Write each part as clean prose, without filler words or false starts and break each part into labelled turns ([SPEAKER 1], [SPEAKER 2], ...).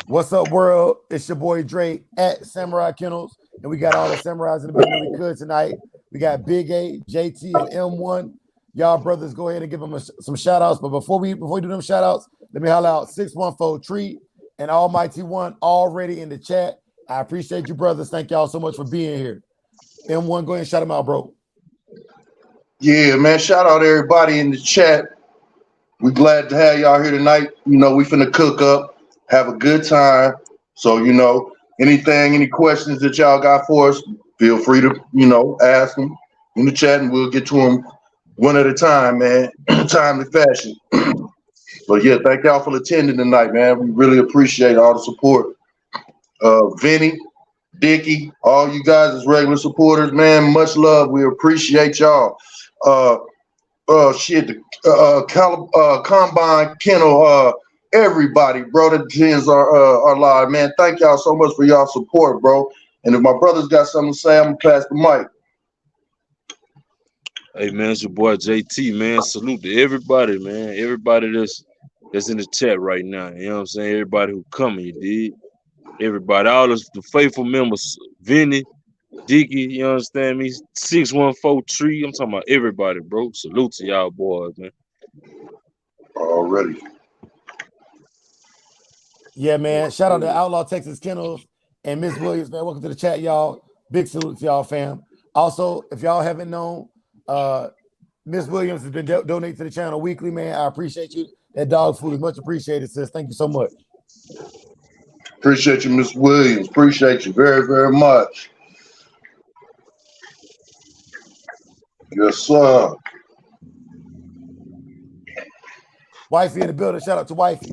[SPEAKER 1] What's up, world? It's your boy Dre at Samurai Kennels, and we got all the samurais in the building we could tonight. We got Big A, JT, and M1. Y'all brothers, go ahead and give them some shout outs. But before we do them shout outs, let me holler out 614 Tree and Almighty One already in the chat. I appreciate you, brothers. Thank y'all so much for being here. M1, go ahead and shout them out, bro.
[SPEAKER 2] Yeah, man. Shout out everybody in the chat. We glad to have y'all here tonight. You know, we finna cook up, have a good time. So, you know, any questions that y'all got for us, feel free to, you know, ask them in the chat and we'll get to them one at a time, man. Timely fashion. But yeah, thank y'all for attending tonight, man. We really appreciate all the support. Vinny, Dickie, all you guys as regular supporters, man, much love. We appreciate y'all. Combine Kennel, everybody, bro, that attends our live, man. Thank y'all so much for y'all support, bro. And if my brother's got something to say, I'm gonna pass the mic.
[SPEAKER 3] Hey man, it's your boy JT, man. Salute to everybody, man. Everybody that's in the chat right now. You know what I'm saying? Everybody who coming, you dig? Everybody, all the faithful members, Vinny, Dickie, you understand me? 614 Tree. I'm talking about everybody, bro. Salute to y'all boys, man.
[SPEAKER 2] Already.
[SPEAKER 1] Yeah, man. Shout out to Outlaw Texas Kennels and Miss Williams, man. Welcome to the chat, y'all. Big salute to y'all, fam. Also, if y'all haven't known, Miss Williams has been donating to the channel weekly, man. I appreciate you. That dog food is much appreciated, sis. Thank you so much.
[SPEAKER 2] Appreciate you, Miss Williams. Appreciate you very, very much. Yes, sir.
[SPEAKER 1] Wifey in the building. Shout out to Wifey.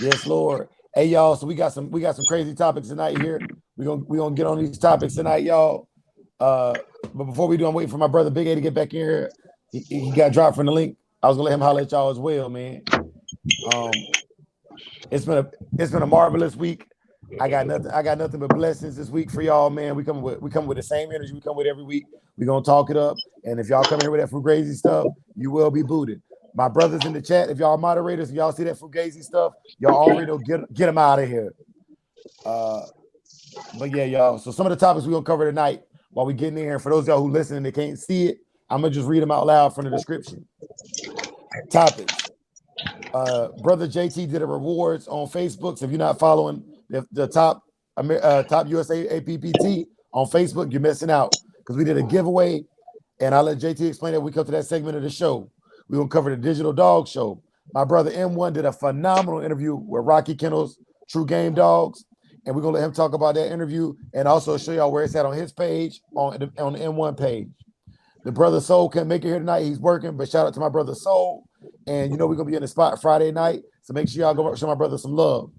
[SPEAKER 1] Yes, Lord. Hey, y'all. So we got some crazy topics tonight here. We're gonna get on these topics tonight, y'all. But before we do, I'm waiting for my brother Big A to get back in here. He got dropped from the link. I was gonna let him holler at y'all as well, man. It's been a marvelous week. I got nothing but blessings this week for y'all, man. We come with the same energy we come with every week. We're gonna talk it up. And if y'all come here with that fugazi stuff, you will be booted. My brothers in the chat, if y'all moderators, if y'all see that fugazi stuff, y'all already know get them out of here. But yeah, y'all. So some of the topics we're gonna cover tonight while we getting in here. For those of y'all who listening, they can't see it. I'm gonna just read them out loud from the description. Topics. Brother JT did a rewards on Facebook. So if you're not following the top USA APPT on Facebook, you're missing out because we did a giveaway, and I'll let JT explain it. We come to that segment of the show. We're gonna cover the Digital Dog Show. My brother M1 did a phenomenal interview with Rocky Kennels, True Game Dogs, and we're gonna let him talk about that interview and also show y'all where it's at on his page on the M1 page. The brother Soul can't make it here tonight. He's working, but shout out to my brother Soul. And you know we're gonna be in the spot Friday night, so make sure y'all go show my brother some love.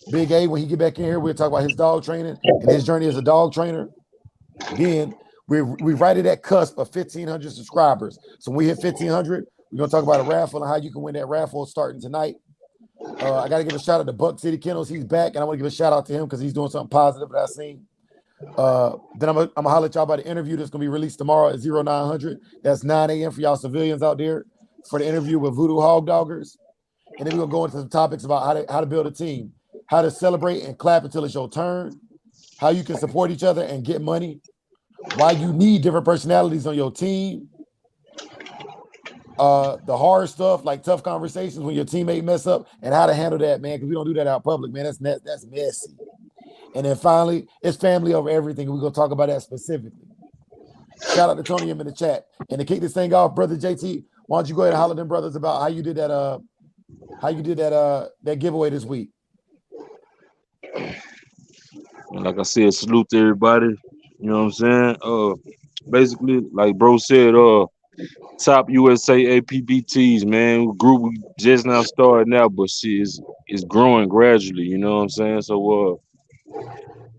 [SPEAKER 1] Big A, when he get back in here, we'll talk about his dog training and his journey as a dog trainer. Then we right at that cusp of 1,500 subscribers. So when we hit 1,500, we're gonna talk about a raffle and how you can win that raffle starting tonight. I gotta give a shout out to Buck City Kennels. He's back, and I want to give a shout out to him because he's doing something positive that I seen. Then I'm gonna holler at y'all about the interview that's gonna be released tomorrow at 0900. That's 9 a.m. for y'all civilians out there for the interview with VooDoo HogDoggers. And then we're gonna go into some topics about how to build a team, how to celebrate and clap until it's your turn, how you can support each other and get money, why you need different personalities on your team, the hard stuff like tough conversations when your teammate mess up and how to handle that, man, because we don't do that out public, man. That's messy. And then finally, it's family over everything. We're gonna talk about that specifically. Shout out to Tony in the chat. And to kick this thing off, brother JT, why don't you go ahead and holler at them brothers about how you did that that giveaway this week?
[SPEAKER 3] Like I said, salute to everybody. You know what I'm saying? Basically, like bro said, top USA APBTs, man. Group we just now started now, but shit is growing gradually, you know what I'm saying? So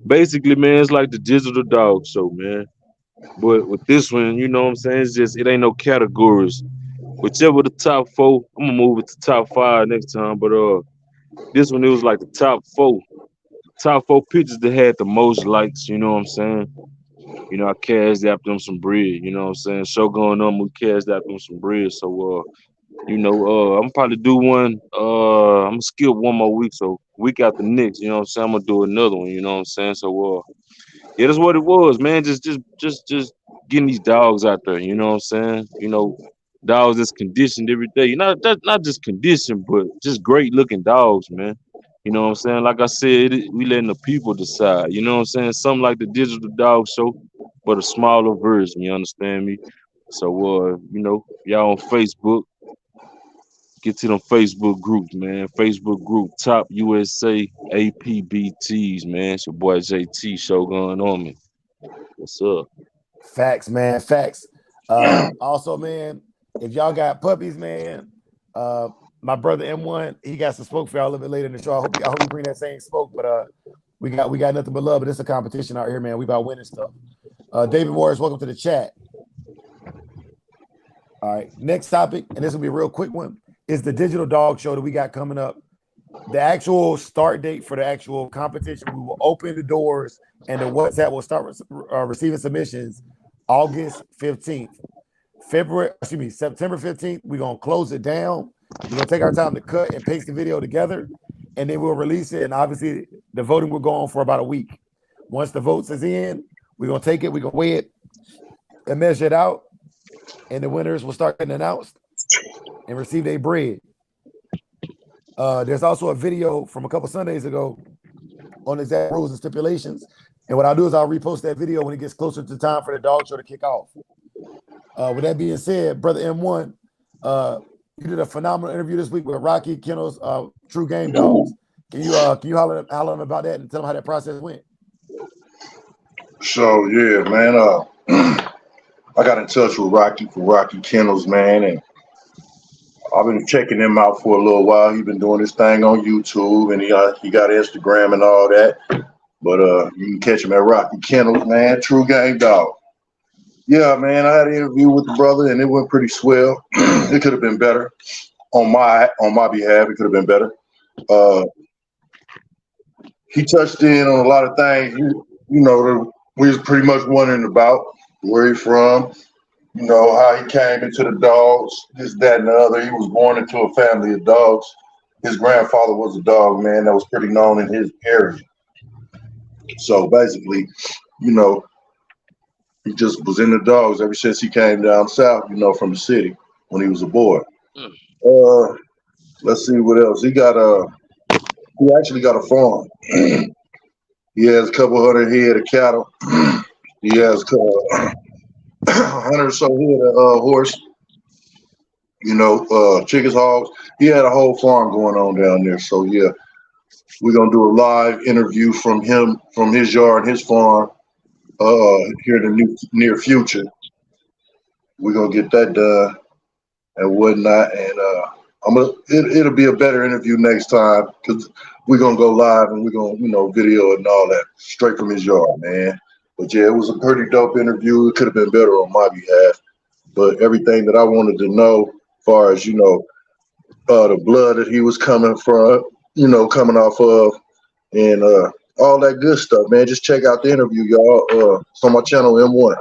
[SPEAKER 3] basically, man, it's like the Digital Dog Show, man. But with this one, you know what I'm saying? It's just it ain't no categories. Whichever the top four, I'm gonna move it to top 5 next time. But this one it was like the top four pictures that had the most likes, you know what I'm saying? you know, I cashed after them some bread. You know what I'm saying? Show going on, we cashed after them some bread. So you know, I'm probably do one. I'm gonna skip one more week, so week after next. You know what I'm saying? I'm gonna do another one. You know what I'm saying? So yeah, that's what it was, man. Just getting these dogs out there. You know what I'm saying? You know, dogs that's conditioned every day. Not just conditioned, but just great looking dogs, man. You know what I'm saying? Like I said, we letting the people decide. You know what I'm saying? Something like the digital dog show, but a smaller version. You understand me? So you know, y'all on Facebook, get to them Facebook groups, man. Facebook group, Top USA APBTs, man. It's your boy JT show going on, me. What's up?
[SPEAKER 1] Facts, man. Facts. Also, man, if y'all got puppies, man, my brother M1, he got some smoke for y'all a little bit later in the show. I hope you bring that same smoke, but we got nothing but love. But it's a competition out here, man. We about winning stuff. David Morris, welcome to the chat. All right, next topic, and this will be a real quick one, is the digital dog show that we got coming up. The actual start date for the actual competition, we will open the doors and the WhatsApp will start receiving submissions August 15th. September 15th, we're going to close it down. We're going to take our time to cut and paste the video together, and then we'll release it. And obviously, the voting will go on for about a week. Once the votes is in, we're going to take it, we're going to weigh it and measure it out, and the winners will start getting announced and receive their bread. There's also a video from a couple Sundays ago on exact rules and stipulations. And what I'll do is I'll repost that video when it gets closer to time for the dog show to kick off. With that being said, brother M1, you did a phenomenal interview this week with Roccy, KENNELS, True Game Dogs. Can you holler at him about that and tell him how that process went?
[SPEAKER 2] So yeah, man. I got in touch with Roccy for Roccy KENNELS, man, and I've been checking him out for a little while. He's been doing his thing on YouTube, and he got Instagram and all that. But you can catch him at Roccy KENNELS, man. True Game Dog. Yeah, man. I had an interview with the brother, and it went pretty swell. It could have been better on my behalf. It could have been better. He touched in on a lot of things. You know, we was pretty much wondering about where he's from. You know, how he came into the dogs, this, that, and the other. He was born into a family of dogs. His grandfather was a dog man that was pretty known in his area. So basically, you know, he just was in the dogs ever since he came down south, you know, from the city when he was a boy. Let's see what else. He actually got a farm. He has a couple hundred head of cattle. He has 100 or so head of horse, you know, chickens, hogs. He had a whole farm going on down there. So yeah, we're gonna do a live interview from him, from his yard, his farm, here in the near future. We're gonna get that done and whatnot, and it'll be a better interview next time because we're gonna go live and we're gonna, you know, video it and all that straight from his yard, man. But yeah, it was a pretty dope interview. It could have been better on my behalf. But everything that I wanted to know, as far as, you know, the blood that he was coming from, you know, coming off of, and all that good stuff, man. Just check out the interview, y'all. It's on my channel, M1.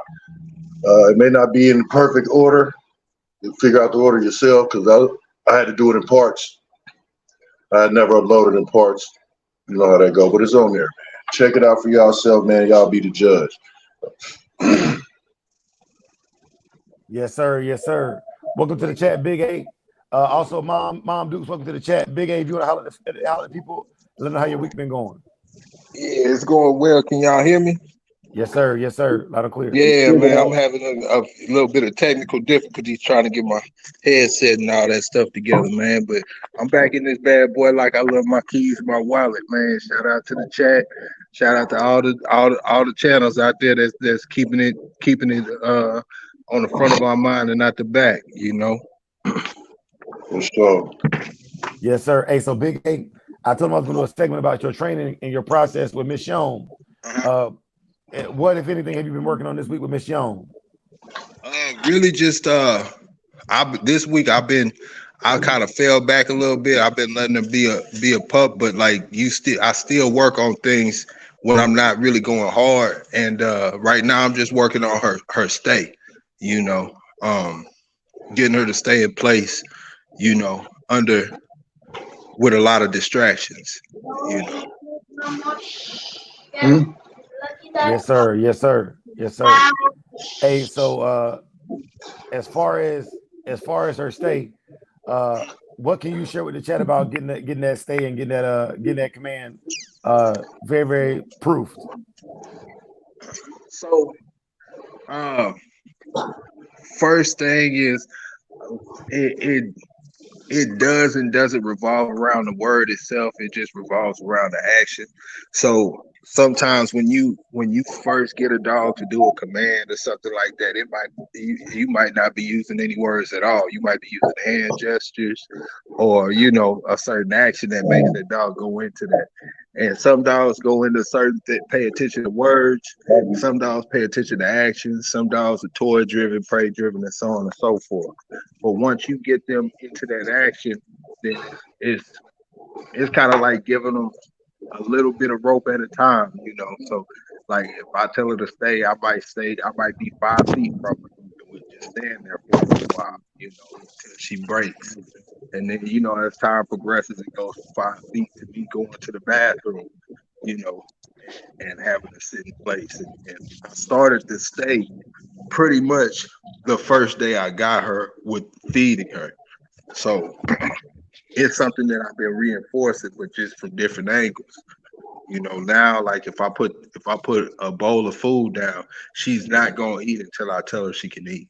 [SPEAKER 2] It may not be in perfect order. You figure out the order yourself, because I had to do it in parts. I had never uploaded in parts. You know how that go, but it's on there, man. Check it out for yourself, man. Y'all be the judge.
[SPEAKER 1] Yes, sir. Yes, sir. Welcome to the chat, Big A. Also, Mom Dukes, welcome to the chat. Big A, if you want to holler at people, let them know how your week been going.
[SPEAKER 4] Yeah, it's going well. Can y'all hear me?
[SPEAKER 1] Yes, sir. Yes, sir. Loud and clear.
[SPEAKER 4] Yeah, man. I'm having a little bit of technical difficulties trying to get my headset and all that stuff together, man. But I'm back in this bad boy like I love my keys, my wallet, man. Shout out to the chat. Shout out to all the channels out there that's keeping it on the front of our mind and not the back, you know.
[SPEAKER 2] For sure.
[SPEAKER 1] Yes, sir. Hey, so Big A, I told him I was going to do a segment about your training and your process with Miss Young. What, if anything, have you been working on this week with Miss Young?
[SPEAKER 4] Really just this week I kind of fell back a little bit. I've been letting her be a pup, but like I still work on things when I'm not really going hard. And right now I'm just working on her stay, you know, getting her to stay in place, you know, under with a lot of distractions, you know.
[SPEAKER 2] Hmm?
[SPEAKER 1] Yes, sir. Yes, sir. Yes, sir. Hey, so as far as her stay, what can you share with the chat about getting that stay and getting that command very, very proofed?
[SPEAKER 4] So first thing is it it does and doesn't revolve around the word itself. It just revolves around the action. So sometimes when you first get a dog to do a command or something like that, it might you might not be using any words at all. You might be using hand gestures or a certain action that makes that dog go into that. And some dogs go into certain pay attention to words. Some dogs pay attention to actions. Some dogs are toy driven, prey driven, and so on and so forth. But once you get them into that action, then it's kind of like giving them a little bit of rope at a time, So, like if I tell her to stay, I might be 5 feet from her, and we just stand there for a little while, until she breaks. And then, as time progresses, it goes from 5 feet to me going to the bathroom, you know, and having to sit in place. And I started to stay pretty much the first day I got her with feeding her. So it's something that I've been reinforcing, but just from different angles. Now like if I put a bowl of food down, she's not gonna eat until I tell her she can eat.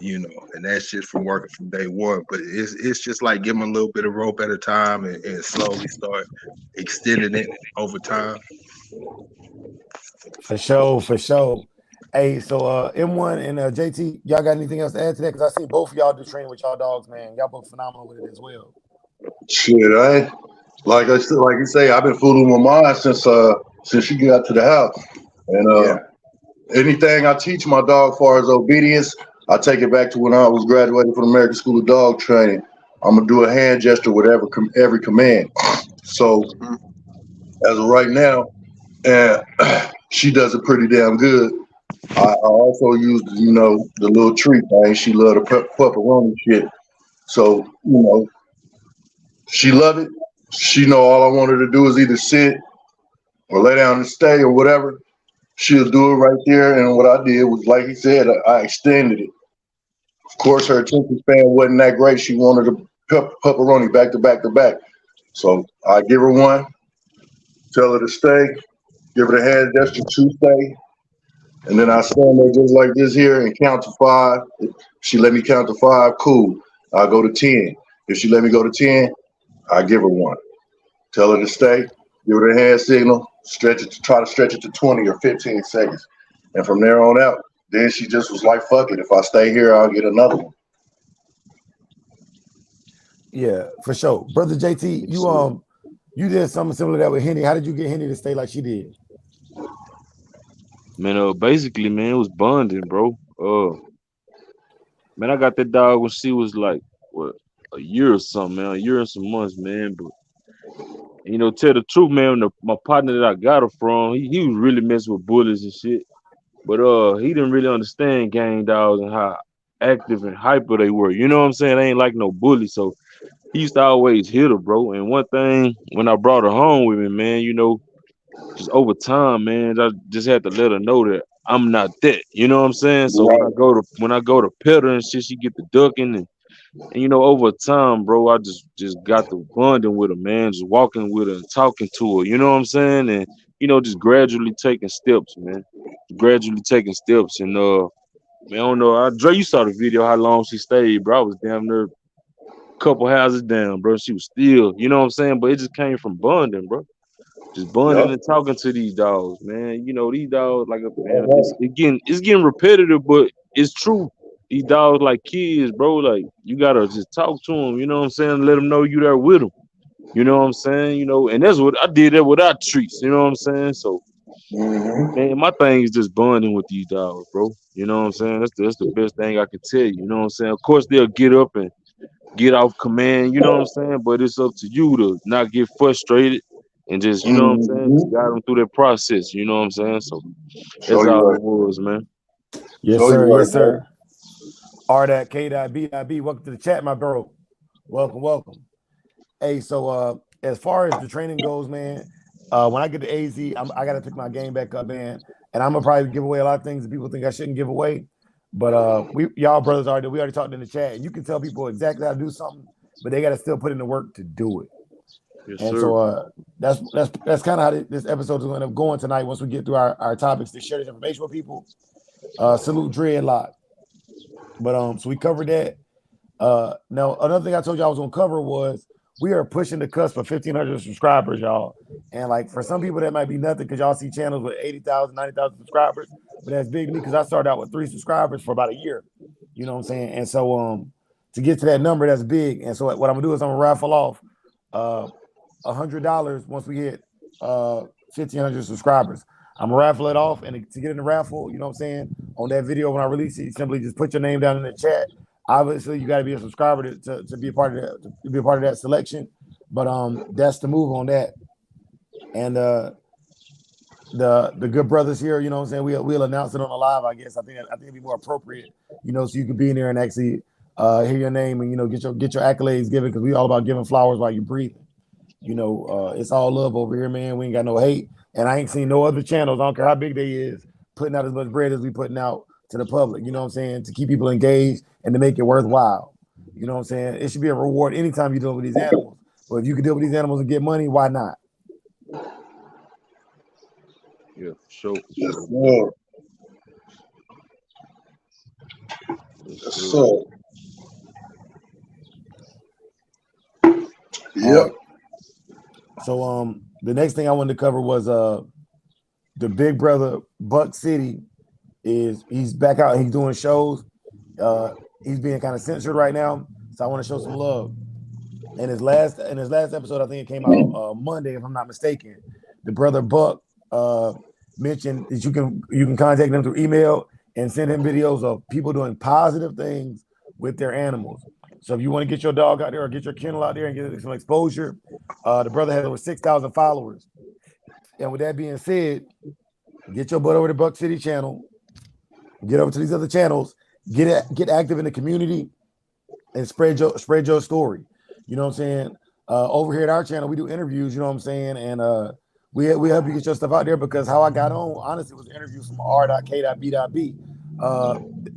[SPEAKER 4] And that's just from working from day one. But it's just like give them a little bit of rope at a time and slowly start extending it over time.
[SPEAKER 1] For sure, for sure. Hey, so M1 and JT, y'all got anything else to add to that? Because I see both of y'all do training with y'all dogs, man. Y'all both phenomenal with it as well.
[SPEAKER 2] Shit, like I said, like you say, I've been fooling with mine since she got to the house. And anything I teach my dog as far as obedience, I take it back to when I was graduating from the American School of Dog Training. I'm gonna do a hand gesture with every command. So as of right now, and she does it pretty damn good. I also use the little treat thing. She love the pepperoni shit. So she love it. She know all I want her to do is either sit or lay down and stay or whatever. She'll do it right there. And what I did was, like he said, I extended it. Of course, her attention span wasn't that great. She wanted the pepperoni back to back to back. So I give her one, tell her to stay, give her the hand gesture to stay, and then I stand there just like this here and count to 5. If she let me count to 5, cool. I'll go to 10. If she let me go to 10, I give her one. Tell her to stay, give her the hand signal, try to stretch it to 20 or 15 seconds. And from there on out, then she just was like, fuck it. If I stay here, I'll get another one.
[SPEAKER 1] Yeah, for sure. Brother JT, you did something similar to that with Henny. How did you get Henny to stay like she did?
[SPEAKER 3] Man, basically, man, it was bonding, bro. Man, I got that dog when she was like, what, a year or something, man, a year and some months, man. But tell the truth, man, my partner that I got her from, he was really messing with bullies and shit. But he didn't really understand gang dogs and how active and hyper they were. You know what I'm saying? They ain't like no bully. So he used to always hit her, bro. And one thing, when I brought her home with me, man, just over time, man, I just had to let her know that I'm not that. You know what I'm saying? So
[SPEAKER 2] Right.
[SPEAKER 3] when I go to pet her and shit, she get the ducking and over time, bro, I just got the bonding with her, man, just walking with her and talking to her. You know what I'm saying? And just gradually taking steps, man. Gradually taking steps. And man, I don't know. Dre, you saw the video how long she stayed, bro. I was damn near a couple houses down, bro. She was still, you know what I'm saying? But it just came from bonding, bro. Just bonding and talking to these dogs, man. These dogs, like, man, it's getting repetitive, but it's true. These dogs like kids, bro. Like, you gotta just talk to them. You know what I'm saying? Let them know you there with them. You know what I'm saying? And that's what I did that without treats. You know what I'm saying? So, man, my thing is just bonding with these dogs, bro. You know what I'm saying? That's the best thing I can tell you. You know what I'm saying? Of course, they'll get up and get off command. You know what I'm saying? But it's up to you to not get frustrated and just, you know what I'm saying, just guide them through that process. You know what I'm saying? So that's all it was, man.
[SPEAKER 1] Yes,
[SPEAKER 2] Show you
[SPEAKER 1] sir.
[SPEAKER 2] right,
[SPEAKER 1] Yes, sir. R.K.B.B. Welcome to the chat, my bro. Welcome, welcome. Hey, so as far as the training goes, man, when I get to AZ, I got to pick my game back up, man. And I'm gonna probably give away a lot of things that people think I shouldn't give away. But y'all brothers we already talked in the chat, and you can tell people exactly how to do something, but they got to still put in the work to do it.
[SPEAKER 3] Yes,
[SPEAKER 1] And
[SPEAKER 3] sir.
[SPEAKER 1] so that's kind of how this episode is going to end up going tonight. Once we get through our topics to share this information with people. Salute Dreadlock. But so we covered that. Now another thing I told you I was gonna cover was we are pushing the cusp of 1,500 subscribers, y'all. And like for some people that might be nothing because y'all see channels with 80,000, 90,000 subscribers, but that's big to me because I started out with 3 subscribers for about a year. You know what I'm saying? And so to get to that number, that's big. And so what I'm gonna do is I'm gonna raffle off $100 once we hit 1,500 subscribers. I'm gonna raffle it off, and to get in the raffle, you know what I'm saying, on that video when I release it, you simply just put your name down in the chat. Obviously, you got to be a subscriber to be a part of that, to be a part of that selection. But that's the move on that. And the good brothers here, you know what I'm saying, we'll announce it on the live. I guess I think it'd be more appropriate, you know, so you can be in there and actually hear your name and, you know, get your accolades given, because we all about giving flowers while you're breathing. You know, it's all love over here, man. We ain't got no hate. And I ain't seen no other channels, I don't care how big they is, putting out as much bread as we putting out to the public, you know what I'm saying, to keep people engaged and to make it worthwhile. You know what I'm saying? It should be a reward anytime you deal with these animals. But if you can deal with these animals and get money, why not?
[SPEAKER 3] Yeah, for sure.
[SPEAKER 2] Yes, sir. Yes, sir. Yep.
[SPEAKER 1] So the next thing I wanted to cover was the big brother Buck City he's back out, he's doing shows. He's being kind of censored right now, so I want to show some love. In his last episode, I think it came out Monday, if I'm not mistaken, the brother Buck mentioned that you can contact him through email and send him videos of people doing positive things with their animals. So if you want to get your dog out there or get your kennel out there and get some exposure, the brother has over 6,000 followers. And with that being said, get your butt over to Buck City channel, get over to these other channels, get active in the community, and spread your story. You know what I'm saying? Over here at our channel, we do interviews. You know what I'm saying? And we help you get your stuff out there, because how I got on, honestly, was interviews from R.K.B.B.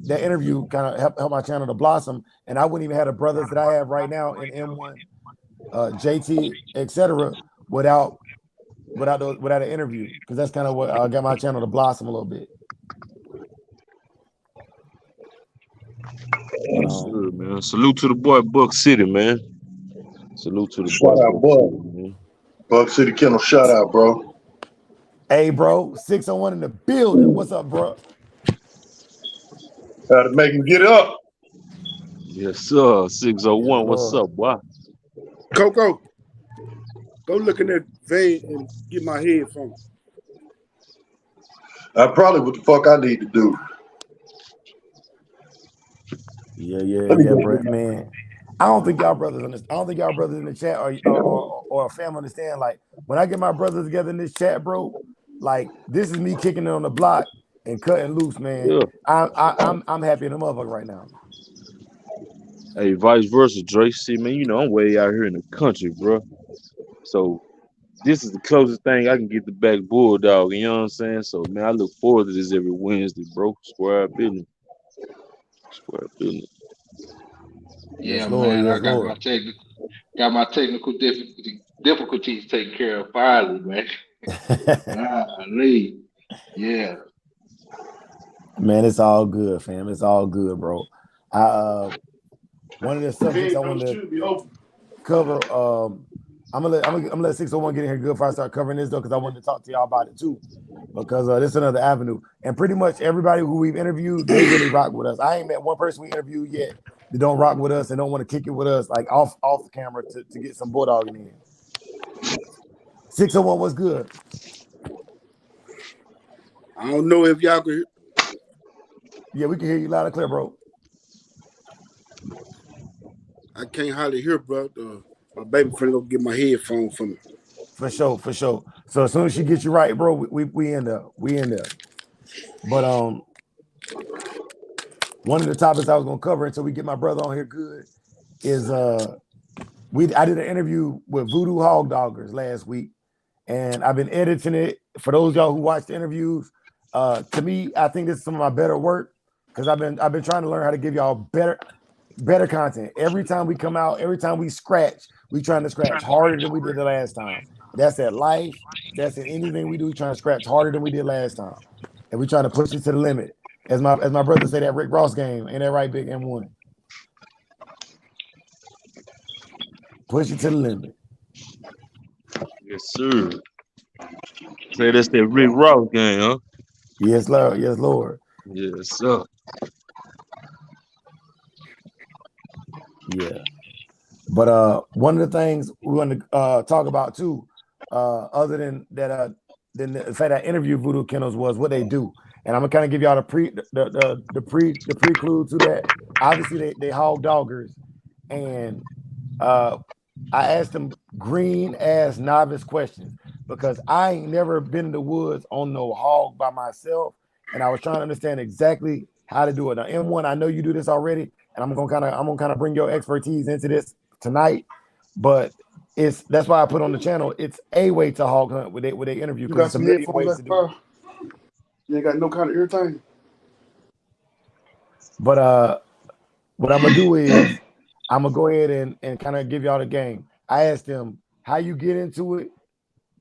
[SPEAKER 1] That interview kind of helped my channel to blossom, and I wouldn't even have the brothers that I have right now in M1, JT, etc. without an interview, because that's kind of what got my channel to blossom a little bit.
[SPEAKER 3] Sure, man. Salute to the boy Buck City, man. Salute to the
[SPEAKER 2] shout
[SPEAKER 3] boy
[SPEAKER 2] out Buck.
[SPEAKER 3] City,
[SPEAKER 2] Buck City Kennel, shout out, bro.
[SPEAKER 1] Hey, bro, 601 in the building. What's up, bro?
[SPEAKER 2] Had to make him get up.
[SPEAKER 3] Yes, sir. 601.
[SPEAKER 1] Yes,
[SPEAKER 3] What's
[SPEAKER 1] Lord.
[SPEAKER 3] up, boy?
[SPEAKER 5] Coco, go look in that vein and get my headphones.
[SPEAKER 2] That's probably what the fuck I need to do.
[SPEAKER 1] Yeah, bro, man. I don't think y'all brothers in the chat or a family understand. Like, when I get my brothers together in this chat, bro, like, this is me kicking it on the block and cutting loose, man.
[SPEAKER 3] Yeah.
[SPEAKER 1] I'm happy in the motherfucker right now.
[SPEAKER 3] Hey, vice versa, Drake. See, man, you know I'm way out here in the country, bro. So this is the closest thing I can get to back Bulldog. You know what I'm saying? So, man, I look forward to this every Wednesday, bro. Square business. Square business.
[SPEAKER 4] Yeah,
[SPEAKER 1] Yes, Lord,
[SPEAKER 4] man.
[SPEAKER 1] yes,
[SPEAKER 4] I got
[SPEAKER 1] Lord.
[SPEAKER 4] my technical difficulties taken care of finally, man. Golly. Yeah.
[SPEAKER 1] Man, it's all good, fam. It's all good, bro. One of the subjects I wanted to cover, I'm gonna let 601 get in here good before I start covering this, though, because I wanted to talk to y'all about it too, because this is another avenue. And pretty much everybody who we've interviewed, they really rock with us. I ain't met one person we interviewed yet that don't rock with us and don't want to kick it with us, like off the camera, to get some bulldogging in. 601, what's good?
[SPEAKER 5] I don't know if y'all could.
[SPEAKER 1] Yeah, we can hear you loud and clear, bro.
[SPEAKER 5] I can't hardly hear, bro. My baby friend go get my headphones for me.
[SPEAKER 1] For sure, for sure. So as soon as she gets you right, bro, we end up. We end up. But one of the topics I was gonna cover until we get my brother on here good is I did an interview with VooDoo HogDoggers last week, and I've been editing it. For those of y'all who watch the interviews, to me, I think this is some of my better work because I've been trying to learn how to give y'all better content. Every time we come out, every time we scratch, we trying to scratch harder than we did the last time. That's at life. That's in anything we do. We trying to scratch harder than we did last time, and we trying to push it to the limit. As my brother said, that Rick Ross game, ain't that right, Big M1? Push it to the limit.
[SPEAKER 3] Yes, sir. Say that's that Rick Ross game, huh?
[SPEAKER 1] Yes, Lord. Yes, Lord.
[SPEAKER 3] Yes, sir.
[SPEAKER 1] Yeah. But one of the things we want to talk about too, other than that, than the fact I interviewed VooDoo Kennels was what they do, and I'm gonna kind of give y'all the preclude to that. Obviously, they hog doggers, and I asked them green ass novice questions because I ain't never been in the woods on no hog by myself, and I was trying to understand exactly how to do it. Now, M1, I know you do this already, and I'm gonna kind of bring your expertise into this tonight, but that's why I put on the channel. It's a way to hog hunt with they interview
[SPEAKER 5] You
[SPEAKER 1] because
[SPEAKER 5] got
[SPEAKER 1] it's a
[SPEAKER 5] some
[SPEAKER 1] million
[SPEAKER 5] headphones
[SPEAKER 1] ways
[SPEAKER 5] like
[SPEAKER 1] to do it.
[SPEAKER 5] You ain't got no kind of irritation.
[SPEAKER 1] But what I'm gonna do is I'm gonna go ahead and kind of give y'all the game. I asked them how you get into it.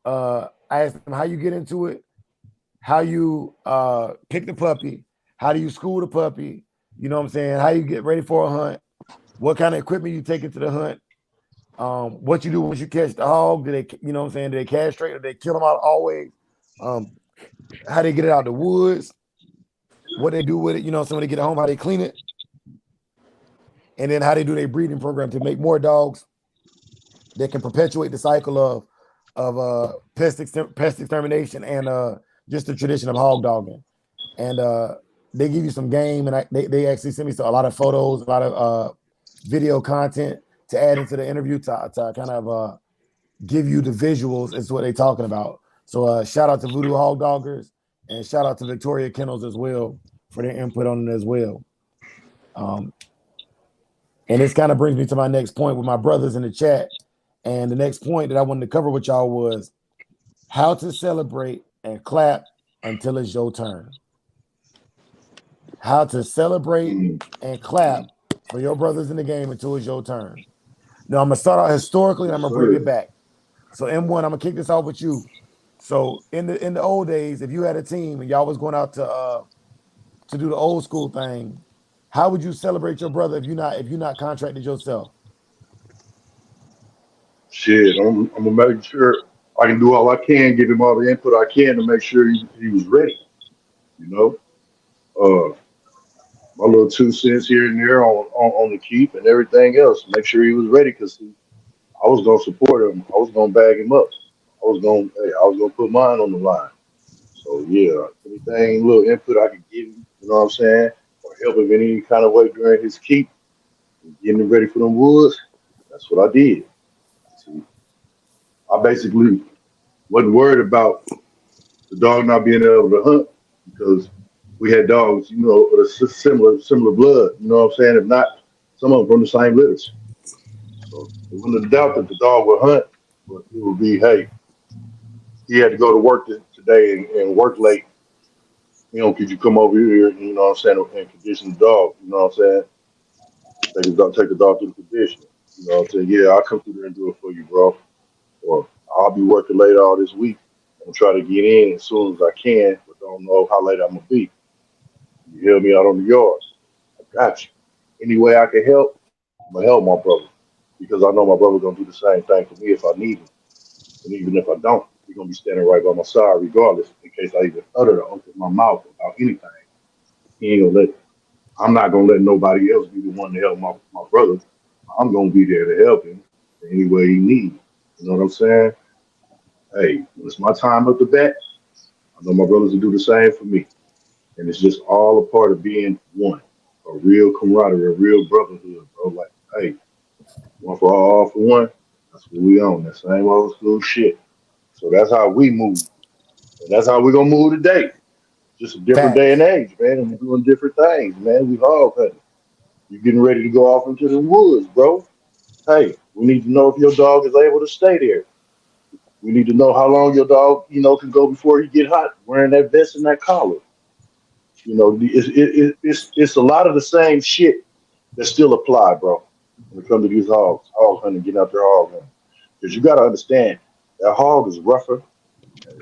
[SPEAKER 1] I asked them how you get into it, how you pick the puppy, how do you school the puppy, you know what I'm saying? How you get ready for a hunt, what kind of equipment you take into the hunt, what you do once you catch the hog, do they, you know what I'm saying, do they castrate or they kill them out always? How they get it out of the woods, what they do with it, you know, so when they get home, how they clean it, and then how they do their breeding program to make more dogs that can perpetuate the cycle of pest extermination and just the tradition of hog dogging. And they give you some game, and they actually send me a lot of photos, a lot of video content to add into the interview to kind of give you the visuals as to what they're talking about. So shout out to VooDoo HogDoggers and shout out to Victoria Kennels as well for their input on it as well. And this kind of brings me to my next point with my brothers in the chat. And the next point that I wanted to cover with y'all was how to celebrate and clap until it's your turn. How to celebrate and clap for your brothers in the game until it's your turn. Now, I'm going to start out historically and I'm going to bring it back. So, M1, I'm going to kick this off with you. So, in the old days, if you had a team and y'all was going out to do the old school thing, how would you celebrate your brother if you're not contracted yourself?
[SPEAKER 2] Shit, I'm gonna make sure I can do all I can, give him all the input I can to make sure he was ready. You know, my little 2 cents here and there on the keep and everything else. Make sure he was ready because I was gonna support him. I was gonna bag him up. I was gonna put mine on the line. So yeah, anything little input I could give him, you know what I'm saying, or help him in any kind of way during his keep, getting him ready for them woods. That's what I did. See, I basically wasn't worried about the dog not being able to hunt because we had dogs, you know, with a similar blood. You know what I'm saying? If not, some of them from the same litters. So it wasn't a doubt that the dog would hunt, but it would be, hey, he had to go to work today and work late. You know, could you come over here? You know what I'm saying? And condition the dog. You know what I'm saying? Take the dog through the conditioning. You know what I'm saying? Yeah, I'll come through there and do it for you, bro. Or I'll be working late all this week and try to get in as soon as I can, but don't know how late I'm gonna be. You help me out on the yards. I got you. Any way I can help, I'm gonna help my brother because I know my brother gonna do the same thing for me if I need him. And even if I don't, he's gonna be standing right by my side regardless. In case I even utter to open my mouth about anything, he ain't gonna let. I'm not gonna let nobody else be the one to help my brother. I'm gonna be there to help him in any way he needs. You know what I'm saying? Hey, when it's my time up the bat, I know my brothers will do the same for me. And it's just all a part of being one. A real camaraderie, a real brotherhood, bro. Like, hey, one for all for one. That's what we on. That same old school shit. So that's how we move. And that's how we're gonna move today. Just a different day and
[SPEAKER 1] Facts.
[SPEAKER 2] age, man. And we're doing different things, man. We hog hunting. You getting ready to go off into the woods, bro. Hey, we need to know if your dog is able to stay there. We need to know how long your dog, can go before he get hot, wearing that vest and that collar. It's a lot of the same shit that still apply, bro. When it comes to these hog hunting, getting out there hog hunting, because you got to understand that hog is rougher,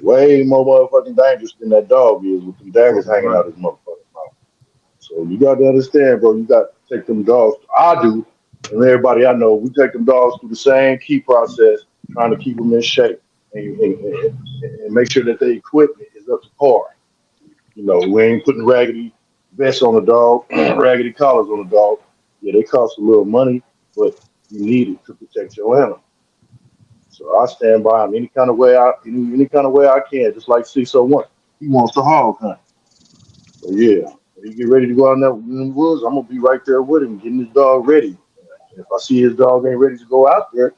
[SPEAKER 2] way more motherfucking dangerous than that dog is with them daggers
[SPEAKER 3] Fucking
[SPEAKER 2] hanging
[SPEAKER 3] right.
[SPEAKER 2] out his motherfucking mouth. So you got to understand, bro. You got to take them dogs. I do, and everybody I know, we take them dogs through the same key process, trying to keep them in shape and make sure that their equipment is up to par. We ain't putting raggedy vests on the dog, raggedy collars on the dog. Yeah, they cost a little money, but you need it to protect your animal. So I stand by him any kind of way I can, just like 601. He wants to hog hunt. So yeah, when he get ready to go out in the woods, I'm gonna be right there with him, getting his dog ready. And if I see his dog ain't ready to go out there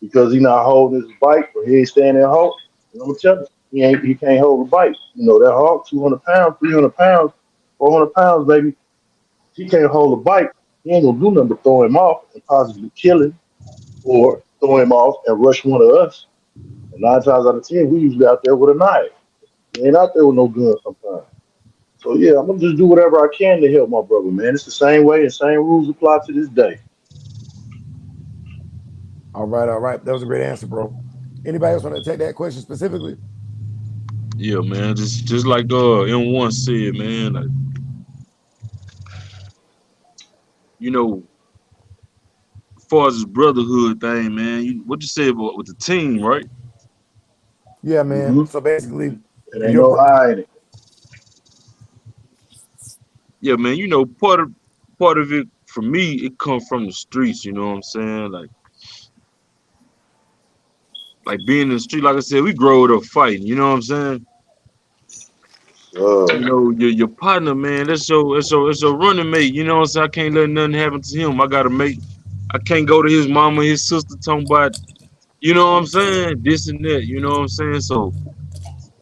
[SPEAKER 2] because he not holding his bite or he ain't staying there hold, I'm gonna tell him he can't hold a bite. That hog, 200 pounds, 300 pounds, 400 pounds, baby. He can't hold a bite. He ain't gonna do nothing but throw him off and possibly kill him or throw him off and rush one of us. And 9 times out of 10, we usually out there with a knife. We ain't out there with no gun sometimes. So yeah, I'm gonna just do whatever I can to help my brother, man. It's the same way and same rules apply to this day.
[SPEAKER 1] All right, all right. That was a great answer, bro. Anybody else want to take that question specifically?
[SPEAKER 3] Yeah, man. Just like M1 said, man. Like, you know, as far as this brotherhood thing, man. What you said about with the team, right?
[SPEAKER 1] Yeah, man.
[SPEAKER 2] Mm-hmm.
[SPEAKER 1] So basically,
[SPEAKER 2] It
[SPEAKER 1] if
[SPEAKER 2] ain't
[SPEAKER 1] your
[SPEAKER 2] no hiding.
[SPEAKER 3] Yeah, man. Part of it for me, it comes from the streets. You know what I'm saying? Like being in the street. Like I said, we growed up fighting. You know what I'm saying? Your partner, man, that's your running mate. You know what I'm saying? I can't let nothing happen to him. I can't go to his mama, his sister talking about, you know what I'm saying? This and that, you know what I'm saying? So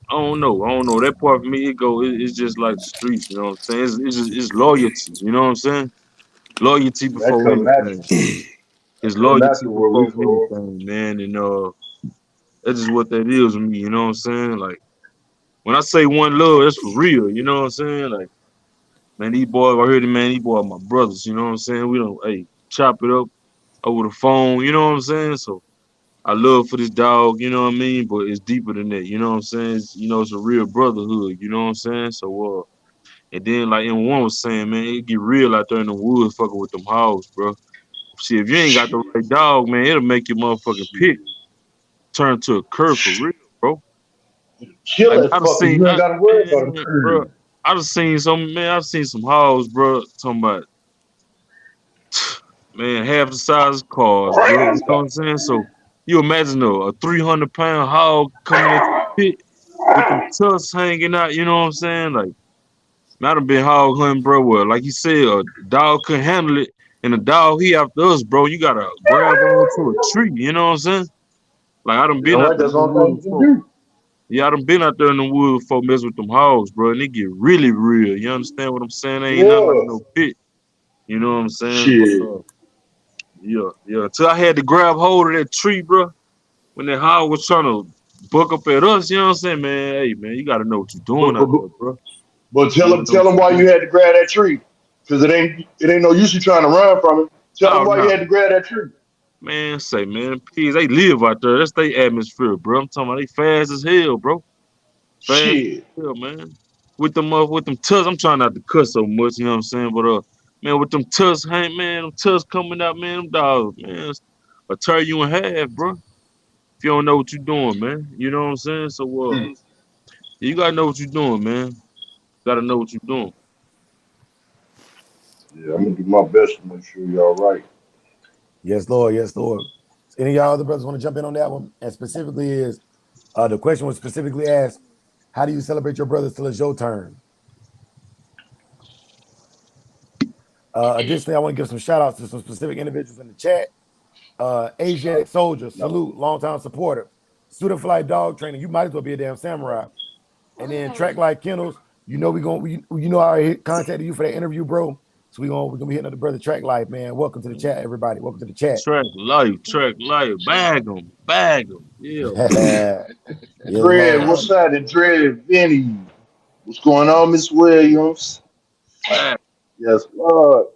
[SPEAKER 3] I don't know. I don't know. That part for me, it's just like the streets, you know what I'm saying? It's loyalty, you know what I'm saying? Loyalty
[SPEAKER 2] And that
[SPEAKER 3] before
[SPEAKER 2] come natural.
[SPEAKER 3] anything. It's
[SPEAKER 2] That come
[SPEAKER 3] loyalty
[SPEAKER 2] natural where we
[SPEAKER 3] before
[SPEAKER 2] from.
[SPEAKER 3] anything, man. And that's just what that is with me, you know what I'm saying? Like when I say one love, that's for real, you know what I'm saying? Like, man, these boys, I heard it, man, these boys are my brothers, you know what I'm saying? We don't, hey, chop it up over the phone, you know what I'm saying? So I love for this dog, you know what I mean? But it's deeper than that, you know what I'm saying? It's a real brotherhood, you know what I'm saying? So, and then like M1 was saying, man, it get real out there in the woods fucking with them hogs, bro. See, if you ain't got the
[SPEAKER 2] Shit.
[SPEAKER 3] right dog, man, it'll make your motherfucking pick
[SPEAKER 2] Shit.
[SPEAKER 3] turn to a curse for real, bro.
[SPEAKER 2] Kill
[SPEAKER 3] Like
[SPEAKER 2] that
[SPEAKER 3] I done
[SPEAKER 2] fucker.
[SPEAKER 3] seen,
[SPEAKER 2] You ain't gotta worry about him
[SPEAKER 3] man, bro.
[SPEAKER 2] curve.
[SPEAKER 3] I've seen some hogs, bro. Talking about, man, half the size of cars, bro. You know what I'm saying? So you imagine a 300-pound hog coming into the pit with them tusks hanging out. You know what I'm saying? Like, man, I done been hog hunting, bro. Well, like you said, a dog couldn't handle it, and a dog he after us, bro. You gotta grab onto a tree. You know what I'm saying? Like I done
[SPEAKER 2] You know
[SPEAKER 3] been out
[SPEAKER 2] what?
[SPEAKER 3] there
[SPEAKER 2] That's
[SPEAKER 3] in the
[SPEAKER 2] the only thing
[SPEAKER 3] woods
[SPEAKER 2] you can
[SPEAKER 3] before.
[SPEAKER 2] do.
[SPEAKER 3] Yeah, I done been out there in the woods before messing with them hogs, bro, and they get really real. You understand what I'm saying? They ain't nothing like
[SPEAKER 2] Yeah.
[SPEAKER 3] no pit. You know what I'm saying? But
[SPEAKER 2] Shit.
[SPEAKER 3] yeah. Till I had to grab hold of that tree, bro. When that hog was trying to buck up at us, you know what I'm saying, man? Hey, man, you gotta know what you're
[SPEAKER 2] But,
[SPEAKER 3] doing
[SPEAKER 2] but,
[SPEAKER 3] out
[SPEAKER 2] but,
[SPEAKER 3] there, bro.
[SPEAKER 2] but
[SPEAKER 3] You
[SPEAKER 2] tell
[SPEAKER 3] gotta
[SPEAKER 2] him
[SPEAKER 3] know what
[SPEAKER 2] tell him
[SPEAKER 3] you're
[SPEAKER 2] why you
[SPEAKER 3] doing.
[SPEAKER 2] had to grab that tree. Cause it ain't no use you trying to run from it. Tell him
[SPEAKER 3] Oh
[SPEAKER 2] why you
[SPEAKER 3] no,
[SPEAKER 2] had to grab that tree.
[SPEAKER 3] man, say, man, please, they live out there. That's their atmosphere, bro. I'm talking about they fast as hell, bro. Fast
[SPEAKER 2] Shit.
[SPEAKER 3] as hell, man. With them tusks, I'm trying not to cuss so much, you know what I'm saying? But man, with them tusks, hey, man, them tusks coming out, man, them dogs, man, will tear you in half, bro. If you don't know what you're doing, man. You know what I'm saying? So
[SPEAKER 2] Mm.
[SPEAKER 3] you gotta know what you're doing, man. Gotta know what you're doing.
[SPEAKER 2] Yeah, I'm gonna do my best to make sure y'all right.
[SPEAKER 1] Yes, Lord. Yes, Lord. Any of y'all other brothers want to jump in on that one? And specifically is the question was specifically asked, how do you celebrate your brothers till it's your turn? Additionally, I want to give some shout outs to some specific individuals in the chat. Asiatic Soldier,
[SPEAKER 2] No.
[SPEAKER 1] salute, longtime supporter. student for life dog training, you might as well be a damn samurai. And then track like Kennels, you know I already contacted you for that interview, bro. So we're gonna be hitting up the brother Track Life, man. Welcome to the chat, everybody. Welcome to the chat.
[SPEAKER 3] Track life, bag them. Yeah.
[SPEAKER 1] Yes,
[SPEAKER 2] Dread,
[SPEAKER 1] Lord.
[SPEAKER 2] what's that? And Dread, Vinny. What's going on, Miss Williams?
[SPEAKER 3] Bag.
[SPEAKER 2] Yes, Lord.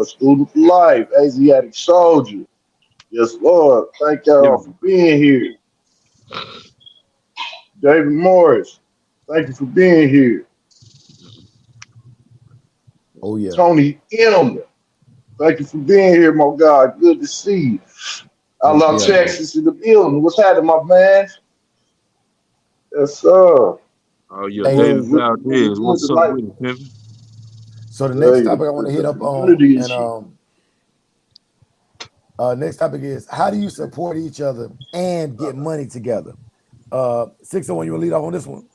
[SPEAKER 2] Student for Life, Asiatic Soldier. Yes, Lord. Thank y'all
[SPEAKER 3] Yeah.
[SPEAKER 2] for being here. David Morris, thank you for being here.
[SPEAKER 1] Oh yeah.
[SPEAKER 2] Tony M, thank you for being here, my God. Good to see you. I
[SPEAKER 1] Yes,
[SPEAKER 2] love
[SPEAKER 1] yeah,
[SPEAKER 2] Texas in the building. What's happening, my man? Yes, sir.
[SPEAKER 3] Oh yeah,
[SPEAKER 1] Hey,
[SPEAKER 3] David
[SPEAKER 2] What we
[SPEAKER 3] Valdez.
[SPEAKER 2] doing
[SPEAKER 3] What's up
[SPEAKER 2] tonight?
[SPEAKER 3] with it, pimpin'?
[SPEAKER 1] so the next
[SPEAKER 2] Hey,
[SPEAKER 1] topic I want to hit
[SPEAKER 2] the
[SPEAKER 1] up on,
[SPEAKER 2] community
[SPEAKER 1] and
[SPEAKER 2] issue.
[SPEAKER 1] next topic is how do you support each other and get money together? 601, you want to lead off on this one?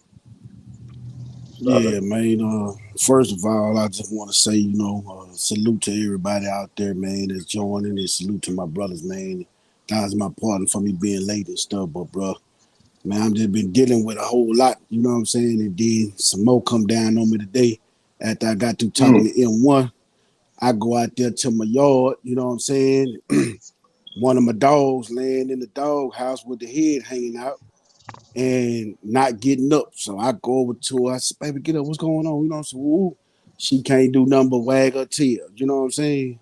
[SPEAKER 5] Yeah, man. First of all, I just want to say, salute to everybody out there, man, that's joining, and salute to my brothers, man. Guys, my partner for me being late and stuff, but bro, man, I've just been dealing with a whole lot, you know what I'm saying? And then some more come down on me today after I got through talking to M1. I go out there to my yard, you know what I'm saying? One of my dogs laying in the dog house with the head hanging out and not getting up. So I go over to her. I said, baby, get up. What's going on? You know what I'm saying? Ooh, she can't do nothing but wag her tail. You know what I'm saying?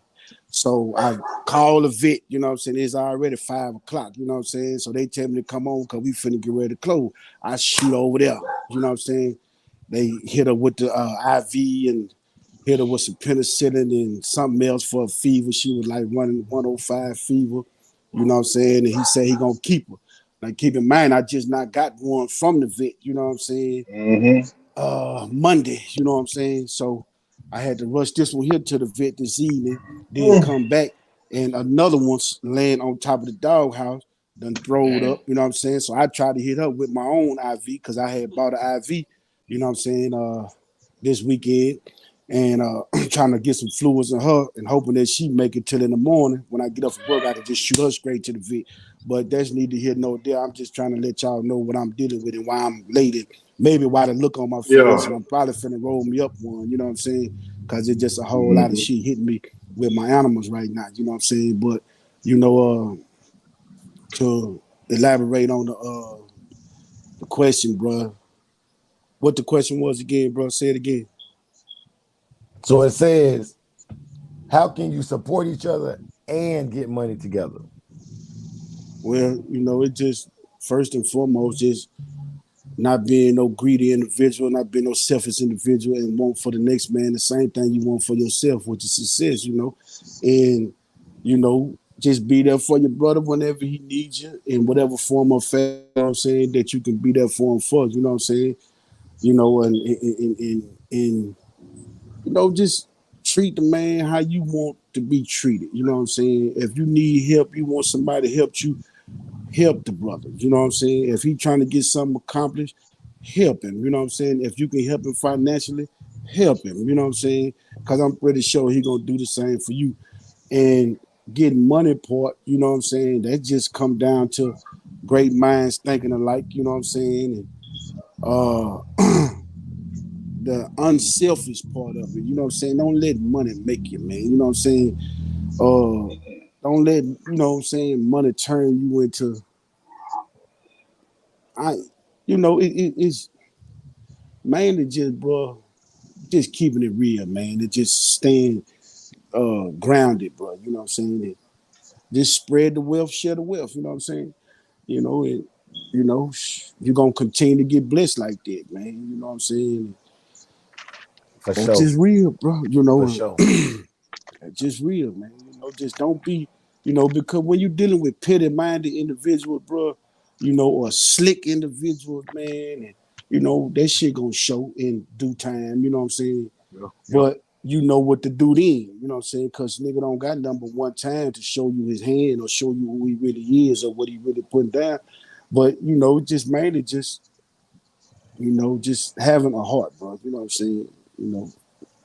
[SPEAKER 5] So I call the vet, you know what I'm saying? It's already 5 o'clock, you know what I'm saying? So they tell me to come on because we finna get ready to close. I shoot over there, you know what I'm saying? They hit her with the IV and hit her with some penicillin and something else for a fever. She was like running 105 fever, you know what I'm saying? And he said he gonna keep her. Like, keep in mind, I just not got one from the vet, you know what I'm saying? Monday, you know what I'm saying? So I had to rush this one here to the vet this evening, then come back, and another one's laying on top of the doghouse, done throwed up, you know what I'm saying? So I tried to hit her with my own IV because I had bought an IV, you know what I'm saying, this weekend, and trying to get some fluids in her and hoping that she make it till in the morning. When I get up from work, I can just shoot her straight to the vet. But that's neither here nor there. I'm just trying to let y'all know what I'm dealing with and why I'm late. And maybe why the look on my face, and I'm probably finna roll me up one, you know what I'm saying? Because it's just a whole lot of shit hitting me with my animals right now, you know what I'm saying? But, to elaborate on the question, bro. What the question was again, bro? Say it again.
[SPEAKER 1] So it says, how can you support each other and get money together?
[SPEAKER 5] Well, it just first and foremost, just not being no greedy individual, not being no selfish individual, and want for the next man the same thing you want for yourself, which is success, and just be there for your brother whenever he needs you in whatever form of fashion, you know what I'm saying, that you can be there for him for, you know what I'm saying, and just treat the man how you want to be treated, you know what I'm saying. If you need help, you want somebody to help you, help the brother. You know what I'm saying? If he trying to get something accomplished, help him. You know what I'm saying? If you can help him financially, help him. You know what I'm saying? Because I'm pretty sure he gonna do the same for you. And getting money part, you know what I'm saying? That just come down to great minds thinking alike. You know what I'm saying? And the unselfish part of it. You know what I'm saying? Don't let money make you, man. You know what I'm saying? Don't let, money turn you into it's mainly just, bro, just keeping it real, man. It just staying grounded, bro. You know what I'm saying? And just spread the wealth, share the wealth. You know what I'm saying? And you're gonna continue to get blessed like that, man. You know what I'm saying?
[SPEAKER 1] For
[SPEAKER 5] That's
[SPEAKER 1] sure.
[SPEAKER 5] just real, bro.
[SPEAKER 1] For sure.
[SPEAKER 5] That's just real, man. Just don't be, because when you're dealing with petty-minded individuals, bro, or slick individuals, man, and that shit gonna show in due time. You know what I'm saying?
[SPEAKER 3] Yeah.
[SPEAKER 5] But you know what to do then. You know what I'm saying? Because nigga don't got number one time to show you his hand or show you who he really is or what he really putting down. But just mainly just just having a heart, bro. You know what I'm saying?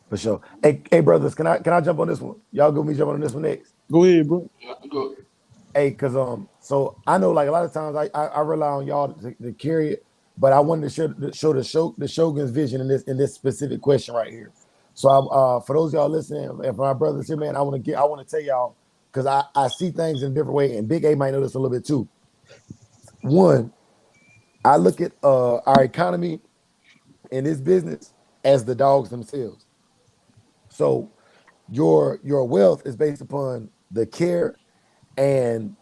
[SPEAKER 1] For sure. Hey, brothers, can I jump on this one? Y'all go me jump on this one next.
[SPEAKER 5] Go ahead, bro.
[SPEAKER 1] Hey, so I know like a lot of times I rely on y'all to carry it, but I wanted to show the Shogun's vision in this specific question right here. So for those of y'all listening, and for my brothers here, man, I want to tell y'all because I see things in a different way, and Big A might know this a little bit too. One, I look at our economy in this business as the dogs themselves. So your wealth is based upon the care and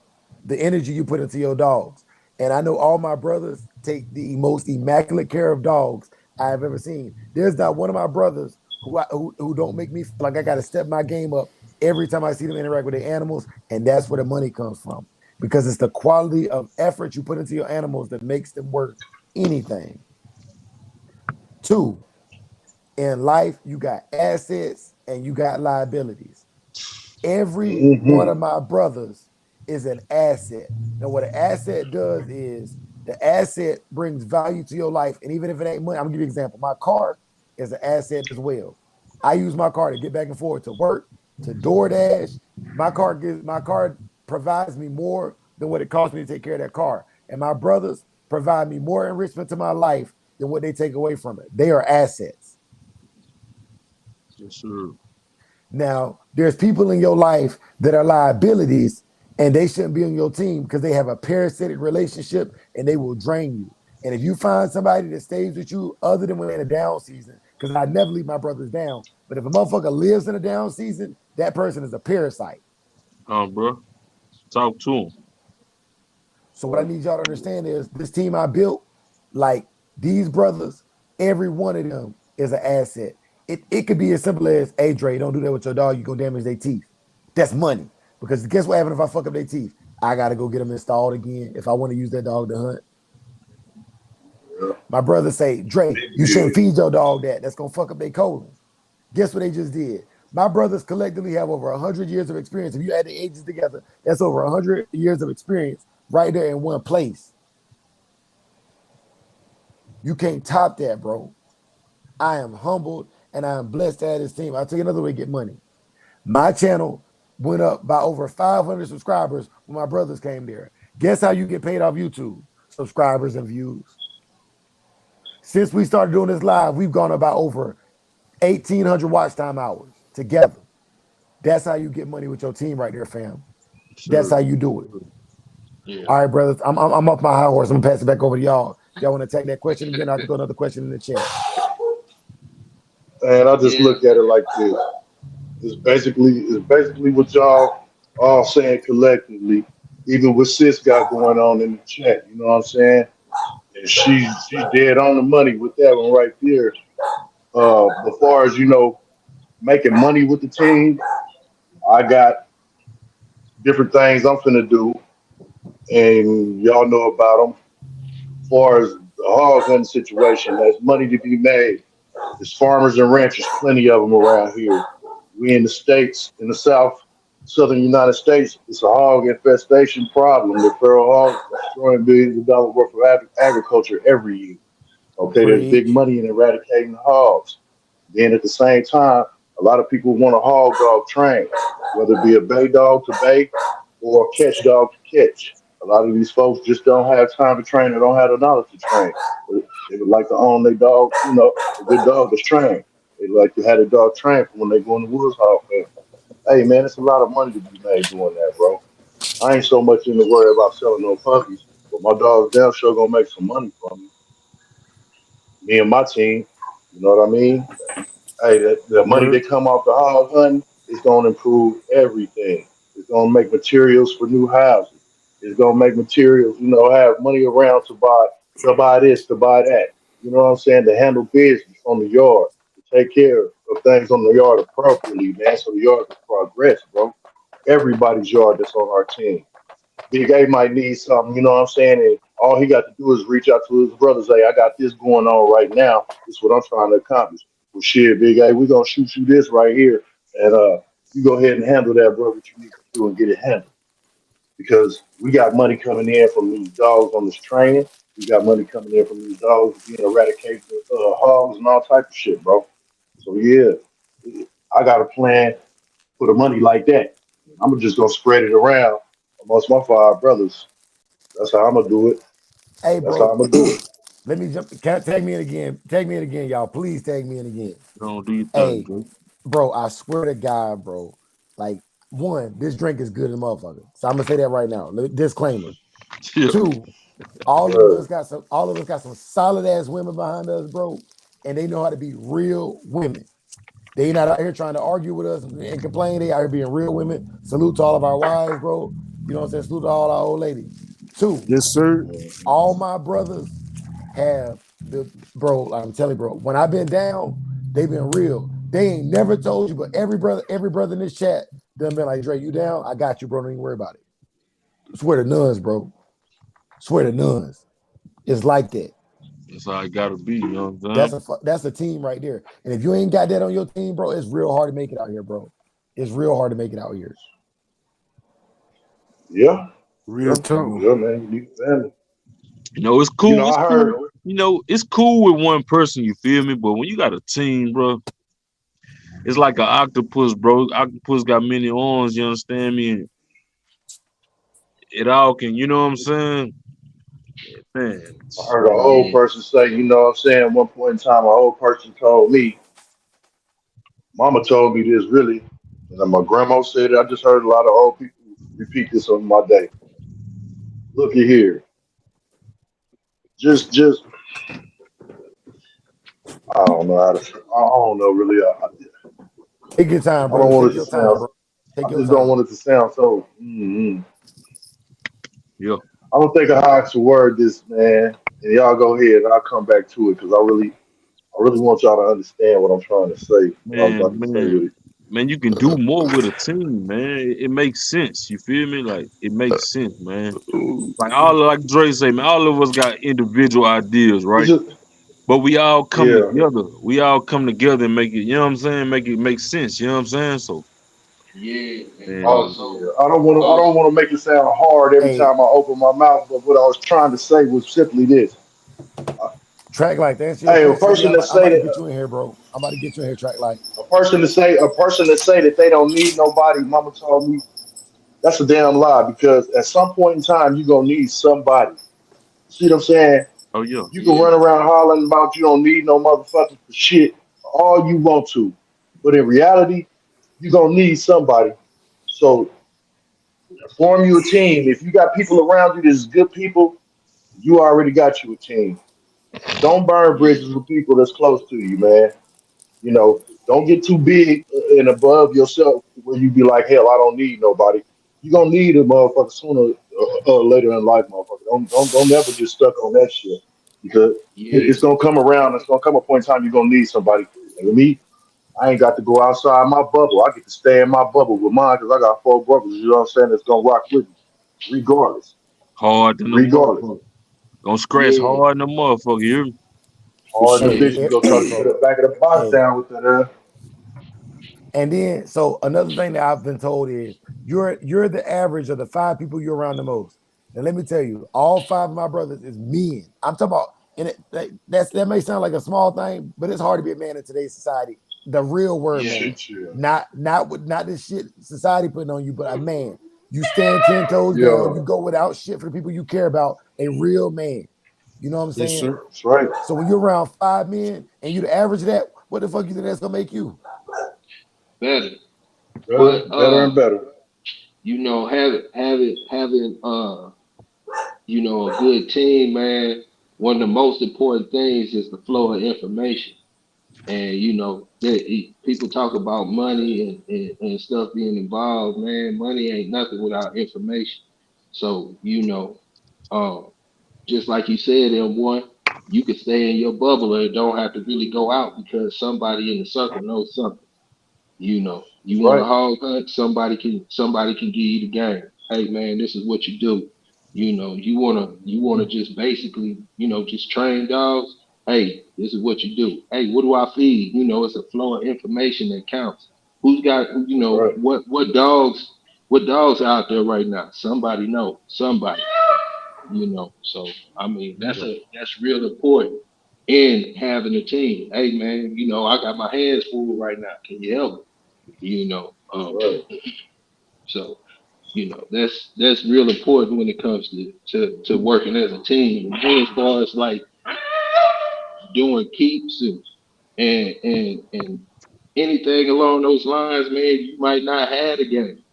[SPEAKER 1] the energy you put into your dogs. And I know all my brothers take the most immaculate care of dogs I've ever seen. There's not one of my brothers who don't make me feel like I got to step my game up every time I see them interact with their animals, and that's where the money comes from because it's the quality of effort you put into your animals that makes them worth anything. Two, in life, you got assets and you got liabilities. Every one of my brothers is an asset. Now, what an asset does is the asset brings value to your life. And even if it ain't money, I'm gonna give you an example. My car is an asset as well. I use my car to get back and forth to work, to DoorDash. My car provides me more than what it costs me to take care of that car. And my brothers provide me more enrichment to my life than what they take away from it. They are assets.
[SPEAKER 3] Yes, sir.
[SPEAKER 1] Now, there's people in your life that are liabilities and they shouldn't be on your team because they have a parasitic relationship and they will drain you. And if you find somebody that stays with you other than when they're in a down season, because I never leave my brothers down, but if a motherfucker lives in a down season, that person is a parasite.
[SPEAKER 3] Bro, talk to him.
[SPEAKER 1] So what I need y'all to understand is this team I built, like these brothers, every one of them is an asset. It could be as simple as, hey, Dre, don't do that with your dog. You're going to damage their teeth. That's money. Because guess what happens if I fuck up their teeth? I got to go get them installed again if I want to use that dog to hunt. My brother say, Dre, you shouldn't feed your dog that. That's going to fuck up their colon. Guess what they just did? My brothers collectively have over 100 years of experience. If you add the ages together, that's over 100 years of experience right there in one place. You can't top that, bro. I am humbled and I am blessed to have this team. I'll tell you another way to get money. My channel went up by over 500 subscribers when my brothers came there. Guess how you get paid off YouTube? Subscribers and views. Since we started doing this live, we've gone about over 1,800 watch time hours together. That's how you get money with your team right there, fam.
[SPEAKER 3] Sure.
[SPEAKER 1] That's how you do it.
[SPEAKER 3] Yeah.
[SPEAKER 1] All right, brothers. I'm off my high horse. I'm gonna pass it back over to y'all. If y'all want to take that question again, I can throw another question in the chat.
[SPEAKER 2] And I just look at it like this. It's basically what y'all all saying collectively, even what sis got going on in the chat. You know what I'm saying? And she's dead on the money with that one right there. As far as making money with the team, I got different things I'm finna do, and y'all know about them. As far as the hog hunting situation, there's money to be made. There's farmers and ranchers, plenty of them around here. We in the States, in the southern United States, it's a hog infestation problem. The feral hogs destroying billions of dollars worth of agriculture every year. Okay, there's big money in eradicating the hogs. Then at the same time, a lot of people want a hog dog train, whether it be a bay dog to bay or a catch dog to catch. A lot of these folks just don't have time to train or don't have the knowledge to train. They would like to own their dog, a good dog is trained. They like to have a dog trained for when they go in the woods hog. Hey man, it's a lot of money to be made doing that, bro. I ain't so much in the worry about selling no puppies, but my dog's damn sure gonna make some money from me and my team. You know what I mean? Hey, the money that come off the hog hunting is gonna improve everything. It's gonna make materials for new houses. It's gonna make materials, have money around to buy this, to buy that. You know what I'm saying? To handle business on the yard, to take care of things on the yard appropriately, man, so the yard can progress, bro. Everybody's yard that's on our team. Big A might need something, you know what I'm saying? And all he got to do is reach out to his brothers. Hey, I got this going on right now. This is what I'm trying to accomplish. Well, shit, Big A, we're gonna shoot you this right here, and you go ahead and handle that, bro. What you need to do and get it handled, because we got money coming in from these dogs on this training. We got money coming in from these dogs being eradicated hogs and all type of shit, bro. So yeah, I got a plan for the money like that. I'm just gonna spread it around amongst my 5 brothers. That's how I'm gonna do it.
[SPEAKER 1] Hey,
[SPEAKER 2] That's how
[SPEAKER 1] bro,
[SPEAKER 2] I'm gonna do it.
[SPEAKER 1] let me jump. Tag me in again. Tag me in again, y'all. Please tag me in again.
[SPEAKER 3] Don't do your thing,
[SPEAKER 1] Hey,
[SPEAKER 3] bro.
[SPEAKER 1] bro, I swear to God, bro. Like, one, this drink is good as a motherfucker. So I'm gonna say that right now. Disclaimer.
[SPEAKER 3] Yeah.
[SPEAKER 1] Two, all of
[SPEAKER 2] Right.
[SPEAKER 1] us got some solid ass women behind us, bro, and they know how to be real women. They not out here trying to argue with us and complain. They out here being real women. Salute to all of our wives, bro. You know what I'm saying? Salute to all our old ladies. Two,
[SPEAKER 5] Yes, sir.
[SPEAKER 1] all my brothers have the bro. I'm telling you, bro. When I've been down, they've been real. They ain't never told you, but every brother in this chat done been like, Dre, you down? I got you, bro. Don't even worry about it. Swear to nuns, bro. Swear to nuns. It's like that.
[SPEAKER 3] That's how I gotta be, you know what I'm saying?
[SPEAKER 1] That's a team right there. And if you ain't got that on your team, bro, it's real hard to make it out here, bro. It's real hard to make it out here.
[SPEAKER 2] Yeah.
[SPEAKER 5] Real talk.
[SPEAKER 2] Yeah, man. You need family.
[SPEAKER 3] You know, it's
[SPEAKER 2] You
[SPEAKER 3] cool.
[SPEAKER 2] know,
[SPEAKER 3] It's
[SPEAKER 2] I
[SPEAKER 3] cool.
[SPEAKER 2] heard.
[SPEAKER 3] You know, it's cool with one person, you feel me? But when you got a team, bro, it's like an octopus, bro. Octopus got many arms, you understand me? And it all can, you know what I'm saying? Man,
[SPEAKER 2] I heard an old
[SPEAKER 3] yeah.
[SPEAKER 2] person say, you know what I'm saying, at one point in time, an old person told me, Mama told me this really, and then my grandma said it. I just heard a lot of old people repeat this on my day. Look at here. Just, I don't know how to, I don't know really.
[SPEAKER 1] Take your time,
[SPEAKER 2] I don't
[SPEAKER 1] brother.
[SPEAKER 2] want
[SPEAKER 1] Take
[SPEAKER 2] it to
[SPEAKER 1] your time,
[SPEAKER 2] sound,
[SPEAKER 1] bro. Take
[SPEAKER 2] I
[SPEAKER 1] your
[SPEAKER 2] just don't
[SPEAKER 1] time.
[SPEAKER 2] want it to sound so, mm-hmm.
[SPEAKER 3] Yeah.
[SPEAKER 2] I don't think of how to word this, man. And y'all go ahead and I'll come back to it because I really want y'all to understand what I'm trying to say, what I'm about
[SPEAKER 3] Man,
[SPEAKER 2] to say with
[SPEAKER 3] man,
[SPEAKER 2] it.
[SPEAKER 3] man, you can do more with a team, man. It makes sense. You feel me? Like it makes sense, man. Like Dre say, man, all of us got individual ideas,
[SPEAKER 2] It's
[SPEAKER 3] right?
[SPEAKER 2] just,
[SPEAKER 3] But we all come
[SPEAKER 2] yeah.
[SPEAKER 3] together. We all come together and make it, you know what I'm saying? Make it make sense. You know what I'm saying? So,
[SPEAKER 4] Yeah, and
[SPEAKER 2] Oh
[SPEAKER 3] man,
[SPEAKER 2] yeah.
[SPEAKER 4] also,
[SPEAKER 2] I don't want to make it sound hard every
[SPEAKER 1] Hey,
[SPEAKER 2] time I open my mouth, but what I was trying to say was simply this.
[SPEAKER 1] track light, to answer your
[SPEAKER 2] Hey, a
[SPEAKER 1] question, yeah,
[SPEAKER 2] person that
[SPEAKER 1] I'm
[SPEAKER 2] say
[SPEAKER 1] about to
[SPEAKER 2] that
[SPEAKER 1] get you in here, bro. I'm about to get you in here, track light.
[SPEAKER 2] a person that say that they don't need nobody, mama told me, that's a damn lie because at some point in time you're gonna need somebody. See what I'm saying?
[SPEAKER 3] oh yeah.
[SPEAKER 2] You can
[SPEAKER 4] yeah,
[SPEAKER 2] run around hollering about you don't need no motherfucking for shit all you want to. But in reality, you're gonna need somebody. So form you a team. If you got people around you that's good people, you already got you a team. Don't burn
[SPEAKER 4] yeah,
[SPEAKER 2] bridges with people that's close to you, man. You know, don't get too big and above yourself where you be like, hell, I don't need nobody. You gonna need a motherfucker sooner or later in life, motherfucker. Don't never get stuck on that shit because
[SPEAKER 4] yeah,
[SPEAKER 2] it's gonna come around. It's gonna come a point in time you're gonna need somebody. And with me, I ain't got to go outside my bubble. I get to stay in my bubble with mine because I got 4 brothers. You know what I'm saying? That's gonna rock with me, regardless,
[SPEAKER 3] Hard than a
[SPEAKER 2] regardless.
[SPEAKER 3] motherfucker. Gonna scratch
[SPEAKER 4] yeah,
[SPEAKER 3] hard than a motherfucker, you hear me?
[SPEAKER 5] For
[SPEAKER 2] Hard in the
[SPEAKER 5] sure.
[SPEAKER 1] Hey,
[SPEAKER 2] bitch, you go try to put
[SPEAKER 1] bro.
[SPEAKER 2] the back of the box
[SPEAKER 1] Hey,
[SPEAKER 2] down with that.
[SPEAKER 1] and then so another thing that I've been told is you're the average of the 5 people you're around the most. And let me tell you, all 5 of my brothers is men. I'm talking about, and that may sound like a small thing, but it's hard to be a man in today's society. The real word
[SPEAKER 4] yeah,
[SPEAKER 1] man,
[SPEAKER 2] Shit, chill.
[SPEAKER 1] not this shit society putting on you, but a man. You stand 10 toes down.
[SPEAKER 2] Yeah,
[SPEAKER 1] You go without shit for the people you care about. A real man. You know what I'm
[SPEAKER 5] Yes,
[SPEAKER 1] saying?
[SPEAKER 5] sir.
[SPEAKER 2] that's right.
[SPEAKER 1] So when you're around 5 men and you the average of that, what the fuck you think that's gonna make you?
[SPEAKER 4] better.
[SPEAKER 2] Better,
[SPEAKER 4] But
[SPEAKER 2] better and better.
[SPEAKER 4] having a good team, man. One of the most important things is the flow of information. And people talk about money and stuff being involved, man. Money ain't nothing without information. So, just like you said, M1, you could stay in your bubble and don't have to really go out because somebody in the circle knows something. You
[SPEAKER 2] That's
[SPEAKER 4] want a
[SPEAKER 2] right.
[SPEAKER 4] hog hunt, somebody can give you the game. Hey man, this is what you do. You wanna just basically, just train dogs. Hey, this is what you do. Hey, what do I feed? It's a flow of information that counts. Who's got
[SPEAKER 2] That's right.
[SPEAKER 4] what dogs out there right now? Somebody know. Somebody. So I mean
[SPEAKER 3] Yeah.
[SPEAKER 4] that's real important in having a team. Hey man, I got my hands full right now. Can you help me?
[SPEAKER 2] That's right.
[SPEAKER 4] So You know, that's real important when it comes to working as a team. And then as far as like doing keeps and anything along those lines, man, you might not have a game.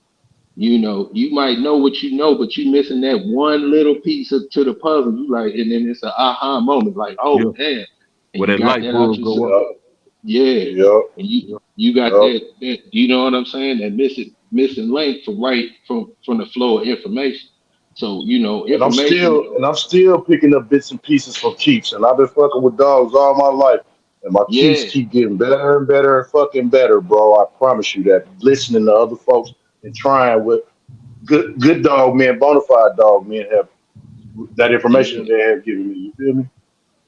[SPEAKER 4] You know, you might know what you know, but you missing that one little piece to the puzzle. You like, and then it's an aha moment, like,
[SPEAKER 3] Yeah.
[SPEAKER 4] oh damn, and
[SPEAKER 3] Where
[SPEAKER 4] you
[SPEAKER 3] that
[SPEAKER 4] got
[SPEAKER 3] light
[SPEAKER 4] that out
[SPEAKER 3] bulb
[SPEAKER 4] your
[SPEAKER 3] go up.
[SPEAKER 4] yeah,
[SPEAKER 2] Yeah.
[SPEAKER 4] and you got
[SPEAKER 2] Yeah.
[SPEAKER 4] that you know what I'm saying, that missing link from the flow of information. So you know,
[SPEAKER 2] And
[SPEAKER 4] information,
[SPEAKER 2] I'm still picking up bits and pieces from keeps, and I've been fucking with dogs all my life, and my keeps
[SPEAKER 4] yeah,
[SPEAKER 2] keep getting better and better and fucking better, bro. I promise you that. Listening to other folks and trying with good dog men, bona fide dog men have that information
[SPEAKER 4] yeah.
[SPEAKER 2] that they have given me. You feel me?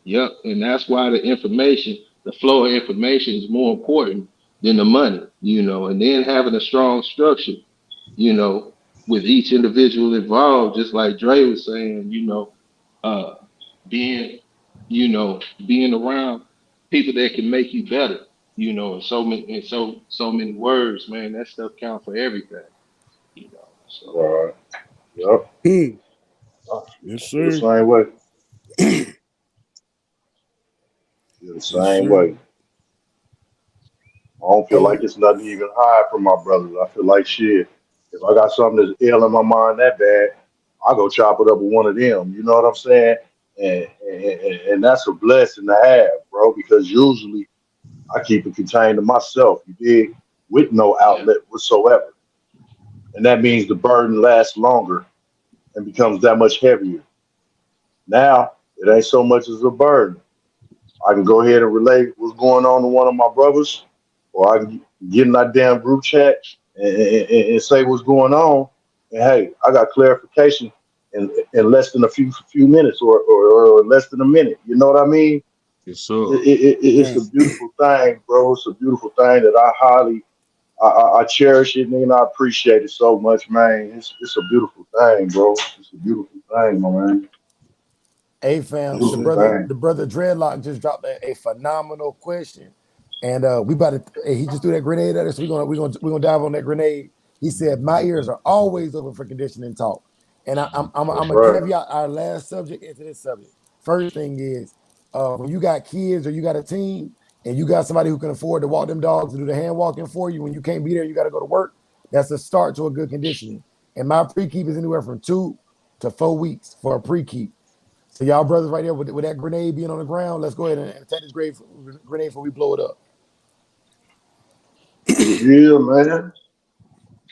[SPEAKER 4] Yep, and that's why the flow of information is more important than the money, you know, and then having a strong structure, you know, with each individual involved, just like Dre was saying, you know, uh, being, being around people that can make you better, you know, so many words, man, that stuff counts for everything, you know. So
[SPEAKER 2] Right. Yep. I
[SPEAKER 5] Yes,
[SPEAKER 2] feel the
[SPEAKER 5] sir.
[SPEAKER 2] same way. Feel the
[SPEAKER 5] Yes,
[SPEAKER 2] same
[SPEAKER 5] sir.
[SPEAKER 2] way. I don't feel like
[SPEAKER 1] Hey,
[SPEAKER 2] it's nothing even high from my brothers. I feel like shit. If I got something that's ill in my mind that bad, I go chop it up with one of them. You know what I'm saying? And that's a blessing to have, bro. Because usually I keep it contained to myself. You dig? With no
[SPEAKER 4] yeah,
[SPEAKER 2] outlet whatsoever, and that means the burden lasts longer and becomes that much heavier. Now it ain't so much as a burden. I can go ahead and relate what's going on to one of my brothers, or I can get in that damn group chat and say what's going on. And hey, I got clarification in less than a few minutes or less than a minute. You know what I mean?
[SPEAKER 3] Yes, sir.
[SPEAKER 2] It's a
[SPEAKER 5] Man,
[SPEAKER 2] beautiful thing, bro. It's a beautiful thing that I cherish it, and I appreciate it so much, man. It's a beautiful thing, bro. It's a beautiful thing, my man.
[SPEAKER 1] hey, fam,
[SPEAKER 5] yes,
[SPEAKER 1] the
[SPEAKER 2] Beautiful
[SPEAKER 5] sir.
[SPEAKER 1] brother,
[SPEAKER 2] thing.
[SPEAKER 1] the brother Dreadlock just dropped a phenomenal question, and we about to. Hey, he just threw that grenade at us. We're gonna dive on that grenade. He said, "My ears are always open for conditioning talk," and I'm
[SPEAKER 2] That's
[SPEAKER 1] gonna
[SPEAKER 2] right.
[SPEAKER 1] caveat our last subject into this subject. First thing is, when you got kids or you got a team and you got somebody who can afford to walk them dogs and do the hand walking for you when you can't be there, you got to go to work. That's a start to a good conditioning. And my pre-keep is anywhere from 2 to 4 weeks for a pre-keep. So y'all brothers right there with that grenade being on the ground, let's go ahead and attack this grenade before we blow it up.
[SPEAKER 2] Yeah, man.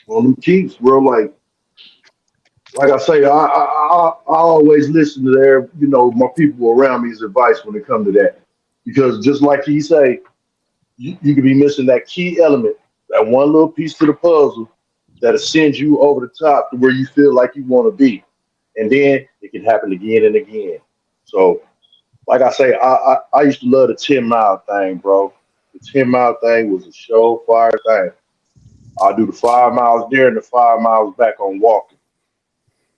[SPEAKER 2] On them keeps, bro. Like I say, I always listen to my people around me's advice when it comes to that, because just like he say, you could be missing that key element, that one little piece to the puzzle that'll send you over the top to where you feel like you want to be, and then it can happen again and again. So, like I say, I used to love the 10 mile thing, bro. The 10 mile thing was a show fire thing. I'll do the 5 miles there and the 5 miles back on walking.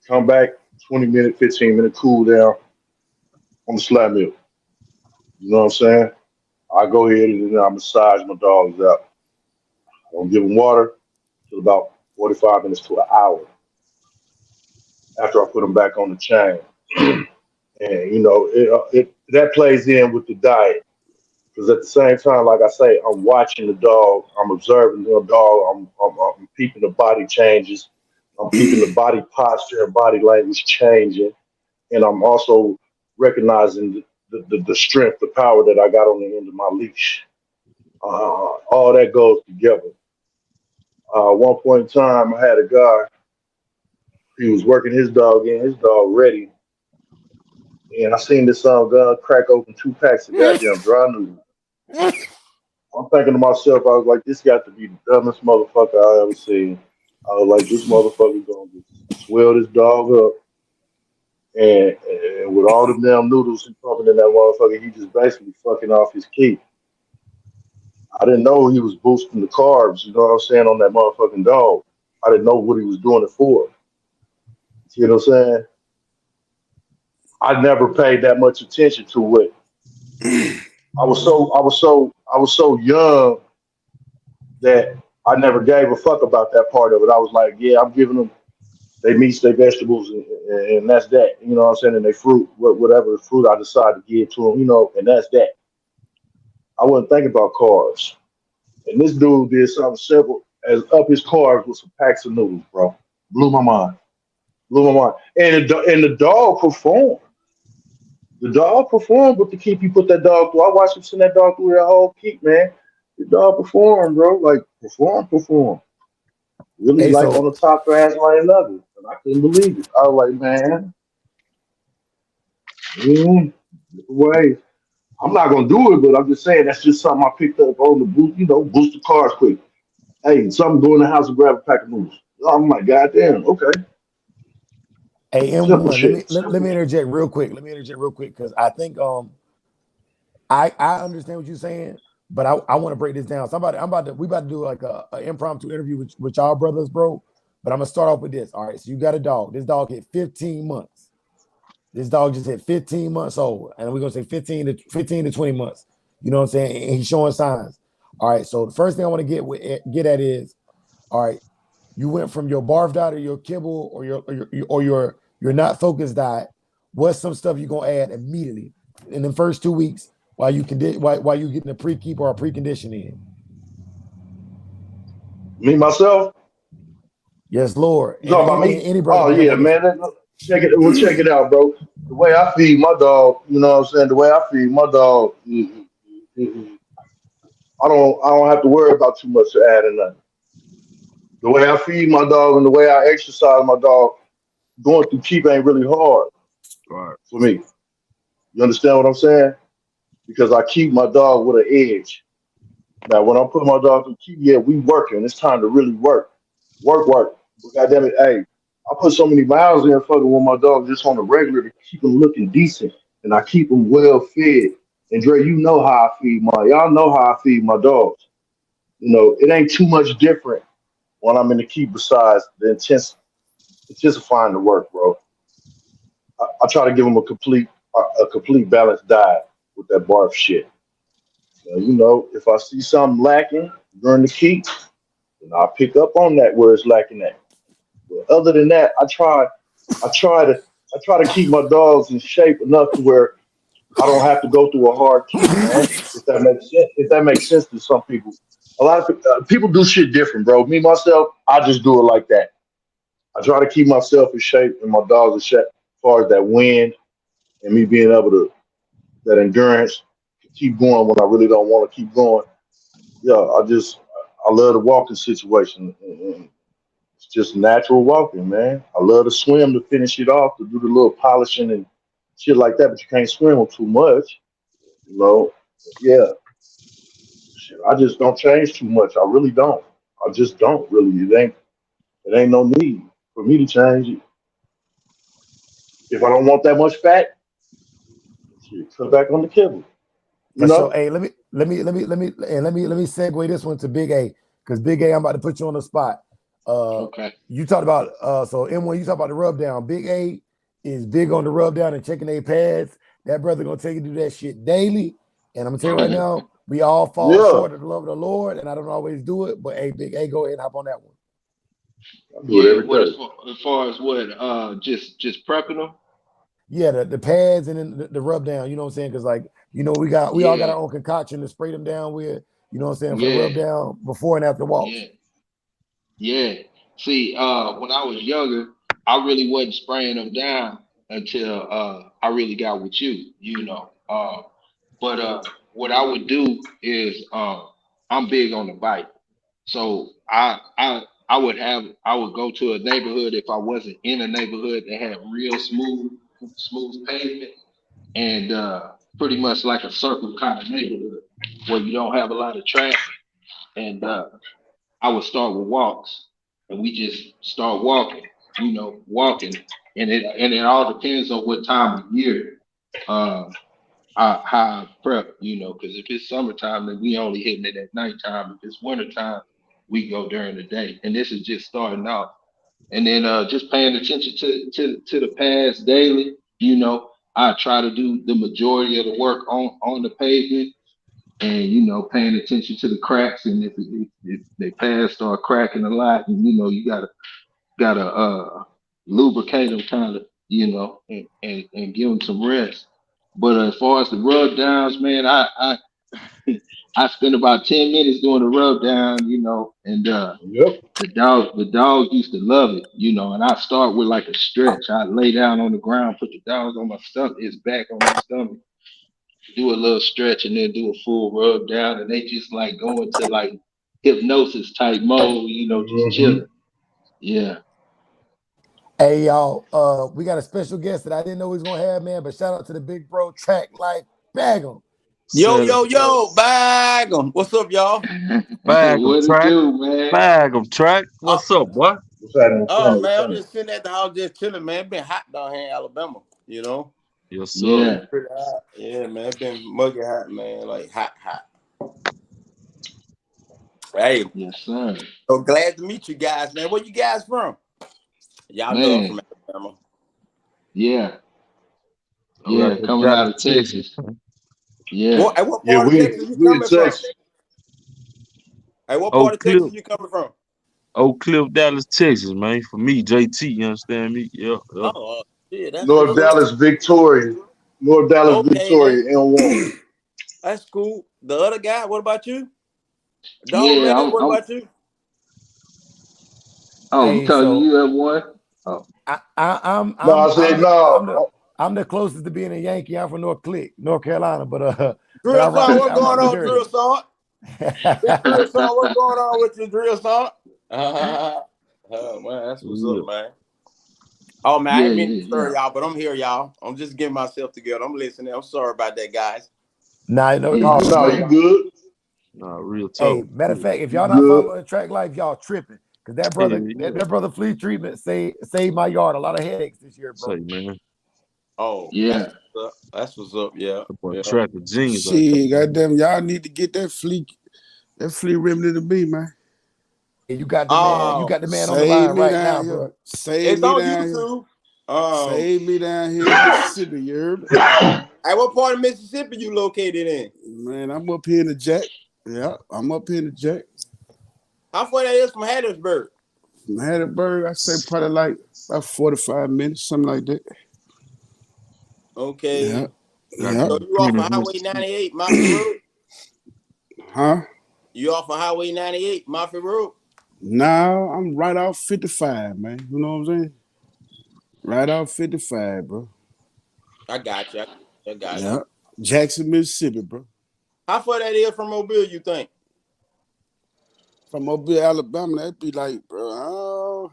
[SPEAKER 2] Come back, 20 minute, 15 minute cool down on the slab mill. You know what I'm saying? I go ahead and then I massage my dogs out. I don't give them water till about 45 minutes to an hour after I put them back on the chain. And that plays in with the diet, because at the same time, like I say, I'm watching the dog, I'm observing the dog, I'm peeping the body changes, I'm peeping the body posture and body language changing, and I'm also recognizing the strength, the power that I got on the end of my leash. All that goes together. One point in time, I had a guy. He was working his dog in, his dog ready, and I seen this gun crack open 2 packs of goddamn dry noodles. I'm thinking to myself, I was like, this got to be the dumbest motherfucker I ever seen. I was like, this motherfucker gonna just swell this dog up, and with all them damn noodles he pumping in that motherfucker, he just basically fucking off his key. I didn't know he was boosting the carbs, you know what I'm saying, on that motherfucking dog. I didn't know what he was doing it for. You know what I'm saying? I never paid that much attention to it. I was so young that I never gave a fuck about that part of it. I was like, yeah, I'm giving him they meats, they vegetables, and that's that. You know what I'm saying? And they fruit, whatever fruit I decide to give to them, you know, and that's that. I wasn't thinking about carbs. And this dude did something simple as up his carbs with some packs of noodles, bro. Blew my mind. Blew my mind. And the dog performed. The dog performed, but to keep you put that dog through. I watched him send that dog through that whole keep, man. The dog performed, bro. Like perform. Really
[SPEAKER 1] Hey,
[SPEAKER 2] like
[SPEAKER 1] so
[SPEAKER 2] on the top fast like another. And I couldn't believe it. I was like, man, way. I'm not gonna do it, but I'm just saying that's just something I picked up on the boost, boost the cars quick. Hey, something go in the house and grab a pack of noodles. I'm like, goddamn, okay.
[SPEAKER 1] hey,
[SPEAKER 2] Simple
[SPEAKER 1] M1, let me
[SPEAKER 2] shit.
[SPEAKER 1] let, let
[SPEAKER 2] Simple
[SPEAKER 1] me
[SPEAKER 2] shit.
[SPEAKER 1] interject real quick. Let me interject real quick because I think I understand what you're saying, but I want to break this down. So we about to do like a impromptu interview with y'all brothers, bro. But I'm gonna start off with this. All right, so you got a dog. This dog hit 15 months. This dog just hit 15 months old, and we're gonna say 15 to 20 months. You know what I'm saying? And he's showing signs. All right. So the first thing I want to get at is, all right, you went from your barf diet or your kibble or your not focused diet. What's some stuff you're gonna add immediately in the first 2 weeks while you getting a pre-keep or a precondition in?
[SPEAKER 2] Me myself,
[SPEAKER 1] Yes, Lord.
[SPEAKER 2] you
[SPEAKER 1] And
[SPEAKER 2] talking about
[SPEAKER 1] any,
[SPEAKER 2] me?
[SPEAKER 1] any brother
[SPEAKER 2] Oh
[SPEAKER 1] can jump
[SPEAKER 2] yeah,
[SPEAKER 1] on this
[SPEAKER 2] man.
[SPEAKER 1] one.
[SPEAKER 2] Check it. We'll check it out, bro. The way I feed my dog, you know what I'm saying. The way I feed my dog, I don't have to worry about too much to add in nothing. The way I feed my dog and the way I exercise my dog, going through keep ain't really hard
[SPEAKER 3] Right.
[SPEAKER 2] for me. You understand what I'm saying? Because I keep my dog with an edge. Now, when I put my dog through keep, yeah, we working. It's time to really work. Work. But goddamn it, hey, I put so many miles in fucking with my dog just on the regular to keep him looking decent. And I keep him well fed. And Dre, you know how I feed y'all know how I feed my dogs. You know, it ain't too much different when I'm in the keep besides the intensifying the work, bro. I try to give them a complete balanced diet with that barf shit. If I see something lacking during the keep, then I'll pick up on that where it's lacking at. But other than that, I try to keep my dogs in shape enough to where I don't have to go through a hard keep, man. If that makes sense. If that makes sense to some people, a lot of people do shit different, bro. Me myself, I just do it like that. I try to keep myself in shape and my dogs in shape as far as that wind and me being able to that endurance to keep going when I really don't want to keep going. Yeah, I love the walking situation. And it's just natural walking, man. I love to swim to finish it off, to do the little polishing and shit like that, but you can't swim with too much, you know. Yeah, shit, I just don't change too much. I really don't. I just don't really. It ain't no need for me to change it. If I don't want that much fat, shit, cut back on the kibble. You
[SPEAKER 1] For sure.
[SPEAKER 2] know?
[SPEAKER 1] Hey, let me segue this one to Big A, because Big A, I'm about to put you on the spot.
[SPEAKER 4] Okay.
[SPEAKER 1] You talked about so M1, you talked about the rub down. Big A is big on the rub down and checking their pads. That brother gonna take you to do that shit daily. And I'm gonna tell you right now, we all fall
[SPEAKER 2] Yeah,
[SPEAKER 1] short of the love of the Lord, and I don't always do it. But hey, Big A, go ahead and hop on that one.
[SPEAKER 2] I do it
[SPEAKER 4] Yeah.
[SPEAKER 2] every
[SPEAKER 4] What
[SPEAKER 2] day.
[SPEAKER 4] as far as what? Just prepping them.
[SPEAKER 1] Yeah, the pads and then the rub down. You know what I'm saying? Because like we all got
[SPEAKER 4] Yeah.
[SPEAKER 1] our own concoction to spray them down with. You know what I'm saying, for the
[SPEAKER 4] Yeah.
[SPEAKER 1] rub down before and after walks.
[SPEAKER 4] Yeah. Yeah. See, when I was younger, I really wasn't spraying them down until I really got with you. But what I would do is I'm big on the bike. So I would go to a neighborhood if I wasn't in a neighborhood that had real smooth pavement and pretty much like a circle kind of neighborhood where you don't have a lot of traffic. And I would start with walks, and we just start walking, and it all depends on what time of year. Uh, how I prep, because if it's summertime, then we only hitting it at nighttime. If it's wintertime, we go during the day. And this is just starting off. And then just paying attention to the pads daily. I try to do the majority of the work on the pavement and paying attention to the cracks. And if they pads start cracking a lot, and you gotta lubricate them kind of, and give them some rest. But as far as the rub downs, man, I I spent about 10 minutes doing the rub down, and
[SPEAKER 2] Yep.
[SPEAKER 4] the dog used to love it, and I start with like a stretch. I lay down on the ground, put the dogs on my stomach, his back on my stomach, do a little stretch, and then do a full rub down, and they just like go into like hypnosis type mode, just
[SPEAKER 2] Mm-hmm.
[SPEAKER 4] chilling. Yeah.
[SPEAKER 1] Hey y'all, we got a special guest that I didn't know we was gonna have, man. But shout out to the big bro, Track Life Bagel.
[SPEAKER 6] Yo, bag 'em. What's up, y'all?
[SPEAKER 3] Bag of
[SPEAKER 4] What it
[SPEAKER 3] track.
[SPEAKER 4] do, man?
[SPEAKER 3] Bag of track. What's up, boy?
[SPEAKER 2] What's happening?
[SPEAKER 6] Oh man, I'm just sitting at the house just chilling, man. It been hot down here in Alabama,
[SPEAKER 3] Yes, sir.
[SPEAKER 4] Yeah.
[SPEAKER 6] Pretty hot. Yeah, man. It been muggy hot, man. Like hot. Hey,
[SPEAKER 4] Yes, sir.
[SPEAKER 6] so glad to meet you guys, man. Where you guys from? Y'all know I'm
[SPEAKER 4] Man.
[SPEAKER 6] from Alabama.
[SPEAKER 4] Yeah.
[SPEAKER 3] We out
[SPEAKER 4] Yeah.
[SPEAKER 3] here,
[SPEAKER 4] Coming out
[SPEAKER 3] Dallas,
[SPEAKER 4] of Texas. Yeah.
[SPEAKER 6] What
[SPEAKER 2] Yeah,
[SPEAKER 6] part of Texas you
[SPEAKER 2] we in
[SPEAKER 6] coming from?
[SPEAKER 2] Texas.
[SPEAKER 6] Hey, what part
[SPEAKER 3] Oak
[SPEAKER 6] of Texas
[SPEAKER 3] Cliff,
[SPEAKER 6] you coming from?
[SPEAKER 3] Oak Cliff, Dallas, Texas, man. For me, JT, you understand me? Yeah.
[SPEAKER 6] Oh, yeah, that's
[SPEAKER 2] North
[SPEAKER 6] what's up.
[SPEAKER 2] Dallas, Victoria. North Dallas,
[SPEAKER 6] Okay, then.
[SPEAKER 2] Victoria, N1.
[SPEAKER 6] That's cool. The other guy, what about you? Dog
[SPEAKER 4] Yeah.
[SPEAKER 6] man, what about you?
[SPEAKER 4] Oh, you
[SPEAKER 1] Hey,
[SPEAKER 4] telling me
[SPEAKER 1] so
[SPEAKER 4] you have one? Oh.
[SPEAKER 2] No, I said no.
[SPEAKER 1] I'm the closest to being a Yankee. I'm from North Carolina, but
[SPEAKER 6] Drill
[SPEAKER 1] I rock
[SPEAKER 6] song, what's
[SPEAKER 1] I rock
[SPEAKER 6] going
[SPEAKER 1] the
[SPEAKER 6] on, Drill
[SPEAKER 1] jersey.
[SPEAKER 6] song? Drill song, what's going on with you, Drill song? Oh man, that's what's
[SPEAKER 3] Yeah.
[SPEAKER 6] up, man. Oh man, I
[SPEAKER 4] Yeah,
[SPEAKER 6] ain't mean to
[SPEAKER 4] yeah,
[SPEAKER 6] stir
[SPEAKER 4] yeah.
[SPEAKER 6] y'all, but I'm here, y'all. I'm just getting myself together. I'm listening. I'm sorry about that, guys.
[SPEAKER 1] Nah, no,
[SPEAKER 4] Yeah,
[SPEAKER 1] it's
[SPEAKER 2] No,
[SPEAKER 1] good,
[SPEAKER 2] no,
[SPEAKER 1] bro.
[SPEAKER 2] you good.
[SPEAKER 3] Nah, real
[SPEAKER 1] Hey,
[SPEAKER 3] talk.
[SPEAKER 1] matter of fact, if y'all
[SPEAKER 2] You
[SPEAKER 1] not
[SPEAKER 2] good.
[SPEAKER 1] following Track Life, y'all tripping. Cause that
[SPEAKER 3] Yeah,
[SPEAKER 1] brother,
[SPEAKER 3] yeah.
[SPEAKER 1] that brother Flea Treatment saved my yard a lot of headaches this year, bro.
[SPEAKER 3] Say, man.
[SPEAKER 6] Oh,
[SPEAKER 4] yeah.
[SPEAKER 6] that's what's up. Yeah,
[SPEAKER 3] That boy
[SPEAKER 6] yeah.
[SPEAKER 3] track of jeans out
[SPEAKER 5] Shit, goddamn, y'all need to get that flea remedy to me, man.
[SPEAKER 1] Hey, you got
[SPEAKER 6] Oh,
[SPEAKER 1] the man on the
[SPEAKER 5] Save
[SPEAKER 1] line
[SPEAKER 5] me
[SPEAKER 1] right now,
[SPEAKER 5] down here.
[SPEAKER 1] bro.
[SPEAKER 5] Save
[SPEAKER 6] it's
[SPEAKER 5] me
[SPEAKER 6] on
[SPEAKER 5] down here.
[SPEAKER 6] YouTube.
[SPEAKER 5] Save me down here in Mississippi, you heard me?
[SPEAKER 6] Hey, what part of Mississippi you located in?
[SPEAKER 5] Man, I'm up here in the Jack. Yeah, I'm up here in the Jack.
[SPEAKER 6] How far that is from Hattiesburg?
[SPEAKER 5] From Hattiesburg, I say probably like about 45 minutes, something like that.
[SPEAKER 6] Okay.
[SPEAKER 5] Yeah.
[SPEAKER 3] there.
[SPEAKER 5] Yeah.
[SPEAKER 6] So
[SPEAKER 3] Goddamn
[SPEAKER 6] you off of
[SPEAKER 3] Kenneels,
[SPEAKER 6] Highway
[SPEAKER 3] Mississippi.
[SPEAKER 6] 98, Mafia Road?
[SPEAKER 5] Huh?
[SPEAKER 6] You off of Highway 98, Mafia Road?
[SPEAKER 5] Now I'm right off 55, man. You know what I'm saying? Right off 55, bro.
[SPEAKER 6] I got you. I got you.
[SPEAKER 5] Yeah. Jackson, Mississippi, bro.
[SPEAKER 6] How far that is from Mobile, you think?
[SPEAKER 5] From Mobile, Alabama, that'd be like, bro,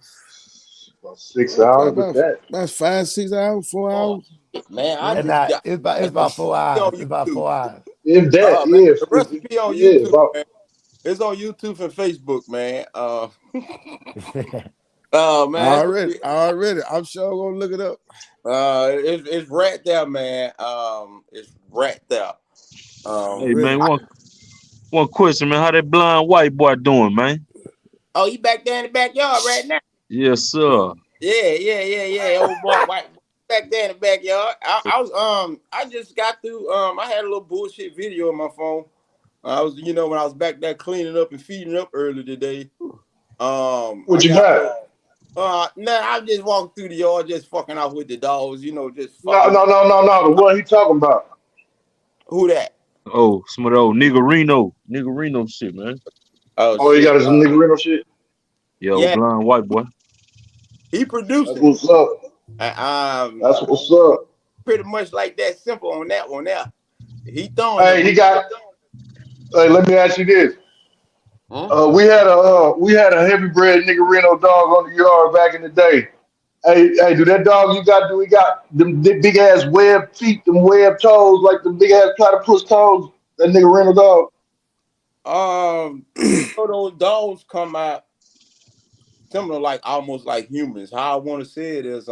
[SPEAKER 2] About 6 hours with that.
[SPEAKER 5] about 5, 6 hours, 4
[SPEAKER 6] Oh,
[SPEAKER 5] hours.
[SPEAKER 6] man, I
[SPEAKER 5] Yeah.
[SPEAKER 1] And
[SPEAKER 6] just got
[SPEAKER 1] it's about 4
[SPEAKER 6] on
[SPEAKER 1] hours. It's about
[SPEAKER 6] YouTube.
[SPEAKER 1] 4 hours.
[SPEAKER 2] If that,
[SPEAKER 6] Man,
[SPEAKER 2] yeah,
[SPEAKER 6] the recipe on
[SPEAKER 2] yeah,
[SPEAKER 6] YouTube,
[SPEAKER 2] about
[SPEAKER 6] man. It's on YouTube and Facebook, man. Oh man, that's gonna be,
[SPEAKER 5] Already. I'm sure gonna look it up.
[SPEAKER 6] it's right there, man. It's right there.
[SPEAKER 3] Hey,
[SPEAKER 5] Already.
[SPEAKER 3] man, one question, man. How that blind white boy doing, man?
[SPEAKER 6] Oh, you back there in the backyard right now?
[SPEAKER 3] Yes, sir.
[SPEAKER 6] Yeah. Old boy, white boy, back there in the backyard. I just got through. I had a little bullshit video on my phone. I was, when I was back there cleaning up and feeding up earlier today.
[SPEAKER 2] what
[SPEAKER 6] I
[SPEAKER 2] you
[SPEAKER 6] got
[SPEAKER 2] got?
[SPEAKER 6] I just walked through the yard, just fucking off with the dogs, just
[SPEAKER 2] No,
[SPEAKER 6] fucking.
[SPEAKER 2] no, no, no, no. The one he talking about.
[SPEAKER 6] Who that?
[SPEAKER 3] Oh, some of the old niggerino shit, man.
[SPEAKER 6] Oh
[SPEAKER 2] Oh, he
[SPEAKER 6] shit.
[SPEAKER 2] got his nigga rental shit.
[SPEAKER 3] Yo,
[SPEAKER 6] Yeah,
[SPEAKER 3] blind white boy.
[SPEAKER 6] he
[SPEAKER 2] That's
[SPEAKER 6] producing.
[SPEAKER 2] what's up.
[SPEAKER 6] Um,
[SPEAKER 2] That's what's up.
[SPEAKER 6] pretty much like that. Simple on that one. There, he throwing
[SPEAKER 2] Hey,
[SPEAKER 6] them.
[SPEAKER 2] hey, let me ask you this.
[SPEAKER 6] Huh?
[SPEAKER 2] We had a heavy bred nigga Reno dog on the yard back in the day. Hey, do that dog you got? Do we got them big ass web feet, them web toes, like the big ass platypus toes? That nigga Reno dog.
[SPEAKER 6] Those dogs come out similar, like almost like humans. How I want to say it is,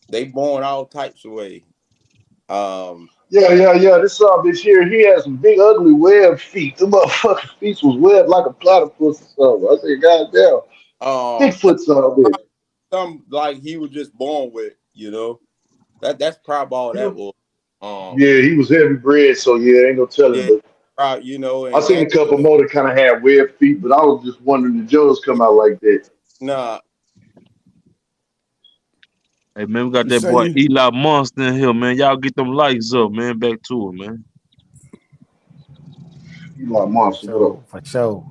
[SPEAKER 6] they born all types of way. Um,
[SPEAKER 2] Yeah. This bitch here, he had some big ugly web feet. The motherfucking feet was webbed like a platypus or something. I said, goddamn,
[SPEAKER 6] some,
[SPEAKER 2] Bigfoot bitch.
[SPEAKER 6] some like he was just born with. That's probably all that was. Um,
[SPEAKER 2] Yeah, he was heavy bred, so yeah, ain't no telling.
[SPEAKER 6] yeah,
[SPEAKER 2] But I
[SPEAKER 6] and
[SPEAKER 2] seen
[SPEAKER 6] then
[SPEAKER 2] a couple more that kind of had webbed feet, but I was just wondering the Joes come out like that.
[SPEAKER 6] nah,
[SPEAKER 3] Hey man, we got
[SPEAKER 5] You
[SPEAKER 3] that
[SPEAKER 5] say
[SPEAKER 3] boy
[SPEAKER 5] you,
[SPEAKER 3] Eli Monster in here, man. Y'all get them likes up, man. Back to it, man.
[SPEAKER 2] You like monster? What up?
[SPEAKER 1] For sure.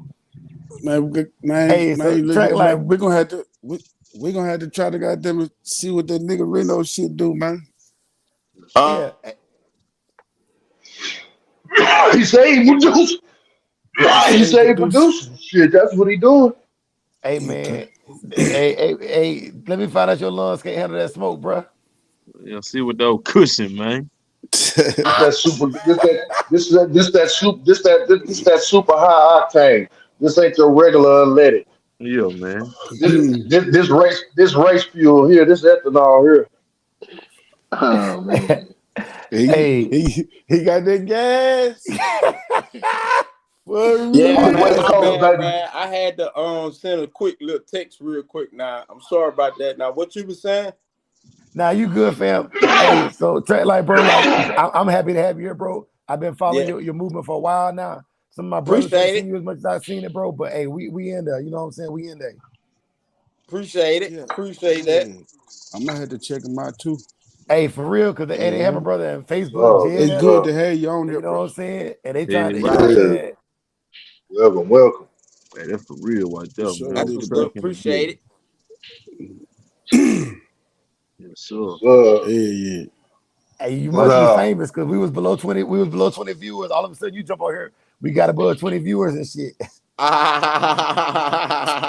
[SPEAKER 5] man,
[SPEAKER 1] Hey, so
[SPEAKER 5] look,
[SPEAKER 1] track like
[SPEAKER 5] man, we gonna have to try to goddamn see what that nigga Reno shit do, man.
[SPEAKER 1] yeah.
[SPEAKER 2] He say he produce. He say he produce. Shit, that's what he doing.
[SPEAKER 1] Hey man, hey, let me find out your lungs can't handle that smoke, bro.
[SPEAKER 3] Yeah, see what that cushion, man.
[SPEAKER 2] This that super. This that super high octane. This ain't your regular unleaded.
[SPEAKER 3] Yeah, man.
[SPEAKER 2] This race fuel here. This ethanol here. Oh man.
[SPEAKER 1] Hey.
[SPEAKER 5] he got that gas. For
[SPEAKER 6] Yeah,
[SPEAKER 2] On
[SPEAKER 5] real.
[SPEAKER 2] the
[SPEAKER 6] man,
[SPEAKER 2] West
[SPEAKER 6] my
[SPEAKER 2] Coast,
[SPEAKER 6] bad,
[SPEAKER 2] baby.
[SPEAKER 6] man. I had to send a quick little text real quick. Now, I'm sorry about that. Now, what you was saying?
[SPEAKER 1] Nah, you good, fam. Hey, so track like, bro, like I'm happy to have you here, bro. I've been following
[SPEAKER 6] Yeah,
[SPEAKER 1] your movement for a while now. Some of my brothers ain't
[SPEAKER 6] appreciate
[SPEAKER 1] seen
[SPEAKER 6] it.
[SPEAKER 1] you as much as I've seen it, bro. But hey, we in there. You know what I'm saying? We in there.
[SPEAKER 6] Appreciate it.
[SPEAKER 5] Yeah,
[SPEAKER 6] Appreciate that.
[SPEAKER 5] yeah. I'm gonna have to check him out too.
[SPEAKER 1] Hey, for real, because they have a
[SPEAKER 5] Yeah.
[SPEAKER 1] brother in Facebook,
[SPEAKER 2] Love,
[SPEAKER 5] It's
[SPEAKER 1] Jed.
[SPEAKER 5] good
[SPEAKER 2] love.
[SPEAKER 5] to have you on
[SPEAKER 1] You
[SPEAKER 5] here,
[SPEAKER 1] know
[SPEAKER 5] bro.
[SPEAKER 1] what I'm saying? And they
[SPEAKER 3] Yeah,
[SPEAKER 1] trying to, you know what I'm
[SPEAKER 3] yeah.
[SPEAKER 2] Yeah.
[SPEAKER 1] saying?
[SPEAKER 2] Welcome.
[SPEAKER 3] Hey, that's for real right
[SPEAKER 5] For
[SPEAKER 3] there,
[SPEAKER 5] sure,
[SPEAKER 3] man.
[SPEAKER 6] That's
[SPEAKER 3] No
[SPEAKER 5] little
[SPEAKER 6] what's
[SPEAKER 5] bro.
[SPEAKER 6] up.
[SPEAKER 3] crack in the
[SPEAKER 6] Appreciate
[SPEAKER 3] building.
[SPEAKER 6] it.
[SPEAKER 3] Yes, sir.
[SPEAKER 5] Yeah.
[SPEAKER 1] Hey, you
[SPEAKER 2] What
[SPEAKER 1] must be
[SPEAKER 2] up?
[SPEAKER 1] famous because we was below 20. We was below 20 viewers. All of a sudden, you jump on here. We got above 20 viewers and shit.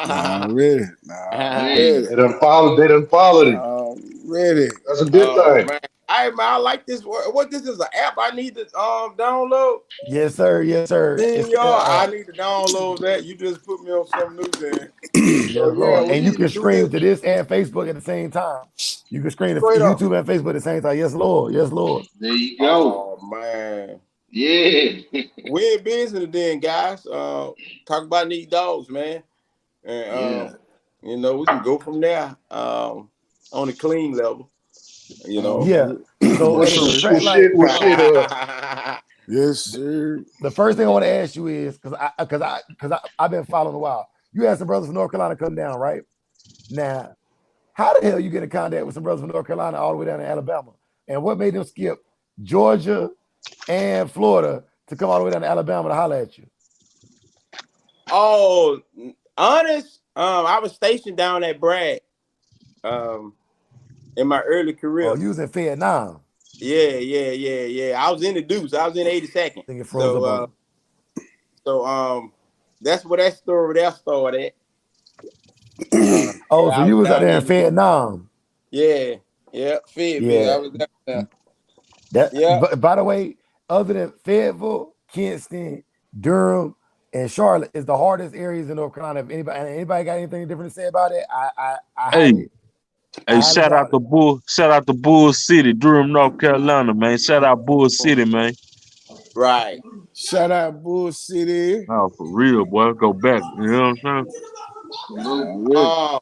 [SPEAKER 5] Already.
[SPEAKER 6] Hey.
[SPEAKER 2] They done followed him.
[SPEAKER 5] Already.
[SPEAKER 2] That's a good
[SPEAKER 6] Oh
[SPEAKER 2] thing.
[SPEAKER 6] man. I like this. What this is an app I need to download.
[SPEAKER 1] Yes, sir. Yes, sir.
[SPEAKER 6] Then
[SPEAKER 1] It's
[SPEAKER 6] y'all, I need to download that. You just put me on some new then. So
[SPEAKER 1] yes,
[SPEAKER 6] yeah,
[SPEAKER 1] Lord.
[SPEAKER 6] we
[SPEAKER 1] And you
[SPEAKER 6] need to
[SPEAKER 1] can
[SPEAKER 6] do
[SPEAKER 1] stream
[SPEAKER 6] this
[SPEAKER 1] to this and Facebook at the same time. You can stream to
[SPEAKER 6] straight up.
[SPEAKER 1] YouTube and Facebook at the same time. Yes, Lord. Yes, Lord.
[SPEAKER 7] There you go.
[SPEAKER 6] Oh man.
[SPEAKER 7] Yeah.
[SPEAKER 6] We in business then, guys. Talk about these dogs, man. And
[SPEAKER 7] Yeah.
[SPEAKER 6] we can go from there. On a clean level. You know.
[SPEAKER 1] Yeah. So,
[SPEAKER 5] Yes,
[SPEAKER 1] hey, so
[SPEAKER 5] sir.
[SPEAKER 1] track like
[SPEAKER 5] Yes, sir.
[SPEAKER 1] the first thing I want to ask you is because I've been following a while. You had some brothers from North Carolina come down, right? Now, how the hell you get in contact with some brothers from North Carolina all the way down to Alabama? And what made them skip Georgia and Florida to come all the way down to Alabama to holler at you?
[SPEAKER 6] Oh, honest. I was stationed down at Bragg. In my early career.
[SPEAKER 1] Oh, you was in Vietnam.
[SPEAKER 6] Yeah. I was in the Deuce. I was in 82nd.
[SPEAKER 1] I think it froze up on
[SPEAKER 6] So that's where that story there started.
[SPEAKER 1] Oh, so
[SPEAKER 6] I was
[SPEAKER 1] you was out
[SPEAKER 6] down
[SPEAKER 1] there
[SPEAKER 6] there.
[SPEAKER 1] in Vietnam.
[SPEAKER 6] Yeah, Fayetteville.
[SPEAKER 1] Yeah.
[SPEAKER 6] I was down there.
[SPEAKER 1] That
[SPEAKER 6] Yeah.
[SPEAKER 1] by the way, other than Fayetteville, Kinston, Durham, and Charlotte is the hardest areas in North Carolina. If anybody got anything different to say about it, I
[SPEAKER 3] Hey,
[SPEAKER 1] highly
[SPEAKER 3] shout out
[SPEAKER 1] doubt it.
[SPEAKER 3] to Bull City, Durham, North Carolina, man. Shout out Bull City, man.
[SPEAKER 6] Right.
[SPEAKER 5] Shout out Bull City.
[SPEAKER 3] Oh, for real, boy. Go back. You know what I'm saying?
[SPEAKER 5] Already.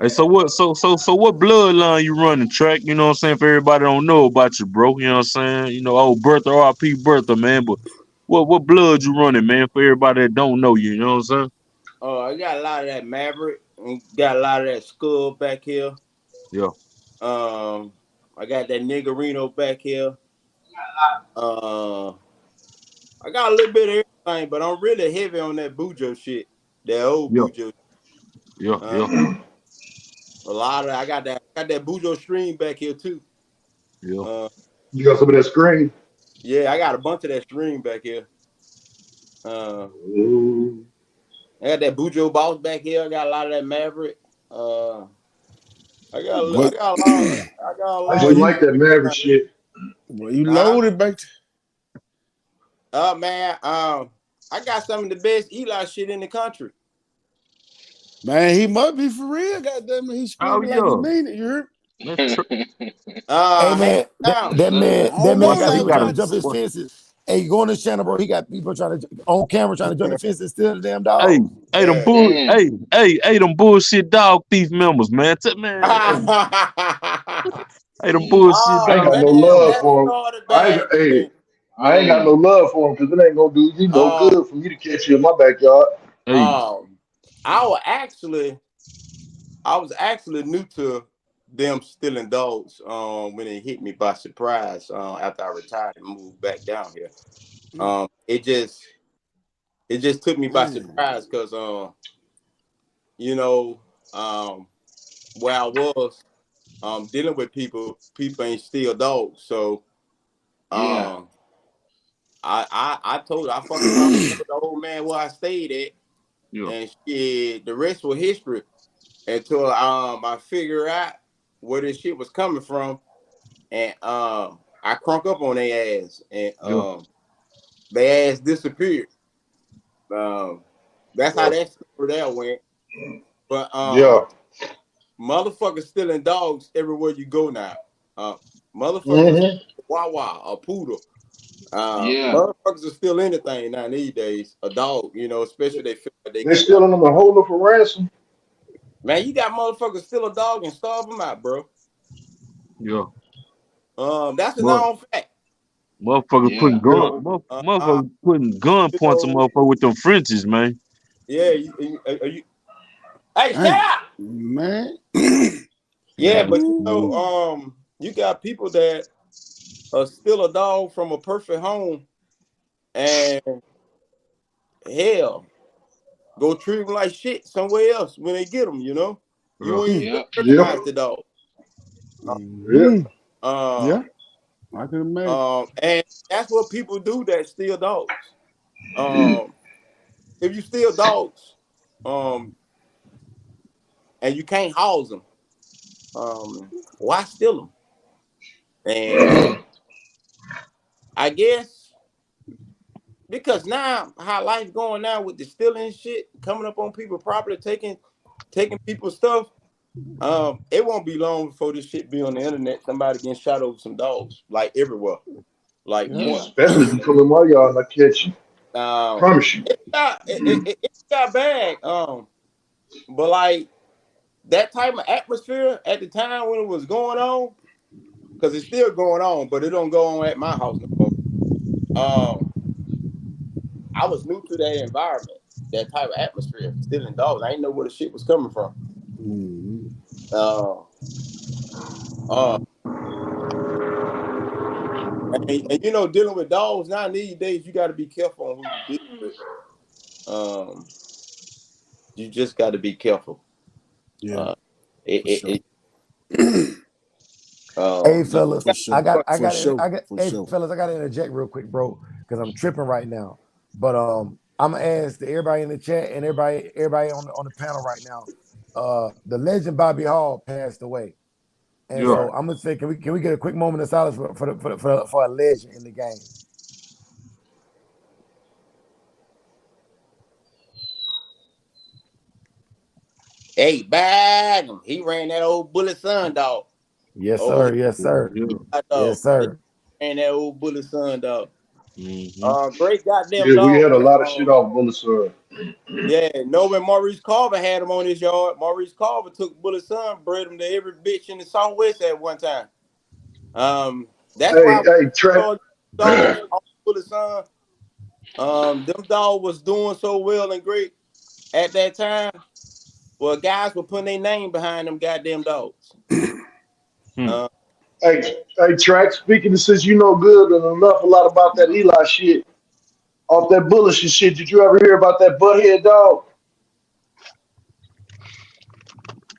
[SPEAKER 3] Hey, so what what bloodline you running, Track? You know what I'm saying? For everybody don't know about you, bro. You know what I'm saying? You know, old Bertha, RP Bertha, man. But what blood you running, man, for everybody that don't know you, you know what I'm saying?
[SPEAKER 6] I got a lot of that Maverick. Got a lot of that Skull back here.
[SPEAKER 3] Yeah.
[SPEAKER 6] I got that Niggerino back here. I got a little bit of everything, but I'm really heavy on that Bujo shit. That old
[SPEAKER 3] Yeah.
[SPEAKER 6] Bujo.
[SPEAKER 3] Yeah.
[SPEAKER 6] A lot of I got that Bujo stream back here too.
[SPEAKER 3] Yeah.
[SPEAKER 2] You got some of that screen?
[SPEAKER 6] Yeah, I got a bunch of that stream back here.
[SPEAKER 2] Ooh.
[SPEAKER 6] I got that Bujo boss back here. I got a lot of that Maverick. I got a
[SPEAKER 5] But
[SPEAKER 6] lot.
[SPEAKER 2] I used to like that Maverick shit.
[SPEAKER 5] well, you loaded back
[SPEAKER 6] Man, I got some of the best Eli shit in the country.
[SPEAKER 5] man, he must be for real. Goddamn it, he's screaming like he mean it. You heard?
[SPEAKER 1] Hey man, that man got people trying to jump his
[SPEAKER 3] What?
[SPEAKER 1] fences. Hey, go on this channel, bro. He got people trying to on camera trying to jump the fences, steal the damn
[SPEAKER 3] Hey,
[SPEAKER 1] dog.
[SPEAKER 3] them bullshit dog thief members, man. Man, hey, them bullshit
[SPEAKER 2] I ain't
[SPEAKER 3] dog.
[SPEAKER 2] got
[SPEAKER 6] Man,
[SPEAKER 2] no love
[SPEAKER 6] that
[SPEAKER 2] for him.
[SPEAKER 6] started back.
[SPEAKER 2] I ain't got no love for him because it ain't gonna do you no good for me to catch you in my backyard.
[SPEAKER 3] Hey,
[SPEAKER 6] I was actually I was actually new to them stealing dogs when it hit me by surprise after I retired and moved back down here. It just took me by surprise because you know where I was dealing with people ain't steal dogs. So
[SPEAKER 7] Yeah.
[SPEAKER 6] I told I fucked around with the old man where I stayed at,
[SPEAKER 3] Yeah.
[SPEAKER 6] and shit, the rest was history until I figured out where this shit was coming from, and I crunk up on their ass, and
[SPEAKER 3] Yeah.
[SPEAKER 6] their ass disappeared. That's how that story there went. But
[SPEAKER 2] Yeah.
[SPEAKER 6] motherfuckers stealing dogs everywhere you go now. Motherfuckers
[SPEAKER 2] Mm-hmm.
[SPEAKER 6] Wawa, a poodle.
[SPEAKER 7] Yeah.
[SPEAKER 6] Motherfuckers are still anything now these days. A dog, especially they feel like they
[SPEAKER 2] They
[SPEAKER 6] can.
[SPEAKER 2] stealing them and holding them for ransom.
[SPEAKER 6] Man, you got motherfuckers steal a dog and starve them out, bro.
[SPEAKER 3] Yeah.
[SPEAKER 6] That's a
[SPEAKER 3] But
[SPEAKER 6] known fact.
[SPEAKER 3] motherfuckers
[SPEAKER 7] Yeah.
[SPEAKER 2] Yeah.
[SPEAKER 3] motherfuckers putting gun
[SPEAKER 6] You
[SPEAKER 3] points on
[SPEAKER 6] know,
[SPEAKER 3] motherfucker with them Frenchies, man.
[SPEAKER 6] yeah. Hey, shut
[SPEAKER 5] Dang,
[SPEAKER 6] up.
[SPEAKER 5] man.
[SPEAKER 6] Yeah,
[SPEAKER 3] Yeah.
[SPEAKER 6] but
[SPEAKER 5] Ooh.
[SPEAKER 6] you got people that steal a dog from a perfect home and hell, go treat them like shit somewhere else when they get them. You
[SPEAKER 3] Yeah.
[SPEAKER 6] ain't even
[SPEAKER 7] Yep.
[SPEAKER 2] Yeah.
[SPEAKER 6] recognize the dog.
[SPEAKER 2] Yeah.
[SPEAKER 5] Mhm.
[SPEAKER 6] Um,
[SPEAKER 5] Yeah, I can imagine.
[SPEAKER 6] and that's what people do that steal dogs. Um, if you steal dogs, um, and you can't house them, why steal them? And I guess because now how life's going now with the stealing shit, coming up on people's property, taking people's stuff. It won't be long before this shit be on the internet. Somebody getting shot over some dogs, like everywhere, like
[SPEAKER 5] Yeah.
[SPEAKER 6] point.
[SPEAKER 7] Yeah.
[SPEAKER 2] Especially if you pull in my yard and I catch you.
[SPEAKER 6] Um,
[SPEAKER 2] Promise you.
[SPEAKER 6] it got bad. But like that type of atmosphere at the time when it was going on, because it's still going on, but it don't go on at my house no more. Um, I was new to that environment, that type of atmosphere, stealing dogs. I didn't know where the shit was coming from.
[SPEAKER 5] Mhm.
[SPEAKER 6] Uh, uh, and dealing with dogs now these days, you got to be careful on who you deal with. Um, you just got to be careful.
[SPEAKER 5] Yeah,
[SPEAKER 6] Uh, it,
[SPEAKER 5] for
[SPEAKER 6] it,
[SPEAKER 5] sure.
[SPEAKER 6] it
[SPEAKER 1] Hey
[SPEAKER 6] you
[SPEAKER 1] fellas,
[SPEAKER 5] For
[SPEAKER 1] I
[SPEAKER 5] sure.
[SPEAKER 1] got I
[SPEAKER 5] For
[SPEAKER 1] got
[SPEAKER 5] sure.
[SPEAKER 1] I got
[SPEAKER 5] For
[SPEAKER 1] hey
[SPEAKER 5] sure.
[SPEAKER 1] fellas, I gotta interject real quick, bro, because I'm tripping right now. But I'm gonna ask to everybody in the chat and everybody on the panel right now. The legend Bobby Hall passed away. And
[SPEAKER 3] Yeah.
[SPEAKER 1] so I'm gonna say, can we get a quick moment of silence for a legend in the game?
[SPEAKER 6] hey, bag him. He ran that old bullet sun dog.
[SPEAKER 1] Yes,
[SPEAKER 6] Oh,
[SPEAKER 1] sir. Yes, sir.
[SPEAKER 3] Yeah.
[SPEAKER 6] dog.
[SPEAKER 1] Yes,
[SPEAKER 6] He
[SPEAKER 1] sir.
[SPEAKER 6] ran that old bullet sun dog.
[SPEAKER 3] Mm-hmm.
[SPEAKER 6] Great goddamn
[SPEAKER 2] Yeah, we
[SPEAKER 6] dog.
[SPEAKER 2] had a lot of shit off Bullet Sun.
[SPEAKER 6] Yeah, know when Maurice Carver had him on his yard. Maurice Carver took Bullet Sun, bred him to every bitch in the Southwest at one time. That's
[SPEAKER 2] Hey,
[SPEAKER 6] why
[SPEAKER 2] hey, Trap.
[SPEAKER 6] dogs off Bullet Sun. Them dog was doing so well and great at that time. Well, guys were putting their name behind them goddamn dogs.
[SPEAKER 3] Hmm.
[SPEAKER 6] Uh,
[SPEAKER 2] Hey, Track. Speaking of, since you know good and enough a lot about that Eli shit, off that bullish and shit, did you ever hear about that butthead dog?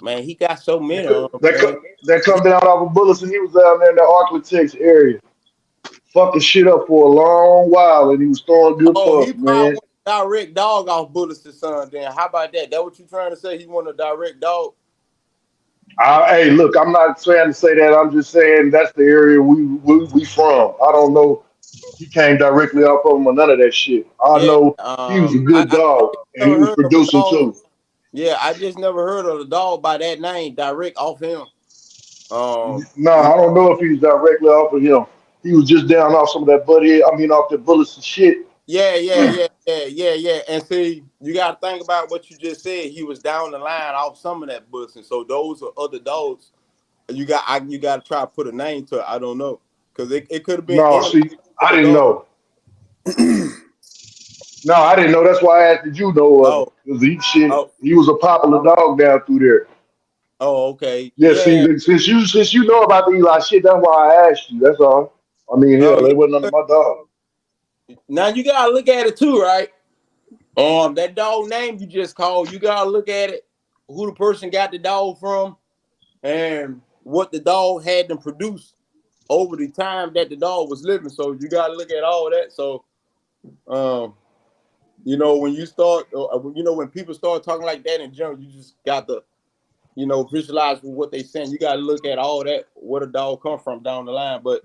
[SPEAKER 6] man, he got so many of them,
[SPEAKER 2] That
[SPEAKER 6] man.
[SPEAKER 2] that
[SPEAKER 6] He,
[SPEAKER 2] come down off of bullets and he was down there in the Arklatex area, fucking shit up for a long while, and he was throwing good
[SPEAKER 6] he
[SPEAKER 2] puff,
[SPEAKER 6] probably
[SPEAKER 2] man.
[SPEAKER 6] want a direct dog off Bullets to Son. Then how about that? That what you trying to say? He want a direct dog?
[SPEAKER 2] Hey, look, I'm not trying to say that. I'm just saying that's the area we from. I don't know. He came directly off of him or none of that shit. I
[SPEAKER 6] Yeah.
[SPEAKER 2] know he was a good
[SPEAKER 6] I
[SPEAKER 2] dog,
[SPEAKER 6] just
[SPEAKER 2] and he
[SPEAKER 6] never
[SPEAKER 2] was
[SPEAKER 6] heard of a
[SPEAKER 2] producing
[SPEAKER 6] dog.
[SPEAKER 2] too.
[SPEAKER 6] Yeah, I just never heard of a dog by that name direct off him.
[SPEAKER 2] No,
[SPEAKER 6] You
[SPEAKER 2] I don't know if he was directly off of him. He was just down off some of that butthead. I mean, off the bullets and shit.
[SPEAKER 6] yeah. And see, you got to think about what you just said. He was down the line off some of that bush, and so those are other dogs. You got to try to put a name to it. I don't know because it could have been
[SPEAKER 2] No,
[SPEAKER 6] any
[SPEAKER 2] see, I
[SPEAKER 6] other
[SPEAKER 2] didn't
[SPEAKER 6] dog.
[SPEAKER 2] know. No, I didn't know. That's why I asked, did you know of him?
[SPEAKER 6] Oh,
[SPEAKER 2] Because he shit,
[SPEAKER 6] oh,
[SPEAKER 2] he was a popular dog down through there.
[SPEAKER 6] Oh, okay.
[SPEAKER 2] Yeah,
[SPEAKER 6] Yeah.
[SPEAKER 2] see, since you know about the Eli shit, that's why I asked you. That's all. I mean,
[SPEAKER 6] Oh,
[SPEAKER 2] hell, they
[SPEAKER 6] yeah.
[SPEAKER 2] wasn't under my dog.
[SPEAKER 6] Now you gotta look at it too, right? That dog name you just called, you gotta look at it, who the person got the dog from, and what the dog had them produce over the time that the dog was living. So you gotta look at all that. So, um, when you start, when people start talking like that in general, you just got to, visualize what they saying. You got to look at all that, where the dog come from down the line. But,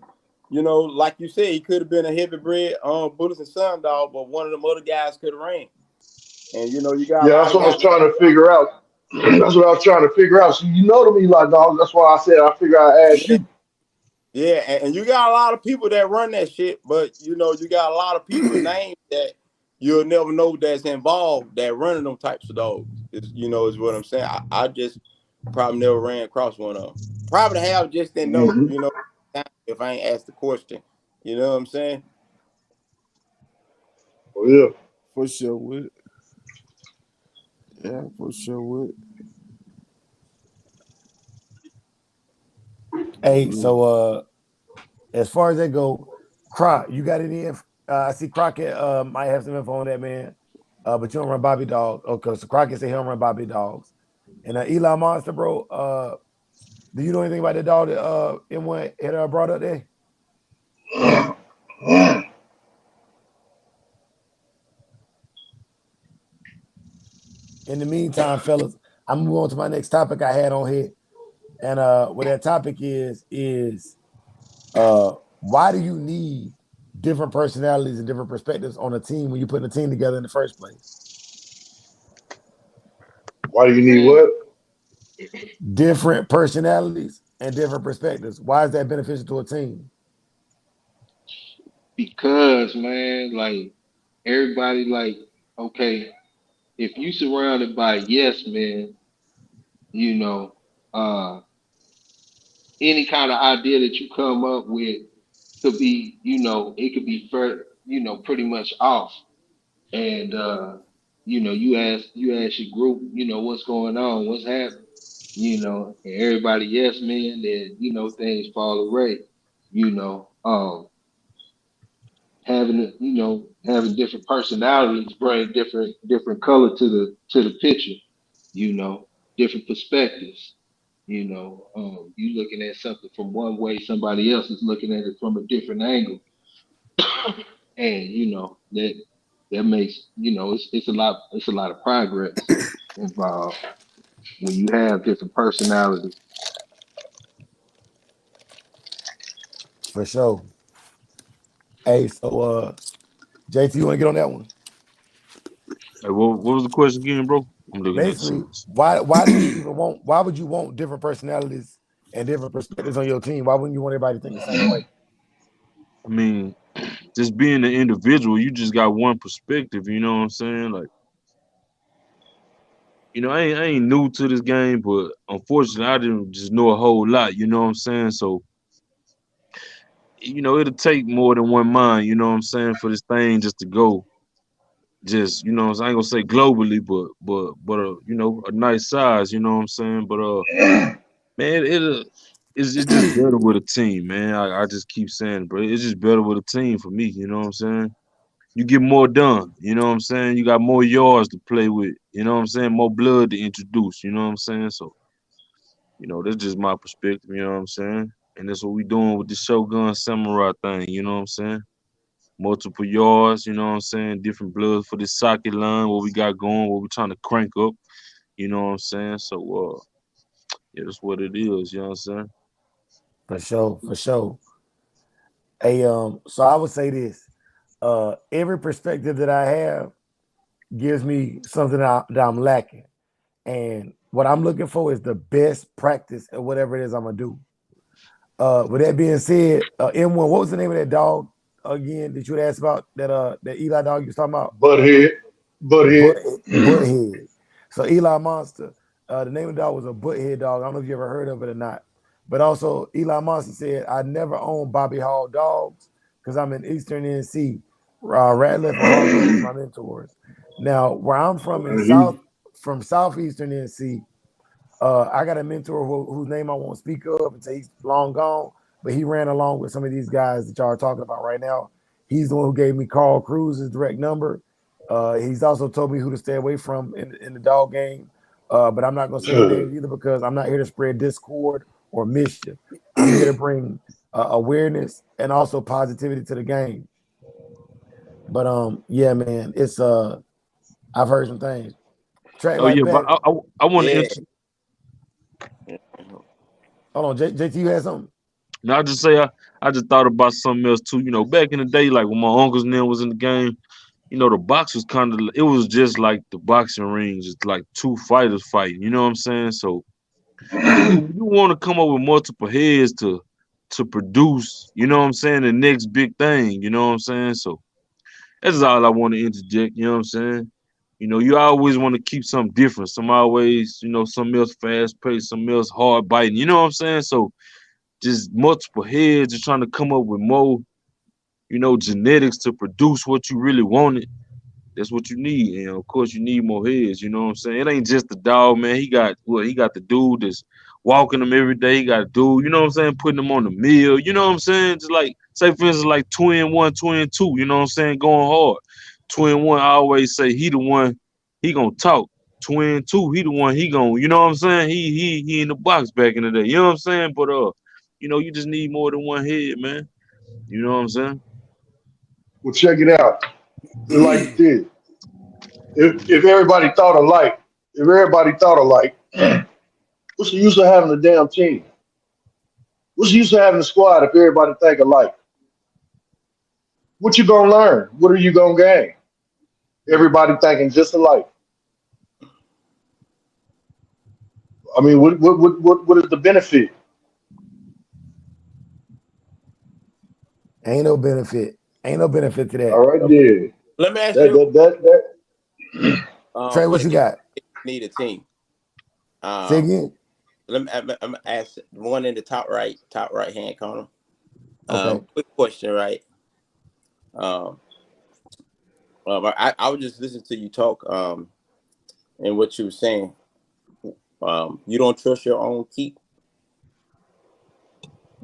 [SPEAKER 6] like you said, he could have been a heavy bred Buddhist and Sun dog, but one of them other guys could have ran. And, you got a
[SPEAKER 2] Yeah,
[SPEAKER 6] lot
[SPEAKER 2] that's
[SPEAKER 6] of
[SPEAKER 2] what I was
[SPEAKER 6] guys.
[SPEAKER 2] trying to figure out. That's what I was trying to figure out. So you know them Eli dogs. That's why I said I figure I asked
[SPEAKER 6] Yeah,
[SPEAKER 2] you.
[SPEAKER 6] yeah, and you got a lot of people that run that shit, but, you got a lot of people names that you'll never know that's involved that running them types of dogs. Is what I'm saying. I just probably never ran across one of them. Probably have, just didn't know,
[SPEAKER 2] Mm-hmm.
[SPEAKER 6] if I ain't asked the question. You know what I'm saying?
[SPEAKER 2] Oh, yeah.
[SPEAKER 5] For sure with it. Yeah, for sure with it.
[SPEAKER 1] Hey,
[SPEAKER 5] Mm.
[SPEAKER 1] so as far as that go, Croc, you got any? I see Crockett might have some info on that, man. But you don't run Bobby Dogs. Okay, so Crockett said he don't run Bobby Dogs. And Eli Monster, bro. Do you know anything about the dog that M1 had brought up there? In the meantime, fellas, I'm moving on to my next topic I had on here. And what that topic is why do you need different personalities and different perspectives on a team when you're putting a team together in the first place?
[SPEAKER 2] Why do you need
[SPEAKER 7] Man,
[SPEAKER 2] what?
[SPEAKER 1] Different personalities and different perspectives. Why is that beneficial to a team?
[SPEAKER 7] because man, like everybody, like okay, if you surrounded by yes men, you know, uh, any kind of idea that you come up with could be, it could be pretty much off. And you ask your group, what's going on, what's happening, and everybody yes man, then things fall away. You know, having different personalities bring different color to the picture, you know, different perspectives. You looking at something from one way, somebody else is looking at it from a different angle, and that makes it's a lot of progress involved when you have different personalities.
[SPEAKER 1] For sure. Hey, so JT, you want to get on that one?
[SPEAKER 3] Hey, what was the question again, bro? I'm looking at
[SPEAKER 1] Basically,
[SPEAKER 3] some.
[SPEAKER 1] why do you even want? Why would you want different personalities and different perspectives on your team? Why wouldn't you want everybody to think the same way?
[SPEAKER 3] I mean, just being an individual, you just got one perspective. You know what I'm saying? Like, I ain't new to this game, but unfortunately, I didn't just know a whole lot. You know what I'm saying? So, it'll take more than one mind. You know what I'm saying, for this thing just to go. Just I ain't gonna say globally, but a nice size. You know what I'm saying? But man, it's just better with a team, man. I just keep saying it, bro. It's just better with a team for me. You know what I'm saying? You get more done. You know what I'm saying? You got more yards to play with. You know what I'm saying? More blood to introduce. You know what I'm saying? So, that's just my perspective. You know what I'm saying? And that's what we doing with the Shogun Samurai thing. You know what I'm saying? Multiple yards. You know what I'm saying? Different blood for this socket line. What we got going. What we trying to crank up. You know what I'm saying? So, yeah, that's what it is. You know what I'm saying?
[SPEAKER 1] For sure, for sure. Hey, so I would say this: every perspective that I have gives me something that I'm lacking, and what I'm looking for is the best practice at whatever it is I'm gonna do. With that being said, M1, what was the name of that dog again that you had asked about? That Eli dog you was talking about?
[SPEAKER 2] Butthead. Butthead.
[SPEAKER 1] Butthead. So Eli Monster, the name of the dog was a butthead dog. I don't know if you ever heard of it or not. But also Eli Monster said, I never owned Bobby Hall dogs because I'm in Eastern NC. Ratliff or Hogdog was my mentors. Now, where I'm from in
[SPEAKER 2] And he
[SPEAKER 1] Southeastern NC, I got a mentor whose name I won't speak of until he's long gone, but he ran along with some of these guys that y'all are talking about right now. He's the one who gave me Carl Cruz's direct number. He's also told me who to stay away from in the dog game. But I'm not going to say the names either because I'm not here to spread discord or mischief. I'm here to bring awareness and also positivity to the game. But yeah, man, it's I've heard some things. Track
[SPEAKER 3] Oh
[SPEAKER 1] like
[SPEAKER 3] yeah, but
[SPEAKER 1] that.
[SPEAKER 3] I want to.
[SPEAKER 6] Yeah.
[SPEAKER 1] Hold on, JT, you had something?
[SPEAKER 3] Now I just say I just thought about something else too. You know, back in the day, like when my uncles and them was in the game, you know, the box was kind of, it was just like the boxing rings, it's like two fighters fighting. You know what I'm saying? So you want to come up with multiple heads to produce. You know what I'm saying? The next big thing. You know what I'm saying? So that's all I want to interject. You know what I'm saying? You know, you always want to keep something different. Some always, you know, something else fast paced, something else hard biting. You know what I'm saying? So just multiple heads, just trying to come up with more, you know, genetics to produce what you really wanted. That's what you need. And of course you need more heads, you know what I'm saying? It ain't just the dog, man. He got the dude that's walking him every day. He got a dude, you know what I'm saying, putting him on the meal, you know what I'm saying? Just like, say for instance, like twin one, twin two, you know what I'm saying, going hard. Twin one, I always say he the one, he gonna talk. Twin two, he the one, he gonna, you know what I'm saying? He in the box back in the day, you know what I'm saying? But you know, you just need more than one head, man. You know what I'm saying?
[SPEAKER 2] Well, check it out. Like this. If everybody thought alike, what's the use of having a damn team? What's the use of having a squad if everybody think alike? What you gonna learn? What are you gonna gain? Everybody thinking just alike. I mean, what is the benefit?
[SPEAKER 1] Ain't no benefit. Ain't no benefit to
[SPEAKER 2] All
[SPEAKER 1] that.
[SPEAKER 2] right, there.
[SPEAKER 6] Let me ask
[SPEAKER 2] That
[SPEAKER 6] you,
[SPEAKER 2] that that that.
[SPEAKER 1] Trey,
[SPEAKER 6] for
[SPEAKER 1] what
[SPEAKER 6] the
[SPEAKER 1] you got?
[SPEAKER 6] need a team.
[SPEAKER 1] Say
[SPEAKER 6] Um,
[SPEAKER 1] again.
[SPEAKER 6] let me ask one in the top right hand corner.
[SPEAKER 1] Okay.
[SPEAKER 6] Quick question, right? Um, I was just listening to you talk, and what you were saying. You don't trust your own keep.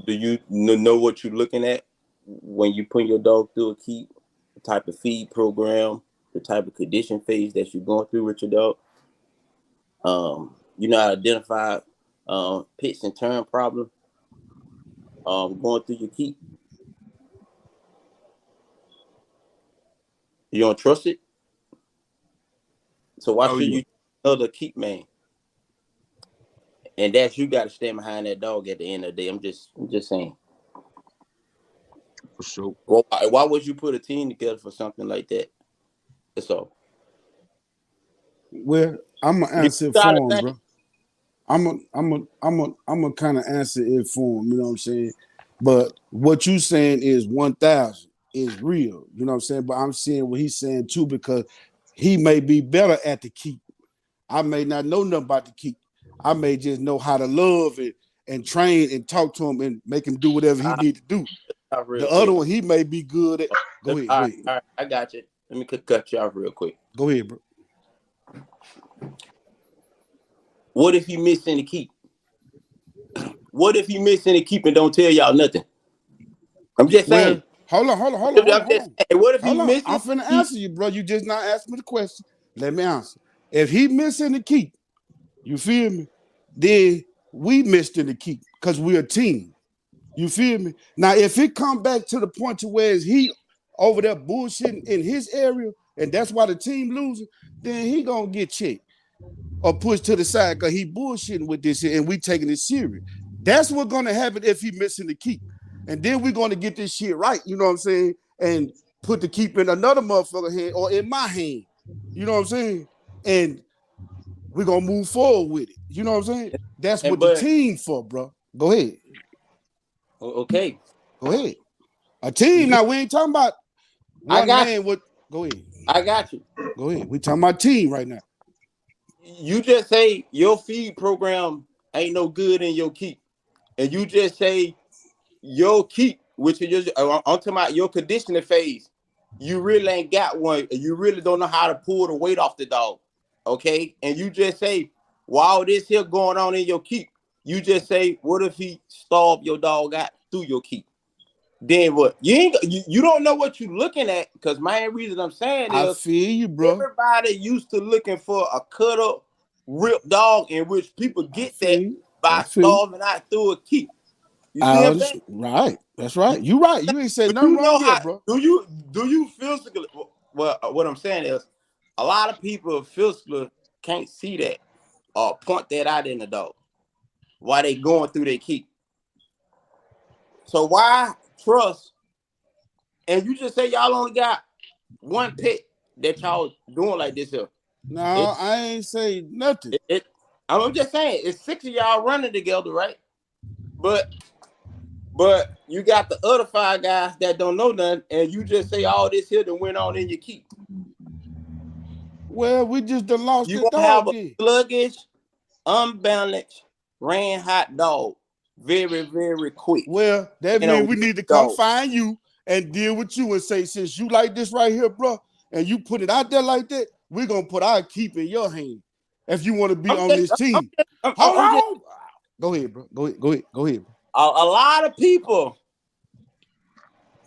[SPEAKER 6] Do you know what you're looking at when you put your dog through a keep? The type of feed program, the type of condition phase that you're going through with your dog. You know how to identify pitch and turn problem. Going through your keep. You don't trust it, so why
[SPEAKER 3] Oh
[SPEAKER 6] should
[SPEAKER 3] yeah,
[SPEAKER 6] you trust another keep man? And that's you got to stand behind that dog at the end of the day. I'm just saying.
[SPEAKER 3] for sure.
[SPEAKER 6] Well, why would you put a team together for something like that? That's all.
[SPEAKER 5] Well, I'm gonna
[SPEAKER 6] You
[SPEAKER 5] answer it
[SPEAKER 6] gotta
[SPEAKER 5] for him,
[SPEAKER 6] think.
[SPEAKER 5] bro. I'm a kind of answer it for him. You know what I'm saying? But what you saying is 1,000 is real. You know what I'm saying? But I'm saying what he's saying too because he may be better at the keep. I may not know nothing about the keep. I may just know how to love it and train and talk to him and make him do whatever he need to do.
[SPEAKER 6] Real
[SPEAKER 5] The other
[SPEAKER 6] quick.
[SPEAKER 5] one, he may be good at. Go ahead,
[SPEAKER 6] All
[SPEAKER 5] go
[SPEAKER 6] right,
[SPEAKER 5] ahead.
[SPEAKER 6] all right, I got you. Let me cut you off real quick.
[SPEAKER 5] Go ahead, bro.
[SPEAKER 6] What if you miss any keep? What if you miss any keep and don't tell y'all nothing? I'm just
[SPEAKER 5] Well,
[SPEAKER 6] saying.
[SPEAKER 5] hold on.
[SPEAKER 6] I'm just saying. What if he
[SPEAKER 5] Hold on. I'm
[SPEAKER 6] misses
[SPEAKER 5] finna
[SPEAKER 6] keep?
[SPEAKER 5] answer you, bro. You just not asking me the question. Let me answer. If he missing the keep, you feel me? Then we missed in the keep because we're a team. You feel me? Now, if it come back to the point to where he over there bullshitting in his area, and that's why the team losing, then he gonna get checked or pushed to the side because he bullshitting with this shit and we taking it serious. That's what's gonna happen if he missing the keep. And then we're gonna get this shit right, you know what I'm saying? And put the keep in another motherfucker hand or in my hand. You know what I'm saying? And we're gonna move forward with it. You know what I'm saying? That's
[SPEAKER 6] And
[SPEAKER 5] what the
[SPEAKER 6] but
[SPEAKER 5] team for, bro. Go ahead.
[SPEAKER 6] okay,
[SPEAKER 5] Go ahead. A team
[SPEAKER 6] you,
[SPEAKER 5] now. We ain't talking about
[SPEAKER 6] I
[SPEAKER 5] one
[SPEAKER 6] got you.
[SPEAKER 5] man with. Go ahead.
[SPEAKER 6] I got you.
[SPEAKER 5] Go ahead. We talking about team right now.
[SPEAKER 6] You just say your feed program ain't no good in your keep, and you just say your keep, which is just, I'm talking about your conditioning phase. You really ain't got one. You really don't know how to pull the weight off the dog. Okay, and you just say while this here going on in your keep, you just say, what if he starved your dog out through your keep? Then what? You don't know what you're looking at, because main reason I'm saying
[SPEAKER 5] I
[SPEAKER 6] is
[SPEAKER 5] feel you, bro.
[SPEAKER 6] everybody used to looking for a cut up, ripped dog, in which people get that by starving out through a keep. You see what I'm saying?
[SPEAKER 5] Right. That's right. You right. You ain't saying nothing wrong here, bro.
[SPEAKER 6] Do you physically? Well, what I'm saying is, a lot of people physically can't see that or point that out in the dog while they going through their keep. So why trust? And you just say y'all only got one pet that y'all doing like this here.
[SPEAKER 5] No, I ain't say nothing.
[SPEAKER 6] I'm just saying it's 6 of y'all running together, right? But you got the other 5 guys that don't know nothing, and you just say all this here that went on in your keep.
[SPEAKER 5] Well, we just done lost
[SPEAKER 6] you
[SPEAKER 5] the
[SPEAKER 6] gonna have
[SPEAKER 5] dog.
[SPEAKER 6] A sluggish, unbalanced, ran hot dog very, very quick.
[SPEAKER 5] Well, that means we need to come find you and deal with you and say, since you like this right here, bro, and you put it out there like that, we're gonna put our keep in your hand if you want to be on this team. Hold on. Go ahead, bro. Go ahead.
[SPEAKER 6] A lot of people,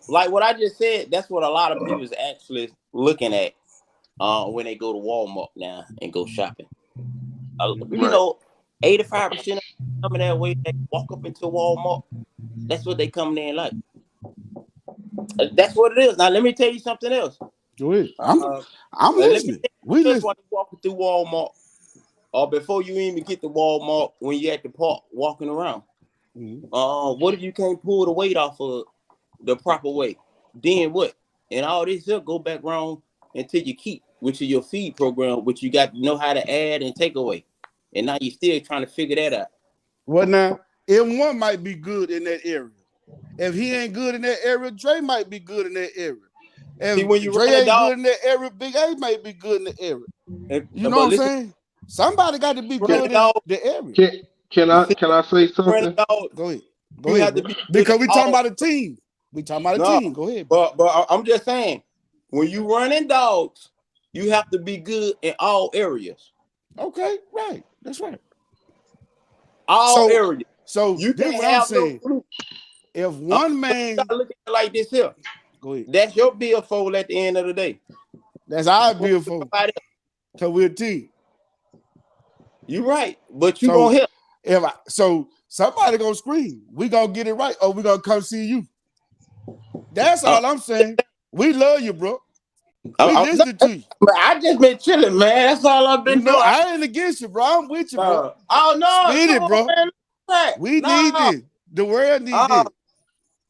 [SPEAKER 6] like what I just said, that's what a lot of people is actually looking at when they go to Walmart now and go shopping. You know, 85% of coming that way, they walk up into Walmart. That's what they coming in like. That's what it is. Now let me tell you something else.
[SPEAKER 5] Go ahead. I'm listening. We listen.
[SPEAKER 6] While you walking through Walmart, or before you even get to Walmart, when you at the park walking around, what if you can't pull the weight off of the proper way? Then what? And all this will go back around until you keep, which is your feed program, which you got to know how to add and take away. And now you're still trying to figure that out.
[SPEAKER 5] Well, now, M1 might be good in that area. If he ain't good in that area, Dre might be good in that area. If
[SPEAKER 6] See, when you
[SPEAKER 5] Dre ain't good in that area, Big A might be good in the area. You know what I'm saying? Somebody got to be good in the area.
[SPEAKER 7] Can I say something?
[SPEAKER 5] Go ahead. Because we talking about a team. We talking about a team. Go ahead.
[SPEAKER 6] But I'm just saying, when you running dogs, you have to be good in all areas.
[SPEAKER 5] Okay, right. That's right.
[SPEAKER 6] All areas.
[SPEAKER 5] So
[SPEAKER 6] you
[SPEAKER 5] this what I'm saying. If one man
[SPEAKER 6] look at it like this here,
[SPEAKER 5] go ahead.
[SPEAKER 6] That's your billfold at the end of the day.
[SPEAKER 5] That's our billfold. Because we're a team.
[SPEAKER 6] You're right, but you gonna help.
[SPEAKER 5] So somebody gonna scream. We gonna get it right, or we gonna come see you. That's all I'm saying. We love you, bro. We listening to you.
[SPEAKER 6] I just been chilling, man. That's all I've been doing.
[SPEAKER 5] I ain't against you, bro. I'm with you, bro.
[SPEAKER 6] Oh no,
[SPEAKER 5] spit it, bro.
[SPEAKER 6] Man.
[SPEAKER 5] We need this. The world need this.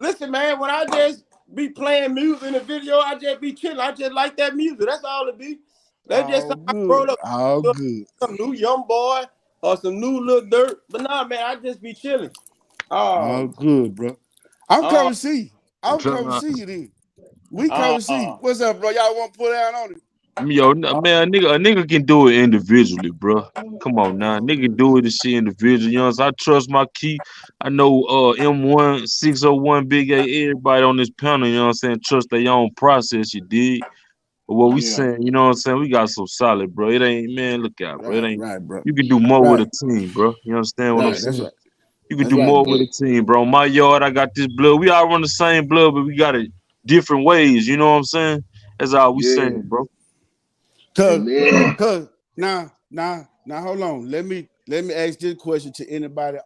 [SPEAKER 6] Listen, man. When I just be playing music in the video, I just be chilling. I just like that music. That's all it be. That's just I roll up.
[SPEAKER 5] All good.
[SPEAKER 6] Some new young boy or some new little dirt. But nah, man, I just be chilling.
[SPEAKER 5] All good, bro. I'm coming to see you. I'm coming to see you then. We come to see you. What's up, bro? Y'all want to put down on it?
[SPEAKER 3] Yo, man, a nigga can do it individually, bro. Come on now, nigga do it to shit individually. You know, so I trust my key. I know M1, 601, Big A, everybody on this panel, you know what I'm saying, trust their own process, you dig? But what we saying, you know what I'm saying, we got so solid, bro. It ain't, man, look out, bro. It ain't,
[SPEAKER 5] right, bro.
[SPEAKER 3] You can do more with a team, bro. You understand what I'm saying?
[SPEAKER 5] That's right.
[SPEAKER 3] You can do more with a team, bro. My yard, I got this blood. We all run the same blood, but we got it different ways. You know what I'm saying? That's all we saying, bro.
[SPEAKER 5] Cause now, hold on. Let me ask this question to anybody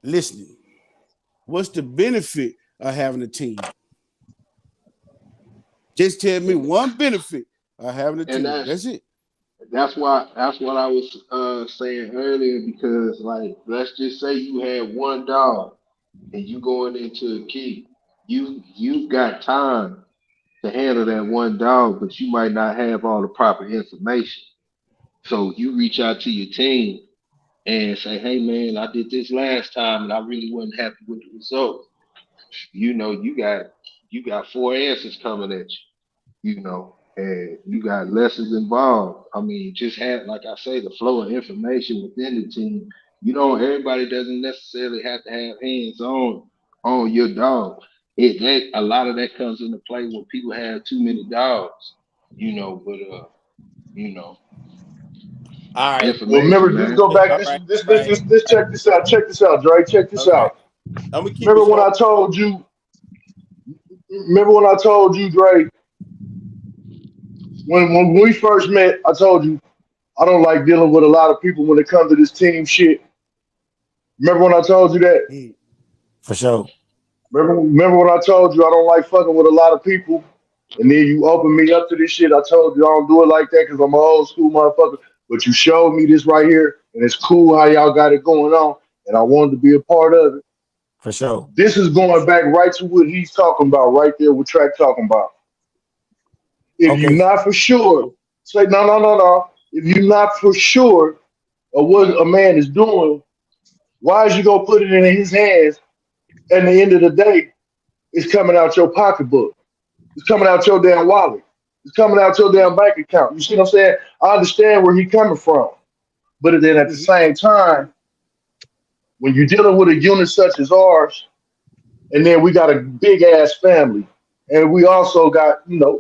[SPEAKER 5] listening. What's the benefit of having a team? Just tell me one benefit of having a team. That's it.
[SPEAKER 7] That's what I was saying earlier, because like, let's just say you had one dog and you going into a keep. You've got time to handle that one dog, but you might not have all the proper information. So you reach out to your team and say, hey man, I did this last time and I really wasn't happy with the result. You know, you got 4 answers coming at you, you know, and you got lessons involved. I mean, just have, like I say, the flow of information within the team. You know, everybody doesn't necessarily have to have hands on your dog. A lot of that comes into play when people have too many dogs, you know, but you know.
[SPEAKER 6] All right.
[SPEAKER 2] Well, remember,
[SPEAKER 7] Information,
[SPEAKER 2] just
[SPEAKER 7] man.
[SPEAKER 2] go back.
[SPEAKER 6] All
[SPEAKER 2] This,
[SPEAKER 6] right.
[SPEAKER 2] this,
[SPEAKER 6] All
[SPEAKER 2] this,
[SPEAKER 6] right.
[SPEAKER 2] this, this. Check this out. Check this out, Dre. Check this
[SPEAKER 6] Okay.
[SPEAKER 2] out.
[SPEAKER 6] I'm gonna keep it
[SPEAKER 2] Remember when
[SPEAKER 6] short.
[SPEAKER 2] I told you? Remember when I told you, Dre? When we first met, I told you I don't like dealing with a lot of people when it comes to this team shit. Remember when I told you that?
[SPEAKER 1] For sure.
[SPEAKER 2] Remember when I told you I don't like fucking with a lot of people, and then you opened me up to this shit. I told you I don't do it like that because I'm an old school motherfucker. But you showed me this right here, and it's cool how y'all got it going on, and I wanted to be a part of it.
[SPEAKER 1] For sure.
[SPEAKER 2] This is going back right to what he's talking about right there. What Track talking about. If you're
[SPEAKER 1] Okay.
[SPEAKER 2] not for sure, say no, no, no, no. If you're not for sure of what a man is doing, why is you gonna put it in his hands? At the end of the day, it's coming out your pocketbook. It's coming out your damn wallet. It's coming out your damn bank account. You see what I'm saying? I understand where he's coming from, but then at the same time, when you're dealing with a unit such as ours, and then we got a big ass family, and we also got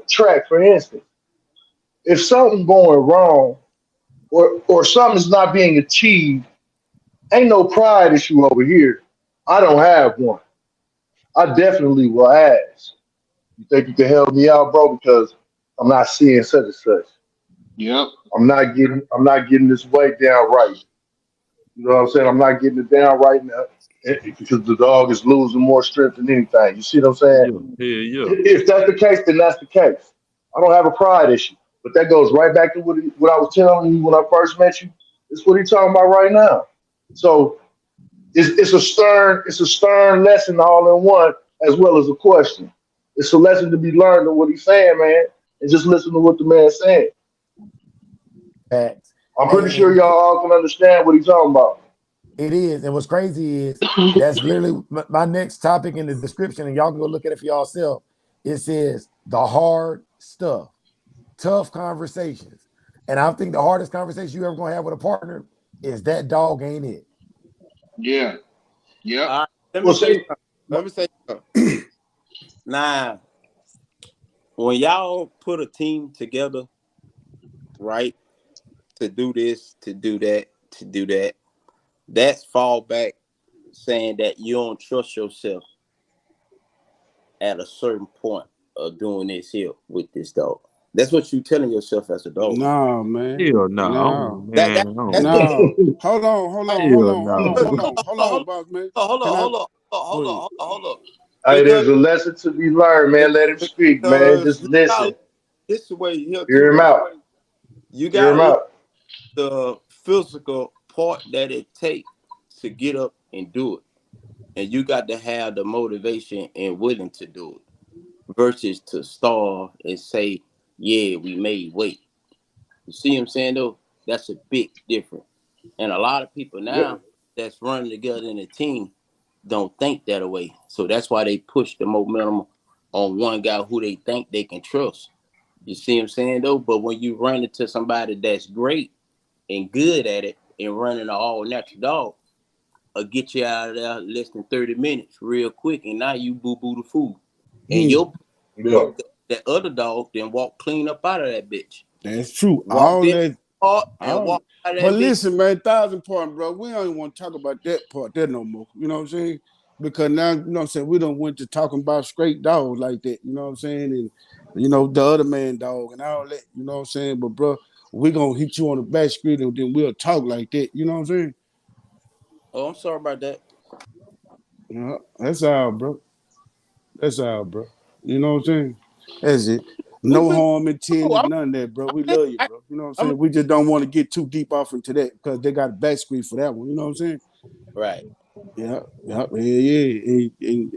[SPEAKER 2] Track, for instance. If something's going wrong, or something's not being achieved, ain't no pride issue over here. I don't have one. I definitely will ask. You think you can help me out, bro? Because I'm not seeing such and such.
[SPEAKER 7] Yep.
[SPEAKER 2] I'm not getting this weight down right. You know what I'm saying? I'm not getting it down right now because the dog is losing more strength than anything. You see what I'm saying?
[SPEAKER 3] Yeah, yeah.
[SPEAKER 2] If that's the case, then that's the case. I don't have a pride issue, but that goes right back to what I was telling you when I first met you. It's what he's talking about right now. So it's a stern lesson all in one, as well as a question. It's a lesson to be learned of what he's saying, man, and just listen to what the man's saying.
[SPEAKER 1] Facts.
[SPEAKER 2] I'm pretty
[SPEAKER 1] Hey,
[SPEAKER 2] sure y'all all can understand what he's talking about.
[SPEAKER 1] it is. And what's crazy is that's literally my next topic in the description, and y'all can go look at it for yourself. It says the hard stuff, tough conversations. And I think the hardest conversation you ever gonna have with a partner is that dog ain't it.
[SPEAKER 7] Yeah. Yep.
[SPEAKER 6] All right. Let me
[SPEAKER 2] Well,
[SPEAKER 6] say
[SPEAKER 2] see,
[SPEAKER 6] something. Let me say something. Now, when y'all put a team together, right, to do this, to do that, to do that, that's fallback saying that you don't trust yourself at a certain point of doing this here with this dog. That's what you telling yourself as a dog.
[SPEAKER 5] Nah, man.
[SPEAKER 3] Hell no,
[SPEAKER 5] Nah.
[SPEAKER 6] That that's what.
[SPEAKER 5] Nah. Hold on, hold on, hold
[SPEAKER 3] Hell
[SPEAKER 5] on, hold on,
[SPEAKER 3] no.
[SPEAKER 5] hold on, hold on, boss man. Can I go ahead?
[SPEAKER 6] Hold up.
[SPEAKER 2] hey,
[SPEAKER 6] Because
[SPEAKER 2] there's a lesson to be learned, man. Let him speak, man.
[SPEAKER 6] because
[SPEAKER 2] Just listen.
[SPEAKER 6] this is the way here
[SPEAKER 2] Hear
[SPEAKER 6] too,
[SPEAKER 2] him
[SPEAKER 6] right?
[SPEAKER 2] out.
[SPEAKER 6] You
[SPEAKER 2] Hear him
[SPEAKER 6] gotta look
[SPEAKER 2] out.
[SPEAKER 6] at the physical part that it takes to get up and do it. And you got to have the motivation and willing to do it versus to starve and say, yeah, we made weight. You see what I'm saying though? That's a big difference. And a lot of people
[SPEAKER 2] Yep.
[SPEAKER 6] now that's running together in a team don't think that way. So that's why they push the momentum on one guy who they think they can trust. You see what I'm saying though? But when you run into somebody that's great and good at it and running an all natural dog, get you out of there less than 30 minutes real quick, and now you boo-boo the food. And
[SPEAKER 5] Hmm.
[SPEAKER 6] your
[SPEAKER 2] Yeah.
[SPEAKER 6] that other dog then walk clean up out of that bitch.
[SPEAKER 5] That's true.
[SPEAKER 6] Walked
[SPEAKER 5] All
[SPEAKER 6] in
[SPEAKER 5] that.
[SPEAKER 6] part and
[SPEAKER 5] All.
[SPEAKER 6] walk out of
[SPEAKER 5] But
[SPEAKER 6] that bitch.
[SPEAKER 5] listen, man, 1,000 part, bro. We don't even want to talk about that part there no more. You know what I'm saying? Because now, you know what I'm saying, we don't went to talking about straight dogs like that. You know what I'm saying? And the other man dog and all that. You know what I'm saying? But bro, we gonna hit you on the back street and then we'll talk like that. You know what I'm saying?
[SPEAKER 6] Oh, I'm sorry about that.
[SPEAKER 5] That's all, bro. That's all, bro. You know what I'm saying? That's it. No
[SPEAKER 6] We
[SPEAKER 5] harm
[SPEAKER 6] cool.
[SPEAKER 5] intended, none of that, bro. We love you, bro. You know what I'm
[SPEAKER 6] I'm
[SPEAKER 5] saying? We just don't want to get too deep off into that because they got a back screen for that one. You know what I'm saying?
[SPEAKER 6] right.
[SPEAKER 5] Yeah, yeah. And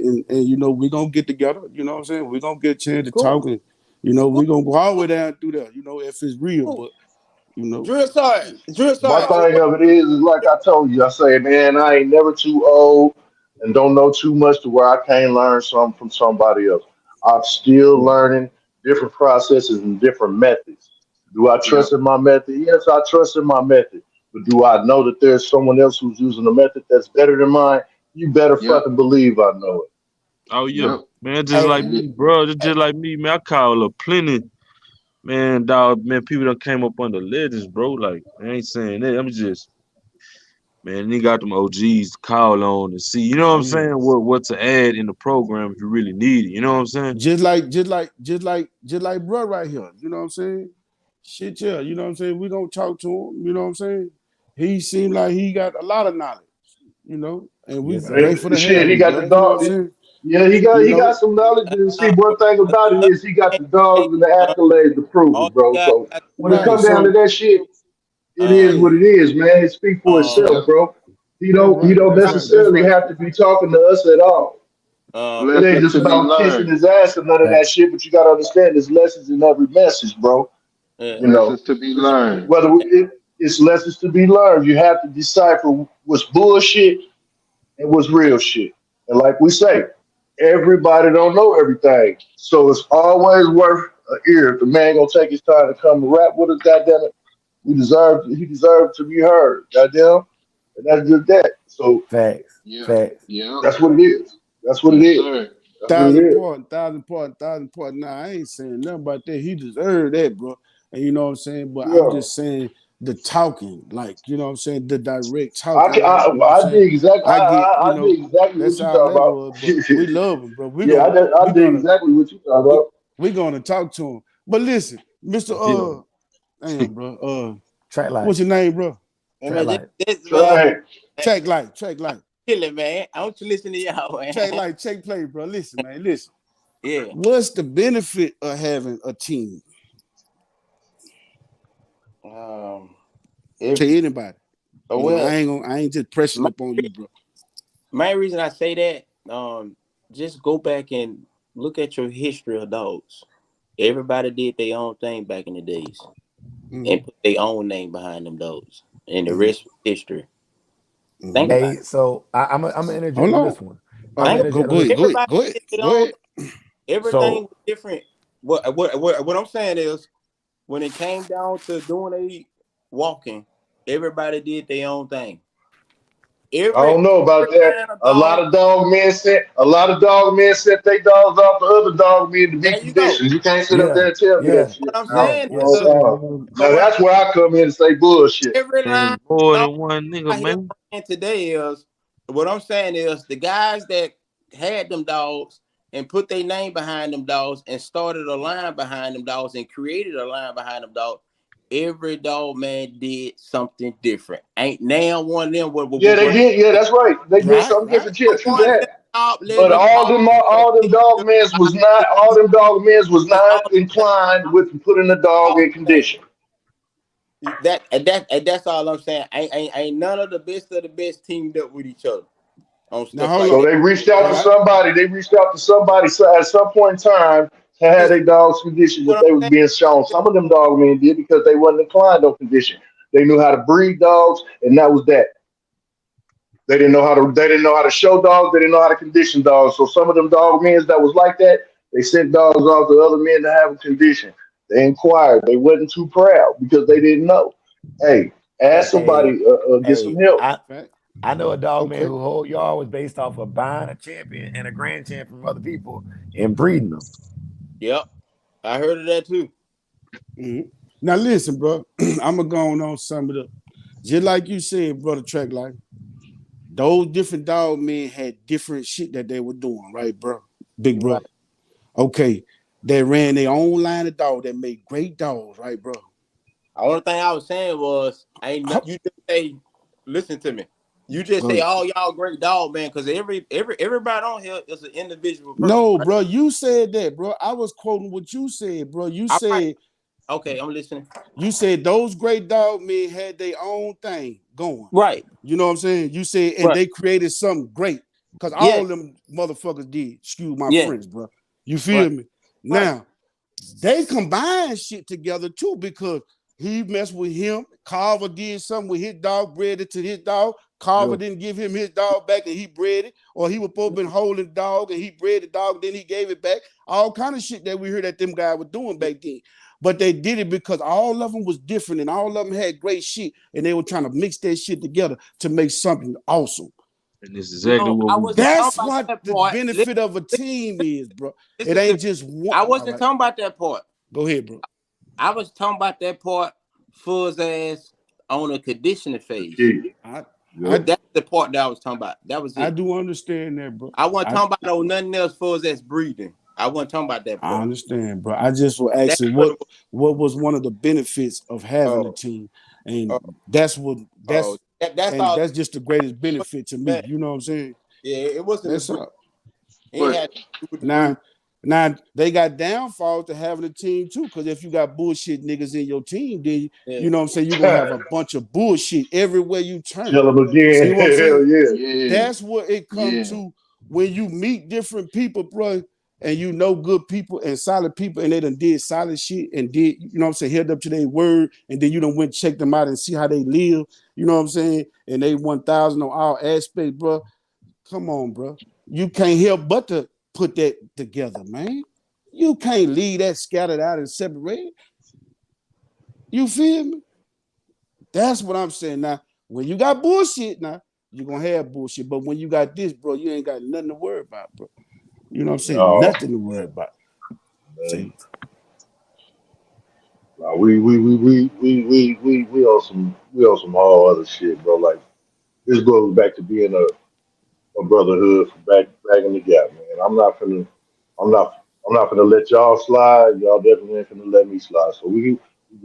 [SPEAKER 5] we're gonna get together, you know what I'm saying? We're gonna get a chance to
[SPEAKER 6] Cool.
[SPEAKER 5] talk and we're gonna go all the way down through there, if it's real,
[SPEAKER 6] Cool.
[SPEAKER 5] but you know.
[SPEAKER 6] Drill sergeant.
[SPEAKER 2] My
[SPEAKER 6] Oh,
[SPEAKER 2] thing of it is like I told you, I say, man, I ain't never too old and don't know too much to where I can't learn something from somebody else. I'm still learning different processes and different methods. Do I
[SPEAKER 7] Yep.
[SPEAKER 2] trust in my method? Yes, I trust in my method. But do I know that there's someone else who's using a method that's better than mine? You better
[SPEAKER 7] Yep.
[SPEAKER 2] fucking believe I know
[SPEAKER 3] Oh yeah.
[SPEAKER 7] Yep.
[SPEAKER 3] Man, just
[SPEAKER 1] Hey,
[SPEAKER 3] like
[SPEAKER 7] And
[SPEAKER 3] me, bro. Just like me, man. I call up plenty Man, dog, man, people that came up under legends, bro. Like, I ain't saying that. I'm just, man, they got them OGs to call on and see. You know what I'm saying? What to add in the program if you really need it. You know what I'm saying?
[SPEAKER 5] Just like bro right here. You know what I'm saying? Shit, yeah. You know what I'm saying? We gonna talk to him. You know what I'm saying? He seemed like he got a lot of knowledge. You know, and we
[SPEAKER 1] Yes, sir.
[SPEAKER 5] grateful to have
[SPEAKER 2] Shit, he
[SPEAKER 5] him,
[SPEAKER 2] got the
[SPEAKER 5] bro. You know what I'm
[SPEAKER 2] dog.
[SPEAKER 5] saying?
[SPEAKER 2] Yeah,
[SPEAKER 5] You
[SPEAKER 2] he got
[SPEAKER 5] know,
[SPEAKER 2] some knowledge. And see, one thing about it is he got the
[SPEAKER 6] Hey,
[SPEAKER 2] dogs and the accolades to prove
[SPEAKER 6] all
[SPEAKER 2] it, bro.
[SPEAKER 6] you
[SPEAKER 2] So
[SPEAKER 6] got
[SPEAKER 2] when it
[SPEAKER 5] right.
[SPEAKER 2] comes down to
[SPEAKER 5] So
[SPEAKER 2] that shit, it is
[SPEAKER 6] um
[SPEAKER 2] what
[SPEAKER 5] yeah,
[SPEAKER 2] it is, man. It speaks for
[SPEAKER 6] um
[SPEAKER 2] itself, bro.
[SPEAKER 5] that's
[SPEAKER 2] He
[SPEAKER 5] right.
[SPEAKER 2] don't
[SPEAKER 5] That's right. That's
[SPEAKER 2] necessarily
[SPEAKER 5] right.
[SPEAKER 2] have to be talking to us at all. It ain't
[SPEAKER 7] Lessons
[SPEAKER 2] just
[SPEAKER 7] to be
[SPEAKER 2] about kissing
[SPEAKER 7] learned.
[SPEAKER 2] his ass and none of that
[SPEAKER 1] Facts.
[SPEAKER 2] shit, but you gotta understand there's lessons in every message, bro.
[SPEAKER 6] uh,
[SPEAKER 2] You know,
[SPEAKER 7] Lessons to be learned.
[SPEAKER 2] it's lessons to be learned. You have to decipher what's bullshit and what's real shit. And like we say, everybody don't know everything. So it's always worth an ear. If the man gonna take his time to come and rap with us, goddamn it, he deserves to be heard. Goddamn. And that's just that. So
[SPEAKER 1] Facts.
[SPEAKER 7] Yeah.
[SPEAKER 1] Facts.
[SPEAKER 7] Yeah.
[SPEAKER 2] that's what it is. That's what it
[SPEAKER 7] Yes,
[SPEAKER 2] is.
[SPEAKER 7] sir.
[SPEAKER 2] That's what it is.
[SPEAKER 5] Thousand part. Nah, I ain't saying nothing about that. He deserved that, bro. And you know what I'm saying? But I'm
[SPEAKER 2] Yeah.
[SPEAKER 5] just saying the talking, like, you know what I'm saying? The direct talking, like, you know what I'm
[SPEAKER 2] I
[SPEAKER 5] saying?
[SPEAKER 2] dig exactly.
[SPEAKER 5] I get, you
[SPEAKER 2] I
[SPEAKER 5] know,
[SPEAKER 2] dig exactly what
[SPEAKER 5] that's
[SPEAKER 2] you
[SPEAKER 5] all
[SPEAKER 2] talking
[SPEAKER 5] that
[SPEAKER 2] about.
[SPEAKER 5] was, but we love him, bro.
[SPEAKER 2] Yeah, I
[SPEAKER 5] We
[SPEAKER 2] dig
[SPEAKER 5] gonna,
[SPEAKER 2] exactly what you talking
[SPEAKER 5] we,
[SPEAKER 2] about.
[SPEAKER 5] we gonna talk to him. But listen, Mr.
[SPEAKER 3] Yeah.
[SPEAKER 5] Damn, bro.
[SPEAKER 1] Track light.
[SPEAKER 5] What's your name, bro?
[SPEAKER 1] Track
[SPEAKER 6] man,
[SPEAKER 1] light.
[SPEAKER 6] man,
[SPEAKER 2] Right.
[SPEAKER 5] Track light.
[SPEAKER 6] killing, man. I want you to listen to y'all, man.
[SPEAKER 5] Check play, bro. Listen, man. Listen.
[SPEAKER 6] Yeah.
[SPEAKER 5] What's the benefit of having a team?
[SPEAKER 6] Um if
[SPEAKER 5] To anybody. You know,
[SPEAKER 6] well,
[SPEAKER 5] I ain't just pressing
[SPEAKER 6] my,
[SPEAKER 5] up on you, bro.
[SPEAKER 6] main reason I say that, just go back and look at your history of dogs. Everybody did their own thing back in the days
[SPEAKER 5] Mm-hmm.
[SPEAKER 6] and put their own name behind them dogs. And the
[SPEAKER 5] Mm-hmm.
[SPEAKER 6] rest was history. Think
[SPEAKER 5] Mm-hmm.
[SPEAKER 6] about
[SPEAKER 1] Hey,
[SPEAKER 6] it.
[SPEAKER 1] so I'm gonna interject
[SPEAKER 5] Hold
[SPEAKER 1] on
[SPEAKER 5] on.
[SPEAKER 1] this one. I'm
[SPEAKER 6] Think
[SPEAKER 1] gonna
[SPEAKER 5] Go
[SPEAKER 1] interject on
[SPEAKER 5] go
[SPEAKER 1] this
[SPEAKER 5] ahead.
[SPEAKER 1] one.
[SPEAKER 5] Go ahead.
[SPEAKER 6] everybody
[SPEAKER 5] Go ahead.
[SPEAKER 6] did their
[SPEAKER 5] Go
[SPEAKER 6] own
[SPEAKER 5] ahead.
[SPEAKER 6] everything
[SPEAKER 1] So
[SPEAKER 6] was different. What I'm saying is when it came down to doing a walking, everybody did their own thing.
[SPEAKER 2] I
[SPEAKER 6] Every
[SPEAKER 2] don't know about that.
[SPEAKER 6] line of dog,
[SPEAKER 2] A lot of dog men sent their dogs off to other dog men to be
[SPEAKER 6] there you go.
[SPEAKER 2] conditioned. You can't sit up
[SPEAKER 1] yeah,
[SPEAKER 2] there and tell me that
[SPEAKER 1] yeah,
[SPEAKER 2] shit.
[SPEAKER 6] What I'm
[SPEAKER 2] Now,
[SPEAKER 1] yeah,
[SPEAKER 6] saying
[SPEAKER 1] yeah.
[SPEAKER 6] is, so
[SPEAKER 2] now
[SPEAKER 6] when
[SPEAKER 2] that's where I come in and say bullshit.
[SPEAKER 6] every line
[SPEAKER 3] And
[SPEAKER 6] of
[SPEAKER 3] more
[SPEAKER 6] dog
[SPEAKER 3] than one nigga,
[SPEAKER 6] out here
[SPEAKER 3] man.
[SPEAKER 6] playing today is, what I'm saying is the guys that had them dogs and put their name behind them dogs and started a line behind them dogs and created a line behind them dogs. Every dog man did something different. Ain't now one of them
[SPEAKER 2] Yeah, they did. Yeah, that's right. They did
[SPEAKER 5] Right,
[SPEAKER 2] something
[SPEAKER 5] right.
[SPEAKER 2] different. Yeah, true
[SPEAKER 6] one
[SPEAKER 2] that.
[SPEAKER 6] top
[SPEAKER 2] But
[SPEAKER 6] legend dog.
[SPEAKER 2] all them dog mans was not inclined with putting the dog in condition.
[SPEAKER 6] That's all I'm saying. Ain't none of the best teamed up with each other on
[SPEAKER 5] Now
[SPEAKER 6] stuff
[SPEAKER 5] hold
[SPEAKER 6] like
[SPEAKER 2] So
[SPEAKER 5] on.
[SPEAKER 6] that.
[SPEAKER 2] they reached out to
[SPEAKER 5] Right.
[SPEAKER 2] somebody. They reached out to somebody so at some point in time to have
[SPEAKER 6] Listen,
[SPEAKER 2] their dogs conditioned
[SPEAKER 6] what
[SPEAKER 2] if
[SPEAKER 6] I'm
[SPEAKER 2] they was
[SPEAKER 6] saying
[SPEAKER 2] being shown. Some of them dog men did because they wasn't inclined on condition. They knew how to breed dogs, and that was that. They didn't know how to show dogs, they didn't know how to condition dogs. So some of them dog men that was like that, they sent dogs off to other men to have a condition. They inquired. They wasn't too proud because they didn't know. Hey, ask
[SPEAKER 6] fact.
[SPEAKER 1] Hey,
[SPEAKER 2] somebody, get some
[SPEAKER 1] hey,
[SPEAKER 2] help.
[SPEAKER 5] Fact.
[SPEAKER 1] I know a dog man
[SPEAKER 5] Okay.
[SPEAKER 1] who whole yard was based off of buying a champion and a grand champion from other people and breeding them.
[SPEAKER 6] Yep. I heard of that too.
[SPEAKER 5] Mm-hmm. Now listen, bro. I'm gonna go on some of the just like you said, brother Track Life. Those different dog men had different shit that they were doing, right, bro? Big
[SPEAKER 6] Right.
[SPEAKER 5] brother. Okay. They ran their own line of dog that made great dogs, right, bro?
[SPEAKER 6] The only thing I was saying was, you just say, listen to me. You just
[SPEAKER 5] Go
[SPEAKER 6] say
[SPEAKER 5] ahead.
[SPEAKER 6] all y'all great dog, man, because everybody on here is an individual person,
[SPEAKER 5] No,
[SPEAKER 6] right?
[SPEAKER 5] bro, you said that, bro. I was quoting what you said, bro.
[SPEAKER 6] All right. Okay, I'm listening.
[SPEAKER 5] You said those great dog men had their own thing going.
[SPEAKER 6] Right.
[SPEAKER 5] You know what I'm saying? You said, and
[SPEAKER 6] Right.
[SPEAKER 5] they created something great. Because
[SPEAKER 6] Yeah.
[SPEAKER 5] all them motherfuckers did. Excuse my
[SPEAKER 6] Yeah.
[SPEAKER 5] French, bro. You
[SPEAKER 6] Right.
[SPEAKER 5] feel me?
[SPEAKER 6] Right.
[SPEAKER 5] Now, they combined shit together too because he messed with him. Carver did something with his dog, bred it to his dog. Carver
[SPEAKER 1] True.
[SPEAKER 5] didn't give him his dog back and he bred it. Or he was supposed to been holding the dog and he bred the dog, then he gave it back. All kind of shit that we heard that them guys were doing back then. But they did it because all of them was different and all of them had great shit and they were trying to mix that shit together to make something awesome.
[SPEAKER 3] And this is exactly
[SPEAKER 6] No,
[SPEAKER 3] what
[SPEAKER 6] I
[SPEAKER 3] we
[SPEAKER 6] wasn't talking
[SPEAKER 5] That's
[SPEAKER 6] about
[SPEAKER 5] what
[SPEAKER 6] that
[SPEAKER 5] the
[SPEAKER 6] part.
[SPEAKER 5] benefit of a team is, bro. It
[SPEAKER 6] Listen to me.
[SPEAKER 5] ain't just one.
[SPEAKER 6] I
[SPEAKER 5] All
[SPEAKER 6] wasn't
[SPEAKER 5] right,
[SPEAKER 6] talking about that part.
[SPEAKER 5] go ahead, bro.
[SPEAKER 6] I was talking about that part Fuzz ass on a conditioning phase.
[SPEAKER 2] Okay.
[SPEAKER 5] I
[SPEAKER 2] Yep.
[SPEAKER 6] That's the part that I was talking about. That was
[SPEAKER 5] I
[SPEAKER 6] it.
[SPEAKER 5] do understand that, bro.
[SPEAKER 6] I wasn't talking about no nothing else Fuzz ass breathing. I wasn't talking about that
[SPEAKER 5] I
[SPEAKER 6] part.
[SPEAKER 5] understand, bro. I just was
[SPEAKER 6] That's
[SPEAKER 5] asking
[SPEAKER 6] what it
[SPEAKER 5] what was one of the benefits of having a
[SPEAKER 6] was.
[SPEAKER 5] team, and
[SPEAKER 6] Oh,
[SPEAKER 5] that's what
[SPEAKER 6] oh, that's
[SPEAKER 5] and
[SPEAKER 6] all.
[SPEAKER 5] that's just the greatest benefit to me.
[SPEAKER 6] Man,
[SPEAKER 5] You know what I'm saying?
[SPEAKER 6] yeah, it wasn't the
[SPEAKER 5] That's
[SPEAKER 6] breathing.
[SPEAKER 5] all.
[SPEAKER 6] It
[SPEAKER 7] But
[SPEAKER 6] had to do with the breathing.
[SPEAKER 5] Now they got downfalls to having a team too, because if you got bullshit niggas in your team, then
[SPEAKER 6] Yeah.
[SPEAKER 5] you know what I'm saying you're gonna have a bunch of bullshit everywhere you turn.
[SPEAKER 2] Tell them
[SPEAKER 5] See
[SPEAKER 2] again.
[SPEAKER 5] what I'm saying?
[SPEAKER 2] Hell yeah.
[SPEAKER 7] yeah,
[SPEAKER 5] That's what it comes
[SPEAKER 7] yeah.
[SPEAKER 5] to when you meet different people, bro, and you know good people and solid people, and they done did solid shit and did, you know what I'm saying, held up to their word, and then you done went check them out and see how they live, you know what I'm saying, and they 1,000 on all aspects, bro. Come on, bro. You can't help but to put that together, man. You can't leave that scattered out and separated. You feel me? That's what I'm saying. Now, when you got bullshit, now you're gonna have bullshit. But when you got this, bro, you ain't got nothing to worry about, bro. You know what I'm saying?
[SPEAKER 2] No,
[SPEAKER 5] Nothing to worry about.
[SPEAKER 2] man.
[SPEAKER 5] See,
[SPEAKER 2] Nah, we on some whole other shit, bro. Like this goes back to being a brotherhood from back in the gap, man. I'm not I'm not gonna let y'all slide. Y'all definitely ain't gonna let me slide. So we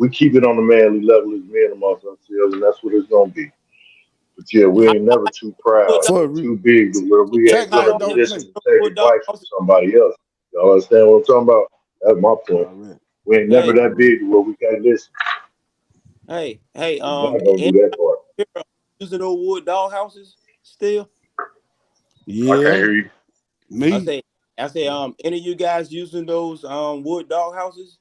[SPEAKER 2] keep it on the manly level as men amongst ourselves, and that's what it's gonna be. But yeah, we
[SPEAKER 6] How
[SPEAKER 2] ain't never too proud
[SPEAKER 6] would dog,
[SPEAKER 5] for
[SPEAKER 2] or
[SPEAKER 5] real.
[SPEAKER 2] too big to where we ain't
[SPEAKER 5] Track
[SPEAKER 6] anybody
[SPEAKER 2] willing
[SPEAKER 5] line
[SPEAKER 6] on
[SPEAKER 2] to
[SPEAKER 6] here
[SPEAKER 5] don't
[SPEAKER 2] listen
[SPEAKER 5] play.
[SPEAKER 2] and take
[SPEAKER 6] would dog
[SPEAKER 2] advice from
[SPEAKER 6] houses?
[SPEAKER 2] somebody else. Y'all understand what I'm talking about? That's my point.
[SPEAKER 5] Already.
[SPEAKER 2] We ain't never
[SPEAKER 6] Hey,
[SPEAKER 2] that big to where we can't listen.
[SPEAKER 6] hey,
[SPEAKER 2] We're not gonna do that part.
[SPEAKER 6] anybody using those wood dog houses still?
[SPEAKER 2] I can't
[SPEAKER 5] Yeah,
[SPEAKER 2] hear you.
[SPEAKER 6] I
[SPEAKER 5] me.
[SPEAKER 6] say, any of you guys using those wood dog houses?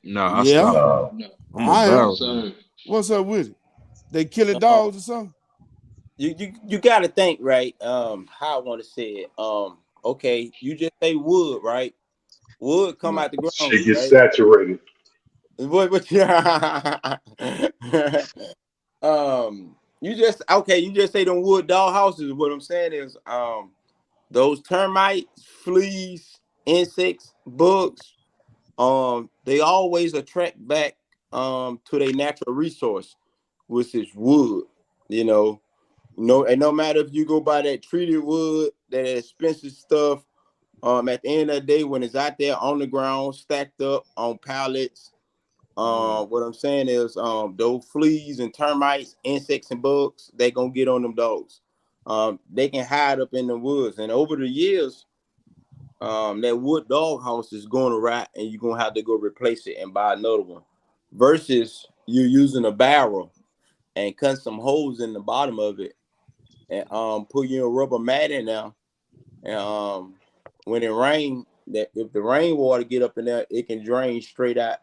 [SPEAKER 3] Nah, I
[SPEAKER 5] Yeah,
[SPEAKER 3] stopped.
[SPEAKER 2] No.
[SPEAKER 7] No,
[SPEAKER 3] I'm a
[SPEAKER 5] I
[SPEAKER 7] no,
[SPEAKER 5] am.
[SPEAKER 3] barrel here.
[SPEAKER 7] sir.
[SPEAKER 5] What's up with it? They killing
[SPEAKER 6] Um,
[SPEAKER 5] dogs or something?
[SPEAKER 6] you got to think right. How I want to say it. Okay, you just say wood, right? Wood come
[SPEAKER 7] Right.
[SPEAKER 6] out the ground,
[SPEAKER 2] Shit gets
[SPEAKER 6] right?
[SPEAKER 2] saturated.
[SPEAKER 6] What you just okay, you just say them wood dog houses. What I'm saying is those termites, fleas, insects, bugs, they always attract back to their natural resource, which is wood, you know. No, and no matter if you go buy that treated wood, that expensive stuff, at the end of the day, when it's out there on the ground, stacked up on pallets, what I'm saying is, those fleas and termites, insects and bugs, they gonna get on them dogs. They can hide up in the woods, and over the years, that wood dog house is going to rot, and you're gonna have to go replace it and buy another one. Versus you using a barrel and cut some holes in the bottom of it, and put your rubber mat in there, and when it rain, that if the rainwater get up in there, it can drain straight out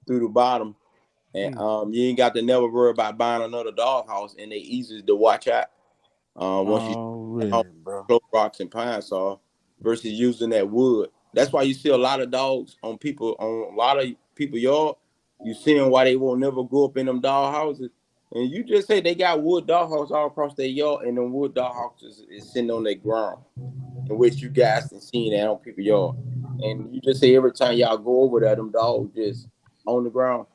[SPEAKER 6] through the bottom, and you ain't got to never worry about buying another doghouse, and they easy to watch out. Once you
[SPEAKER 5] Already, bro.
[SPEAKER 6] close rocks and pine saw versus using that wood. That's why you see a lot of dogs on a lot of people yard. You see them why they won't never go up in them dog houses. And you just say they got wood dog houses all across their yard, and them wood dog houses is sitting on their ground, in which you guys can see that on people yard. And you just say every time y'all go over there, them dogs just on the ground.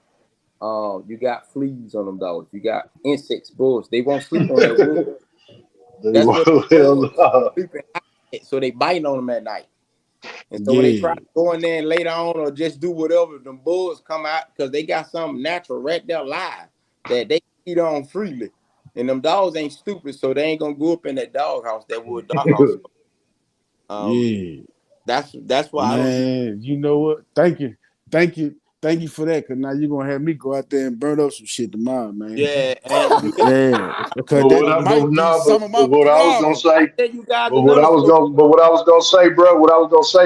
[SPEAKER 6] You got fleas on them dogs. You got insects, bugs. They won't sleep on that wood.
[SPEAKER 2] They
[SPEAKER 6] That's where
[SPEAKER 2] won't,
[SPEAKER 6] the
[SPEAKER 2] hell
[SPEAKER 6] bugs
[SPEAKER 2] no.
[SPEAKER 6] sleeping at, so they biting on them at night. And so when they try
[SPEAKER 5] Yeah.
[SPEAKER 6] to go in there and later on or just do whatever, them bugs come out because they got something natural right there live that they eat on freely. And them dogs ain't stupid, so they ain't gonna go up in that dog house, that wood dog house. Um,
[SPEAKER 5] Yeah.
[SPEAKER 6] that's why I don't use.
[SPEAKER 5] Man, you know what? Thank you. Thank you. Thank you for that. Cause now you're gonna have me go out there and burn up some shit tomorrow, man.
[SPEAKER 6] Yeah, and you got.
[SPEAKER 5] Yeah. Cause
[SPEAKER 2] But
[SPEAKER 5] that
[SPEAKER 2] what I but
[SPEAKER 5] might be
[SPEAKER 2] no,
[SPEAKER 5] some of
[SPEAKER 2] but
[SPEAKER 5] my
[SPEAKER 2] what I was gonna
[SPEAKER 5] problem.
[SPEAKER 6] I
[SPEAKER 2] say,
[SPEAKER 6] tell you guys another story.
[SPEAKER 2] but what I was gonna say,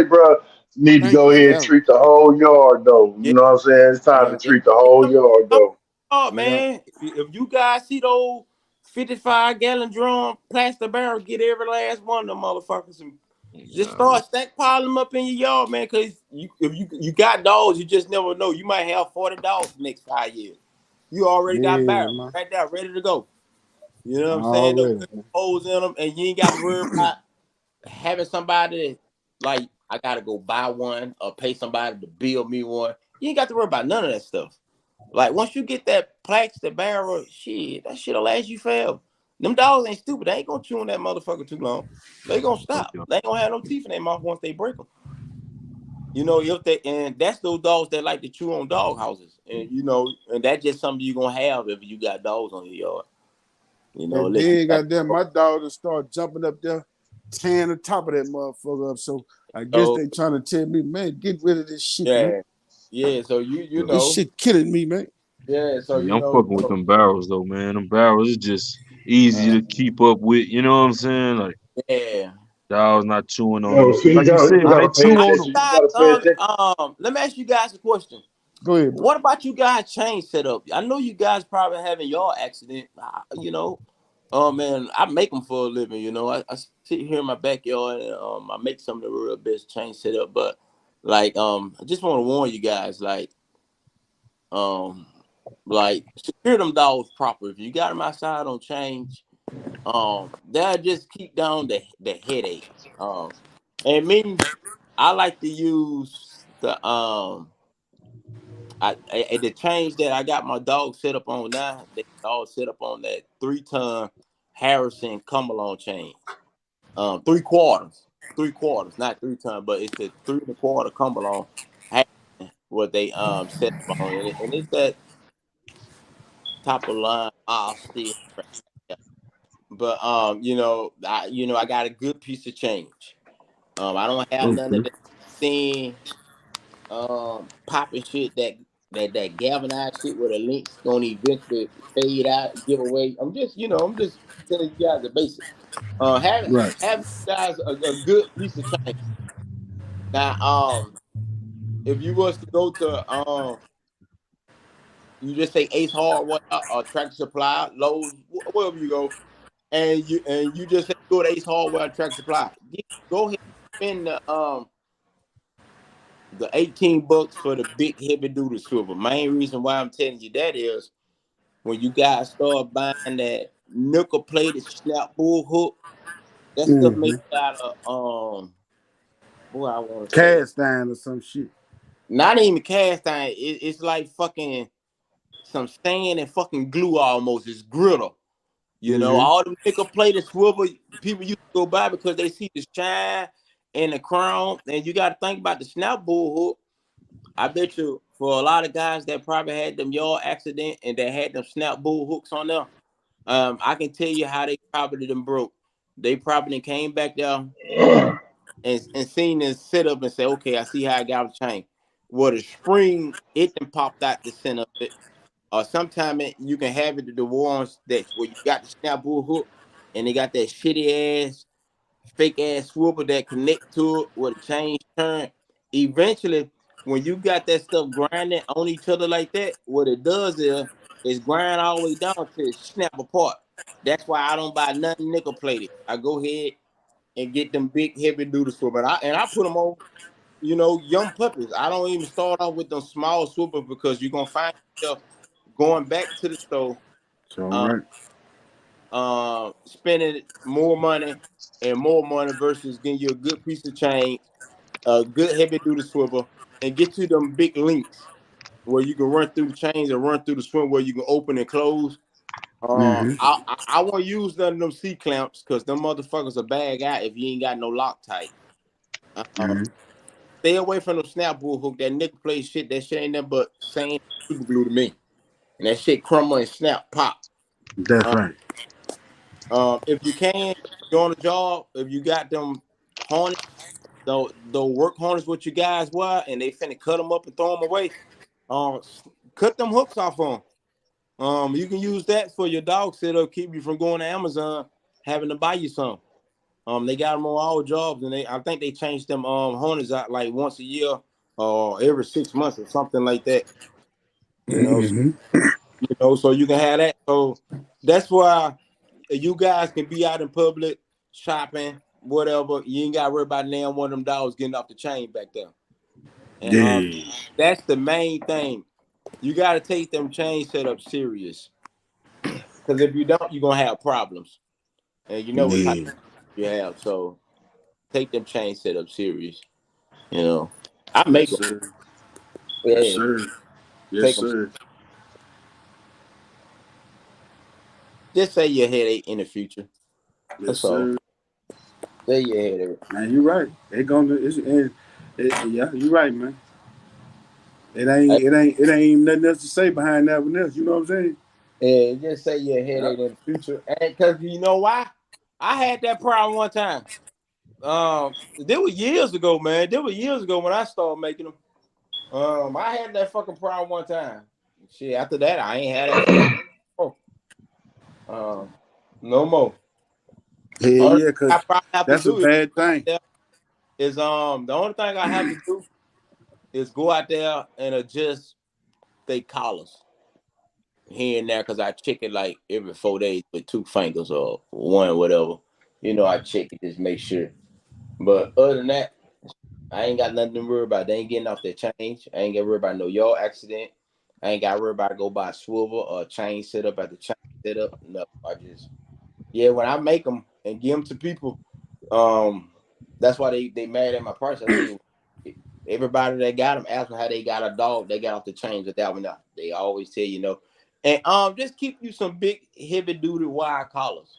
[SPEAKER 2] bro, you need to
[SPEAKER 5] Thank
[SPEAKER 2] go
[SPEAKER 5] you for
[SPEAKER 2] ahead and
[SPEAKER 5] that one.
[SPEAKER 2] treat the whole yard though. You
[SPEAKER 6] Yeah,
[SPEAKER 2] know what I'm saying? It's time to
[SPEAKER 5] Yeah.
[SPEAKER 2] treat the whole yard though.
[SPEAKER 6] oh
[SPEAKER 5] Yeah.
[SPEAKER 6] man, if you guys see those 55-gallon drum plastic barrel, get every last one of them motherfuckers and just
[SPEAKER 3] Nah,
[SPEAKER 6] start stockpiling them up in your yard, man. Cause if you got dogs, you just never know. You might have 40 dogs the next 5 years. You already got
[SPEAKER 5] Yeah,
[SPEAKER 6] barrels
[SPEAKER 5] man.
[SPEAKER 6] right there, ready to go. You know what I'm saying? Those
[SPEAKER 5] Already.
[SPEAKER 6] good holes in them, and you ain't got to worry about having somebody like I gotta go buy one or pay somebody to build me one, You ain't got to worry about none of that stuff. Like once you get that plaques, the barrel, shit, that shit'll last you forever. Them dogs ain't stupid. They ain't gonna chew on that motherfucker too long. They gonna stop.
[SPEAKER 3] Okay.
[SPEAKER 6] They ain't gonna have no teeth in their mouth once they break them. You know, if they and that's those dogs that like to chew on dog houses, and you know, and that's just something you gonna have if you got dogs on your yard. You know,
[SPEAKER 5] And
[SPEAKER 6] unless you
[SPEAKER 5] then
[SPEAKER 6] got
[SPEAKER 5] goddamn, my dog just start jumping up there, tearing the top of that motherfucker up. So I guess
[SPEAKER 6] so
[SPEAKER 5] they trying to tell me, man, get rid of this shit, man.
[SPEAKER 6] yeah, yeah. So you
[SPEAKER 3] Yeah.
[SPEAKER 5] This
[SPEAKER 6] know,
[SPEAKER 5] shit killing me, man.
[SPEAKER 6] yeah. So
[SPEAKER 3] Yeah,
[SPEAKER 6] you
[SPEAKER 3] I'm
[SPEAKER 6] know,
[SPEAKER 3] fucking with them barrels though, man. Them barrels is just easy to keep up with. You know what I'm saying? Like
[SPEAKER 6] yeah.
[SPEAKER 3] dogs not chewing on
[SPEAKER 2] Yo,
[SPEAKER 3] them.
[SPEAKER 2] so
[SPEAKER 3] Like you said,
[SPEAKER 2] you
[SPEAKER 3] when they
[SPEAKER 2] gotta pay
[SPEAKER 3] chew on them,
[SPEAKER 2] attention. You
[SPEAKER 6] Guys,
[SPEAKER 2] gotta pay attention.
[SPEAKER 6] let me ask you guys a question.
[SPEAKER 5] Go ahead, bro.
[SPEAKER 6] What about you guys chain setup? I know you guys probably having your accident. You know, oh man, I make them for a living. You know, I sit here in my backyard and I make some of the real best chain setup. But like I just want to warn you guys, um, like secure them dogs proper. If you got them outside on change, they'll just keep down the headache. And me, I like to use the change that I got my dog set up on now. They all set up on that 3-ton Harrison come along chain. 3/4, not 3-ton, but it's the 3 1/4 come along. What they set up on, and it's that top of line. I'll still, but I got a good piece of change. I don't have none of
[SPEAKER 5] Okay.
[SPEAKER 6] that thin popping shit that galvanized shit where the links gonna eventually fade out, give away. I'm just telling you guys the basic.
[SPEAKER 5] Right.
[SPEAKER 6] Have you guys a good piece of change. Now, if you was to go to you just say Ace Hardware or Tractor Supply, Lowe's, wherever you go, and you just say go to Ace Hardware and Tractor Supply. Go ahead and spend the $18 for the big heavy duty swivel. Main reason why I'm telling you that is when you guys start buying that nickel plated snap bull hook, that stuff made
[SPEAKER 5] Mm-hmm.
[SPEAKER 6] out of what I want to say.
[SPEAKER 5] Cast iron or some shit.
[SPEAKER 6] Not even cast iron. It's like fucking some sand and fucking glue almost. It's griddle. You know,
[SPEAKER 5] Mm-hmm.
[SPEAKER 6] all the nickel plated swivel people used to go by because they see the shine and the crown. And you got to think about the snap bull hook. I bet you for a lot of guys that probably had them yard accident and that had them snap bull hooks on there, I can tell you how they probably them broke. They probably came back there and seen this set up and say, okay, I see how I got a chain. Well, the spring, it then popped out the center of it. Or sometimes you can have it the ones that where you got the snap bull hook and they got that shitty ass fake ass swivel that connect to it with a change turn. Eventually, when you got that stuff grinding on each other like that, what it does is grind all the way down to it snap apart. That's why I don't buy nothing nickel plated. I go ahead and get them big heavy duty swivel. And I put them on, young puppies. I don't even start off with them small swivels because you're gonna find yourself going back to the store.
[SPEAKER 5] It's all
[SPEAKER 6] uh,
[SPEAKER 5] right.
[SPEAKER 6] Spending more money versus getting you a good piece of chain, a good heavy duty swivel, and get you them big links where you can run through the chains and run through the swim where you can open and close.
[SPEAKER 5] Mm-hmm.
[SPEAKER 6] I won't use none of them C clamps because them motherfuckers are bag out if you ain't got no Loctite. Uh,
[SPEAKER 5] Mm-hmm.
[SPEAKER 6] Stay away from them snap bull hook, that nickel plate shit. That shit ain't nothing but sand super glue to me. And that shit crumble and snap pop.
[SPEAKER 5] That's
[SPEAKER 6] Uh,
[SPEAKER 5] right.
[SPEAKER 6] if you can, you're on a job, if you got them harness, they'll work harness what you guys wear, and they finna cut them up and throw them away. Um, Cut them hooks off on. You can use that for your dog setup, keep you from going to Amazon having to buy you some. They got them on all jobs, and I think they changed them harness out like once a year or every 6 months or something like that. You know, so,
[SPEAKER 5] Mm-hmm.
[SPEAKER 6] so you can have that. So that's why you guys can be out in public shopping, whatever. You ain't got to worry about now one of them dogs getting off the chain back there. And
[SPEAKER 5] Yeah.
[SPEAKER 6] that's the main thing. You got to take them chain setups serious. Because if you don't, you're going to have problems. And you know what type
[SPEAKER 5] Yeah.
[SPEAKER 6] you have. So take them chain setups serious. You know, I make
[SPEAKER 5] Yes,
[SPEAKER 6] them.
[SPEAKER 5] sir. Yes,
[SPEAKER 6] Yeah,
[SPEAKER 5] sir. Yes,
[SPEAKER 6] take them.
[SPEAKER 5] sir.
[SPEAKER 6] Just say your headache in the future.
[SPEAKER 5] Yes,
[SPEAKER 6] That's all.
[SPEAKER 5] sir.
[SPEAKER 6] Say your headache.
[SPEAKER 5] Man, you're right. Yeah, you're right, man.
[SPEAKER 6] I,
[SPEAKER 5] It ain't even nothing else to say behind that one else. You know what I'm saying?
[SPEAKER 6] yeah, just say your
[SPEAKER 5] Yeah.
[SPEAKER 6] headache in the future. And because you know why? I had that problem one time. There was years ago, man. There was years ago when I started making them. I had that fucking problem one time. Shit, after that, I ain't had that shit. Um, no more.
[SPEAKER 5] Yeah,
[SPEAKER 6] Only
[SPEAKER 5] yeah,
[SPEAKER 6] thing I
[SPEAKER 5] cause
[SPEAKER 6] probably have to
[SPEAKER 5] that's a
[SPEAKER 6] do is
[SPEAKER 5] bad
[SPEAKER 6] go out
[SPEAKER 5] thing.
[SPEAKER 6] there. Is the only thing I have to do is go out there and adjust they collars here and there because I check it like every 4 days with 2 fingers or one, whatever. You know, I check it, just make sure. But other than that, I ain't got nothing to worry about. They ain't getting off their change. I ain't got to worry about no yard accident. I ain't got to worry about go buy a swivel or a chain set up at the chain set up. No, I just, yeah, when I make them and give them to people, that's why they mad at my price. I tell you, everybody that got them ask me how they got a dog. They got off the chains with that one. Now they always tell you no, and just keep you some big heavy duty wire collars,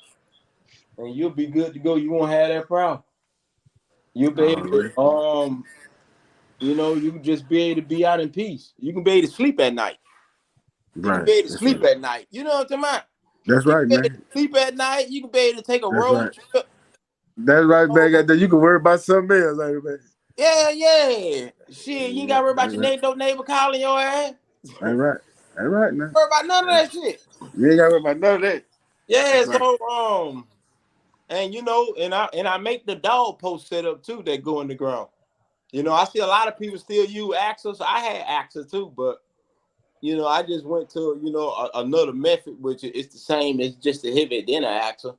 [SPEAKER 6] and you'll be good to go. You won't have that problem. You'll be able
[SPEAKER 5] Already.
[SPEAKER 6] to you know, you can just be able to be out in peace. You can be able to sleep at night. You can
[SPEAKER 5] Right.
[SPEAKER 6] be able to
[SPEAKER 5] That's
[SPEAKER 6] sleep
[SPEAKER 5] right.
[SPEAKER 6] at night. You know what I'm talking about?
[SPEAKER 5] That's
[SPEAKER 6] You can
[SPEAKER 5] right,
[SPEAKER 6] be able to
[SPEAKER 5] man.
[SPEAKER 6] sleep at night. You can be able to take a
[SPEAKER 5] That's
[SPEAKER 6] road
[SPEAKER 5] right.
[SPEAKER 6] trip.
[SPEAKER 5] That's
[SPEAKER 6] You
[SPEAKER 5] right, man.
[SPEAKER 6] know?
[SPEAKER 5] You can worry about something else, like, man.
[SPEAKER 6] Yeah, yeah. Shit, you ain't got
[SPEAKER 5] Yeah,
[SPEAKER 6] to worry about
[SPEAKER 5] that's
[SPEAKER 6] your
[SPEAKER 5] right.
[SPEAKER 6] neighbor calling your ass.
[SPEAKER 5] That's right. That's right, man.
[SPEAKER 6] Worry about none of that shit.
[SPEAKER 5] You ain't got to worry about none of that.
[SPEAKER 6] Yeah,
[SPEAKER 5] That's right.
[SPEAKER 6] so and you know, and I make the dog post set up too that go in the ground. You know, I see a lot of people still use axles. I had axles too, but you know, I just went to another method, which is the same. It's just a heavy then an axle.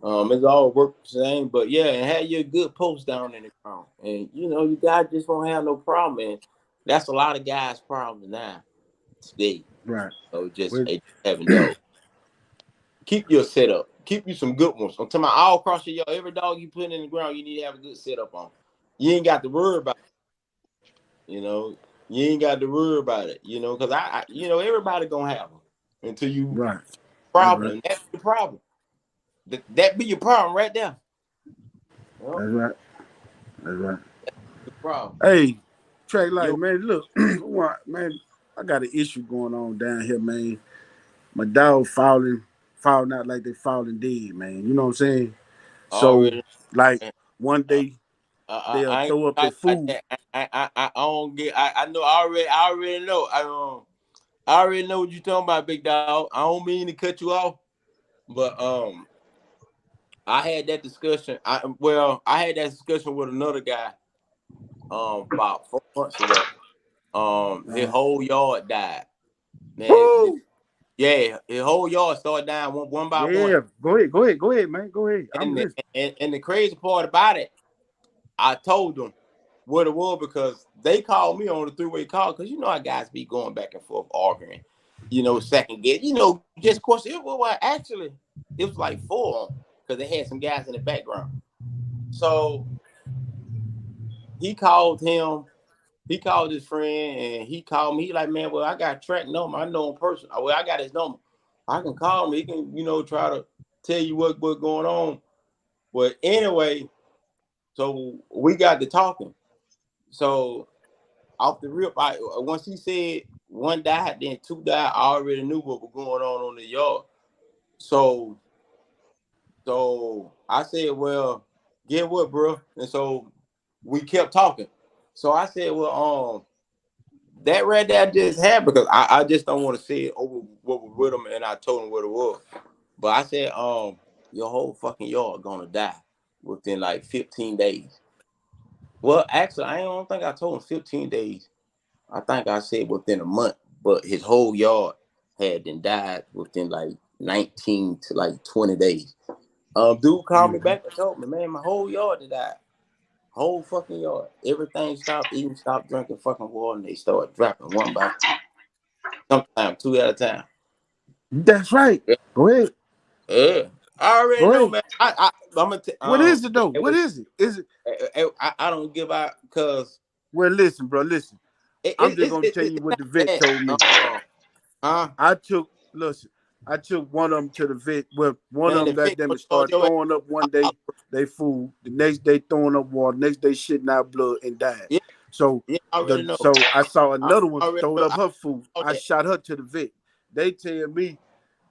[SPEAKER 6] It's all work the same, but yeah, and have your good post down in the ground, and you know, you guys just won't have no problem. And that's a lot of guys' problems now today.
[SPEAKER 5] Right.
[SPEAKER 6] So just
[SPEAKER 5] With
[SPEAKER 6] having dogs. Keep your setup. Keep you some good ones. I'm talking about all across your yard. Every dog you put in the ground, you need to have a good setup on. You ain't got to worry about it, you know. You ain't got to worry about it, you know, because you know, everybody gonna have them until you
[SPEAKER 5] right. That's right.
[SPEAKER 6] problem. That's the problem. That be your problem right there. You know,
[SPEAKER 5] That's right. That's right.
[SPEAKER 6] the problem.
[SPEAKER 5] Hey, Trey, like,
[SPEAKER 6] Yo,
[SPEAKER 5] man, look, man, I got an issue going on down here, man. My dog falling out like they falling dead, man. You know what I'm saying? So,
[SPEAKER 6] already.
[SPEAKER 5] like, one
[SPEAKER 6] Uh,
[SPEAKER 5] day they'll
[SPEAKER 6] I ain't
[SPEAKER 5] throw up their
[SPEAKER 6] talking like
[SPEAKER 5] food.
[SPEAKER 6] that. I don't get. I know. I already know. I already know what you're talking about, big dog. I don't mean to cut you off, but I had that discussion. I had that discussion with another guy about 4 months ago. His whole yard died. Man,
[SPEAKER 5] Woo!
[SPEAKER 6] yeah, his whole yard started dying one by one.
[SPEAKER 5] Yeah, go ahead, man. Go ahead. I'm
[SPEAKER 6] And the,
[SPEAKER 5] listening.
[SPEAKER 6] and the crazy part about it, I told them what it was because they called me on the three-way call because you know how guys be going back and forth arguing, you know, second guess, you know, just question. Actually, it was like four because they had some guys in the background. So he called him. He called his friend and he called me. He like, man, well, I got track number. I know him person. Well, I got his number. I can call him. He can, you know, try to tell you what's going on. But anyway, so we got to talking. So off the rip, once he said one died, then two died, I already knew what was going on the yard. So I said, well, get what, bro? And so we kept talking. So I said, well, that right there just happened because I just don't want to say it over what was with him, and I told him what it was. But I said, your whole fucking yard gonna die within like 15 days. Well, actually, I don't think I told him 15 days. I think I said within a month, but his whole yard had then died within like 19 to like 20 days. Dude called me
[SPEAKER 5] Mm-hmm.
[SPEAKER 6] back and told me, man, my whole yard had died. Whole fucking yard. Everything stopped eating, stopped drinking fucking water, and they started dropping one by sometimes two at a time.
[SPEAKER 5] That's right.
[SPEAKER 6] Yeah.
[SPEAKER 5] Go ahead.
[SPEAKER 6] Yeah. I already
[SPEAKER 5] Go
[SPEAKER 6] know,
[SPEAKER 5] ahead.
[SPEAKER 6] man. I'm gonna
[SPEAKER 5] What is it though?
[SPEAKER 6] it
[SPEAKER 5] What
[SPEAKER 6] was
[SPEAKER 5] is it? Is it
[SPEAKER 6] I don't give out because
[SPEAKER 5] well listen, bro, listen.
[SPEAKER 8] I'm just gonna tell you what the vet
[SPEAKER 6] that.
[SPEAKER 8] told me.
[SPEAKER 6] Huh?
[SPEAKER 8] I took one of them to the vet. Well, one
[SPEAKER 6] Man,
[SPEAKER 8] of
[SPEAKER 6] the
[SPEAKER 8] them
[SPEAKER 6] vet
[SPEAKER 8] goddamn
[SPEAKER 6] gonna
[SPEAKER 8] it
[SPEAKER 6] charge
[SPEAKER 8] started
[SPEAKER 6] your
[SPEAKER 8] throwing up one day. They food. The next day throwing up water. Next day shitting out blood and died.
[SPEAKER 6] yeah,
[SPEAKER 8] So
[SPEAKER 6] yeah, I already know.
[SPEAKER 8] so I saw
[SPEAKER 6] I
[SPEAKER 8] another one
[SPEAKER 6] already
[SPEAKER 8] throwed
[SPEAKER 6] know.
[SPEAKER 8] up her food.
[SPEAKER 6] I know
[SPEAKER 8] I
[SPEAKER 6] that.
[SPEAKER 8] shot her to the vet. They tell me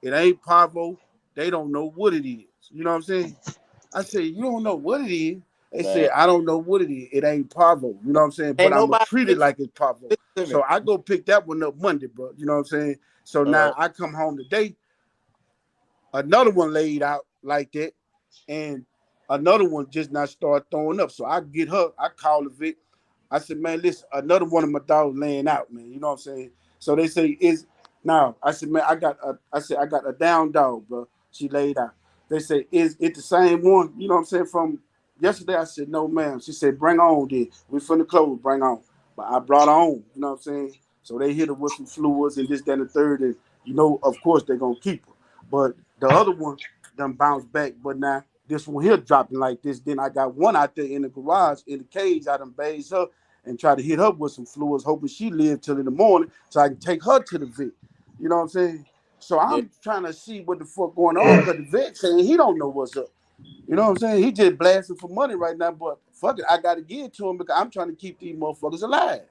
[SPEAKER 8] it ain't parvo. They don't know what it is. You know what I'm saying? I said, you don't know what it is. They
[SPEAKER 6] Man,
[SPEAKER 8] said, I don't know what it is. It ain't parvo. You know what I'm saying? But
[SPEAKER 6] ain't
[SPEAKER 8] I'm going to
[SPEAKER 6] nobody
[SPEAKER 8] treat it like it's parvo.
[SPEAKER 6] listen to me.
[SPEAKER 8] So I go pick that one up Monday, bro. You know what I'm saying? So now I come home today. Another one laid out like that. And another one just not start throwing up. So I get her. I call the vet. I said, man, listen, another one of my dogs laying out, man. You know what I'm saying? So they say, is now I said, man, I got a down dog, bro. She laid out. They say, is it the same one? You know what I'm saying? From yesterday, I said, no, ma'am. She said, bring on then. We finna close, bring on. But I brought her on, you know what I'm saying? So they hit her with some fluids and this, that, and the third. And, you know, of course, they're going to keep her. But the other one done bounced back. But now this one here dropping like this. Then I got one out there in the garage, in the cage. I done bathed her and try to hit her with some fluids, hoping she live till in the morning so I can take her to the vet. You know what I'm saying? So
[SPEAKER 6] Yeah,
[SPEAKER 8] I'm trying to see what the fuck going on because the vet saying he don't know what's up. You know what I'm saying? He just blasting for money right now, but fuck it, I got to give it to him because I'm trying to keep these motherfuckers alive.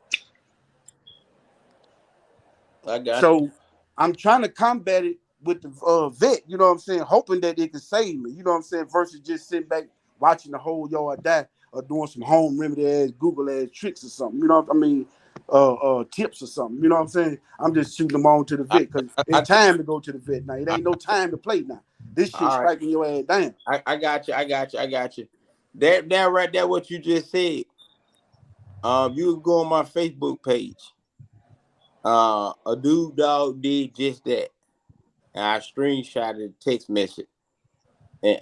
[SPEAKER 6] I got you.
[SPEAKER 8] So I'm trying to combat it with the vet, you know what I'm saying, hoping that it can save me, you know what I'm saying, versus just sitting back watching the whole yard die or doing some home remedy ass Google ass tricks or something, you know what I mean, tips or something, you know what I'm saying. I'm just shooting them on to the
[SPEAKER 6] I,
[SPEAKER 8] vet because
[SPEAKER 6] I,
[SPEAKER 8] it's time to go to the vet now. It ain't no time to play now. This shit
[SPEAKER 6] all right.
[SPEAKER 8] striking your ass down.
[SPEAKER 6] I got you. I got you. I got you. That right there, what you just said. You go on my Facebook page. A dude dog did just that. And I screenshotted the text message. And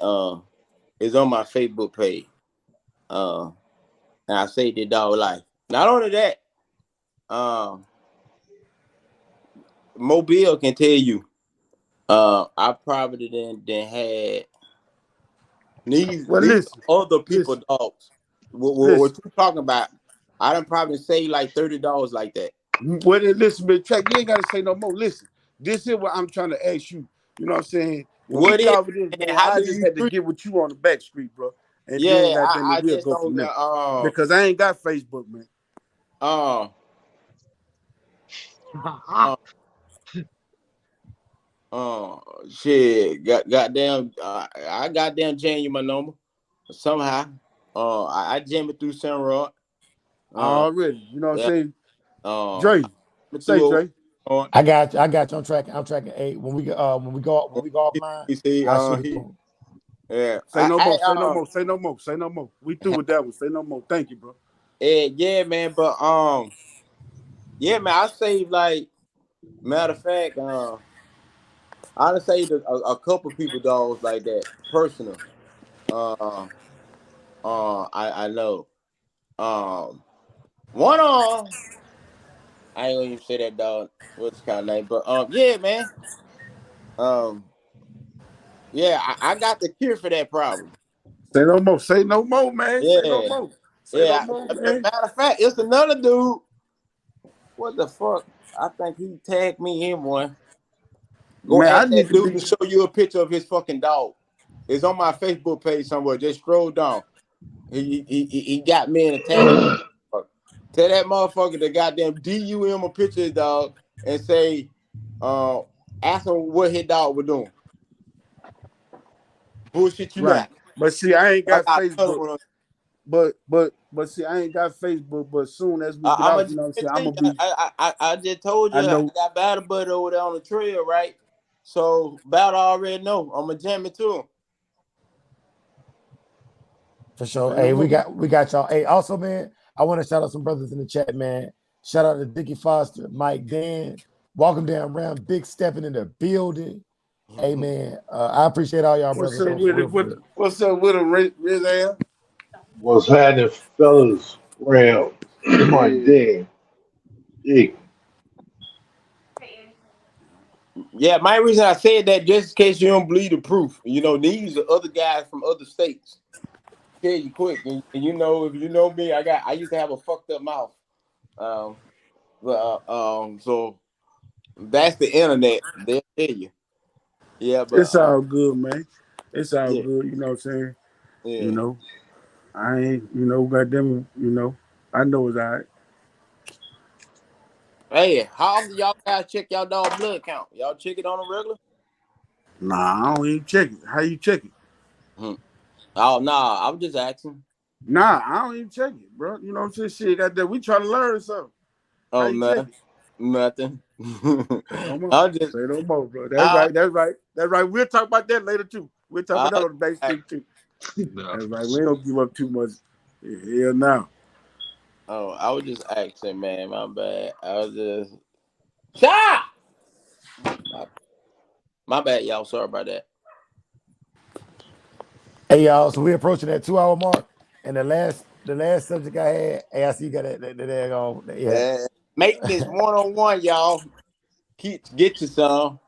[SPEAKER 6] it's on my Facebook page. And I saved the dog life. Not only that, Mobile can tell you, I probably then had
[SPEAKER 8] Well,
[SPEAKER 6] these other people
[SPEAKER 8] listen,
[SPEAKER 6] dogs. What
[SPEAKER 8] listen.
[SPEAKER 6] you talking about? I done probably saved like $30 like that.
[SPEAKER 8] Well, then listen, but track, you ain't gotta say no more. Listen, this is what I'm trying to ask you. You know what I'm saying? When we
[SPEAKER 6] What
[SPEAKER 8] get
[SPEAKER 6] is
[SPEAKER 8] off of this,
[SPEAKER 6] and
[SPEAKER 8] man,
[SPEAKER 6] how
[SPEAKER 8] I
[SPEAKER 6] do
[SPEAKER 8] just
[SPEAKER 6] you
[SPEAKER 8] had to
[SPEAKER 6] treat?
[SPEAKER 8] get with you on the back street, bro. And then
[SPEAKER 6] Yeah,
[SPEAKER 8] goddamn it,
[SPEAKER 6] I
[SPEAKER 8] we'll
[SPEAKER 6] just
[SPEAKER 8] go from
[SPEAKER 6] don't
[SPEAKER 8] there. Because I ain't got Facebook, man.
[SPEAKER 6] uh uh shit goddamn I goddamn jam you my number somehow. I jam it through Sunrod. Uh
[SPEAKER 8] Already. You know what I'm
[SPEAKER 6] yeah,
[SPEAKER 8] saying?
[SPEAKER 6] I
[SPEAKER 8] Dre. Say
[SPEAKER 6] through
[SPEAKER 8] Dre.
[SPEAKER 1] I got you. I got you. I'm tracking 8. When we go offline,
[SPEAKER 6] he see
[SPEAKER 1] I'll shoot it
[SPEAKER 6] he
[SPEAKER 1] through.
[SPEAKER 6] yeah
[SPEAKER 8] Say no more. Say no
[SPEAKER 6] I
[SPEAKER 8] more. Say no more. Say no more. We through with that one. Say no more. Thank you, bro.
[SPEAKER 6] yeah man, but yeah man, I saved like, matter of fact, I done saved a couple people dogs like that personal. uh I know. One I ain't gonna even say that dog. What's kind of name? But yeah, man. Um, yeah, I got the cure for that problem.
[SPEAKER 8] Say no more. Say no more, man. Say no
[SPEAKER 6] Yeah,
[SPEAKER 8] more. Say no
[SPEAKER 6] yeah.
[SPEAKER 8] more, man.
[SPEAKER 6] Matter of fact, it's another dude. What the fuck? I think he tagged me in one. Go
[SPEAKER 8] Man, I
[SPEAKER 6] ask
[SPEAKER 8] need
[SPEAKER 6] that
[SPEAKER 8] to
[SPEAKER 6] dude
[SPEAKER 8] be.
[SPEAKER 6] to show you a picture of his fucking dog. It's on my Facebook page somewhere. Just scroll down. He got me in a tag. Tell that motherfucker to goddamn DUM a picture of his dog and say, uh, ask him what his dog was doing. Bullshit you
[SPEAKER 8] Right.
[SPEAKER 6] not.
[SPEAKER 8] But see, I ain't
[SPEAKER 6] I
[SPEAKER 8] got
[SPEAKER 6] got another
[SPEAKER 8] Facebook.
[SPEAKER 6] one.
[SPEAKER 8] But see, I ain't got Facebook. But soon as we get
[SPEAKER 6] I'm
[SPEAKER 8] off,
[SPEAKER 6] gonna
[SPEAKER 8] you know what I'm saying,
[SPEAKER 6] tell
[SPEAKER 8] I'm
[SPEAKER 6] you,
[SPEAKER 8] gonna be.
[SPEAKER 6] I just told
[SPEAKER 8] I
[SPEAKER 6] you I
[SPEAKER 8] know.
[SPEAKER 6] got Battle Buddy over there on the trail, right? So Battle already know. I'm gonna jam it to him.
[SPEAKER 1] For sure.
[SPEAKER 8] Say no
[SPEAKER 1] Hey,
[SPEAKER 8] more.
[SPEAKER 1] we got y'all. Hey, also, man, I want to shout out some brothers in the chat, man. Shout out to Dickie Foster, Mike Dan, Walking Down Round, Big Stepping in the building. Hey, man, I appreciate all y'all
[SPEAKER 8] What's
[SPEAKER 1] brothers,
[SPEAKER 8] up
[SPEAKER 1] though, for
[SPEAKER 8] with
[SPEAKER 1] real,
[SPEAKER 8] it?
[SPEAKER 1] for real.
[SPEAKER 8] What's up with him, Rizal?
[SPEAKER 9] What's happening, fellas? Round my day. Dick.
[SPEAKER 6] Yeah, my reason I said that just in case you don't believe the proof. You know, these are other guys from other states. Tell you quick, and you know, if you know me, I used to have a fucked up mouth. Um, So that's the internet. They'll tell you. Yeah, but
[SPEAKER 8] It's all good, man. It's all
[SPEAKER 6] yeah,
[SPEAKER 8] good. You know what I'm saying? You
[SPEAKER 6] yeah.
[SPEAKER 8] know, I ain't. You know, goddamn. You know, I know it's all right.
[SPEAKER 6] Hey, how often y'all guys check y'all dog blood count? Y'all check it on a regular?
[SPEAKER 8] Nah, I don't even check it. How you check it?
[SPEAKER 6] Hmm. Oh nah, I'm just asking.
[SPEAKER 8] Nah, I don't even check it, bro. You know what I'm saying? Shit, goddamn. We trying to learn something. How
[SPEAKER 6] Oh
[SPEAKER 8] you check
[SPEAKER 6] nothing,
[SPEAKER 8] it?
[SPEAKER 6] nothing.
[SPEAKER 8] Say no more.
[SPEAKER 6] I'm just,
[SPEAKER 8] Say no more, bro. That's
[SPEAKER 6] I,
[SPEAKER 8] right. That's right. That's right. We'll talk about that later too. We'll talk
[SPEAKER 6] I,
[SPEAKER 8] about that on the backstage too.
[SPEAKER 3] Nah,
[SPEAKER 8] That's right.
[SPEAKER 3] for
[SPEAKER 8] We ain't
[SPEAKER 3] sure.
[SPEAKER 8] gonna give up too much. Hell no.
[SPEAKER 6] I was just asking, man. My bad. I was just stop. My, my bad, y'all. Sorry about that.
[SPEAKER 1] Hey y'all, so we're approaching that 2 hour mark. And the last subject I had, hey, I see you got that on. Yeah.
[SPEAKER 6] Maintenance 101, y'all. Get you some.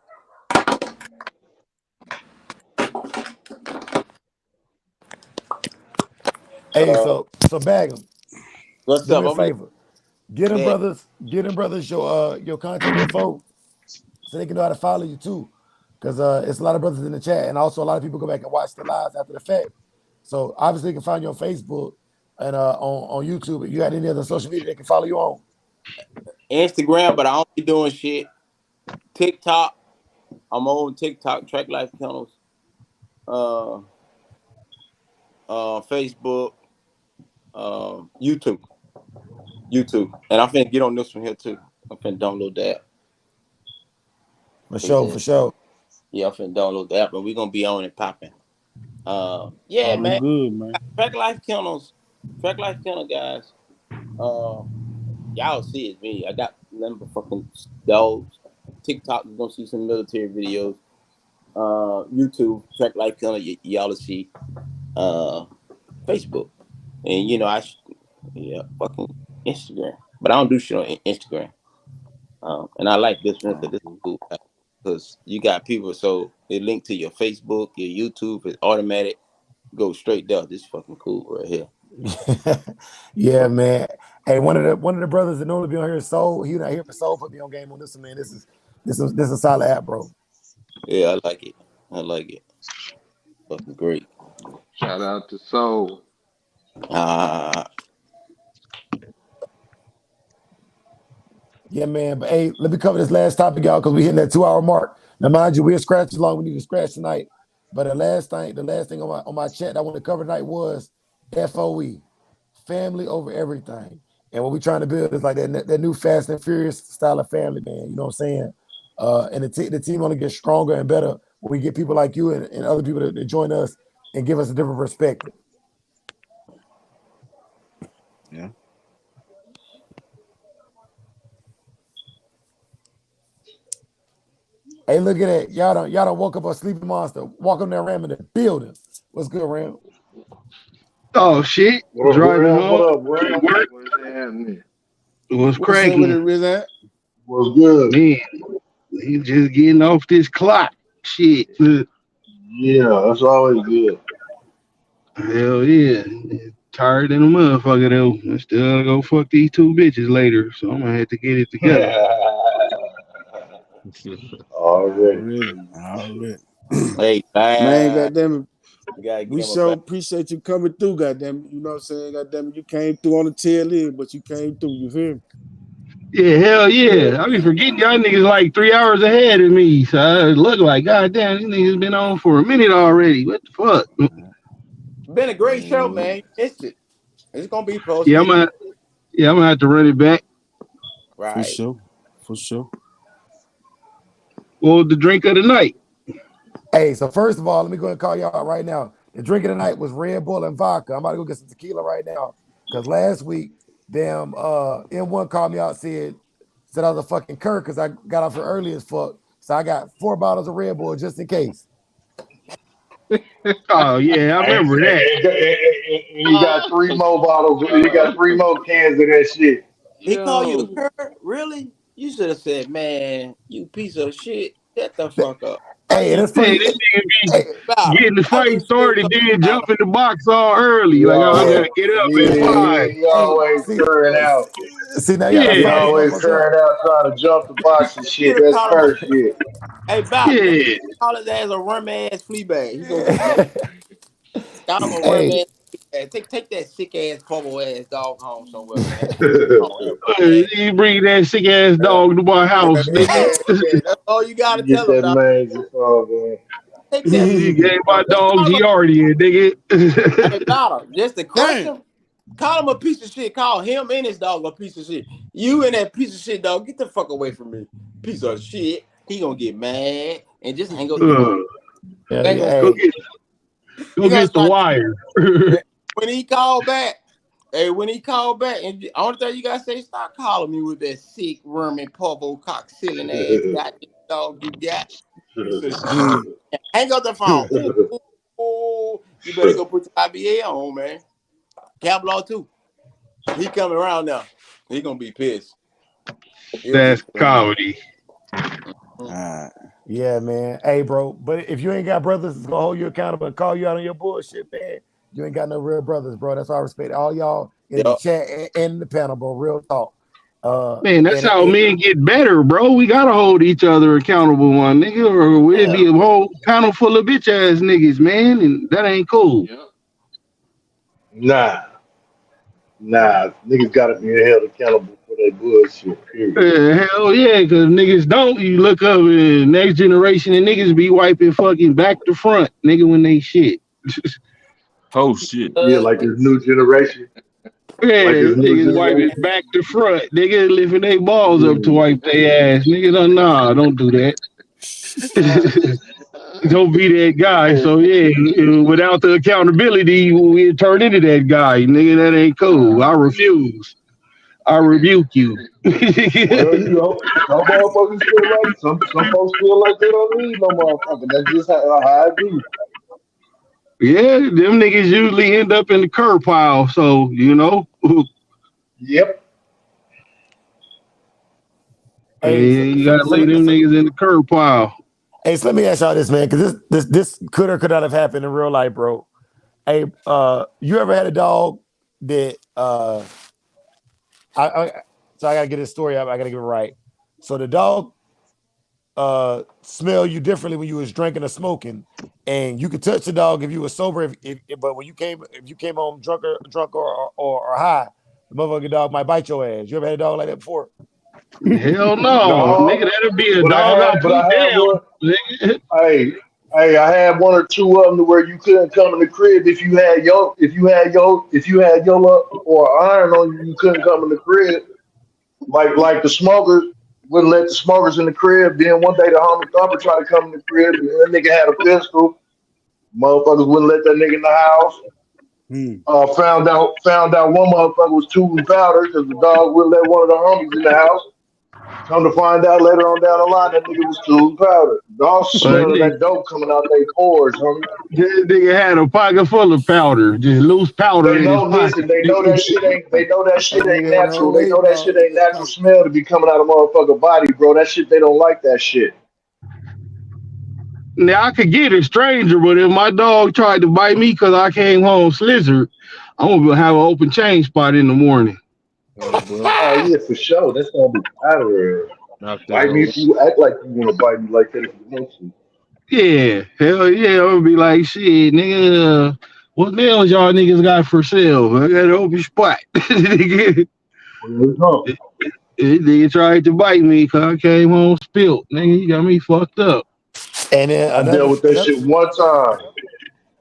[SPEAKER 1] Hey,
[SPEAKER 6] Uh,
[SPEAKER 1] so bag them.
[SPEAKER 6] what's
[SPEAKER 1] Do me
[SPEAKER 6] up?
[SPEAKER 1] a
[SPEAKER 6] I'm
[SPEAKER 1] favor.
[SPEAKER 6] listening.
[SPEAKER 1] Get them brothers your contact info so they can know how to follow you too. Because it's a lot of brothers in the chat, and also a lot of people go back and watch the lives after the fact. So obviously they can find you on Facebook and on YouTube. If you got any other social media they can follow you on.
[SPEAKER 6] Instagram, but I don't be doing shit. TikTok. I'm on TikTok. Track Life Kennels. Uh, Facebook. YouTube. And I'm finna get on this one here too. I'm finna download the app.
[SPEAKER 1] For
[SPEAKER 6] Cause
[SPEAKER 1] sure, for sure.
[SPEAKER 6] yeah, I'm finna download the app, and we're gonna be on and popping. Yeah,
[SPEAKER 8] All
[SPEAKER 6] man.
[SPEAKER 8] good, man.
[SPEAKER 6] Track Life Kennels. Track Life Kennel guys. Uh, y'all see it's me. I got number fucking dogs. TikTok, you're gonna see some military videos. YouTube, Track Life Kennel, y'all will see. Uh, Facebook, and yeah, fucking Instagram. But I don't do shit on Instagram. And I like this one because this is cool. Because you got people, so they link to your Facebook, your YouTube, it's automatic. Go straight there. This is fucking cool right here.
[SPEAKER 1] Yeah, man. Hey, one of the brothers that normally be on here is Soul. He not here for Soul. Put me on game on this one, man. This is a solid app, bro.
[SPEAKER 6] Yeah, I like it. I like it. Fucking great.
[SPEAKER 7] Shout out to Soul.
[SPEAKER 6] Uh,
[SPEAKER 1] Yeah, man. But hey, let me cover this last topic, y'all, because we hitting that 2 hour mark. Now, mind you, we're scratching long. We need to scratch tonight. But the last thing on my chat I want to cover tonight was FOE, family over everything. And what we're trying to build is like that new Fast and Furious style of family, man. You know what I'm saying? And the team only gets stronger and better when we get people like you and other people to join us and give us a different perspective.
[SPEAKER 5] Yeah.
[SPEAKER 1] Hey, look at that. Y'all don't woke up a sleeping monster. Walk on there, Ram in the building. What's good, Ram?
[SPEAKER 10] Oh shit!
[SPEAKER 9] What up,
[SPEAKER 10] Driving
[SPEAKER 9] Ram? What
[SPEAKER 10] home.
[SPEAKER 9] up, Ram?
[SPEAKER 7] What's happening?
[SPEAKER 10] Was
[SPEAKER 8] What's up with it,
[SPEAKER 10] cracking.
[SPEAKER 8] Rizat?
[SPEAKER 9] What's good?
[SPEAKER 10] Man, he just getting off this clock. Shit.
[SPEAKER 9] Yeah, that's always good.
[SPEAKER 10] Hell yeah. Tired than a motherfucker though. I still gotta go fuck these two bitches later, so I'm gonna have to get it together.
[SPEAKER 9] Already.
[SPEAKER 5] Already. Already.
[SPEAKER 6] hey,
[SPEAKER 8] Man,
[SPEAKER 6] man,
[SPEAKER 8] goddamn it.
[SPEAKER 6] you gotta
[SPEAKER 8] We
[SPEAKER 6] get him a
[SPEAKER 8] so
[SPEAKER 6] back.
[SPEAKER 8] appreciate you coming through, goddamn it. You know what I'm saying? Goddamn it. You came through on the tail end, but you came through, you feel me?
[SPEAKER 10] Yeah, hell
[SPEAKER 9] Yeah.
[SPEAKER 10] yeah. I be forgetting y'all niggas like 3 hours ahead of me. So I look like, goddamn, these niggas been on for a minute already. What the fuck?
[SPEAKER 6] Been a great show,
[SPEAKER 5] Man.
[SPEAKER 6] man. You missed it. It's gonna be
[SPEAKER 10] Yeah,
[SPEAKER 6] posted.
[SPEAKER 10] I'm gonna have to run it back.
[SPEAKER 5] For
[SPEAKER 6] Right.
[SPEAKER 5] sure. For sure.
[SPEAKER 10] What was the drink of the night?
[SPEAKER 1] Hey, so first of all, let me go and call y'all out right now. The drink of the night was Red Bull and vodka. I'm about to go get some tequila right now. Because last week, damn, M1 called me out, said I was a fucking Kirk because I got off here early as fuck. So I got 4 bottles of Red Bull just in case.
[SPEAKER 10] Oh yeah, I
[SPEAKER 9] And,
[SPEAKER 10] remember that.
[SPEAKER 9] you got 3 more bottles. You got 3 more cans of that shit.
[SPEAKER 6] He called you a
[SPEAKER 7] Yo,
[SPEAKER 6] cur? Really? You should have said, man, you piece of shit. Shut the
[SPEAKER 1] Th-
[SPEAKER 6] fuck up. Why
[SPEAKER 1] Hey, and
[SPEAKER 6] you
[SPEAKER 1] it's
[SPEAKER 10] Man,
[SPEAKER 1] funny.
[SPEAKER 10] this nigga be
[SPEAKER 1] Hey,
[SPEAKER 6] about him?
[SPEAKER 10] getting the
[SPEAKER 6] I
[SPEAKER 10] fight
[SPEAKER 6] really should
[SPEAKER 10] started,
[SPEAKER 6] talk
[SPEAKER 10] then
[SPEAKER 6] about
[SPEAKER 10] jump
[SPEAKER 6] him.
[SPEAKER 10] in the box all early. Like, oh, I
[SPEAKER 1] hey,
[SPEAKER 10] gotta get up at
[SPEAKER 9] Yeah,
[SPEAKER 10] 5.
[SPEAKER 9] he
[SPEAKER 1] hey,
[SPEAKER 9] always
[SPEAKER 1] see,
[SPEAKER 9] curring out.
[SPEAKER 1] See now, y'all
[SPEAKER 10] Yeah,
[SPEAKER 1] done
[SPEAKER 9] He
[SPEAKER 1] fired this
[SPEAKER 9] always
[SPEAKER 1] motherfucker up.
[SPEAKER 9] turned out trying to jump the box and shit.
[SPEAKER 6] Should have
[SPEAKER 9] That's
[SPEAKER 6] called him.
[SPEAKER 9] cursed shit.
[SPEAKER 6] Hey, Bob,
[SPEAKER 10] yeah.
[SPEAKER 6] call his ass a worm ass flea bag. He gonna get mad. Call him a worm
[SPEAKER 1] Hey,
[SPEAKER 6] ass flea bag. Take that sick ass purple ass dog home somewhere, man. Oh, that worm ass.
[SPEAKER 10] You bring that sick ass dog to my house, nigga.
[SPEAKER 6] Yeah, that's all you gotta
[SPEAKER 9] You get
[SPEAKER 6] tell him,
[SPEAKER 9] that
[SPEAKER 6] dog.
[SPEAKER 9] mangy frog, man.
[SPEAKER 6] Take that.
[SPEAKER 10] You gave my
[SPEAKER 6] Just
[SPEAKER 10] dog
[SPEAKER 6] call him
[SPEAKER 10] Giardia, nigga.
[SPEAKER 6] hey, Dollar, just to crush
[SPEAKER 8] Damn.
[SPEAKER 6] him, call him a piece of shit. Call him and his dog a piece of shit. You and that piece of shit dog, get the fuck away from me. Piece of shit. He gonna get mad and just hang up the phone.
[SPEAKER 1] yeah,
[SPEAKER 6] They gonna,
[SPEAKER 10] Go
[SPEAKER 1] hey,
[SPEAKER 10] get,
[SPEAKER 6] he
[SPEAKER 10] go
[SPEAKER 6] gonna
[SPEAKER 10] get the
[SPEAKER 6] start
[SPEAKER 10] wire.
[SPEAKER 6] when he called back. Hey, when he called back, and the only thing you gotta say, stop calling me with that sick, wormy, purple, cock-ceiling ass goddamn dog you got. Piece of shit. Hang up the phone. Ooh. You better go put your IBA on, man. Cap Law too. He coming around now. He gonna be pissed.
[SPEAKER 10] That's comedy.
[SPEAKER 1] yeah, man. Hey, bro. But if you ain't got brothers that's gonna hold you accountable and call you out on your bullshit, man, you ain't got no real brothers, bro. That's why I respect all y'all in the chat and the panel, bro. Real talk.
[SPEAKER 10] Man, that's how men get better, bro. We gotta hold each other accountable, one nigga, or we'd be a whole panel full of bitch ass niggas, man, and that ain't cool.
[SPEAKER 9] Nah, niggas gotta be held accountable for that bullshit. Period.
[SPEAKER 10] Hell yeah, because niggas don't. You look up and next generation and niggas be wiping fucking back to front, nigga, when they shit.
[SPEAKER 3] Oh shit.
[SPEAKER 9] Yeah, like this new generation.
[SPEAKER 10] Yeah,
[SPEAKER 9] Like this new
[SPEAKER 10] niggas wiping
[SPEAKER 9] generation.
[SPEAKER 10] back to front. Niggas lifting their balls up to wipe their ass. Niggas don't, nah, don't do that. Don't be that guy. So yeah, without the accountability, we turn into that guy. Nigga, that ain't cool. I refuse. I rebuke you.
[SPEAKER 9] Well, you know, some motherfuckers feel like some folks feel like they don't need no motherfucker. That's just how I be.
[SPEAKER 10] Yeah, them niggas usually end up in the curb pile. So, you know.
[SPEAKER 9] Yep.
[SPEAKER 10] Hey, you gotta lay them niggas in the curb pile.
[SPEAKER 1] Hey, so let me ask y'all this, man, because this could or could not have happened in real life, bro. Hey, you ever had a dog that so I gotta get this story up. I gotta get it right. So the dog smell you differently when you was drinking or smoking, and you could touch the dog if you were sober. But when you came home drunk or high, the motherfucking dog might bite your ass. You ever had a dog like that before?
[SPEAKER 10] Hell no, nigga. That'll be a dog I put down.
[SPEAKER 9] One. Hey, I had one or two of them to where you couldn't come in the crib if you had your or iron on you. You couldn't come in the crib. Like the smokers wouldn't let the smokers in the crib. Then one day the homie Thumper tried to come in the crib and that nigga had a pistol. Motherfuckers wouldn't let that nigga in the house. Found out one motherfucker was tooting powder because the dog wouldn't let one of the homies in the house. Come to find out later on down the line, that nigga was tooting powder. Dog smelling that dope coming out their pores, homie.
[SPEAKER 10] That nigga had a pocket full of powder, just loose powder in his pocket.
[SPEAKER 9] They know that shit ain't natural. They know that shit ain't natural smell to be coming out of motherfucker body, bro. That shit, they don't like that shit.
[SPEAKER 10] Now I could get a stranger, but if my dog tried to bite me because I came home slizzard, I'm gonna have an open chain spot in the morning.
[SPEAKER 9] Oh yeah, for sure. That's gonna be powder. Bite me if you act like you want to bite me like that if you want to.
[SPEAKER 10] Yeah, hell yeah, I'm gonna be like, shit, nigga, what nails y'all niggas got for sale? I got an open spot. Nigga tried to bite me because I came home spilt. Nigga, you got me fucked up.
[SPEAKER 1] And then
[SPEAKER 9] I dealt with that shit one time.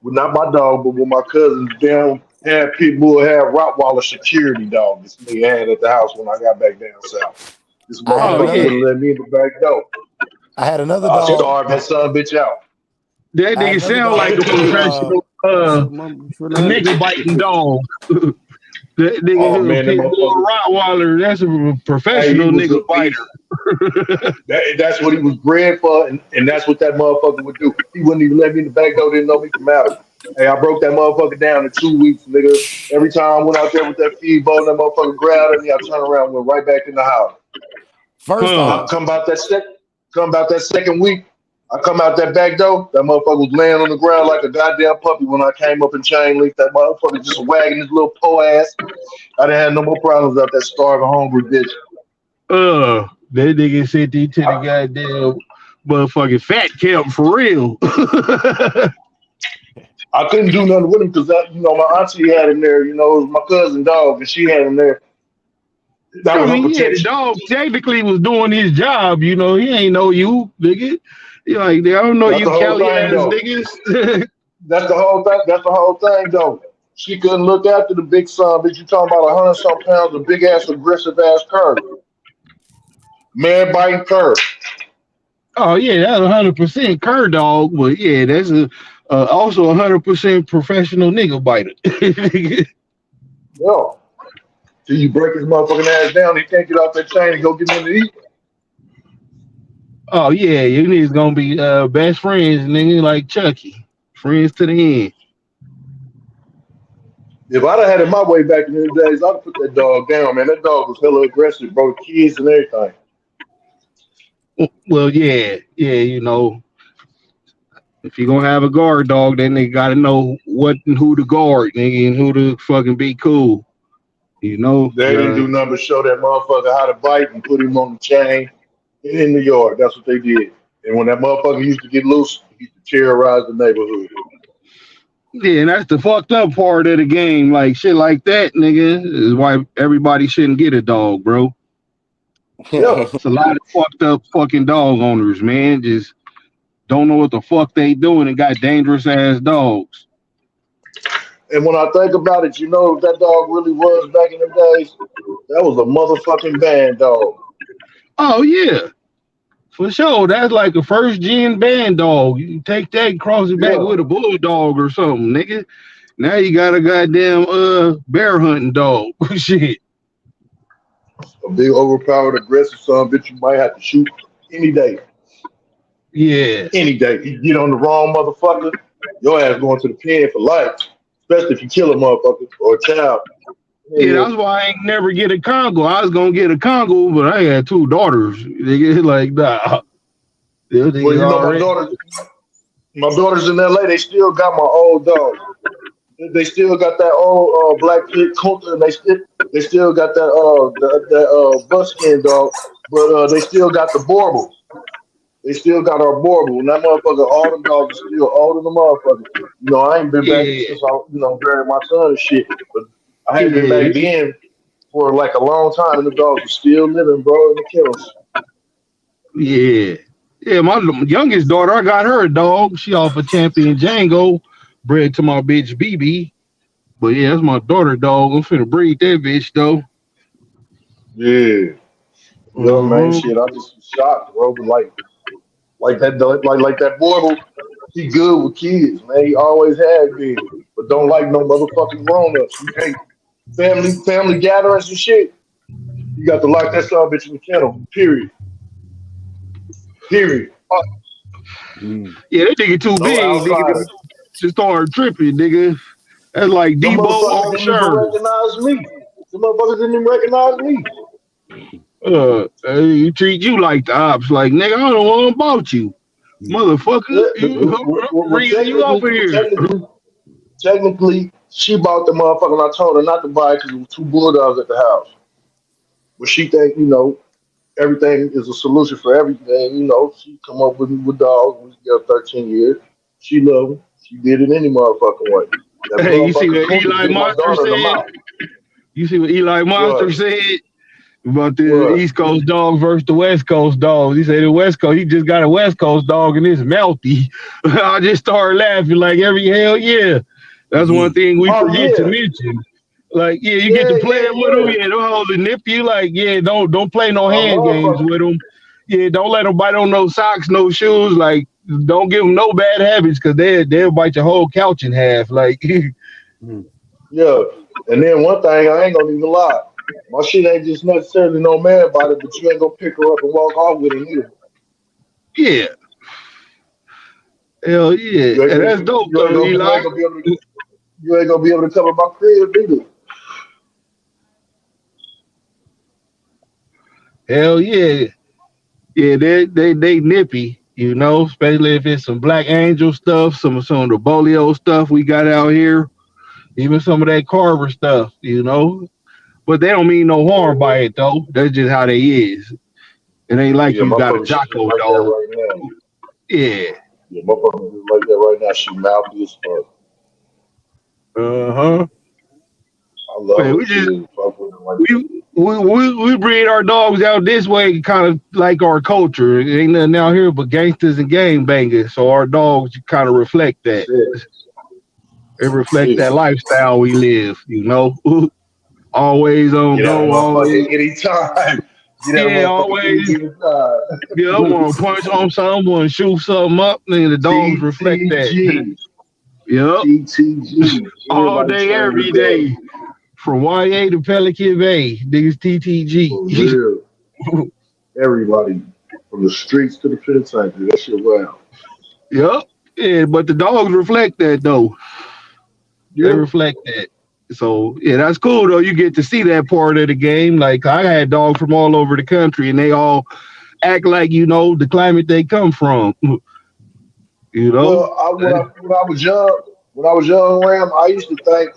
[SPEAKER 9] Well, not my dog, but with my cousins. Damn, had Pitbull, had Rottweiler security dog. This nigga had at the house when I got back down south. This motherfucker wouldn't let me in the back door.
[SPEAKER 1] I had another dog.
[SPEAKER 9] I starved that son of a bitch out.
[SPEAKER 10] That nigga sound like a professional nigga biting dog. That nigga Pitbull Rottweiler, that's a professional nigga biter.
[SPEAKER 9] That's what he was bred for, and that's what that motherfucker would do. He wouldn't even let me in the back door, didn't know me from Adam. Hey, I broke that motherfucker down in 2 weeks, nigga. Every time I went out there with that feed bowl, that motherfucker growled at me, I turned around and went right back in the house.
[SPEAKER 1] First off,
[SPEAKER 9] come about that second week, I come out that back door, that motherfucker was laying on the ground like a goddamn puppy when I came up in chain link. That motherfucker just wagging his little po ass. I didn't have no more problems out that starving hungry bitch.
[SPEAKER 10] That nigga sent you to the goddamn motherfucking fat camp for real.
[SPEAKER 9] I couldn't do nothing with him because my auntie had him there. It was my cousin dog, and she had him there. That was her protection.
[SPEAKER 10] The dog technically was doing his job. He ain't know you, nigga. You're like, I don't know you, Cali ass niggas.
[SPEAKER 9] That's the whole thing. That's the whole thing, though. She couldn't look after the big son, bitch. You talking about 100-some pounds of big ass, aggressive ass cur, man biting cur.
[SPEAKER 10] Oh yeah, that's 100% cur dog, but yeah, that's also 100% professional nigga biter.
[SPEAKER 9] Yeah. Till you break his motherfucking ass down, he can't get off that chain and go get nothing to eat.
[SPEAKER 10] Oh yeah, you niggas gonna be best friends, nigga, like Chucky, friends to the end.
[SPEAKER 9] If I'd have had it my way back in the days, I'd have put that dog down, man. That dog was hella aggressive, bro. Kids and everything.
[SPEAKER 10] Well, yeah, if you're gonna have a guard dog, then they gotta know what and who to guard, nigga, and who to fucking be cool. They
[SPEAKER 9] didn't do nothing but show that motherfucker how to bite and put him on the chain in the yard. That's what they did. And when that motherfucker used to get loose, he used to terrorize the neighborhood.
[SPEAKER 10] Yeah, and that's the fucked up part of the game. Like shit like that, nigga, is why everybody shouldn't get a dog, bro.
[SPEAKER 9] Yeah.
[SPEAKER 10] It's a lot of fucked up fucking dog owners, man. Just don't know what the fuck they doing and got dangerous ass dogs.
[SPEAKER 9] And when I think about it, that dog really was back in the days? That was a motherfucking band dog.
[SPEAKER 10] Oh yeah. For sure. That's like a first gen band dog. You take that and cross it back with a bulldog or something, nigga. Now you got a goddamn bear hunting dog. Shit.
[SPEAKER 9] A big overpowered aggressive son bitch you might have to shoot any day.
[SPEAKER 10] Yeah.
[SPEAKER 9] Any day. If you get on the wrong motherfucker, your ass going to the pen for life. Especially if you kill a motherfucker or a child.
[SPEAKER 10] Yeah, that's why I ain't never get a Congo. I was gonna get a Congo, but I had 2 daughters. Nigga, like nah.
[SPEAKER 9] Well, my daughters in LA, they still got my old dog. They still got that old black pit Kunta, and they still got that buckskin dog, but they still got the Borble. They still got our Borble, and that motherfucker, all them dogs are still older than motherfucker. I ain't been back since I buried my son and shit, but I hadn't been back then for like a long time, and the dogs are still living, bro, in the kennels.
[SPEAKER 10] Yeah. Yeah, my youngest daughter, I got her a dog. She off a champion Django, bred to my bitch BB. But yeah, that's my daughter dog. I'm finna breed that bitch though.
[SPEAKER 9] Yeah. Man, shit, I just was shocked, bro. But like that boy, he good with kids, man. He always has been, but don't like no motherfucking grown-ups. You can't family gatherings and shit. You got to lock that son bitch in the kennel. Period.
[SPEAKER 10] Yeah, that nigga too big, nigga. Just start tripping, nigga. That's like Debo on shirt.
[SPEAKER 9] The motherfuckers didn't even recognize me.
[SPEAKER 10] He treat you like the ops, like nigga, I don't want about you, motherfucker. Reason you over here.
[SPEAKER 9] Technically, she bought the motherfucker, and I told her not to buy it because there was 2 bulldogs at the house. But she think everything is a solution for everything. She come up with dogs. We got 13 years. She love them. She did it any motherfucking way.
[SPEAKER 10] Hey, you see what Eli Monster said? You see what Eli Monster said about the East Coast dogs versus the West Coast dogs? He said the West Coast, he just got a West Coast dog and it's mouthy. I just started laughing like hell yeah. That's one thing we forget to mention. Like, yeah, you get to play with them. Yeah, they'll hold the nip you. Like, yeah, don't play no hand games with them. Yeah, don't let them bite on no socks, no shoes. Like, don't give them no bad habits because they'll bite your whole couch in half. Like,
[SPEAKER 9] yeah. And then one thing, I ain't gonna even lie. My shit ain't just necessarily no man about it, but you ain't gonna pick her up and walk off with her either.
[SPEAKER 10] Yeah. Hell yeah. And that's dope, though, Eli.
[SPEAKER 9] You ain't gonna be able to cover my crib, either.
[SPEAKER 10] Hell yeah. Yeah, they nippy. You know, especially if it's some Black Angel stuff, some of the Bolio stuff we got out here, even some of that Carver stuff. You know, but they don't mean no harm by it though. That's just how they is. It ain't like
[SPEAKER 9] Yeah,
[SPEAKER 10] you got a
[SPEAKER 9] motherfuckers just
[SPEAKER 10] Jocko
[SPEAKER 9] like that
[SPEAKER 10] dog.
[SPEAKER 9] right now.
[SPEAKER 10] Yeah.
[SPEAKER 9] Yeah, motherfuckers just like that right now. She mouthy as fuck.
[SPEAKER 10] Uh-huh.
[SPEAKER 9] I love
[SPEAKER 10] Man,
[SPEAKER 9] her
[SPEAKER 10] we just
[SPEAKER 9] too. Fuck with her like that.
[SPEAKER 10] we breed our dogs out this way, kind of like our culture. It ain't nothing out here but gangsters and gang bangers. So our dogs kind of reflect that.
[SPEAKER 9] That's it.
[SPEAKER 10] It
[SPEAKER 9] That's
[SPEAKER 10] reflects
[SPEAKER 9] it.
[SPEAKER 10] that lifestyle we live. You know, always on
[SPEAKER 9] Get out of
[SPEAKER 10] go, always.
[SPEAKER 9] motherfucker anytime. Get out of
[SPEAKER 10] Yeah,
[SPEAKER 9] motherfucker any
[SPEAKER 10] always.
[SPEAKER 9] given time.
[SPEAKER 10] Yeah, I want to punch on something, want to shoot something up, and the dogs reflect that.
[SPEAKER 9] TTG.
[SPEAKER 10] Yep,
[SPEAKER 9] TTG.
[SPEAKER 10] all
[SPEAKER 9] Everybody
[SPEAKER 10] day,
[SPEAKER 9] turn
[SPEAKER 10] every
[SPEAKER 9] today.
[SPEAKER 10] day, from YA to Pelican Bay, niggas
[SPEAKER 9] For
[SPEAKER 10] TTG.
[SPEAKER 9] real. Everybody. From the streets to the penitentiary. That shit wild.
[SPEAKER 10] Yep. Yeah, but the dogs reflect that though. They
[SPEAKER 9] Yeah.
[SPEAKER 10] reflect that. So yeah, that's cool though. You get to see that part of the game. Like I had dogs from all over the country, and they all act like the climate they come from. You know.
[SPEAKER 9] Well, when I was young, Ram, I used to think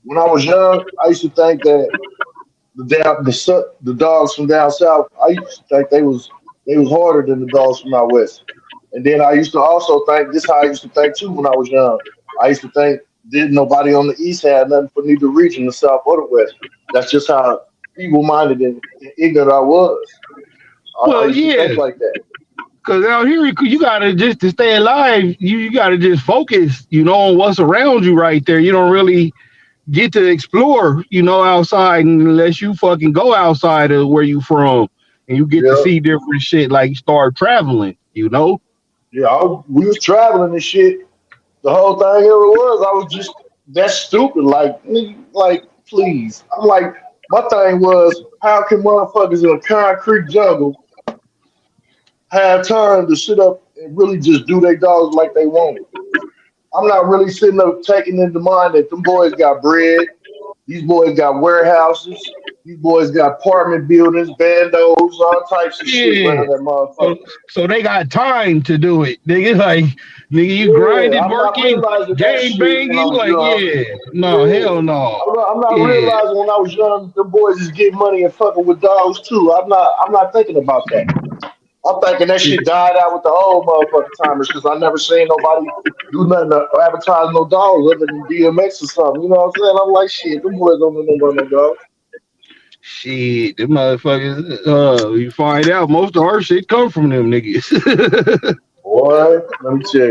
[SPEAKER 9] when I was young, I used to think that the dogs from down south, I used to think they was harder than the dogs from out west. And then I used to also think this is how I used to think too when I was young. I used to think didn't nobody on the east had nothing for neither region, the south or the west. That's just how feeble minded and ignorant I was. I
[SPEAKER 10] Well,
[SPEAKER 9] used to
[SPEAKER 10] yeah,
[SPEAKER 9] think like that.
[SPEAKER 10] because out here you gotta just to stay alive. You gotta just focus, on what's around you right there. You don't really get to explore, outside unless you fucking go outside of where you from and you get to
[SPEAKER 9] Yeah.
[SPEAKER 10] see different shit. Like start traveling.
[SPEAKER 9] Yeah, we was traveling and shit. The whole thing ever was, I was just that stupid. Like, nigga, like, please. I'm like, my thing was, how can motherfuckers in a concrete jungle have time to sit up and really just do their dogs like they want it? I'm not really sitting up taking into mind that them boys got bread. These boys got warehouses. These boys got apartment buildings, bandos, all types of shit
[SPEAKER 10] Yeah.
[SPEAKER 9] around that
[SPEAKER 10] So,
[SPEAKER 9] motherfucker.
[SPEAKER 10] so they got time to do it. Nigga, like, nigga, you
[SPEAKER 9] Yeah,
[SPEAKER 10] grinding,
[SPEAKER 9] I'm not
[SPEAKER 10] working,
[SPEAKER 9] realizing that
[SPEAKER 10] game
[SPEAKER 9] shit when I
[SPEAKER 10] banging.
[SPEAKER 9] was
[SPEAKER 10] Like,
[SPEAKER 9] young.
[SPEAKER 10] yeah. No,
[SPEAKER 9] Yeah.
[SPEAKER 10] hell no.
[SPEAKER 9] I'm not
[SPEAKER 10] Yeah.
[SPEAKER 9] realizing when I was young, the boys is getting money and fucking with dogs too. I'm not thinking about that. I'm thinking that shit died out with the old motherfucking timers because I never seen nobody do nothing to advertise no dogs other than DMX or something. You know what I'm saying? I'm like, shit, them boys don't know nothing about no dogs.
[SPEAKER 10] Shit, them motherfuckers, you find out most of our shit come from them niggas.
[SPEAKER 9] Boy, let me tell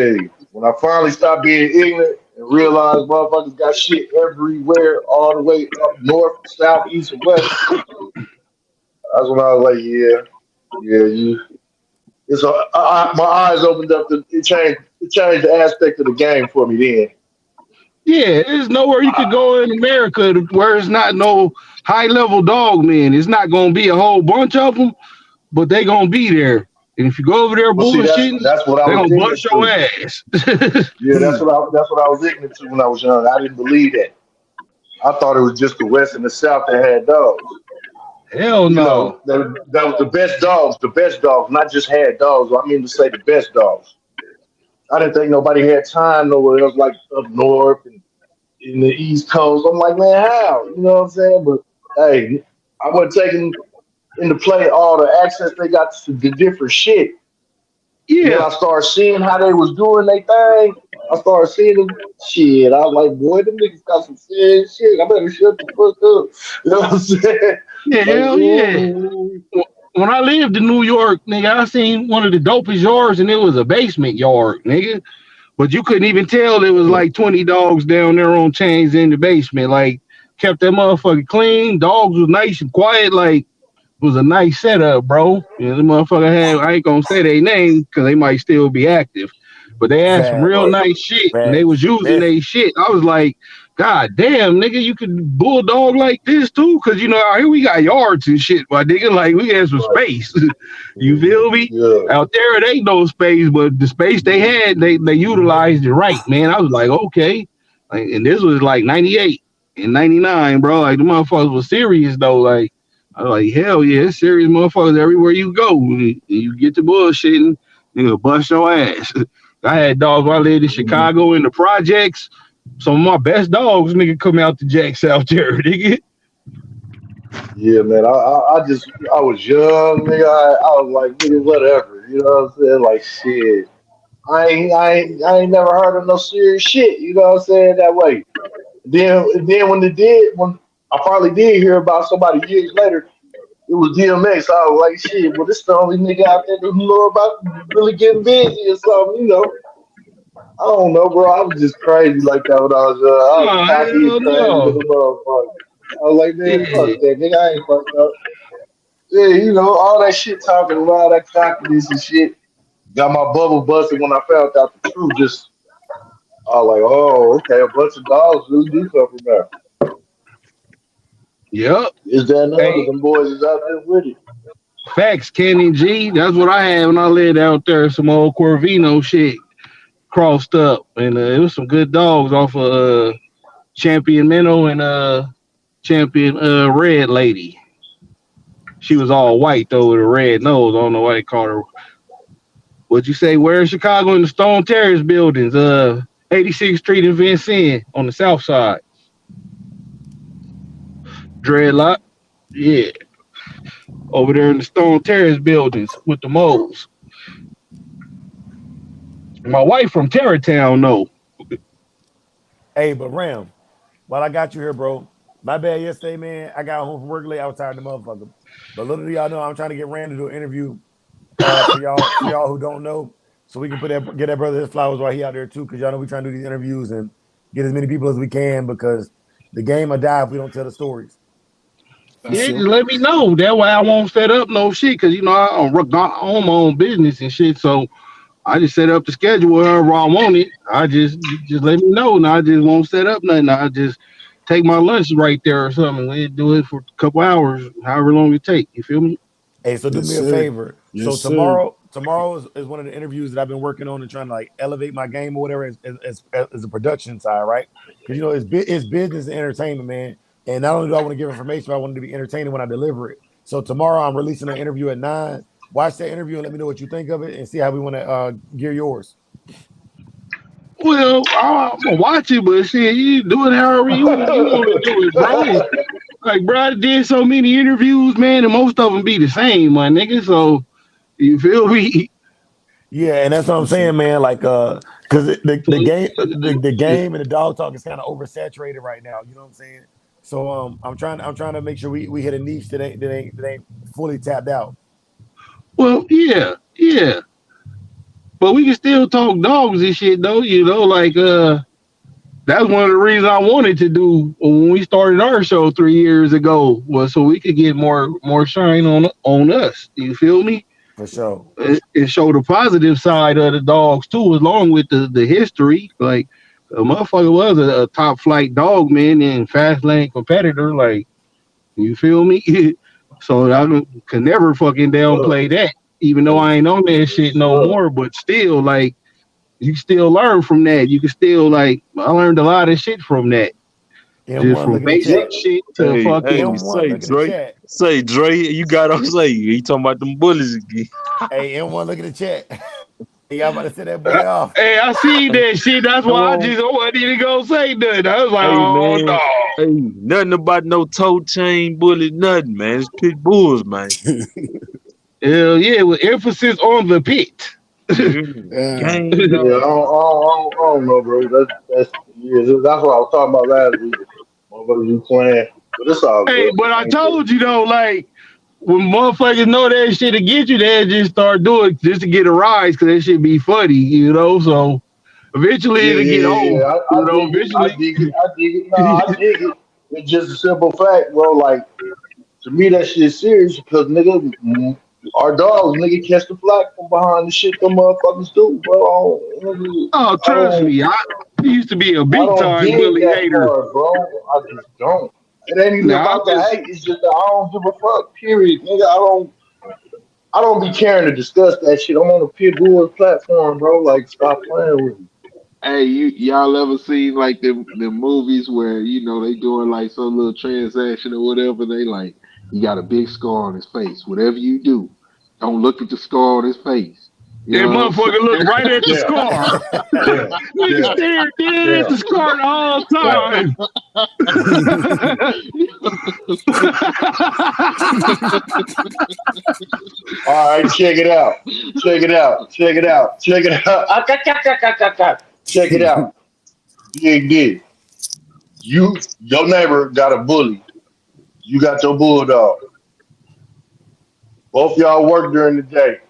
[SPEAKER 9] you, when I finally stopped being ignorant and realized motherfuckers got shit everywhere, all the way up north, south, east, and west, that's when I was like, yeah, you. It's my eyes opened up. It changed the aspect of the game for me then.
[SPEAKER 10] Yeah, there's nowhere you could go in America where it's not no high level dog men. It's not gonna be a whole bunch of them, but they gonna be there. And if you go over there
[SPEAKER 9] Well, see,
[SPEAKER 10] bullshitting,
[SPEAKER 9] that's what I
[SPEAKER 10] they
[SPEAKER 9] was
[SPEAKER 10] gonna
[SPEAKER 9] ignorant
[SPEAKER 10] bust your
[SPEAKER 9] to.
[SPEAKER 10] ass.
[SPEAKER 9] Yeah, that's what I was ignorant to when I was young. I didn't believe that. I thought it was just the West and the South that had dogs.
[SPEAKER 10] Hell
[SPEAKER 9] You
[SPEAKER 10] no.
[SPEAKER 9] know, that was the best dogs, not just had dogs. I mean to say the best dogs. I didn't think nobody had time nowhere else like up north and in the East Coast. I'm like, man, how? You know what I'm saying? But hey, I wasn't taking into play all the access they got to the different shit. And then
[SPEAKER 10] Yeah.
[SPEAKER 9] I started seeing how they was doing their thing. I started seeing them shit. I was like, boy, them niggas got some serious shit. I better shut the fuck up. You know what I'm saying?
[SPEAKER 10] Yeah,
[SPEAKER 9] Like,
[SPEAKER 10] hell yeah.
[SPEAKER 9] ooh.
[SPEAKER 10] When I lived in New York, nigga, I seen one of the dopest yards and it was a basement yard, nigga. But you couldn't even tell it was like 20 dogs down there on chains in the basement. Like, kept that motherfucker clean. Dogs was nice and quiet. Like, it was a nice setup, bro. The motherfucker had, I ain't gonna say their name because they might still be active. But they had some real
[SPEAKER 1] Facts.
[SPEAKER 10] nice shit and they
[SPEAKER 1] Facts.
[SPEAKER 10] was using
[SPEAKER 1] Listen,
[SPEAKER 10] their shit. I was like, God damn, nigga, you could bulldog like this too? Cause out here we got yards and shit, my nigga. Like we had some
[SPEAKER 9] Right.
[SPEAKER 10] space. You feel me?
[SPEAKER 9] Yeah.
[SPEAKER 10] Out there it ain't no space, but the space they had, they utilized it right, man. I was like, okay. Like, and this was like 98 and 99, bro. Like the motherfuckers was serious though. Like I was like, hell yeah, it's serious motherfuckers everywhere you go. You get to bullshitting, nigga, bust your ass. I had dogs when I lived in Chicago in the projects. Some of my best dogs, nigga, come out to Jack South there, nigga.
[SPEAKER 9] Yeah, man. I was young, nigga. I was like, nigga, whatever. You know what I'm saying? Like, shit. I ain't never heard of no serious shit. You know what I'm saying? That way. Then when I finally did hear about somebody years later, it was DMX. I was like, shit. Well, this is the only nigga out there who know about really getting busy or something. You know. I don't know, bro. I was just crazy like that when I was young. I was
[SPEAKER 10] Oh,
[SPEAKER 9] cocky and
[SPEAKER 10] hell
[SPEAKER 9] crazy
[SPEAKER 10] no.
[SPEAKER 9] little motherfucker. I was like, man,
[SPEAKER 10] Yeah.
[SPEAKER 9] fuck that, nigga. I ain't fucked up. Yeah, you know, all that shit talking about that cockiness and shit. Got my bubble busted when I found out the truth. Just I was like, oh, okay, a bunch of dogs really do come from there.
[SPEAKER 10] Yep.
[SPEAKER 9] Is that another?
[SPEAKER 10] Hey,
[SPEAKER 9] Them boys is out there with it.
[SPEAKER 10] facts, Kenny G. That's what I had when I lived out there. Some old Corvino shit crossed up. And it was some good dogs off of Champion Minnow and Champion Red Lady. She was all white though with a red nose. I don't know why they called her. What'd you say? Where in Chicago in the Stone Terrace buildings? 86th Street and Vincennes on the south side. Dreadlock. Yeah. Over there in the Stone Terrace buildings with the moles. My wife from Terrytown, though.
[SPEAKER 1] Hey, but Ram, while I got you here, bro, my bad yesterday, man. I got home from work late. I was tired of the motherfucker. But little do y'all know, I'm trying to get Ram to do an interview for y'all who don't know, so we can get that brother his flowers while he out there too, because y'all know we trying to do these interviews and get as many people as we can because the game will die if we don't tell the stories.
[SPEAKER 5] For
[SPEAKER 10] Yeah,
[SPEAKER 5] sure.
[SPEAKER 10] just let me know. That way I won't set up no shit. Cause you know I own my own business and shit. So I just set up the schedule wherever I want it. I just let me know, and I just won't set up nothing. I just take my lunch right there or something. We do it for a couple hours, however long it take. You feel me?
[SPEAKER 1] Hey, so do
[SPEAKER 5] Yes,
[SPEAKER 1] me a
[SPEAKER 5] sir.
[SPEAKER 1] favor. So
[SPEAKER 5] Yes, sir.
[SPEAKER 1] tomorrow is one of the interviews that I've been working on and trying to like elevate my game or whatever as a production side, right? Because you know it's business and entertainment, man. And not only do I want to give information, but I want it to be entertaining when I deliver it. So tomorrow I'm releasing an interview at 9. Watch that interview and let me know what you think of it and see how we want to gear yours.
[SPEAKER 10] Well, I'm gonna watch it, but shit, you do it however you want to do it, bro. Like, bro, I did so many interviews, man, and most of them be the same, my nigga. So you feel me?
[SPEAKER 1] Yeah, and that's what I'm
[SPEAKER 5] For sure.
[SPEAKER 1] saying, man. Like, because the game and the dog talk is kind of oversaturated right now. You know what I'm saying? So I'm trying to make sure we hit a niche that ain't fully tapped out.
[SPEAKER 10] Well, yeah, yeah. But we can still talk dogs and shit though, you know, like that's one of the reasons I wanted to do when we started our show 3 years ago was so we could get more shine on us. You feel me?
[SPEAKER 1] For sure.
[SPEAKER 10] And show the positive side of the dogs too, along with the history. Like a motherfucker was a top flight dog man and fast lane competitor. Like you feel me? So I can never fucking downplay that. Even though I ain't on that shit no more, but still, like you still learn from that. You can still like I learned a lot of shit from that. Just
[SPEAKER 1] M1,
[SPEAKER 10] from
[SPEAKER 1] look at the
[SPEAKER 10] basic
[SPEAKER 1] chat.
[SPEAKER 10] shit to
[SPEAKER 3] Hey,
[SPEAKER 10] fucking
[SPEAKER 1] M1,
[SPEAKER 3] say
[SPEAKER 1] look at the
[SPEAKER 3] Dre,
[SPEAKER 1] chat.
[SPEAKER 3] say Dre, you got on say he talking about them bullies again.
[SPEAKER 1] Hey, M1, look at the chat. Y'all about to set that boy off.
[SPEAKER 10] hey, I see that shit. That's
[SPEAKER 3] Come
[SPEAKER 10] why
[SPEAKER 3] on,
[SPEAKER 10] I wasn't even gonna say nothing. I was like,
[SPEAKER 3] hey
[SPEAKER 10] oh
[SPEAKER 3] man,
[SPEAKER 10] no.
[SPEAKER 3] hey, nothing about no toe chain bully, nothing, man. It's pit bulls, man.
[SPEAKER 10] Hell yeah, with emphasis on the pit.
[SPEAKER 3] Yeah,
[SPEAKER 5] Yeah.
[SPEAKER 3] gang
[SPEAKER 9] Yeah,
[SPEAKER 3] dog.
[SPEAKER 9] I don't know, bro. That's what I was talking about last week. Motherfuckers you playing, but it's all
[SPEAKER 10] Hey,
[SPEAKER 9] good.
[SPEAKER 10] but I
[SPEAKER 9] Ain't good.
[SPEAKER 10] told you though, like when motherfuckers know that shit to get you, they just start doing it just to get a rise because that shit be funny, you know. So eventually
[SPEAKER 9] Yeah,
[SPEAKER 10] it'll
[SPEAKER 9] yeah,
[SPEAKER 10] get
[SPEAKER 9] yeah,
[SPEAKER 10] old,
[SPEAKER 9] yeah.
[SPEAKER 10] you know.
[SPEAKER 9] I
[SPEAKER 10] Eventually,
[SPEAKER 9] dig it. I dig it. No, I dig it. It's just a simple fact, bro. Like to me, that shit's serious because nigga, our dogs, nigga, catch the flack from behind the shit them motherfuckers do, bro.
[SPEAKER 10] oh,
[SPEAKER 9] I
[SPEAKER 10] trust
[SPEAKER 9] don't,
[SPEAKER 10] me, I used to be a
[SPEAKER 9] I
[SPEAKER 10] big
[SPEAKER 9] don't
[SPEAKER 10] time
[SPEAKER 9] dig
[SPEAKER 10] bully
[SPEAKER 9] that
[SPEAKER 10] hater.
[SPEAKER 9] part, bro. I just don't. It ain't even
[SPEAKER 10] Now I
[SPEAKER 9] about the
[SPEAKER 10] just
[SPEAKER 9] hate. It's just that I don't give a fuck. Period, nigga. I don't be caring to discuss that shit. I'm on a pit bull platform, bro. Like, stop playing with me.
[SPEAKER 7] Hey, y'all ever seen like the movies where you know they doing like some little transaction or whatever? They like He got a big scar on his face. Whatever you do, don't look at the scar on his face. You
[SPEAKER 10] That
[SPEAKER 7] know what I'm saying?
[SPEAKER 10] motherfucker looked right at the
[SPEAKER 9] Yeah,
[SPEAKER 10] scar.
[SPEAKER 9] yeah,
[SPEAKER 10] Nigga
[SPEAKER 9] yeah,
[SPEAKER 10] stared dead
[SPEAKER 9] yeah,
[SPEAKER 10] at the scar the whole
[SPEAKER 9] yeah.
[SPEAKER 10] time.
[SPEAKER 9] All right, check it out. Check it out. Check it out. Check it out. Check it out. Dig. Your neighbor got a bully. You got your bulldog. Both y'all work during the day.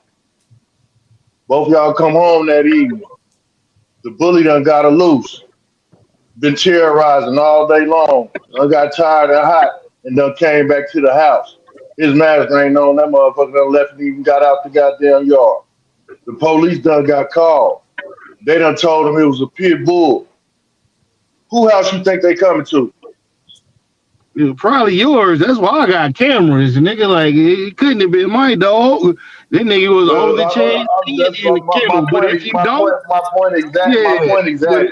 [SPEAKER 9] Both y'all come home that evening. The bully done got a loose. Been terrorizing all day long. Done got tired and hot and done came back to the house. His master ain't known that motherfucker done left and even got out the goddamn yard. The police done got called. They done told him it was a pit bull. Who house you think they coming to?
[SPEAKER 10] It was probably yours. That's why I got cameras. Nigga, like, it couldn't have been my dog. That nigga was on the chain in the kennel. But if you don't,
[SPEAKER 9] my point exactly.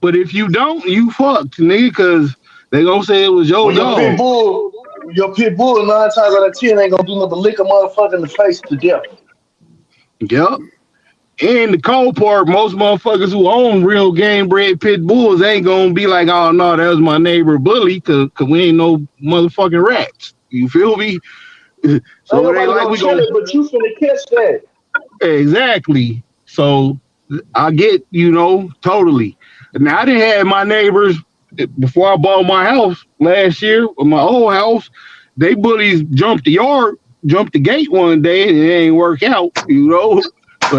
[SPEAKER 10] But if you don't, you fucked, nigga, because they gonna say it was your
[SPEAKER 9] When your pit
[SPEAKER 10] dog.
[SPEAKER 9] bull, 9 times out of 10 ain't gonna do nothing but lick a motherfucker in the face to death.
[SPEAKER 10] Yep. And the cold part, most motherfuckers who own real game bred pit bulls ain't gonna be like, oh no, that was my neighbor bully, cause we ain't no motherfucking rats. You feel me? So it ain't like we gonna.
[SPEAKER 9] But you finna catch that.
[SPEAKER 10] Exactly. So I get, totally. Now I didn't have my neighbors before I bought my house last year, or my old house. They bullies jumped the gate one day, and it ain't work out, But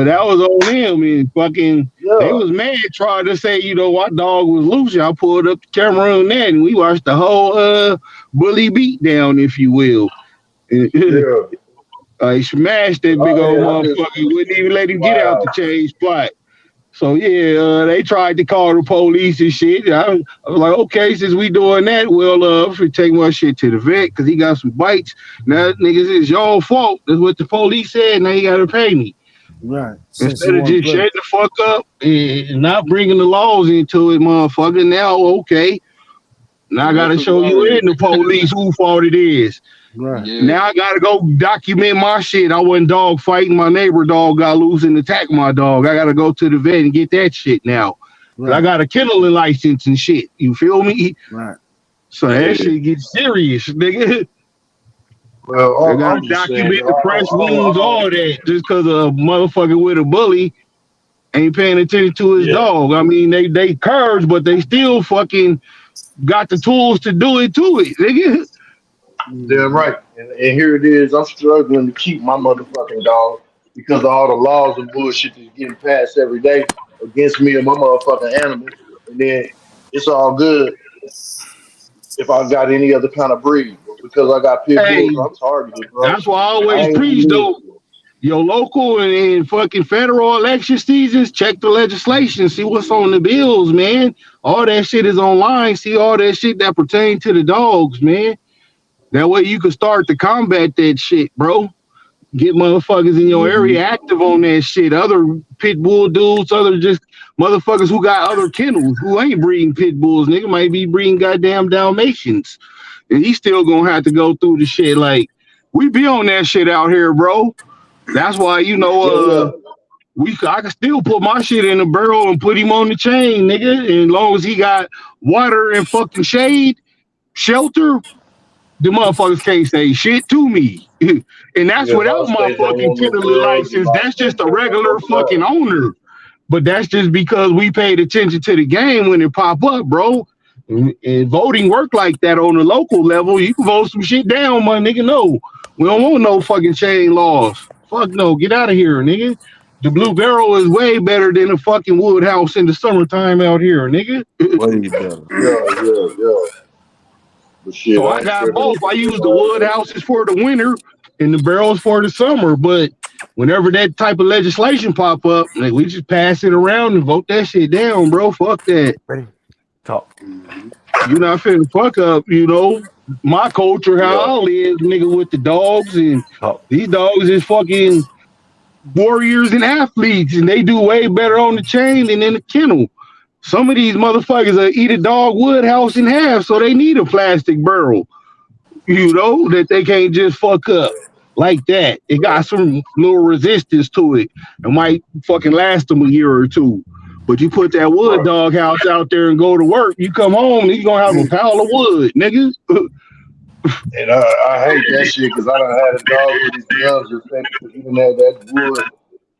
[SPEAKER 10] that was on them, and fucking, They was mad, trying to say, our dog was loose. I pulled up the camera on that, and we watched the whole bully beat down, if you will.
[SPEAKER 9] Yeah.
[SPEAKER 10] He smashed that big old motherfucker. Wouldn't even let him get out the change spot. So they tried to call the police and shit. I was like, okay, since we doing that, well, if we take my shit to the vet because he got some bites. Now, niggas, it's your fault. That's what the police said. Now you got to pay me.
[SPEAKER 5] Right.
[SPEAKER 10] Instead of just shutting the fuck up and not bringing the laws into it, motherfucker. Now, okay. Now I got to show you in the police who fault it is.
[SPEAKER 5] Right.
[SPEAKER 7] Yeah.
[SPEAKER 10] Now I gotta go document my shit. I wasn't dog fighting. My neighbor dog got loose and attacked my dog. I gotta go to the vet and get that shit now. Right. I got a kenneling license and shit. You feel me?
[SPEAKER 5] Right.
[SPEAKER 10] So that shit gets serious, nigga.
[SPEAKER 9] Well,
[SPEAKER 10] I gotta document the press wounds, all that, just because a motherfucker with a bully ain't paying attention to his dog. I mean, they curves, but they still fucking got the tools to do it to it, nigga.
[SPEAKER 9] Damn right. And here it is. I'm struggling to keep my motherfucking dog because of all the laws and bullshit that's getting passed every day against me and my motherfucking animal. And then it's all good if I got any other kind of breed. But because I got pit bulls, I'm targeted, bro.
[SPEAKER 10] That's why I always preach, though. Your local and fucking federal election seasons, check the legislation, see what's on the bills, man. All that shit is online. See all that shit that pertain to the dogs, man. That way you can start to combat that shit, bro. Get motherfuckers in your area active on that shit. Other pit bull dudes, other just motherfuckers who got other kennels, who ain't breeding pit bulls, nigga, might be breeding goddamn Dalmatians. And he's still gonna have to go through the shit. Like, we be on that shit out here, bro. That's why, I can still put my shit in a barrel and put him on the chain, nigga. And as long as he got water and fucking shade, shelter, the motherfuckers can't say shit to me. And that's without my fucking kennel license. That's just a regular fucking owner. But that's just because we paid attention to the game when it pop up, bro. And voting work like that on the local level. You can vote some shit down, my nigga. No, we don't want no fucking chain laws. Fuck no, get out of here, nigga. The Blue Barrel is way better than a fucking wood house in the summertime out here, nigga.
[SPEAKER 3] Way better.
[SPEAKER 9] Yeah. Shit,
[SPEAKER 10] So I got both. I use the wood houses for the winter and the barrels for the summer. But whenever that type of legislation pop up, like, we just pass it around and vote that shit down, bro. Fuck that.
[SPEAKER 1] Ready? Talk.
[SPEAKER 10] You not finna fuck up, my culture, how I live, nigga, with the dogs. And these dogs is fucking warriors and athletes, and they do way better on the chain than in the kennel. Some of these motherfuckers eat a dog wood house in half, so they need a plastic barrel. you know, that they can't just fuck up like that. It got some little resistance to it. It might fucking last them a year or two. But you put that wood
[SPEAKER 9] Right.
[SPEAKER 10] dog house out there and go to work, you come home, you gonna have a pile of wood, nigga.
[SPEAKER 9] And I hate that shit because I done had a dog with his gums infected because he done had that wood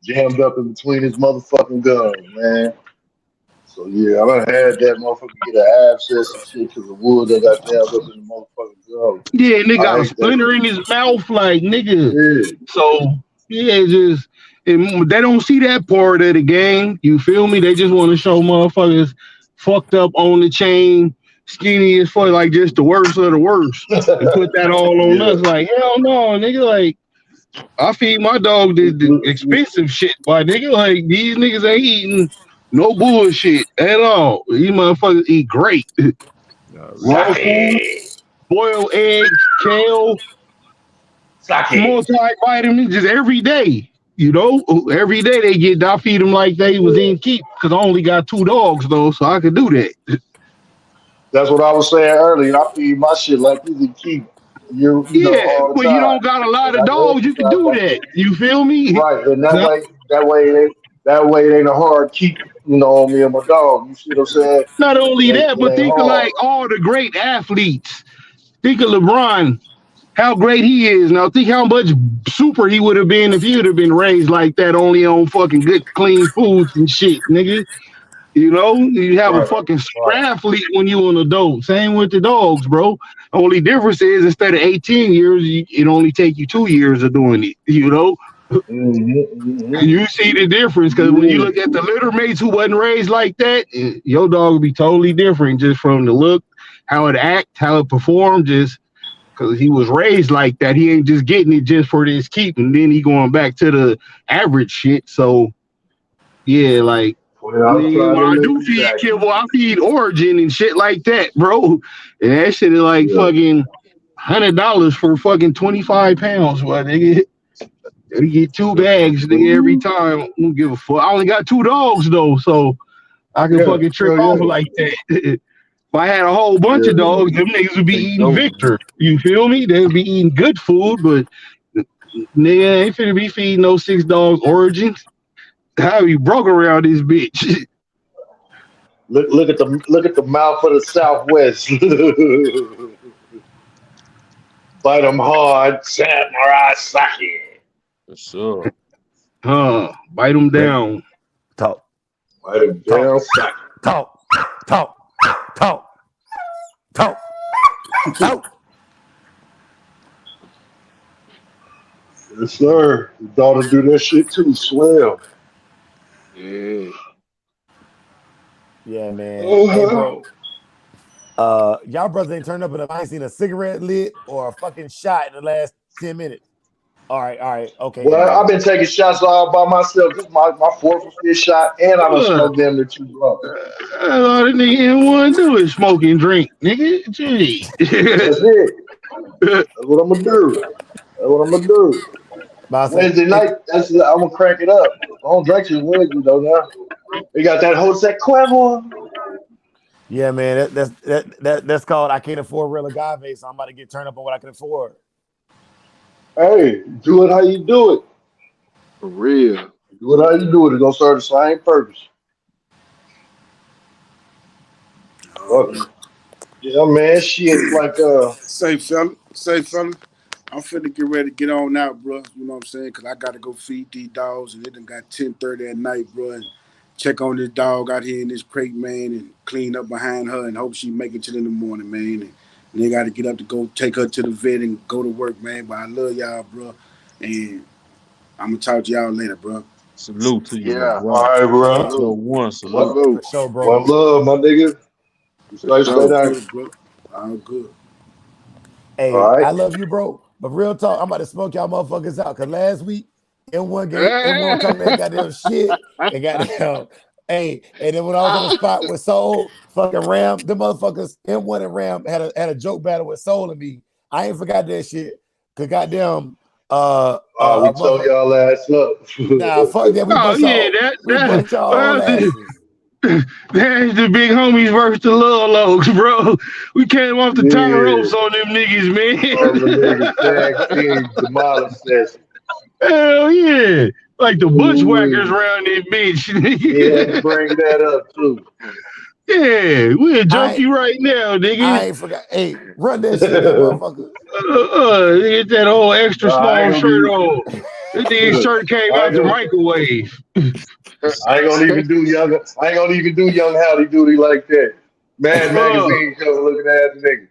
[SPEAKER 9] jammed up in between his motherfucking gums, man. So yeah, I done had that motherfucker get an abscess and shit because the wood that got jammed up in the motherfucking gums.
[SPEAKER 10] Yeah, nigga
[SPEAKER 9] I
[SPEAKER 10] got a
[SPEAKER 9] hate that
[SPEAKER 10] splinter in
[SPEAKER 9] shit.
[SPEAKER 10] his mouth, like nigga.
[SPEAKER 9] Yeah.
[SPEAKER 10] So yeah, just they don't see that part of the game. You feel me? They just want to show motherfuckers fucked up on the chain, skinny as fuck, like just the worst of the worst, and put that all on
[SPEAKER 9] Yeah.
[SPEAKER 10] us. Like hell no, nigga. Like I feed my dog the expensive shit, but nigga, like these niggas ain't eating no bullshit at all. These motherfuckers eat great. Raw food, boiled eggs, kale, multivitamins just every day. You know, every day they get. I feed them like they was in keep because I only got 2 dogs though, so I could do that.
[SPEAKER 9] That's what I was saying earlier. I feed my shit like you can keep you know,
[SPEAKER 10] Yeah,
[SPEAKER 9] all the
[SPEAKER 10] when you
[SPEAKER 9] time.
[SPEAKER 10] don't got a lot
[SPEAKER 9] And
[SPEAKER 10] of
[SPEAKER 9] I can
[SPEAKER 10] dogs, you can
[SPEAKER 9] exercise
[SPEAKER 10] do
[SPEAKER 9] like
[SPEAKER 10] that.
[SPEAKER 9] that.
[SPEAKER 10] You feel me?
[SPEAKER 9] Right. And
[SPEAKER 10] So,
[SPEAKER 9] that way it ain't a hard keep, you know, on me and my dog. You see what I'm saying?
[SPEAKER 10] not only that,
[SPEAKER 9] It
[SPEAKER 10] but
[SPEAKER 9] ain't
[SPEAKER 10] think of
[SPEAKER 9] hard.
[SPEAKER 10] like all the great athletes. Think of LeBron, how great he is. Now think how much super he would have been if he would have been raised like that, only on fucking good, clean foods and shit, nigga. You know, you have a
[SPEAKER 9] Right.
[SPEAKER 10] fucking super
[SPEAKER 9] Right.
[SPEAKER 10] athlete when you an adult. Same with the dogs, bro. Only difference is instead of 18 years, it only take you 2 years of doing it. You know,
[SPEAKER 9] Mm-hmm.
[SPEAKER 10] you see the difference because when you
[SPEAKER 9] Yeah.
[SPEAKER 10] look at the litter mates who wasn't raised like that, your dog will be totally different just from the look, how it act, how it perform, just because he was raised like that. He ain't just getting it just for this keep, and then he going back to the average shit. So yeah, like
[SPEAKER 9] Well, I'm
[SPEAKER 10] nigga,
[SPEAKER 9] trying
[SPEAKER 10] when
[SPEAKER 9] to
[SPEAKER 10] I
[SPEAKER 9] live
[SPEAKER 10] do feed
[SPEAKER 9] exactly.
[SPEAKER 10] kibble, I feed Origin and shit like that, bro. And that shit is like
[SPEAKER 9] Yeah.
[SPEAKER 10] fucking $100 for fucking 25 pounds. Well, nigga, you get 2 bags, nigga, every time. I don't give a fuck. I only got 2 dogs though, so I can
[SPEAKER 9] Yeah.
[SPEAKER 10] fucking trick
[SPEAKER 9] Hell
[SPEAKER 10] off
[SPEAKER 9] yeah.
[SPEAKER 10] like that. If I had a whole bunch
[SPEAKER 9] Yeah.
[SPEAKER 10] of dogs, them niggas would be
[SPEAKER 3] Take
[SPEAKER 10] eating
[SPEAKER 3] those.
[SPEAKER 10] Victor. You feel me? They'd be eating good food, but nigga ain't finna be feeding those 6 dogs Origins. How you broke around this bitch?
[SPEAKER 9] Look at the mouth of the Southwest. Bite them hard, samurai sake.
[SPEAKER 3] For sure.
[SPEAKER 10] Bite them
[SPEAKER 1] But
[SPEAKER 10] down.
[SPEAKER 1] talk,
[SPEAKER 9] Bite them
[SPEAKER 1] talk,
[SPEAKER 9] down sake.
[SPEAKER 1] talk, talk, talk, talk, talk.
[SPEAKER 9] Yes, sir. Your daughter do that shit too. Swell.
[SPEAKER 4] Yeah.
[SPEAKER 1] Yeah, man. Hey,
[SPEAKER 9] Uh-huh.
[SPEAKER 1] bro. Y'all brothers ain't turned up enough. I ain't seen a cigarette lit or a fucking shot in the last 10 minutes. All right, okay,
[SPEAKER 9] Well, I've
[SPEAKER 1] Eminem.
[SPEAKER 9] been taking shots all by myself. This is my fourth or fifth shot, and I done
[SPEAKER 10] What?
[SPEAKER 9] smoked them to 2 blunts.
[SPEAKER 10] All the nigga didn't want to do is smoke and drink, nigga. Gee.
[SPEAKER 9] That's it. That's what I'm gonna do. That's what I'm gonna do.
[SPEAKER 1] But I say,
[SPEAKER 9] Wednesday night, I'm gonna crank it up. I don't drink till Wednesday though now. We got that Jose Cuervo.
[SPEAKER 1] yeah, man, that's called I can't afford real agave, so I'm about to get turned up on what I can afford.
[SPEAKER 9] Hey, do it how you do it.
[SPEAKER 4] For real.
[SPEAKER 9] Do it how you do it. It's gonna serve the same purpose. Fuck it. Yeah, man. Shit, like
[SPEAKER 8] Say, fella, I'm finna get ready to get on out, bro. You know what I'm saying? Cause I gotta go feed these dogs, and it done got 10:30 at night, bro. And check on this dog out here in this crate, man, and clean up behind her, and hope she make it till in the morning, man. And they gotta get up to go take her to the vet and go to work, man. But I love y'all, bro, and I'm gonna talk to y'all later, bro.
[SPEAKER 3] Salute to you, my
[SPEAKER 4] Yeah.
[SPEAKER 3] boy.
[SPEAKER 9] all right, bro.
[SPEAKER 3] No
[SPEAKER 4] Salute.
[SPEAKER 3] one salute.
[SPEAKER 8] For
[SPEAKER 4] Salute.
[SPEAKER 8] sure, bro.
[SPEAKER 9] One love, my nigga.
[SPEAKER 4] For
[SPEAKER 9] Stay
[SPEAKER 8] All
[SPEAKER 4] sure.
[SPEAKER 9] down.
[SPEAKER 8] good, bro. All good.
[SPEAKER 9] All
[SPEAKER 1] Hey,
[SPEAKER 9] right.
[SPEAKER 1] I love you, bro. But real talk, I'm about to smoke y'all motherfuckers out. Cause last week, M1 was talking that goddamn shit. And goddamn, hey, and then when I was on the spot with Soul, fucking Ram, the motherfuckers, M1 and Ram had a joke battle with Soul and me. I ain't forgot that shit. Cause goddamn,
[SPEAKER 9] We told
[SPEAKER 1] motherfucker.
[SPEAKER 9] y'all ass up.
[SPEAKER 1] Nah, fuck that. We
[SPEAKER 10] Oh
[SPEAKER 1] bust
[SPEAKER 10] yeah,
[SPEAKER 1] y'all
[SPEAKER 10] well,
[SPEAKER 1] asses.
[SPEAKER 10] That's the big homies versus the little lows, bro. We came off the top ropes on them niggas, man.
[SPEAKER 9] On the nigga tag team demolish session.
[SPEAKER 10] Hell yeah. Like the bushwhackers around that bitch.
[SPEAKER 9] Yeah, bring that up too.
[SPEAKER 10] Yeah, we'll jump you right now, nigga.
[SPEAKER 1] I ain't forgot. Hey, run that shit, that motherfucker.
[SPEAKER 10] Get that whole extra small shirt on. This nigga shirt came out the microwave.
[SPEAKER 9] I ain't gonna even do young Howdy Doody like that. Mad Magazine cover looking at the nigga.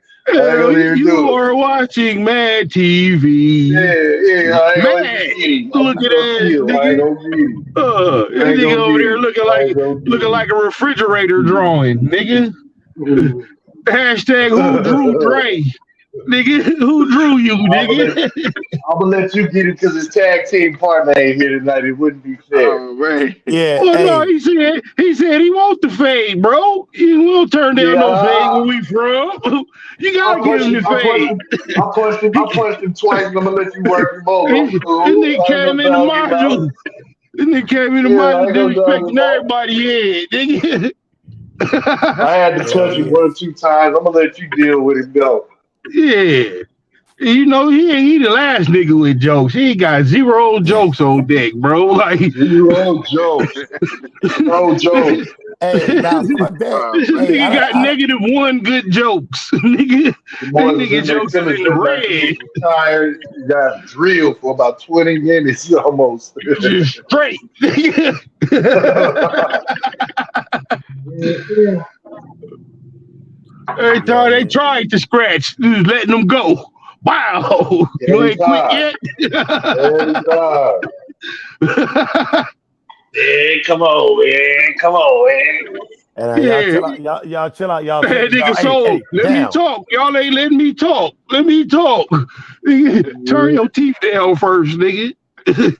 [SPEAKER 10] You are watching Mad TV.
[SPEAKER 9] Yeah, I ain't gonna
[SPEAKER 10] look at that nigga over there looking like a refrigerator drawing, nigga. Hashtag who drew Dre? Nigga, who drew you, nigga?
[SPEAKER 9] I'm gonna let you get it because his tag team partner ain't here tonight. It wouldn't be fair.
[SPEAKER 1] Yeah.
[SPEAKER 10] Well, no, he said he want the fade, bro. He will turn down no fade where we from. You gotta give him the fade.
[SPEAKER 9] I punched him twice, and I'm gonna let you work him over.
[SPEAKER 10] This nigga came in the module. This nigga came in the module disrespecting everybody head, nigga.
[SPEAKER 9] I had to touch him 1 or 2 times. I'm gonna let you deal with him, though.
[SPEAKER 10] Yeah. You know, he the last nigga with jokes. He got 0 jokes on deck, bro. Like
[SPEAKER 9] 0 jokes. No jokes.
[SPEAKER 1] Hey, now fuck that.
[SPEAKER 10] This nigga got -1 good jokes. Nigga, nigga jokes in the red.
[SPEAKER 9] Tired, got drilled for about 20 minutes almost.
[SPEAKER 10] Just straight. Every time they tried to scratch, just letting them go. Wow, you ain't quit yet?
[SPEAKER 9] Yeah, come on, man. Come on, man.
[SPEAKER 1] And y'all chill out, y'all.
[SPEAKER 10] Hey, nigga, let me talk. Y'all ain't letting me talk. Let me talk. Turn your teeth down first, nigga. That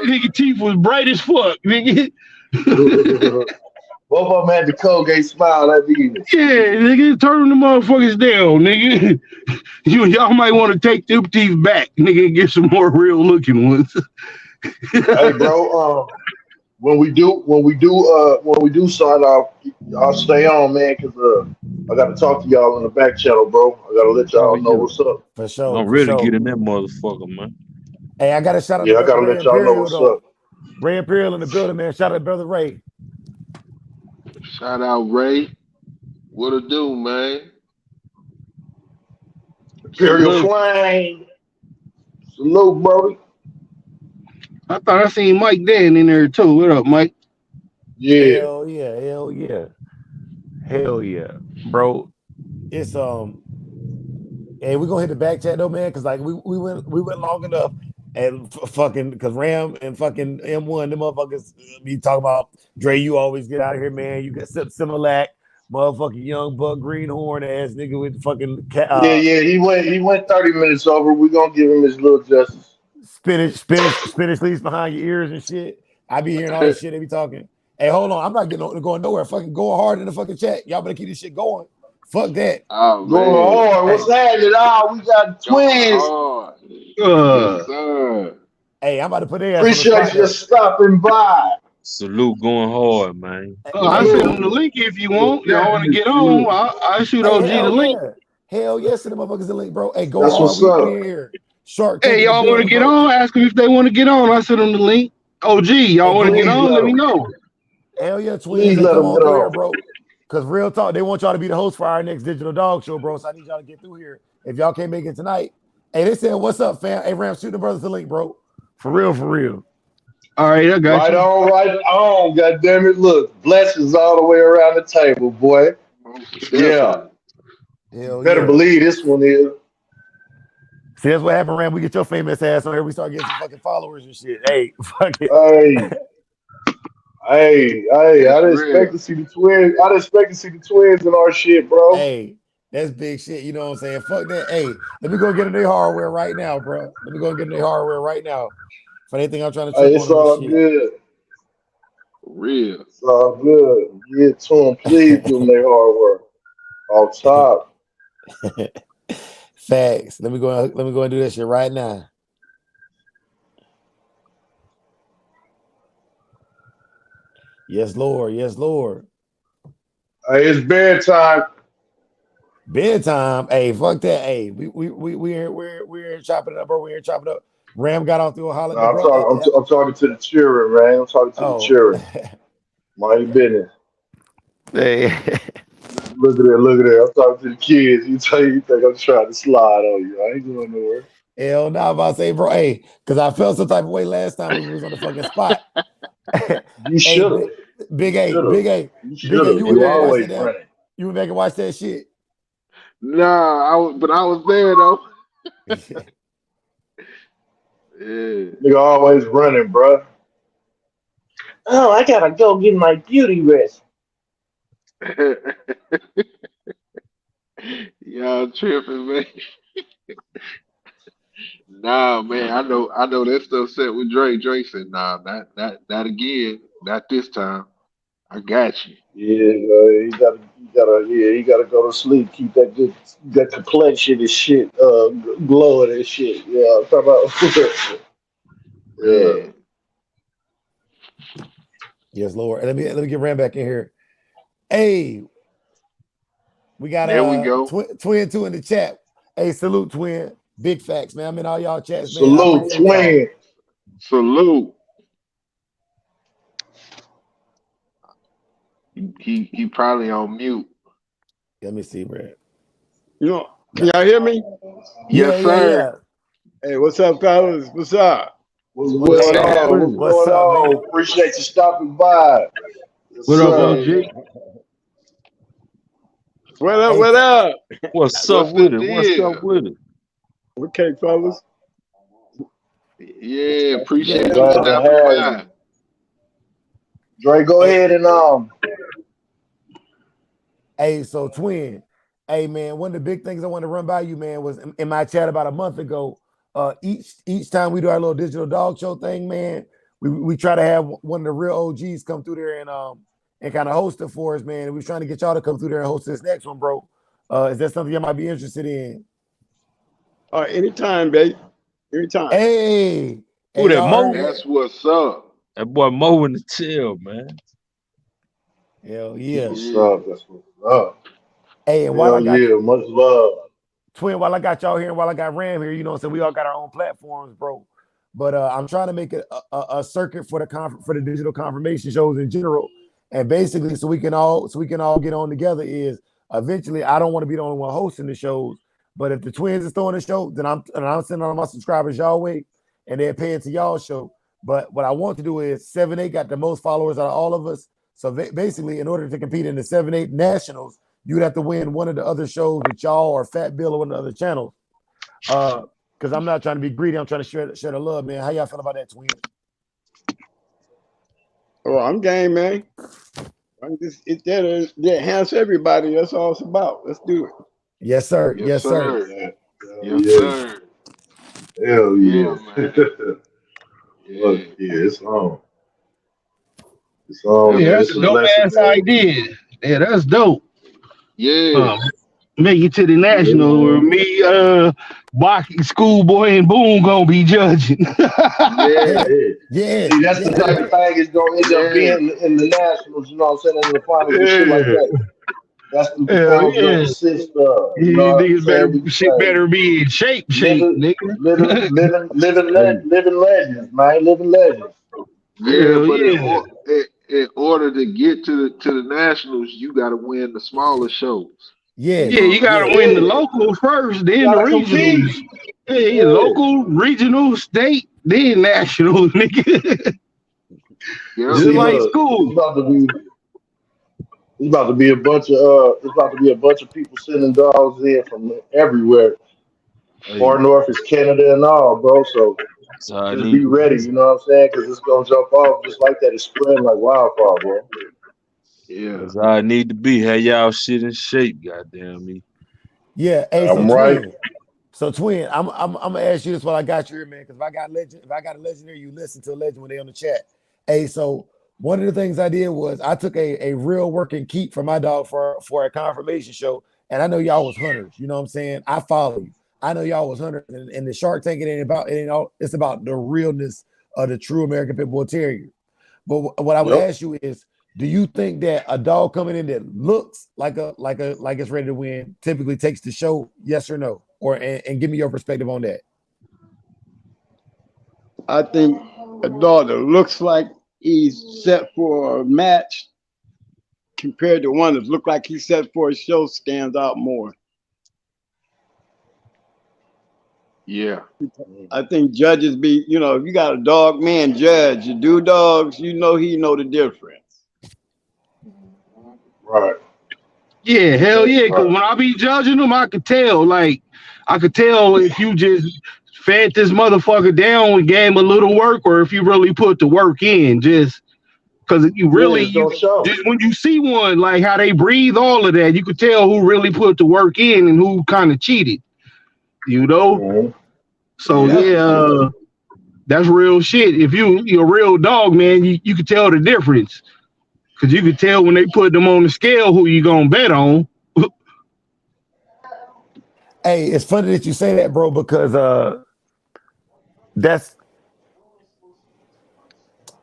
[SPEAKER 10] nigga teeth was bright as fuck, nigga.
[SPEAKER 9] Both of them had the Colgate smile that evening.
[SPEAKER 10] Yeah, nigga, turn the motherfuckers down, nigga. Y'all might want to take them teeth back, nigga, and get some more real looking ones.
[SPEAKER 9] Hey, bro. When we do sign off, I'll stay on, man, because I got to talk to y'all in the back channel, bro. I got to let y'all know what's up.
[SPEAKER 1] For sure.
[SPEAKER 3] I'm ready to get in that motherfucker, man.
[SPEAKER 1] Hey, I got a shout out.
[SPEAKER 9] Yeah, I got to let y'all know what's up.
[SPEAKER 1] Ray Imperial in the building, man. Shout out to brother Ray.
[SPEAKER 7] Shout out Ray. What it do, man?
[SPEAKER 9] Imperial Flame. Salute, brother.
[SPEAKER 10] I thought I seen Mike Dan in there too. What up, Mike?
[SPEAKER 9] Yeah.
[SPEAKER 1] Hell yeah. Bro. It's hey, we're gonna hit the back chat though, man, because like we went long enough and fucking because Ram and fucking M1, them motherfuckers be talking about Dre, you always get out of here, man. You got Similac, motherfucking young buck greenhorn ass nigga with fucking
[SPEAKER 9] yeah, he went 30 minutes over. We're gonna give him his little justice.
[SPEAKER 1] Spinach leaves behind your ears and shit. I be hearing all this shit they be talking. Hey, hold on, I'm not going nowhere. Fucking going hard in the fucking chat. Y'all better keep this shit going. Fuck that.
[SPEAKER 7] Oh,
[SPEAKER 9] going hard. What's happening? We got twins.
[SPEAKER 7] Yes, sir.
[SPEAKER 1] Hey, I'm about to put their ass.
[SPEAKER 9] Appreciate you stopping by.
[SPEAKER 3] Salute going hard, man.
[SPEAKER 10] I send them the link if you want. Y'all want to get on? I shoot OG the link.
[SPEAKER 1] Hell yes, send the motherfuckers the link, bro. Hey, go
[SPEAKER 9] That's
[SPEAKER 1] hard.
[SPEAKER 9] What's up.
[SPEAKER 1] Here. Shark.
[SPEAKER 10] Hey, y'all want to get on? Ask them if they want to get on. I send them the link. OG, y'all want to get on? Let me know.
[SPEAKER 1] Hell yeah, twins.
[SPEAKER 9] Please let them get on
[SPEAKER 1] here, bro. Because real talk, they want y'all to be the host for our next digital dog show, bro. So I need y'all to get through here. If y'all can't make it tonight, hey, they said, "What's up, fam?" Hey, Ram, shoot the brothers the link, bro. For real.
[SPEAKER 10] All right, I got you.
[SPEAKER 9] Right on. God damn it! Look, blessings all the way around the table, boy. Yeah. Better believe this one is.
[SPEAKER 1] See, that's what happened, Ram. We get your famous ass on here. We start getting some fucking followers and shit. Hey, fuck it.
[SPEAKER 9] Hey, I didn't expect to see the twins. I didn't expect to see the twins in our shit, bro.
[SPEAKER 1] Hey, that's big shit. You know what I'm saying? Fuck that. Hey, let me go get in their hardware right now, bro. Let me go get in their hardware right now. For anything I'm trying to check
[SPEAKER 9] it's all good.
[SPEAKER 7] Real.
[SPEAKER 9] It's all good. Get to them. Please do them their hard work. Off top.
[SPEAKER 1] Facts. Let me go and do that shit right now. Yes, Lord. Yes, Lord.
[SPEAKER 9] Hey, it's bedtime.
[SPEAKER 1] Bedtime. Hey, fuck that. Hey, we're chopping it up, bro. We're chopping it up. Ram got on through a holler,
[SPEAKER 9] No,
[SPEAKER 1] but bro.
[SPEAKER 9] I'm talking to the children, man. I'm talking to the
[SPEAKER 1] Oh.
[SPEAKER 9] children. Mind your business.
[SPEAKER 1] Hey.
[SPEAKER 9] Look at that. Look at that. I'm talking to the kids. You think I'm trying to slide on you. I ain't going nowhere.
[SPEAKER 1] Hell no, I'm about to say, bro. Hey, because I felt some type of way last time when we was on the fucking spot.
[SPEAKER 9] You should have.
[SPEAKER 1] Big A.
[SPEAKER 9] You
[SPEAKER 1] Big A. You went
[SPEAKER 9] You
[SPEAKER 1] back and watched that
[SPEAKER 9] always
[SPEAKER 1] damn.
[SPEAKER 9] running.
[SPEAKER 1] You went back and watched that shit.
[SPEAKER 7] Nah, but I was there though. Yeah.
[SPEAKER 9] Nigga always running, bro. Oh, I gotta go get my beauty rest.
[SPEAKER 7] Y'all tripping, man. Nah, man. I know that stuff set with Drake. Drake said, nah, not again. Not this time. I got you.
[SPEAKER 9] Yeah, you gotta go to sleep. Keep that complexion and shit, glowing and shit. Yeah, I'm talking about. Yeah.
[SPEAKER 7] Man.
[SPEAKER 1] Yes, Lord. And let me get Ram back in here. Hey, we got
[SPEAKER 7] There we go.
[SPEAKER 1] twin 2 in the chat. Hey, salute twin. Big facts, man. I'm in all y'all chats, man.
[SPEAKER 9] Salute, twin.
[SPEAKER 7] Salute. He probably on mute.
[SPEAKER 1] Let me see, Brad.
[SPEAKER 11] You know, can y'all hear me?
[SPEAKER 7] Yes, sir.
[SPEAKER 1] Yeah.
[SPEAKER 11] Hey, what's up, fellas? What's up?
[SPEAKER 9] What's going on? What's going on? Man? Appreciate you stopping by.
[SPEAKER 10] What up, OG?
[SPEAKER 11] What up? What up?
[SPEAKER 3] What's up with it? What's up with it?
[SPEAKER 11] Okay, fellas.
[SPEAKER 7] Yeah, appreciate you
[SPEAKER 9] glad to
[SPEAKER 7] stopping
[SPEAKER 9] have
[SPEAKER 7] by.
[SPEAKER 9] you. Dre, go ahead and
[SPEAKER 1] Hey, so twin. Hey man, one of the big things I want to run by you, man, was in my chat about a month ago. Each time we do our little digital dog show thing, man, we try to have one of the real OGs come through there and kind of host it for us, man. And we're trying to get y'all to come through there and host this next one, bro. Is that something you might be interested in?
[SPEAKER 11] Anytime, babe. Anytime.
[SPEAKER 1] Hey,
[SPEAKER 3] Who that Mo?
[SPEAKER 7] That's what's up.
[SPEAKER 3] That boy Mo in the chill, man.
[SPEAKER 1] Hell yeah.
[SPEAKER 9] What's up? That's what's up.
[SPEAKER 1] Hey, and while I got
[SPEAKER 9] you, much love.
[SPEAKER 1] Twin, while I got y'all here and while I got Ram here, you know, so we all got our own platforms, bro. But I'm trying to make it a circuit for the digital confirmation shows in general. And basically, so we can all get on together is eventually I don't want to be the only one hosting the shows. But if the twins is throwing the show, then I'm sending all my subscribers y'all way and they're paying to y'all show. But what I want to do is 7-8 got the most followers out of all of us. So basically, in order to compete in the 7-8 nationals, you'd have to win one of the other shows with y'all or Fat Bill or one of the other channels. Because I'm not trying to be greedy. I'm trying to share the love, man. How y'all feel about that, twin?
[SPEAKER 11] Oh, I'm game, man. It enhance everybody. That's all it's about. Let's do it.
[SPEAKER 1] Yes, sir.
[SPEAKER 7] Yes, sir.
[SPEAKER 9] Yes,
[SPEAKER 7] sir.
[SPEAKER 9] Hell yeah.
[SPEAKER 7] Man.
[SPEAKER 9] Look, it's on. It's on.
[SPEAKER 10] Yeah,
[SPEAKER 9] Man.
[SPEAKER 10] that's a dope ass idea. Yeah, that's dope.
[SPEAKER 7] Yeah.
[SPEAKER 10] Make it to the national where me, Baki, Schoolboy, and Boom gonna be judging.
[SPEAKER 7] Yeah.
[SPEAKER 9] See, that's the type of thing it's gonna end up being in the nationals, you know what I'm saying, in the finals and shit like that. That's what the finals gonna consist of. You know what I'm saying?
[SPEAKER 10] Better be in shape,
[SPEAKER 9] living legends, man. Living legends.
[SPEAKER 7] Yeah, but in order to get to the nationals, you gotta win the smaller shows.
[SPEAKER 1] Yeah,
[SPEAKER 10] you gotta win the local first, then the regionals. Yeah, local, regional, state, then national, nigga. Just like school.
[SPEAKER 9] It's about to be a bunch of people sending dogs in from everywhere. Far north is Canada and all, bro. So just be ready, you know what I'm saying? Because it's gonna jump off just like that. It's spreading like wildfire, bro.
[SPEAKER 7] Yeah,
[SPEAKER 3] that's how I need to be. Have y'all shit in shape, goddamn me.
[SPEAKER 1] Yeah, hey,
[SPEAKER 9] I'm right.
[SPEAKER 1] So twin, I'm gonna ask you this while I got you here, man. Because if I got a legendary, you listen to a legend when they on the chat. Hey, so one of the things I did was I took a real working keep for my dog for a confirmation show, and I know y'all was hunters. You know what I'm saying? I follow you. I know y'all was hunters, and the Shark Tank it's about the realness of the true American Pit Bull Terrier. But what I would ask you is, Do you think that a dog coming in that looks like it's ready to win typically takes the show? Yes or no? Or and give me your perspective on that.
[SPEAKER 11] I think a dog that looks like he's set for a match compared to one that looks like he's set for a show stands out more.
[SPEAKER 7] Yeah.
[SPEAKER 11] I think judges be, if you got a dog man judge, you do dogs, he know the difference.
[SPEAKER 9] Right.
[SPEAKER 10] Yeah, hell yeah. Because
[SPEAKER 9] Right.
[SPEAKER 10] when I be judging them, I could tell. Like, I could tell if you just fed this motherfucker down and gave him a little work, or if you really put the work in. Just because you really, just when you see one, like how they breathe, all of that, you could tell who really put the work in and who kind of cheated.
[SPEAKER 9] Mm-hmm.
[SPEAKER 10] So yeah, that's real shit. If you're a real dog, man, you could tell the difference. Cause you could tell when they put them on the scale who you gonna bet on.
[SPEAKER 1] Hey, it's funny that you say that, bro, because that's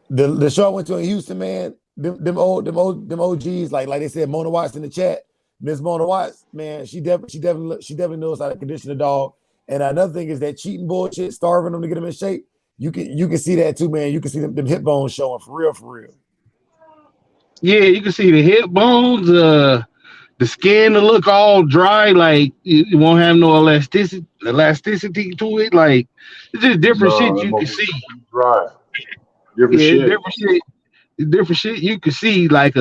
[SPEAKER 1] the show I went to in Houston, man. Them OGs, like they said, Mona Watts in the chat. Miss Mona Watts, man, she definitely knows how to condition a dog. And another thing is that cheating bullshit, starving them to get them in shape. You can see that too, man. You can see them hip bones showing for real.
[SPEAKER 10] Yeah, you can see the hip bones, the skin to look all dry, like it won't have no elasticity to it. Like it's just different shit you can see.
[SPEAKER 9] Right. Different shit.
[SPEAKER 10] Different shit you can see. Like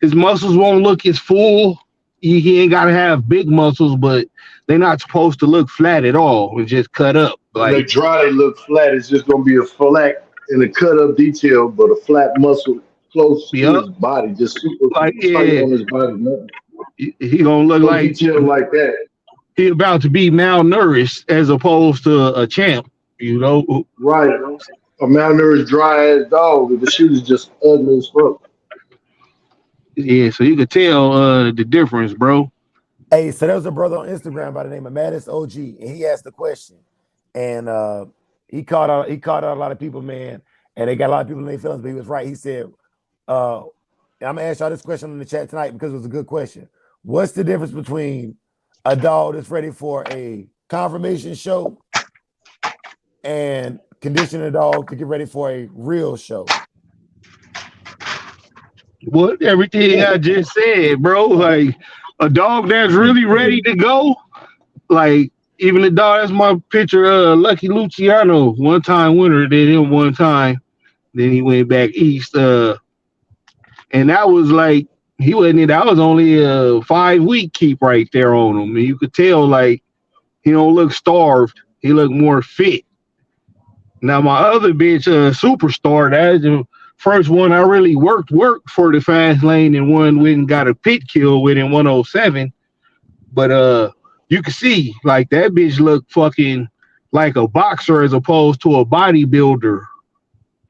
[SPEAKER 10] his muscles won't look as full. He ain't gotta have big muscles, but they're not supposed to look flat at all and just cut up.
[SPEAKER 9] When they dry, they look flat. It's just gonna be a flat and a cut up detail, but a flat muscle close to his body, just super tight on his body.
[SPEAKER 10] He gonna look like
[SPEAKER 9] detail like that.
[SPEAKER 10] He about to be malnourished as opposed to a champ,
[SPEAKER 9] Right. A malnourished, dry ass dog. The shit is just ugly as fuck.
[SPEAKER 10] Yeah, so you could tell the difference, bro.
[SPEAKER 1] Hey, so there was a brother on Instagram by the name of Mattis OG, and he asked the question, and he called out a lot of people, man, and they got a lot of people in their feelings, but he was right. He said, I'm gonna ask y'all this question in the chat tonight because it was a good question. What's the difference between a dog that's ready for a confirmation show and conditioning a dog to get ready for a real show?
[SPEAKER 10] What everything I just said, bro. Like a dog that's really ready to go, like even the dog that's my picture, Lucky Luciano, one-time winner, did him one time, then he went back east, and that was like that was only a 5-week keep right there on him, and you could tell like he don't look starved, he look more fit. Now my other bitch, Superstar, that's the first one I really worked for the fast lane, and one went and got a pit kill with in 107. But you can see like that bitch look fucking like a boxer as opposed to a bodybuilder.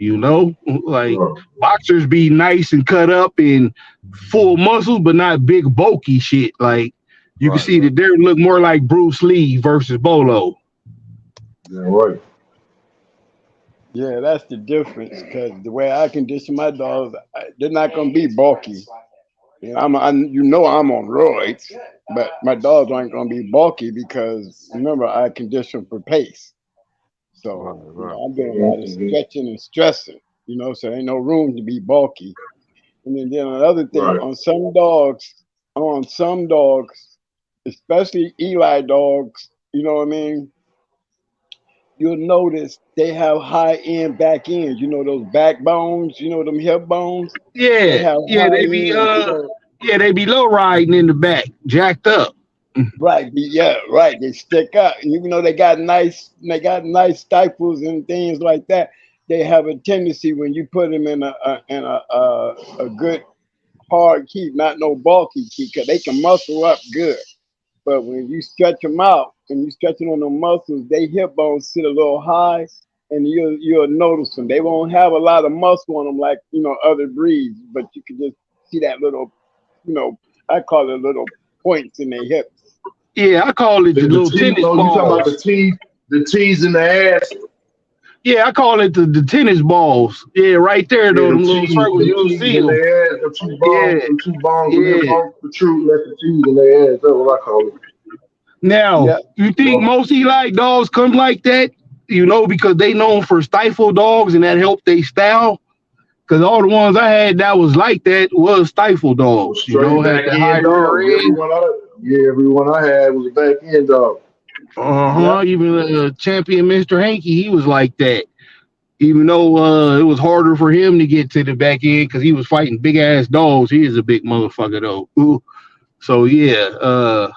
[SPEAKER 10] Like boxers be nice and cut up and full muscles, but not big bulky shit. Like you can see that they look more like Bruce Lee versus Bolo.
[SPEAKER 9] Yeah, right.
[SPEAKER 11] Yeah, that's the difference. Because the way I condition my dogs, they're not gonna be bulky. I'm on roids, but my dogs aren't gonna be bulky because remember I condition for pace. So I'm doing a lot of stretching and stressing. So ain't no room to be bulky. And then another thing on some dogs, especially Eli dogs, you know what I mean? You'll notice they have high end back ends. Those backbones, them hip bones.
[SPEAKER 10] Yeah, they be low riding in the back, jacked up.
[SPEAKER 11] Right, right. They stick up. Even though they got nice stifles and things like that, they have a tendency when you put them in a good hard keep, not no bulky keep, because they can muscle up good. But when you stretch them out and you stretching on the muscles, they hip bones sit a little high, and you'll notice them. They won't have a lot of muscle on them like other breeds, but you can just see that little, I call it little points in their hips.
[SPEAKER 10] Yeah, I call it the little tennis balls.
[SPEAKER 9] You talking about the T's in the ass?
[SPEAKER 10] Yeah, I call it the tennis balls. Yeah, right there, though. Them little circles you'll see them.
[SPEAKER 9] The them two
[SPEAKER 10] Yeah,
[SPEAKER 9] bombs of them
[SPEAKER 10] yeah.
[SPEAKER 9] on the true let the cheese in their ass. That's what I call it.
[SPEAKER 10] Now,
[SPEAKER 11] Yeah.
[SPEAKER 10] you think
[SPEAKER 9] Well,
[SPEAKER 10] most Eli dogs come like that? You know, because they known for stifle dogs and that helped they style. Because all the ones I had that was like that was stifle dogs. You know,
[SPEAKER 9] straight
[SPEAKER 10] had
[SPEAKER 9] back
[SPEAKER 10] the high
[SPEAKER 9] end
[SPEAKER 10] rear
[SPEAKER 9] dogs.
[SPEAKER 10] end.
[SPEAKER 9] Everyone I had was a back end dog.
[SPEAKER 11] Yep.
[SPEAKER 10] Even champion Mr. Hanky, he was like that. Even though it was harder for him to get to the back end because he was fighting big ass dogs. He is a big motherfucker though. Ooh. So yeah,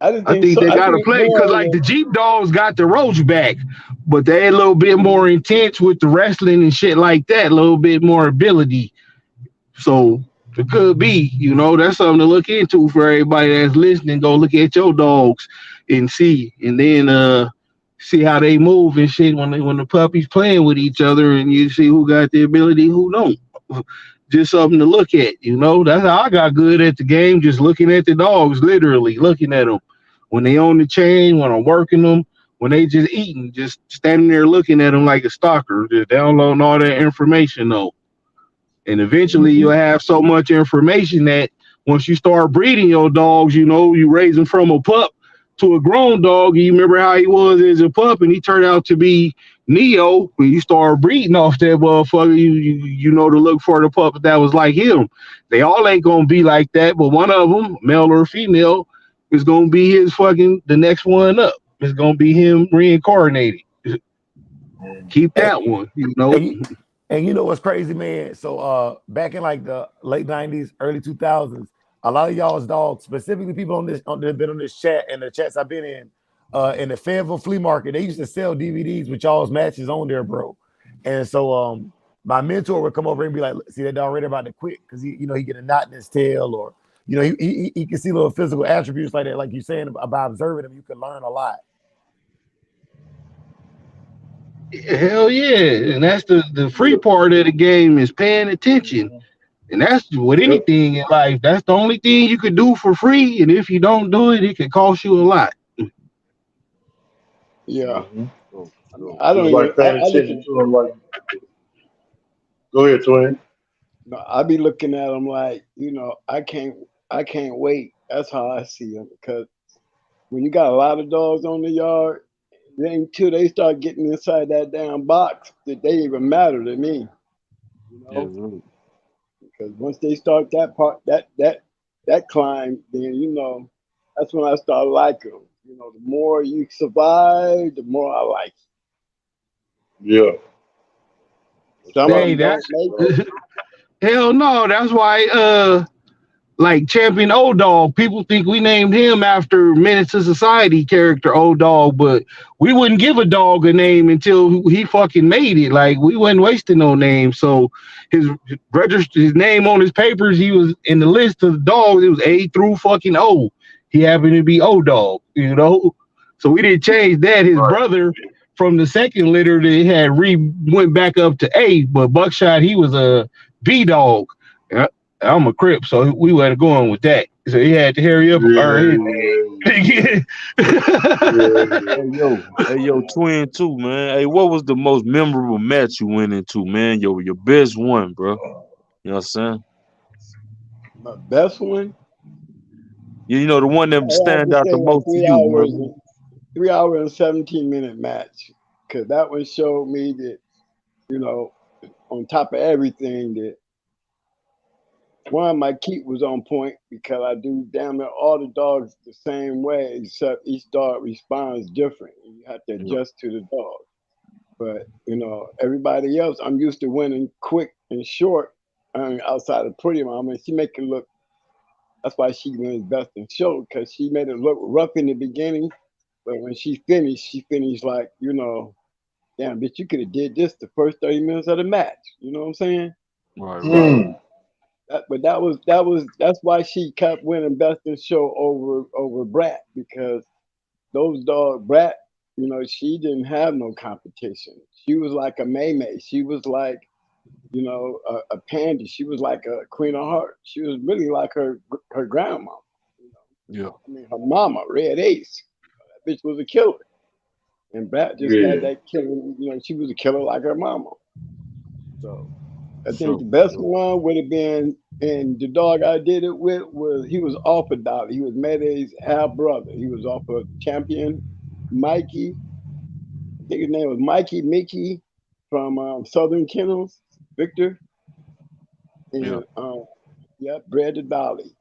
[SPEAKER 11] I just
[SPEAKER 10] I
[SPEAKER 11] think
[SPEAKER 10] think
[SPEAKER 11] so.
[SPEAKER 10] they
[SPEAKER 11] I
[SPEAKER 10] got to
[SPEAKER 11] think
[SPEAKER 10] play
[SPEAKER 11] more
[SPEAKER 10] because
[SPEAKER 11] of
[SPEAKER 10] like
[SPEAKER 11] the
[SPEAKER 10] the Jeep dogs got the roach back, but they a little bit more intense with the wrestling and shit like that. A little bit more ability. So it could be, you know, that's something to look into for everybody that's listening. Go look at your dogs and see, and then see how they move and shit when the puppies playing with each other, and you see who got the ability, who don't. Just something to look at, you know. That's how I got good at the game, just looking at the dogs, literally looking at them when they on the chain, when I'm working them, when they just eating, just standing there looking at them like a stalker, just downloading all that information though. And eventually you'll have so much information that once you start breeding your dogs, you know, you raise them from a pup to a grown dog. You remember how he was as a pup and he turned out to be Neo. When you start breeding off that motherfucker, you know to look for the pup that was like him. They all ain't gonna be like that, but one of them, male or female, is gonna be his fucking the next one up. It's gonna be him reincarnated. Keep
[SPEAKER 1] Hey,
[SPEAKER 10] that one, you know.
[SPEAKER 1] and you know what's crazy, man? So back in like the late 90s, early 2000s, a lot of y'all's dogs, specifically people on this that have been on this chat and the chats I've been in the Fayetteville flea market, they used to sell DVDs with y'all's matches on there, bro. And so my mentor would come over and be like, see that dog right about to quit because he, you know, he get a knot in his tail, or you know, he can see little physical attributes like that, like you're saying, by observing him, you can learn a lot.
[SPEAKER 10] Hell yeah. And that's the free part of the game is paying attention. And that's with
[SPEAKER 9] Yep.
[SPEAKER 10] anything in life. That's the only thing you could do for free. And if you don't do it, it can cost you a lot.
[SPEAKER 11] yeah.
[SPEAKER 9] Mm-hmm.
[SPEAKER 11] I don't
[SPEAKER 9] Just
[SPEAKER 11] even.
[SPEAKER 9] like paying
[SPEAKER 11] I look
[SPEAKER 9] attention to them. Like, go ahead, twin.
[SPEAKER 11] No, I be looking at them like, you know, I can't wait. That's how I see them. Because when you got a lot of dogs on the yard, then too they start getting inside that damn box that they even matter to me. You
[SPEAKER 3] Yes,
[SPEAKER 11] know,
[SPEAKER 3] sir.
[SPEAKER 11] because once they start that part, that climb, then you know, that's when I start liking them. You know, the more you survive, the more I like
[SPEAKER 9] Yeah.
[SPEAKER 11] it. Some of
[SPEAKER 10] Hey,
[SPEAKER 11] them
[SPEAKER 10] that's
[SPEAKER 11] don't make it.
[SPEAKER 10] hell no. That's why like Champion Old Dog, people think we named him after Menace to Society character Old Dog, but we wouldn't give a dog a name until he fucking made it. Like we wasn't wasting no name. So his his name on his papers, he was in the list of dogs. It was A through fucking O. He happened to be Old Dog, you know. So we didn't change that. His
[SPEAKER 9] Right.
[SPEAKER 10] brother from the second litter they had went back up to A, but Buckshot he was a B dog. I'm a Crip, so we wasn't going with that. So he had to hurry up and earn his.
[SPEAKER 3] Hey yo, twin too, man. Hey, what was the most memorable match you went into, man? Your best one, bro. You know what I'm saying?
[SPEAKER 11] My best one,
[SPEAKER 3] You know the one that
[SPEAKER 11] I have
[SPEAKER 3] stand
[SPEAKER 11] to
[SPEAKER 3] out
[SPEAKER 11] say
[SPEAKER 3] the
[SPEAKER 11] like
[SPEAKER 3] most to you, man.
[SPEAKER 11] 3 hour and 17-minute match. Cause that one showed me that, you know, on top of everything that one, my keep was on point because I do damn near all the dogs the same way, except each dog responds different. You have to
[SPEAKER 3] Yeah.
[SPEAKER 11] adjust to the dog. But you know, everybody else, I'm used to winning quick and short. Outside of Pretty Mama, she make it look. That's why she wins best in show because she made it look rough in the beginning, but when she finished like, you know, damn bitch, you could have did this the first 30 minutes of the match. You know what I'm saying?
[SPEAKER 3] Right, right.
[SPEAKER 11] So that's why she kept winning best in show over Brat, because those dog Brat, you know, she didn't have no competition. She was like a May. She was like, you know, a Pandy. She was like a Queen of Hearts. She was really like her grandma. You know,
[SPEAKER 3] Yeah.
[SPEAKER 11] I mean her mama, Red Ace. That bitch was a killer, and Brat just
[SPEAKER 9] Yeah.
[SPEAKER 11] had that killing. You know, she was a killer like her mama. So I think
[SPEAKER 3] Sure.
[SPEAKER 11] the best one would have been, and the dog I did it with he was off a dollar. He was Mayday's half brother. He was off a champion, Mikey. I think his name was Mikey Mickey from Southern Kennels, Victor,
[SPEAKER 3] Yeah.
[SPEAKER 11] and yeah, bred to Dolly.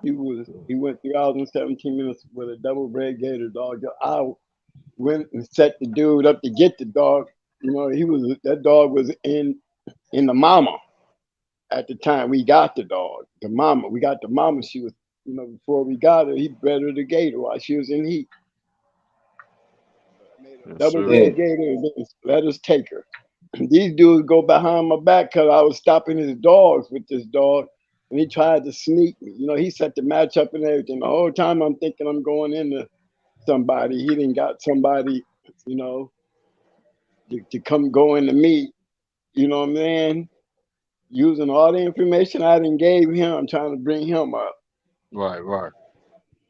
[SPEAKER 11] He went 3 hours and 17 minutes with a double red gator dog. I went and set the dude up to get the dog. You know, that dog was in the mama at the time we got the dog. The mama, we got the mama. She was, before we got her, he bred her the gator while she was in heat. I made a
[SPEAKER 3] Yes,
[SPEAKER 11] double
[SPEAKER 3] sir.
[SPEAKER 11] red gator and then let us take her. These dudes go behind my back because I was stopping his dogs with this dog, and he tried to sneak me. He set the match up and everything. The whole time I'm thinking I'm going into somebody. He didn't got somebody, you know, to come go into me. You know what I'm saying? Using all the information I didn't gave him, I'm trying to bring him up.
[SPEAKER 3] Right, right.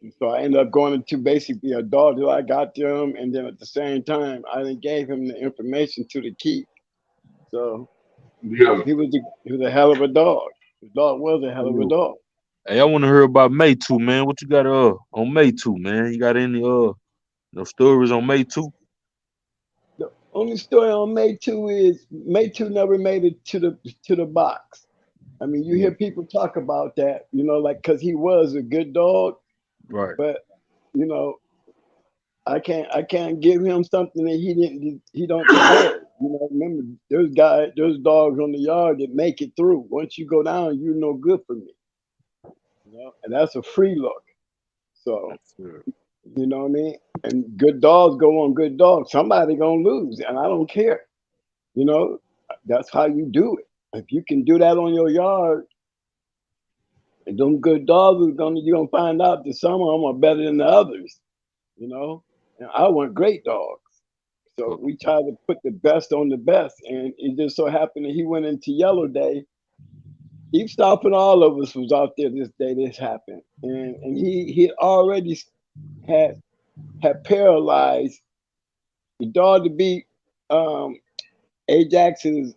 [SPEAKER 11] And so I ended up going into basically a dog that I got to him, and then at the same time, I didn't gave him the information to the keep. So
[SPEAKER 10] Yeah.
[SPEAKER 11] he was a hell of a dog. The dog was a hell of a dog.
[SPEAKER 3] Hey, I want to hear about May 2, man. What you got on May 2, man? You got any no stories on May 2?
[SPEAKER 11] The only story on May 2 is May 2 never made it to the box. I mean, you
[SPEAKER 3] Yeah.
[SPEAKER 11] hear people talk about that, like because he was a good dog,
[SPEAKER 3] Right.
[SPEAKER 11] but you know, I can't give him something that he don't deserve. Remember there's dogs on the yard that make it through. Once you go down, you're no good for me. And that's a free look. So
[SPEAKER 3] Yes, sir.
[SPEAKER 11] you know what I mean? And good dogs go on good dogs. Somebody gonna lose, and I don't care. You know, that's how you do it. If you can do that on your yard, and them good dogs you're gonna find out that some of them are better than the others. You know, and I want great dogs. So we try to put the best on the best, and it just so happened that he went into Yellow Day. He stopping all of us was out there this day this happened, and he already had paralyzed the dog to beat Ajax's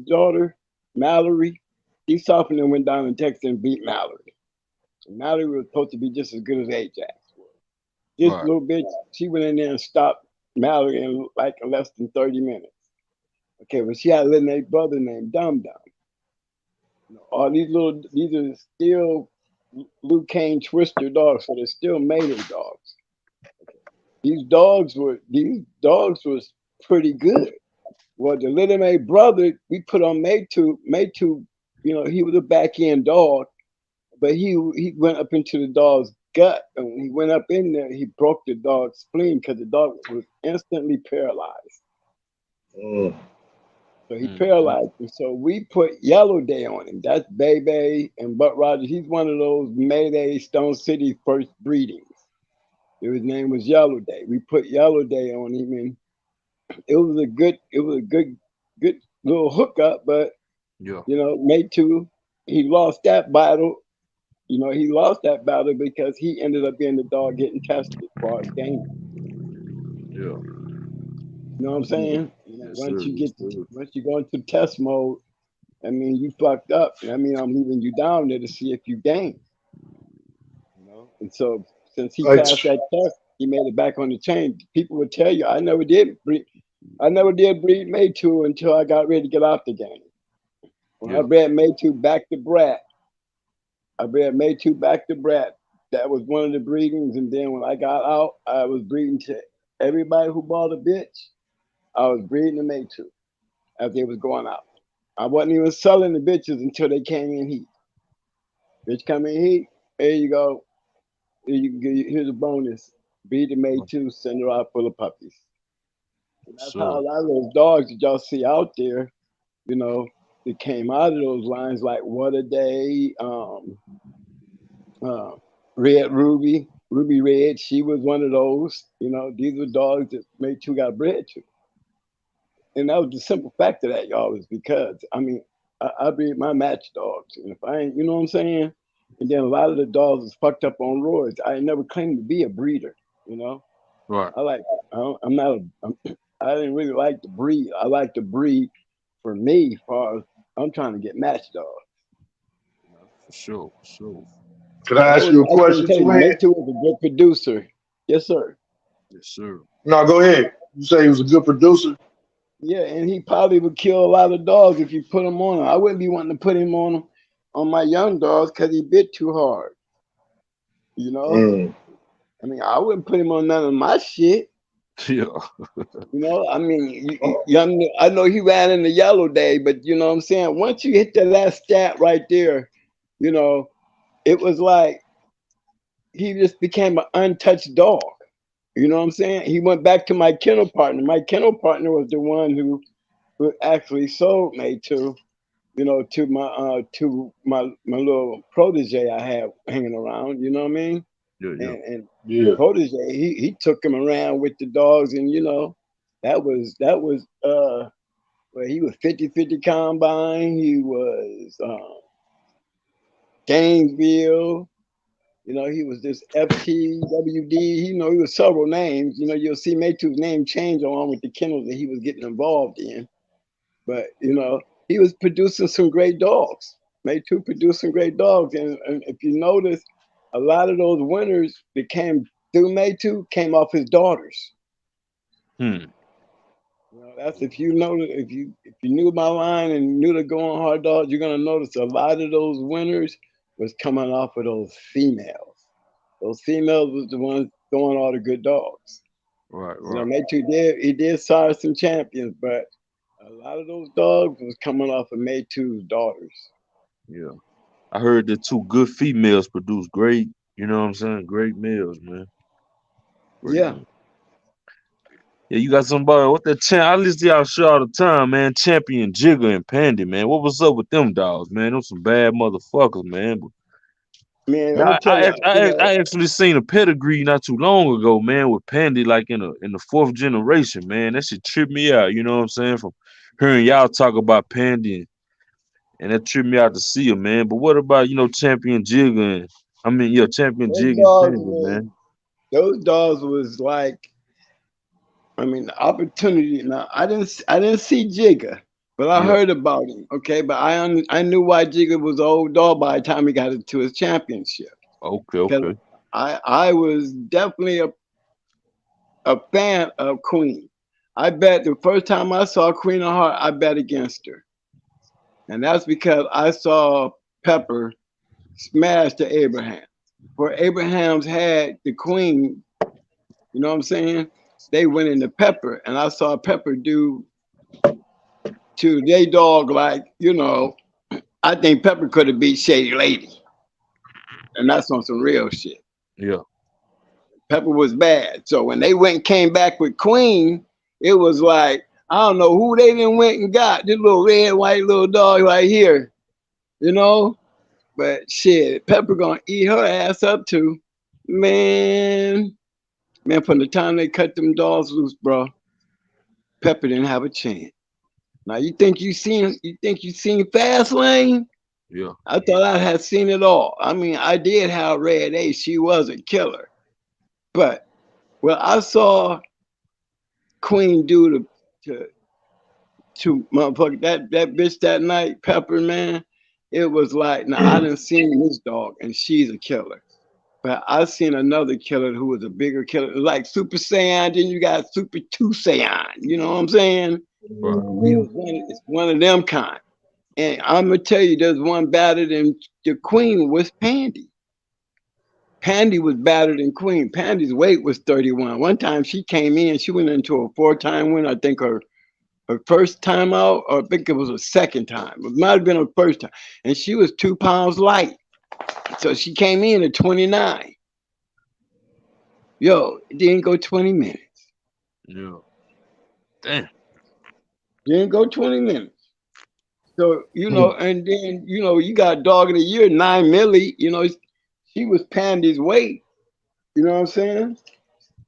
[SPEAKER 11] daughter Mallory. He softened and went down in Texas and beat Mallory. So Mallory was supposed to be just as good as Ajax was. This
[SPEAKER 3] Right.
[SPEAKER 11] little bitch, she went in there and stopped Mallory in like less than 30 minutes. Okay, but she had a little brother named Dum Dum. All these are still Luke Kane Twister dogs, so they're still Mayday dogs. These dogs was pretty good. Well, the little May brother, we put on Maytu. Maytu, he was a back end dog, but he went up into the dog's gut, and when he went up in there, he broke the dog's spleen because the dog was instantly paralyzed. So he paralyzed him. So we put Yellow Day on him. That's Bebe and Butt Rogers. He's one of those Mayday Stone City first breedings. His name was Yellow Day. We put Yellow Day on him, and it was a good little hookup. But
[SPEAKER 3] Yeah.
[SPEAKER 11] May 2, he lost that battle. He lost that battle because he ended up being the dog getting tested for his game.
[SPEAKER 3] Yeah.
[SPEAKER 11] You know what I'm saying?
[SPEAKER 3] Yes,
[SPEAKER 11] Once
[SPEAKER 3] sir.
[SPEAKER 11] you
[SPEAKER 3] Yes, sir.
[SPEAKER 11] go into test mode, I mean, you fucked up. I mean, I'm leaving you down there to see if you gain. And so since he passed that test, he made it back on the chain. People would tell you, I never did breed May 2 until I got ready to get out the game. When I bred May 2 back to Brat, that was one of the breedings. And then when I got out, I was breeding to everybody who bought a bitch. I was breeding the May 2 as they was going out. I wasn't even selling the bitches until they came in heat. Bitch come in heat, there you go. Here's a bonus. Breed the May 2, send her out full of puppies. And that's how a lot of those dogs that y'all see out there, that came out of those lines like What a Day, Red Ruby Red, she was one of those. These were dogs that May 2 got bred to. And that was the simple fact of that, y'all, was because, I mean, I breed my match dogs. And if I ain't, you know what I'm saying? And then a lot of the dogs is fucked up on roids. I never claimed to be a breeder,
[SPEAKER 3] Right.
[SPEAKER 11] I didn't really like to breed. I like to breed for me, far as I'm trying to get match dogs.
[SPEAKER 3] For sure, for sure.
[SPEAKER 9] Could I ask you a
[SPEAKER 11] I can
[SPEAKER 9] question,
[SPEAKER 11] tell you,
[SPEAKER 9] twin?
[SPEAKER 11] Mate was a good producer. Yes, sir.
[SPEAKER 3] Yes, sir.
[SPEAKER 9] No, go ahead. You say he was a good producer.
[SPEAKER 11] Yeah, and he probably would kill a lot of dogs if you put him on him. I wouldn't be wanting to put him on my young dogs because he bit too hard. You know,
[SPEAKER 9] Mm.
[SPEAKER 11] I mean, I wouldn't put him on none of my shit.
[SPEAKER 3] Yeah.
[SPEAKER 11] You know, I mean, I know he ran in the yellow day, but you know what I'm saying? Once you hit the last stat right there, you know, it was like he just became an untouched dog. You know what I'm saying? He went back to my kennel partner. My kennel partner was the one who actually sold me to, you know, to my little protege I had hanging around. You know what I mean?
[SPEAKER 3] Yeah, yeah.
[SPEAKER 11] And
[SPEAKER 9] Yeah.
[SPEAKER 11] protege, he took him around with the dogs, and you know, that was well, he was 50-50 combine. He was Gainesville. You know, he was this FTWD. You know, he was several names. You know, you'll see Maytu's name change along with the kennels that he was getting involved in. But you know, he was producing some great dogs. Maytu produced some great dogs, and if you notice, a lot of those winners that came through Maytu came off his daughters.
[SPEAKER 3] Hmm.
[SPEAKER 11] You know, that's if you know if you knew my line and knew to go on hard dogs, you're gonna notice a lot of those winners was coming off of those females. Those females was the ones throwing all the good dogs.
[SPEAKER 3] Right,
[SPEAKER 11] You know,
[SPEAKER 3] right.
[SPEAKER 11] Maytu did sire some champions, but a lot of those dogs was coming off of Maytu's daughters.
[SPEAKER 3] Yeah. I heard that two good females produce great, you know what I'm saying? Great males, man. Great
[SPEAKER 11] Yeah.
[SPEAKER 3] males. Yeah, you got somebody. What that champ? I listen to y'all show all the time, man. Champion, Jigger, and Pandy, man. What was up with them dogs, man? Them some bad motherfuckers, man. But
[SPEAKER 11] Man, I'm
[SPEAKER 3] yeah,
[SPEAKER 11] gonna tell you, you know,
[SPEAKER 3] I actually seen a pedigree not too long ago, man, with Pandy, like in the fourth generation, man. That shit tripped me out. You know what I'm saying? From hearing y'all talk about Pandy, and that tripped me out to see him, man. But what about Champion Jigger and Champion
[SPEAKER 11] those
[SPEAKER 3] Jig and
[SPEAKER 11] dogs
[SPEAKER 3] Pandy,
[SPEAKER 11] was
[SPEAKER 3] man?
[SPEAKER 11] those dogs was like, I mean, the opportunity. Now, I didn't see Jigga, but I
[SPEAKER 3] Yeah.
[SPEAKER 11] heard about him. Okay, but I knew why Jigga was an old dog by the time he got into his championship.
[SPEAKER 3] Okay,
[SPEAKER 11] Because
[SPEAKER 3] okay.
[SPEAKER 11] I was definitely a fan of Queen. I bet the first time I saw Queen of Heart, I bet against her. And that's because I saw Pepper smash to Abraham. Where Abraham's had the Queen, you know what I'm saying? They went into Pepper, and I saw Pepper do to they dog like, you know, I think Pepper could have beat Shady Lady. And that's on some real shit.
[SPEAKER 3] Yeah.
[SPEAKER 11] Pepper was bad. So when they went and came back with Queen, it was like, I don't know who they then went and got. This little red, white little dog right here, you know? But shit, Pepper gonna eat her ass up too. Man, from the time they cut them dogs loose, bro, Pepper didn't have a chance. Now you think you seen Fast Lane?
[SPEAKER 3] Yeah.
[SPEAKER 11] I thought I had seen it all. I mean, I did have Red A. She was a killer. But well, I saw Queen do to motherfucker that bitch that night, Pepper, man. It was like, now I didn't see this dog, and she's a killer. But I seen another killer who was a bigger killer, like Super Saiyan. Then you got Super 2 Saiyan. You know what I'm saying?
[SPEAKER 3] Right.
[SPEAKER 11] It's one of them kind. And I'm gonna tell you, there's one better than the Queen was Pandy. Pandy was better than Queen. Pandy's weight was 31. One time she came in, she went into a 4-time win. I think her first time out, or I think it was her second time. It might have been her first time. And she was 2 pounds light. So she came in at 29. Yo, it didn't go 20 minutes.
[SPEAKER 3] Yeah. Damn.
[SPEAKER 11] Didn't go 20 minutes. So, you know, and then, you know, you got dog of the year, 9 milli, you know, she was Pandy's weight. You know what I'm saying?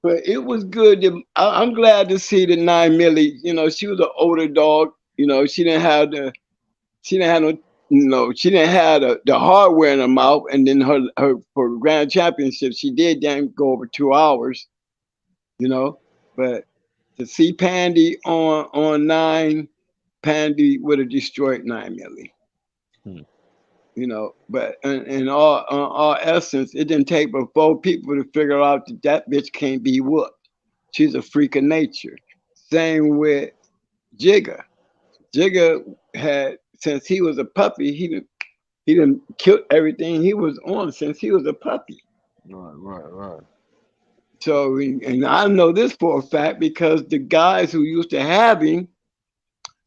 [SPEAKER 11] But it was good. I'm glad to see the 9 milli. You know, she was an older dog. You know, she didn't have no, she didn't have the hardware in her mouth. And then her for grand championship, she did then go over 2 hours. You know, but to see Pandy on 9, Pandy would have destroyed 9 million. You know, but in all essence, it didn't take but 4 people to figure out that that bitch can't be whooped. She's a freak of nature. Same with Jigga. Jigga had, since he was a puppy, he didn't kill everything he was on since he was a puppy.
[SPEAKER 3] Right.
[SPEAKER 11] So, and I know this for a fact because the guys who used to have him,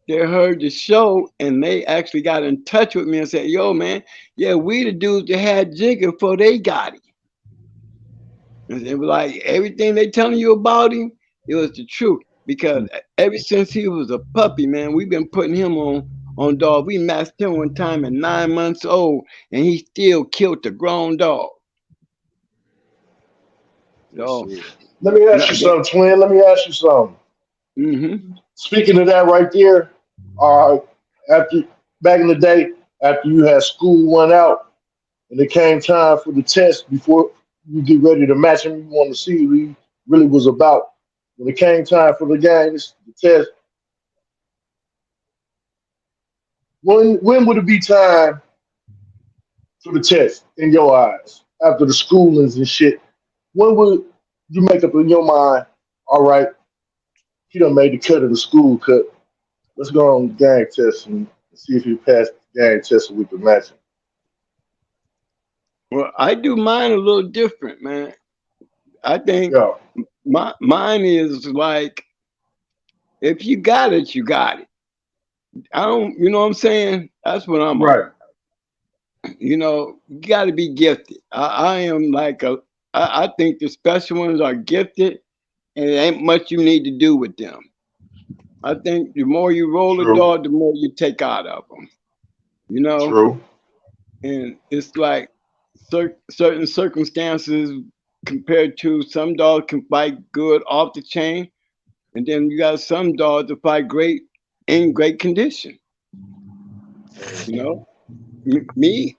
[SPEAKER 11] they heard the show and they actually got in touch with me and said, yo, man, yeah, we the dudes that had Jigga before they got him. And it was like everything they telling you about him, it was the truth. Because ever since he was a puppy, man, we've been putting him on dog. We matched him one time at 9 months old, and he still killed the grown dog. So,
[SPEAKER 9] let me ask you something, twin. Let me ask you something. Speaking of that right there, after back in the day, after you had school run out and it came time for the test before you get ready to match him, you want to see what he really was about. When it came time for the games, the test, when would it be time for the test in your eyes after the schoolings and shit? When would you make up in your mind, all right, he done made the cut of the school cut. Let's go on the gang test and see if he passed the gang test so we can match him.
[SPEAKER 11] Well, I do mine a little different, man. I think mine is like, if you got it, you got it. I don't, you know what I'm saying? That's what I'm on. You know, you got to be gifted. I am like I think the special ones are gifted, and it ain't much you need to do with them. I think the more you roll a dog, the more you take out of them. You know?
[SPEAKER 9] True.
[SPEAKER 11] And it's like certain circumstances compared to some dogs can fight good off the chain, and then you got some dogs that fight great in great condition. You know? Me,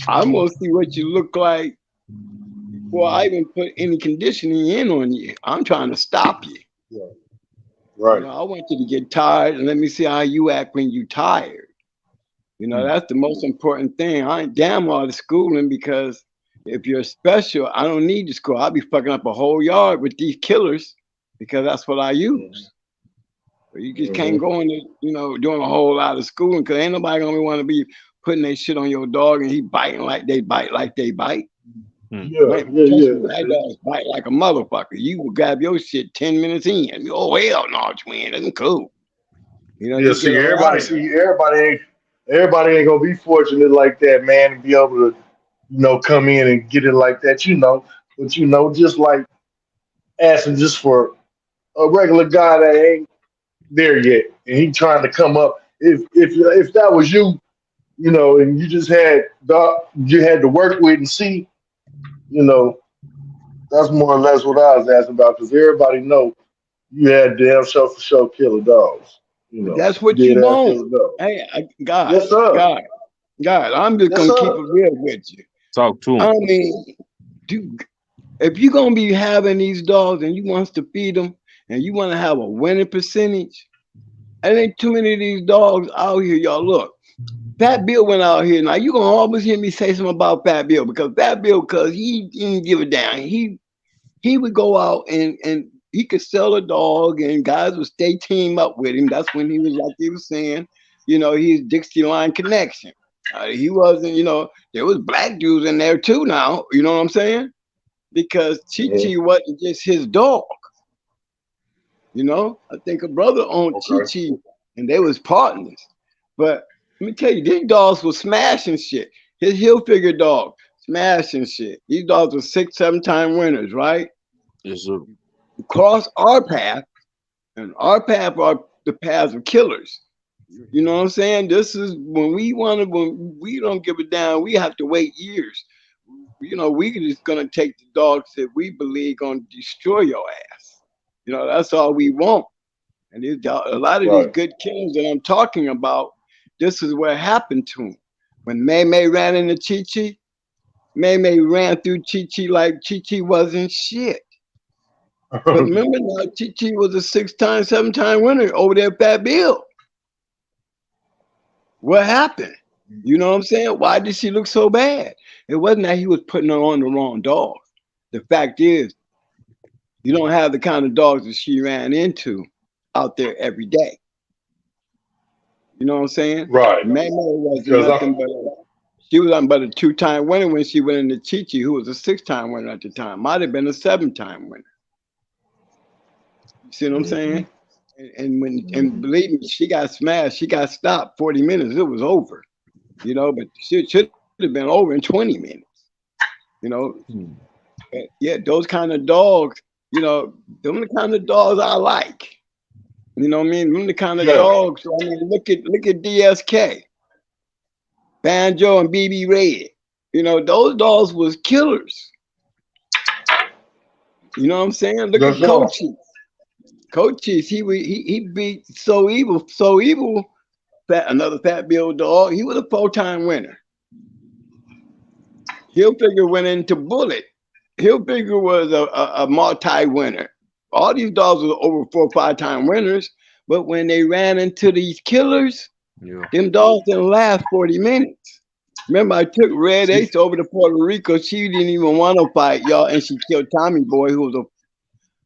[SPEAKER 11] I'm gonna see what you look like before I even put any conditioning in on you. I'm trying to stop you.
[SPEAKER 9] Yeah. Right.
[SPEAKER 11] You know, I want you to get tired and let me see how you act when you tired. You know, that's the most important thing. I ain't damn all the schooling, because if you're special, I don't need the school. I'll be fucking up a whole yard with these killers because that's what I use. But you just can't go into, you know, doing a whole lot of schooling, because ain't nobody gonna want to be putting their shit on your dog and he biting like they bite. That dogs bite like a motherfucker. You will grab your shit 10 minutes in. Oh hell no, twin, that's cool. You know,
[SPEAKER 9] everybody ain't gonna be fortunate like that, man, to be able to, you know, come in and get it like that, you know. But you know, just like asking just for a regular guy that ain't there yet, and he trying to come up. If that was you, you know, and you just had to work with and see, you know, that's more or less what I was asking about, because everybody know you had damn show for show killer dogs. You know,
[SPEAKER 11] that's what you want. Hey, God,
[SPEAKER 9] yes, sir.
[SPEAKER 11] God, I'm just gonna keep it real with you.
[SPEAKER 3] Talk to him.
[SPEAKER 11] I mean, dude, if you're gonna be having these dogs and you want to feed them and you want to have a winning percentage, there ain't too many of these dogs out here. Y'all look, Fat Bill went out here. Now you gonna always hear me say something about Fat Bill, because Fat Bill, because he didn't give a damn. He would go out and he could sell a dog, and guys would stay team up with him. That's when he was, like he was saying, you know, he's Dixie Line Connection. He wasn't, you know, there was black dudes in there too now, you know what I'm saying? Because Chi-Chi wasn't just his dog. You know, I think a brother owned Chi-Chi and they was partners. But let me tell you, these dogs were smashing shit. His Hill Figure dog, smashing shit. These dogs were 6-7 time winners, right?
[SPEAKER 3] Yes, sir.
[SPEAKER 11] Cross our path, and our path are the paths of killers. You know what I'm saying? This is when we don't give a damn, we have to wait years. You know, we just gonna take the dogs that we believe gonna destroy your ass. You know, that's all we want. And a lot of these good killers that I'm talking about, this is what happened to them. When May ran into Chi-Chi, May ran through Chi-Chi like Chi-Chi wasn't shit. But remember now, Chi-Chi was a 6-time, 7-time winner over there at Fat Bill. What happened? You know what I'm saying? Why did she look so bad? It wasn't that he was putting her on the wrong dog. The fact is, you don't have the kind of dogs that she ran into out there every day. You know what I'm saying?
[SPEAKER 9] Right.
[SPEAKER 11] Mama wasn't
[SPEAKER 9] Because
[SPEAKER 11] nothing but she was nothing but a 2-time winner when she went into Chi-Chi, who was a 6-time winner at the time. Might have been a 7-time winner. You see what I'm saying? And believe me, she got smashed. She got stopped 40 minutes. It was over. You know, but she should have been over in 20 minutes. You know, yeah, those kind of dogs. You know, them the kind of dogs I like. You know what I mean? Them the kind of dogs. I mean, look at DSK, Banjo, and BB Red. You know, those dogs was killers. You know what I'm saying? Look at Coaches. Coaches, he beat So Evil. So Evil, another fat bill dog. He was a 4-time winner. Hilfiger went into Bullet. Hilfiger was a multi-winner. All these dogs were over 4 or 5-time winners, but when they ran into these killers, them dogs didn't last 40 minutes. Remember, I took Red Ace over to Puerto Rico. She didn't even want to fight, y'all, and she killed Tommy Boy, who was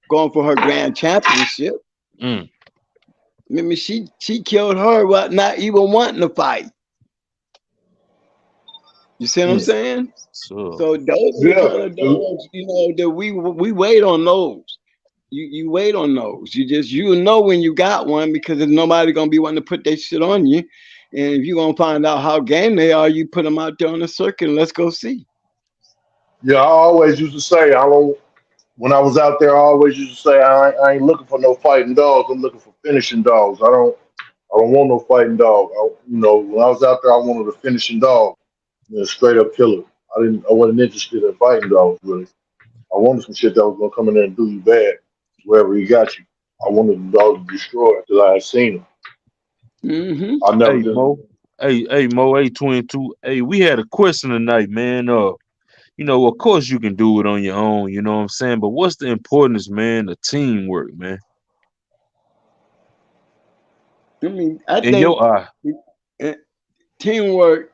[SPEAKER 11] going for her grand championship. Remember, she killed her while not even wanting to fight. You see what I'm saying? So those are the kind of dogs, you know, that we wait on those. You wait on those. You know when you got one, because there's nobody gonna be wanting to put their shit on you. And if you're gonna find out how game they are, you put them out there on the circuit and let's go see.
[SPEAKER 9] Yeah, I always used to say when I was out there, I always used to say I ain't looking for no fighting dogs. I'm looking for finishing dogs. I don't want no fighting dog. When I was out there, I wanted a finishing dog, a straight up killer. I wasn't interested in fighting dogs really. I wanted some shit that was gonna come in there and do you bad wherever he got you. I wanted the dog to destroy because I had seen him. I never did.
[SPEAKER 3] Mo. Hey, Mo, Twin 2. Hey, we had a question tonight, man. You know, of course you can do it on your own, you know what I'm saying? But what's the importance, man, of teamwork, man?
[SPEAKER 11] I mean, I
[SPEAKER 3] in
[SPEAKER 11] think
[SPEAKER 3] your eye.
[SPEAKER 11] teamwork,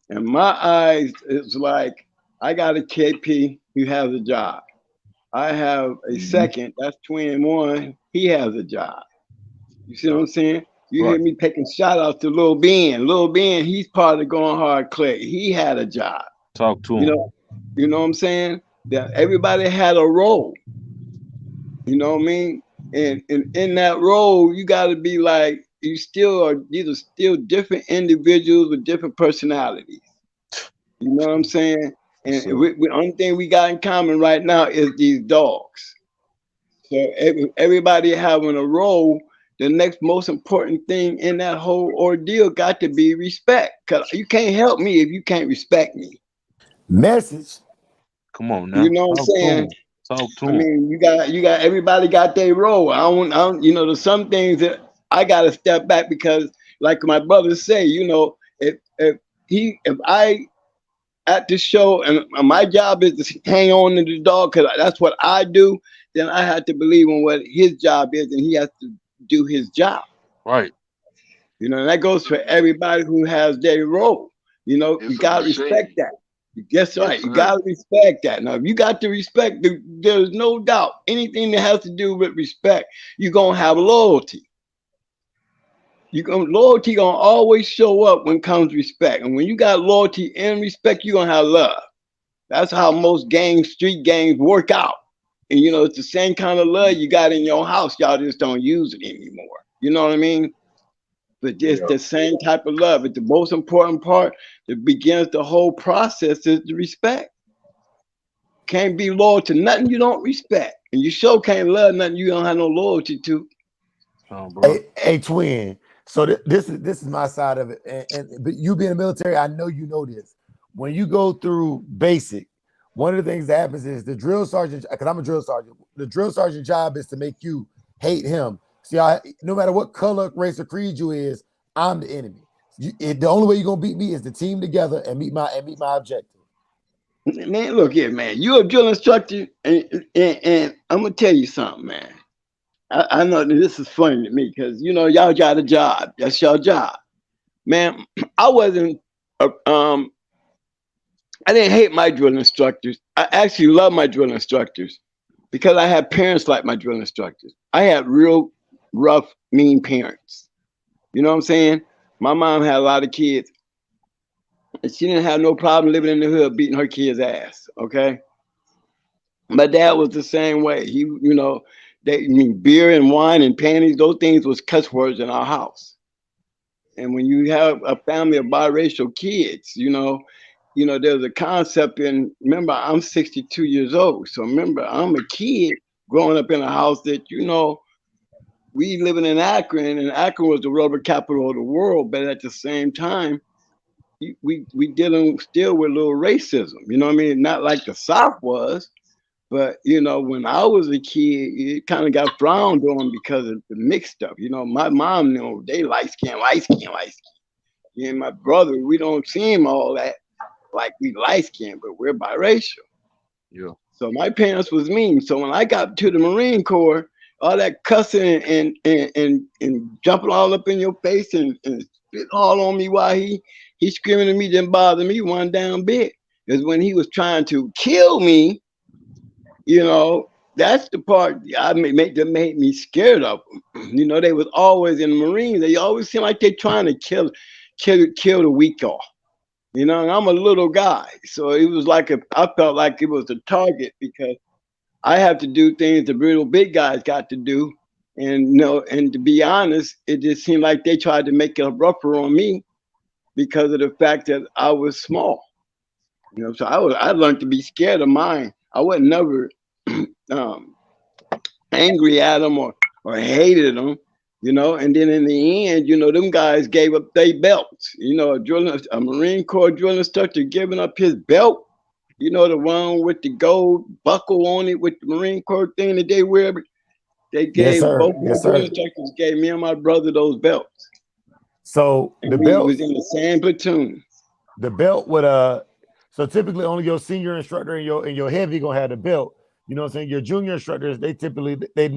[SPEAKER 11] in my eyes, is like I got a KP who has a job. I have a second, that's Twin 1. He has a job. You see what I'm saying? You hear me taking shout outs to Lil Ben. Lil Ben, he's part of Going Hard Click. He had a job.
[SPEAKER 3] Talk to him.
[SPEAKER 11] You know what I'm saying? That everybody had a role. You know what I mean? And in that role, you got to be like, these are still different individuals with different personalities. You know what I'm saying? And the only thing we got in common right now is these dogs. So everybody having a role, the next most important thing in that whole ordeal got to be respect. Because you can't help me if you can't respect me.
[SPEAKER 1] Message.
[SPEAKER 3] Come on now.
[SPEAKER 11] You know what I'm saying?
[SPEAKER 3] Talk to
[SPEAKER 11] I
[SPEAKER 3] him.
[SPEAKER 11] mean, you got everybody got their role. I don't, there's some things that I gotta step back because, like my brothers say, if I at the show and my job is to hang on to the dog because that's what I do, then I have to believe in what his job is and he has to do his job.
[SPEAKER 3] Right.
[SPEAKER 11] And that goes for everybody who has their role. You gotta respect that. That's right. You gotta respect that. Now, if you got to respect, there's no doubt anything that has to do with respect, you're gonna have loyalty. Loyalty gonna always show up when comes respect. And when you got loyalty and respect, you're gonna have love. That's how most street games work out. And it's the same kind of love you got in your house. Y'all just don't use it anymore. You know what I mean? But it's the same type of love. It's the most important part that begins the whole process is the respect. Can't be loyal to nothing you don't respect. And you sure can't love nothing you don't have no loyalty to.
[SPEAKER 1] Hey, Twin. So this is my side of it. But you being in the military, I know you know this. When you go through basic, one of the things that happens is the drill sergeant, because I'm a drill sergeant, the drill sergeant job is to make you hate him. See, no matter what color, race, or creed you is, I'm the enemy. The only way you're gonna beat me is to team together and meet my objective.
[SPEAKER 11] Man, look here, man. You're a drill instructor, and I'm gonna tell you something, man. I know that this is funny to me because y'all got a job. That's your job. Man, I wasn't. I didn't hate my drill instructors. I actually love my drill instructors because I had parents like my drill instructors. I had real rough, mean parents. You know what I'm saying? My mom had a lot of kids, and she didn't have no problem living in the hood beating her kids' ass. Okay, my dad was the same way. He, I mean, beer and wine and panties, those things was cuss words in our house. And when you have a family of biracial kids, there's a concept in, remember, I'm 62 years old. So remember, I'm a kid growing up in a house that, we living in Akron, and Akron was the rubber capital of the world. But at the same time, we dealing still with a little racism. You know what I mean? Not like the South was, but when I was a kid, it kind of got frowned on because of the mixed stuff. My mom, they light skin, light skin, light skin. And my brother, we don't seem all that like we light skin, but we're biracial.
[SPEAKER 3] Yeah.
[SPEAKER 11] So my parents was mean. So when I got to the Marine Corps, all that cussing and jumping all up in your face and spitting all on me while he screaming at me didn't bother me one damn bit. Because when he was trying to kill me, that's the part that made me scared of them. They was always in the Marines. They always seem like they trying to kill the weak off. And I'm a little guy, so it was like I felt like it was a target because I have to do things the real big guys got to do, and and to be honest, it just seemed like they tried to make it rougher on me because of the fact that I was small. So I learned to be scared of mine. I wasn't never angry at them or hated them. And then in the end, them guys gave up their belts. A Marine Corps drill instructor giving up his belt, the one with the gold buckle on it with the Marine Corps thing that they wear. They gave both drill instructors gave me and my brother those belts.
[SPEAKER 1] So
[SPEAKER 11] and we was in the same platoon.
[SPEAKER 1] The belt would so typically only your senior instructor and your heavy gonna have the belt. You know what I'm saying? Your junior instructors, they typically they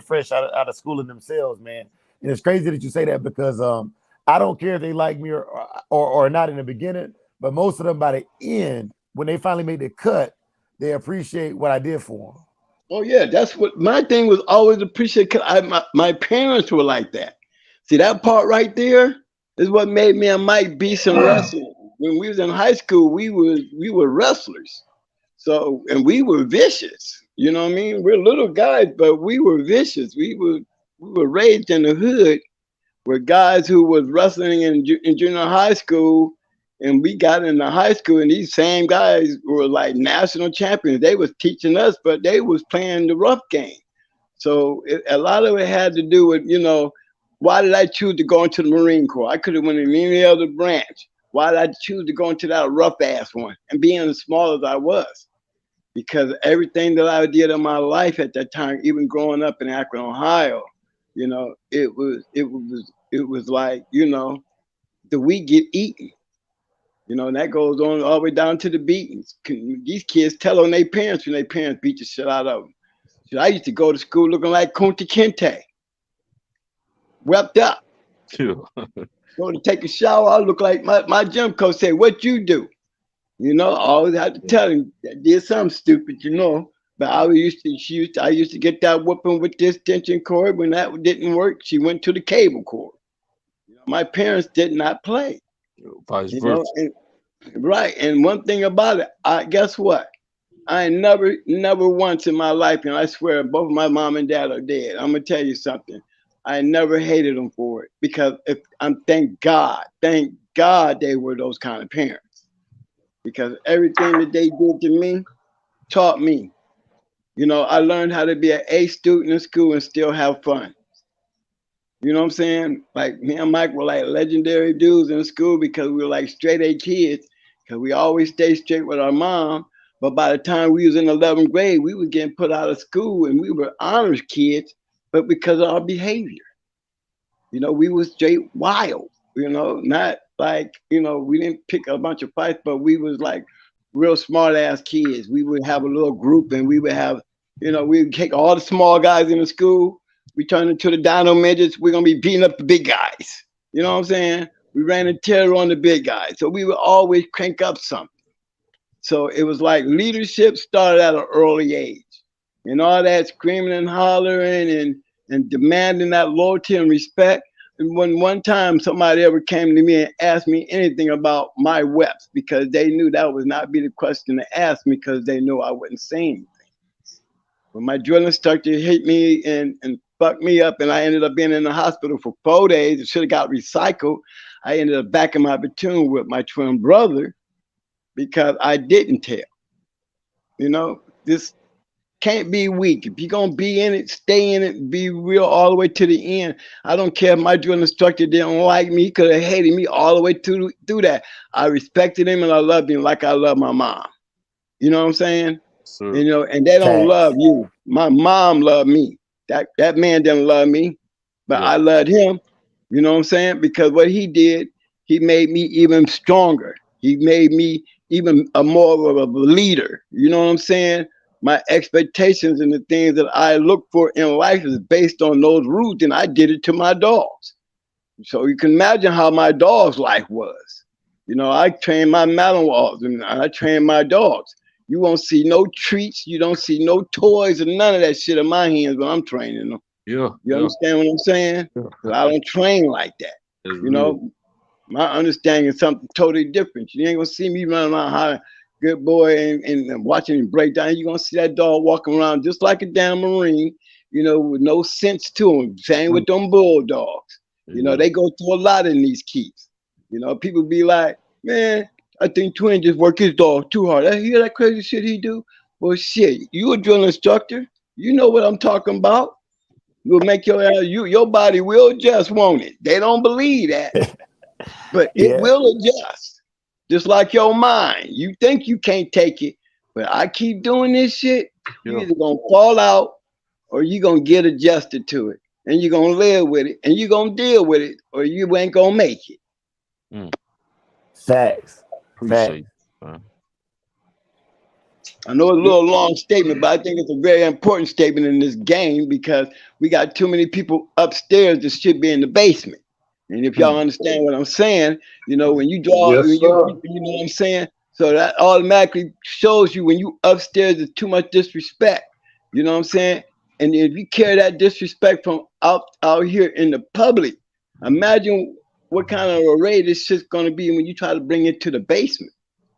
[SPEAKER 1] fresh out of schooling themselves, man. And it's crazy that you say that because I don't care if they like me or not in the beginning, but most of them by the end, when they finally made the cut, they appreciate what I did for them.
[SPEAKER 11] Oh yeah, that's what my thing was, always appreciate. Cause my parents were like that. See, that part right there is what made me and Mike be some wrestling. When we was in high school, we were wrestlers. So, and we were vicious. You know what I mean? We're little guys, but we were vicious. We were raised in the hood with guys who was wrestling in junior high school, and we got into high school, and these same guys were like national champions. They was teaching us, but they was playing the rough game. So a lot of it had to do with, why did I choose to go into the Marine Corps? I could have went in any other branch. Why did I choose to go into that rough ass one? And being as small as I was, because everything that I did in my life at that time, even growing up in Akron, Ohio, it was like, the weak get eaten. And that goes on all the way down to the beatings. These kids tell on their parents when their parents beat the shit out of them. So I used to go to school looking like Kunta Kinte, wept up. Go to take a shower, I look like my gym coach said, "What you do?" I always had to tell him I did something stupid, But I used to get that whooping with this tension cord. When that didn't work, she went to the cable cord. My parents did not play.
[SPEAKER 3] Vice versa.
[SPEAKER 11] Right. And one thing about it, guess what? I never once in my life, and I swear both my mom and dad are dead. I'm gonna tell you something. I never hated them for it because thank God they were those kind of parents. Because everything that they did to me taught me. I learned how to be an A student in school and still have fun. You know what I'm saying? Like me and Mike were like legendary dudes in school because we were like straight A kids because we always stayed straight with our mom. But by the time we was in 11th grade, we was getting put out of school and we were honors kids, but because of our behavior. We was straight wild, not like, we didn't pick a bunch of fights, but we was like real smart ass kids. We would have a little group and we would have, we would take all the small guys in the school. We turn into the dino midgets. We're going to be beating up the big guys. You know what I'm saying? We ran a terror on the big guys. So we would always crank up something. So it was like leadership started at an early age. And all that screaming and hollering and demanding that loyalty and respect. And when one time somebody ever came to me and asked me anything about my reps, because they knew that would not be the question to ask me, because they knew I wouldn't say anything. When my drill instructor hit me and fucked me up, and I ended up being in the hospital for 4 days, it should have got recycled. I ended up back in my platoon with my twin brother because I didn't tell. You know, this can't be weak. If you're going to be in it, stay in it, be real all the way to the end. I don't care if my drill instructor didn't like me, could have hated me all the way through that. I respected him and I loved him like I love my mom. You know what I'm saying?
[SPEAKER 3] Sure.
[SPEAKER 11] You know, and they don't love you. My mom loved me. That man didn't love me, but I loved him. You know what I'm saying? Because what he did, he made me even stronger. He made me even more of a leader. You know what I'm saying? My expectations and the things that I look for in life is based on those roots, and I did it to my dogs. So you can imagine how my dog's life was. You know, I trained my Malinois and I trained my dogs. You won't see no treats, you don't see no toys and none of that shit in my hands when I'm training them.
[SPEAKER 3] Yeah.
[SPEAKER 11] You understand what I'm saying? Because I don't train like that. You know, my understanding is something totally different. You ain't gonna see me running around hollering, good boy, and watching him break down. You're gonna see that dog walking around just like a damn Marine, you know, with no sense to him. Same with them bulldogs. You know, they go through a lot in these keeps. You know, people be like, man, I think Twin just worked his dog too hard. I hear that crazy shit he do. Well, shit, you a drill instructor. You know what I'm talking about. You'll make your body will adjust, won't it? They don't believe that, but it will adjust. Just like your mind. You think you can't take it, but I keep doing this shit, you're either gonna fall out or you're gonna get adjusted to it. And you're gonna live with it and you're gonna deal with it, or you ain't gonna make it.
[SPEAKER 1] Facts.
[SPEAKER 3] Appreciate it.
[SPEAKER 11] I know it's a little long statement, but I think it's a very important statement in this game because we got too many people upstairs that should be in the basement. And if y'all understand what I'm saying, you know, when you draw, you know what I'm saying? So that automatically shows you when you upstairs, there's too much disrespect. You know what I'm saying? And if you carry that disrespect from out here in the public, imagine what kind of array this shit's going to be when you try to bring it to the basement.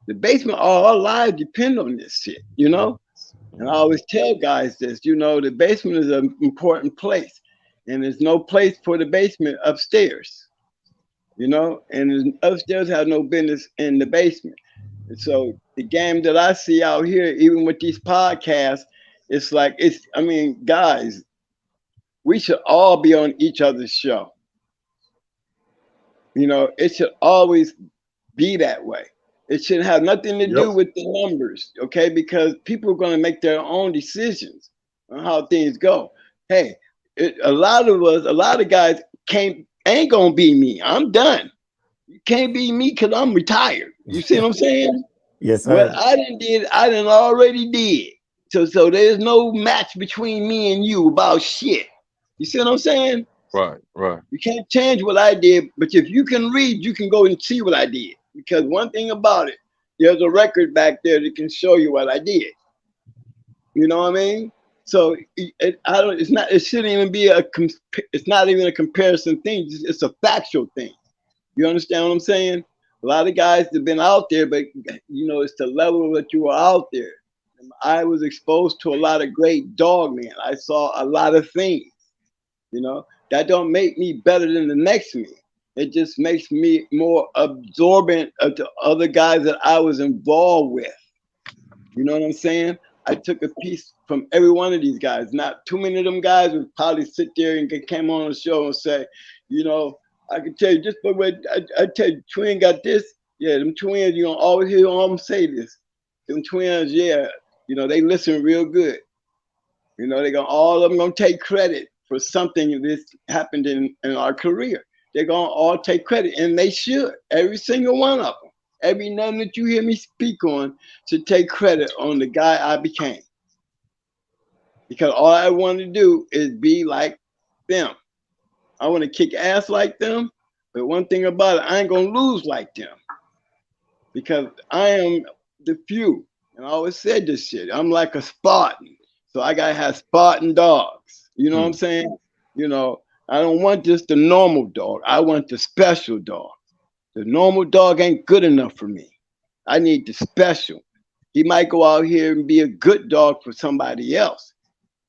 [SPEAKER 11] The basement, all our lives depend on this shit, you know? And I always tell guys this, you know, the basement is an important place. And there's no place for the basement upstairs, you know? And upstairs have no business in the basement. And so the game that I see out here, even with these podcasts, it's like, I mean, guys, we should all be on each other's show. You know, it should always be that way. It shouldn't have nothing to do with the numbers, okay? Because people are going to make their own decisions on how things go. Hey, a lot of guys ain't going to be me. I'm done. You can't be me because I'm retired. You see what I'm saying?
[SPEAKER 1] Yes, sir.
[SPEAKER 11] What I done already did. So there's no match between me and you about shit. You see what I'm saying?
[SPEAKER 3] Right.
[SPEAKER 11] You can't change what I did, but if you can read, you can go and see what I did. Because one thing about it, there's a record back there that can show you what I did. You know what I mean? So it shouldn't even be it's not even a comparison thing. It's a factual thing. You understand what I'm saying? A lot of guys have been out there, but you know, it's the level that you are out there. And I was exposed to a lot of great dog men. I saw a lot of things, you know, that don't make me better than the next me. It just makes me more absorbent of the other guys that I was involved with. You know what I'm saying? I took a piece from every one of these guys. Not too many of them guys would probably sit there and came on the show and say, you know, I can tell you just by what I tell you, Twin got this. Yeah, them twins, you're gonna always hear them say this. Them twins, yeah, you know, they listen real good. You know, all of them gonna take credit for something that happened in our career. They're going to all take credit, and they should. Every single one of them. Every name that you hear me speak on should take credit on the guy I became. Because all I want to do is be like them. I want to kick ass like them, But one thing about it, I ain't gonna lose like them because I am the few. And I always said this shit. I'm like a Spartan. So I gotta have Spartan dogs. You know what I'm saying? You know, I don't want just the normal dog. I want the special dog. The normal dog ain't good enough for me. I need the special. He might go out here and be a good dog for somebody else,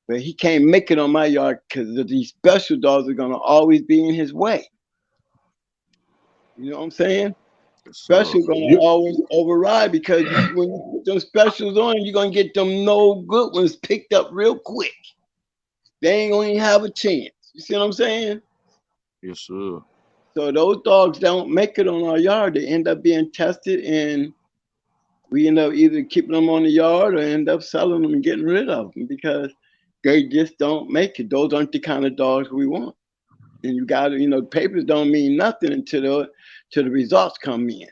[SPEAKER 11] but he can't make it on my yard because these special dogs are gonna always be in his way. You know what I'm saying? Special gonna always override because when you put them specials on, you're gonna get them no good ones picked up real quick. They ain't gonna even have a chance. You see what I'm saying?
[SPEAKER 3] Yes, sir.
[SPEAKER 11] So those dogs don't make it on our yard. They end up being tested, and we end up either keeping them on the yard or end up selling them and getting rid of them because they just don't make it. Those aren't the kind of dogs we want. And you got to, papers don't mean nothing until the results come in.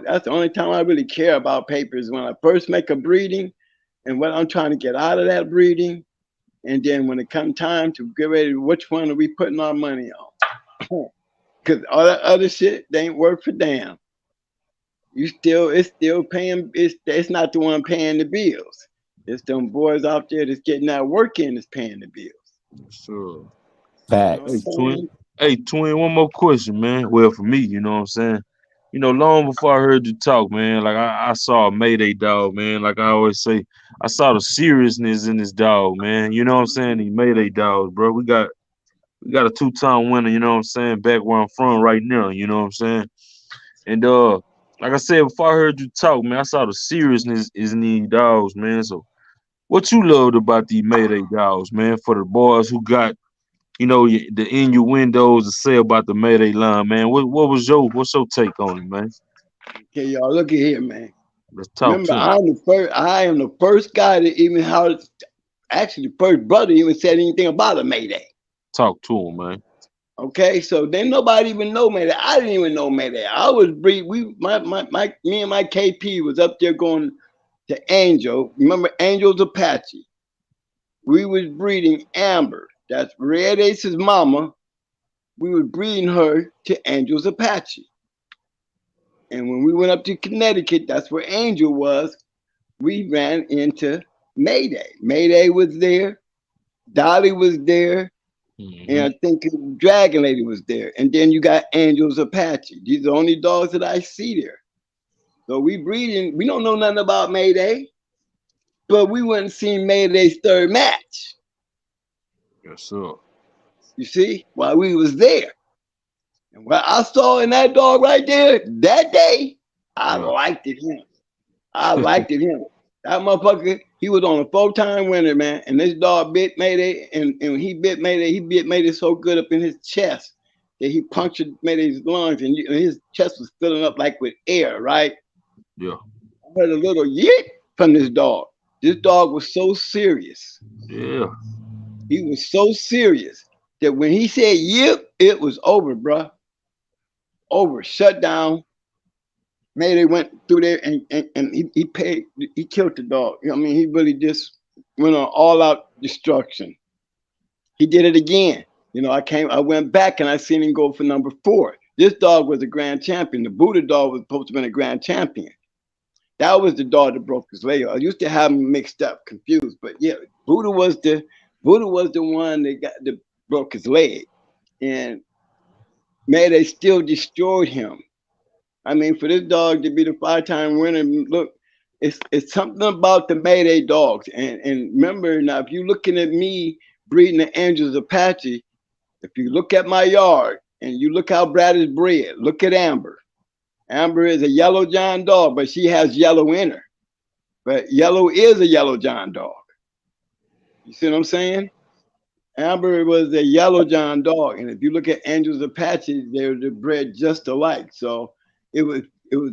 [SPEAKER 11] That's the only time I really care about papers, when I first make a breeding and what I'm trying to get out of that breeding. And then when it comes time to get ready, which one are we putting our money on? Because all that other shit, they ain't worth a damn. It's still paying, it's not the one paying the bills. It's them boys out there that's getting that work in that's paying the bills.
[SPEAKER 3] Sure.
[SPEAKER 1] Facts.
[SPEAKER 3] Hey, twin, one more question, man. Well, for me, you know what I'm saying? Long before I heard you talk, man, like I saw a Mayday dog, man. Like I always say, I saw the seriousness in this dog, man. You know what I'm saying? These Mayday dogs, bro. We got a 2-time winner, you know what I'm saying, back where I'm from right now, you know what I'm saying? And like I said, before I heard you talk, man, I saw the seriousness is in these dogs, man. So what you loved about these Mayday dogs, man, for the boys who got, the innuendos to say about the Mayday line, man. What's your take on it, man?
[SPEAKER 11] Okay, y'all, look at here, man.
[SPEAKER 3] Let's talk
[SPEAKER 11] Remember,
[SPEAKER 3] to him.
[SPEAKER 11] I am the first guy that even actually the first brother even said anything about a Mayday.
[SPEAKER 3] Talk to him, man.
[SPEAKER 11] Okay, so then nobody even know Mayday. I didn't even know Mayday. I was me and my KP was up there going to Angel. Remember Angel's Apache? We was breeding Amber. That's Red Ace's mama. We was breeding her to Angel's Apache. And when we went up to Connecticut, that's where Angel was. We ran into Mayday. Mayday was there. Dolly was there. And I think Dragon Lady was there. And then you got Angel's Apache. These are the only dogs that I see there. So we breeding. We don't know nothing about Mayday, but we wouldn't see Mayday's third match.
[SPEAKER 3] Yes, sir.
[SPEAKER 11] You see, while we was there. And what I saw in that dog right there that day, I liked it him. I liked it him. That motherfucker, he was on a 4-time winner, man. And this dog bit Mayday, and when he bit Mayday so good up in his chest that he punctured Mayday's lungs, and his chest was filling up like with air, right?
[SPEAKER 3] Yeah.
[SPEAKER 11] I heard a little yit from this dog. This dog was so serious.
[SPEAKER 3] Yeah.
[SPEAKER 11] He was so serious that when he said yip, it was over, bruh. Over, shut down. Mayday went through there and he killed the dog. I mean, he really just went on all out destruction. He did it again. I went back and I seen him go for number 4. This dog was a grand champion. The VooDoo dog was supposed to be a grand champion. That was the dog that broke his leg. I used to have him mixed up, confused, but yeah, VooDoo was the one that broke his leg, and Mayday still destroyed him. I mean, for this dog to be the 5-time winner, look, it's something about the Mayday dogs. And remember now, if you're looking at me breeding the Angel's Apache, if you look at my yard and you look how Brad is bred, look at Amber. Amber is a yellow John dog, but she has yellow in her. But yellow is a yellow John dog. You see what I'm saying? Amber was a yellow John dog. And if you look at Angel's Apache, they're bred just alike. So it was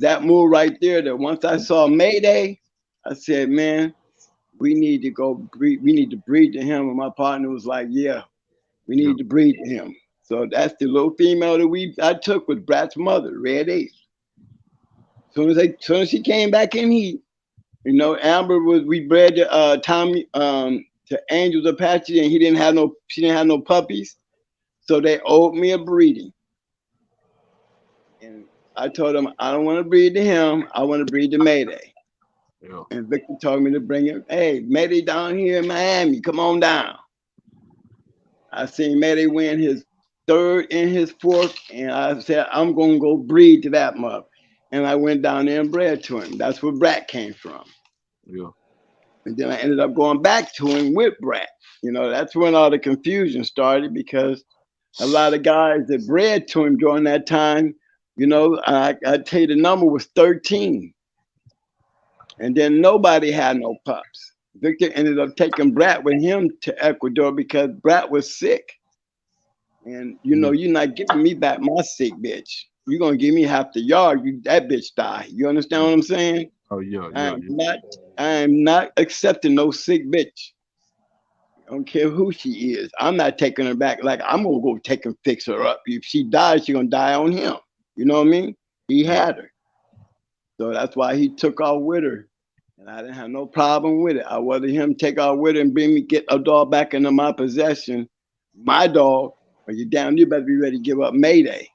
[SPEAKER 11] that move right there that once I saw Mayday, I said, man, we need to go breed. We need to breed to him. And my partner was like, yeah, we need to breed to him. So that's the little female that I took with Brat's mother, Red Ace. Soon as she came back in heat, Amber we bred to Tommy to Angel's Apache, and she didn't have no puppies, so they owed me a breeding. I told him I don't want to breed to him. I want to breed to Mayday.
[SPEAKER 3] Yeah.
[SPEAKER 11] And Victor told me to bring him. Hey, Mayday down here in Miami. Come on down. I seen Mayday win his third and his fourth, and I said I'm gonna go breed to that mug. And I went down there and bred to him. That's where Brat came from.
[SPEAKER 3] Yeah.
[SPEAKER 11] And then I ended up going back to him with Brat. You know, that's when all the confusion started because a lot of guys that bred to him during that time, you know, I tell you the number was 13. And then nobody had no pups. Victor ended up taking Brat with him to Ecuador because Brat was sick. And you know, you're not giving me back my sick bitch. You're gonna give me half the yard, that bitch die. You understand what I'm saying?
[SPEAKER 3] Oh yeah,
[SPEAKER 11] I am not accepting no sick bitch. I don't care who she is. I'm not taking her back. Like I'm gonna go take and fix her up. If she dies, she's gonna die on him. You know what I mean? He had her. So that's why he took off with her. And I didn't have no problem with it. I wanted him take off with her and get a dog back into my possession. My dog, when you're down, you better be ready to give up Mayday.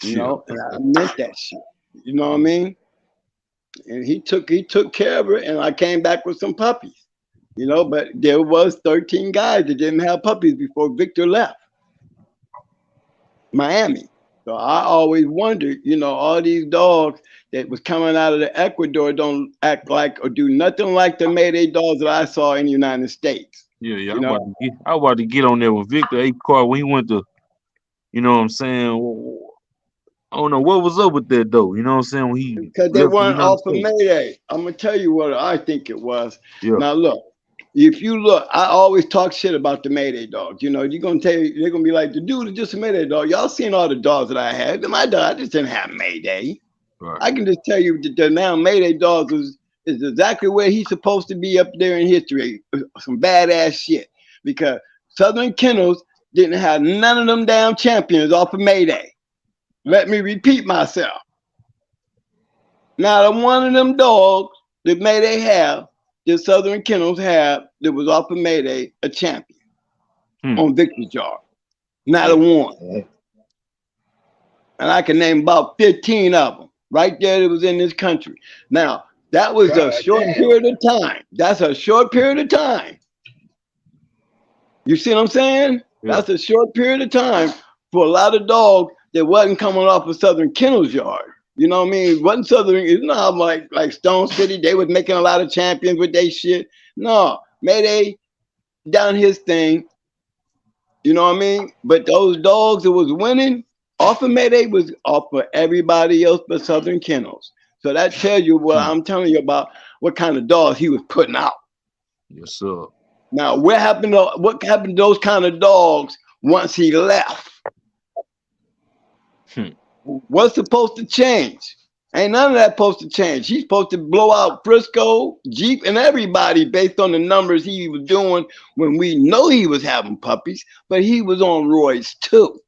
[SPEAKER 11] You know, and I meant that shit. You know what I mean? And he took care of her, and I came back with some puppies. You know, but there was 13 guys that didn't have puppies before Victor left Miami. So I always wondered, you know, all these dogs that was coming out of the Ecuador don't act like or do nothing like the Mayday dogs that I saw in the United States.
[SPEAKER 3] Yeah.
[SPEAKER 11] You
[SPEAKER 3] I'm
[SPEAKER 11] know?
[SPEAKER 3] about to get on there with Victor A. Car when he went to, you know what I'm saying? I don't know what was up with that though. You know what I'm saying? When he
[SPEAKER 11] because they
[SPEAKER 3] left the
[SPEAKER 11] weren't
[SPEAKER 3] United
[SPEAKER 11] off of
[SPEAKER 3] States.
[SPEAKER 11] Mayday. I'm gonna tell you what I think it was.
[SPEAKER 3] Yeah.
[SPEAKER 11] Now look, if you look, I always talk shit about the Mayday dogs. You know, they're gonna be like, the dude is just a Mayday dog. Y'all seen all the dogs that I had. My dog, I just didn't have Mayday.
[SPEAKER 3] Right.
[SPEAKER 11] I can just tell you that now Mayday dogs is exactly where he's supposed to be up there in history. Some badass shit. Because Southern Kennels didn't have none of them damn champions off of Mayday. Let me repeat myself. Not one of them dogs that Mayday have, that Southern Kennels have, that was off of Mayday, a champion on Victor's Yard. Not a one. And I can name about 15 of them right there that was in this country. Now, that was a short period of time. That's a short period of time. You see what I'm saying? Yeah. That's a short period of time for a lot of dogs that wasn't coming off of Southern Kennels Yard. You know what I mean? Wasn't Southern, you know how like Stone City, they was making a lot of champions with their shit. No, Mayday done his thing. You know what I mean? But those dogs that was winning off of Mayday was off of everybody else but Southern Kennels. So that tells you what I'm telling you about what kind of dogs he was putting out.
[SPEAKER 3] Yes, sir.
[SPEAKER 11] Now, what happened to those kind of dogs once he left? What's supposed to change? Ain't none of that supposed to change. He's supposed to blow out Frisco, Jeep, and everybody based on the numbers he was doing when we know he was having puppies, but he was on Roy's too.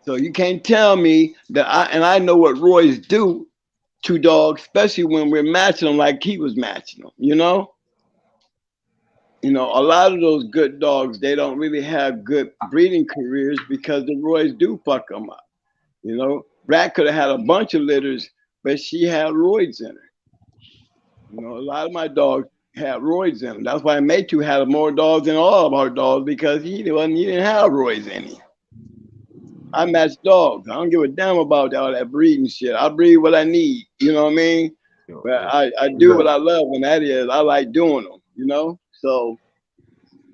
[SPEAKER 11] So you can't tell me that I know what Roy's do to dogs, especially when we're matching them like he was matching them, you know? You know, a lot of those good dogs, they don't really have good breeding careers because the Roys do fuck them up. You know, Brat could have had a bunch of litters, but she had roids in her. You know, a lot of my dogs had roids in them. That's why Maytu had more dogs than all of our dogs because he didn't have roids in him. I match dogs. I don't give a damn about all that breeding shit. I breed what I need. You know what I mean? But I do what I love, and that is I like doing them. You know. So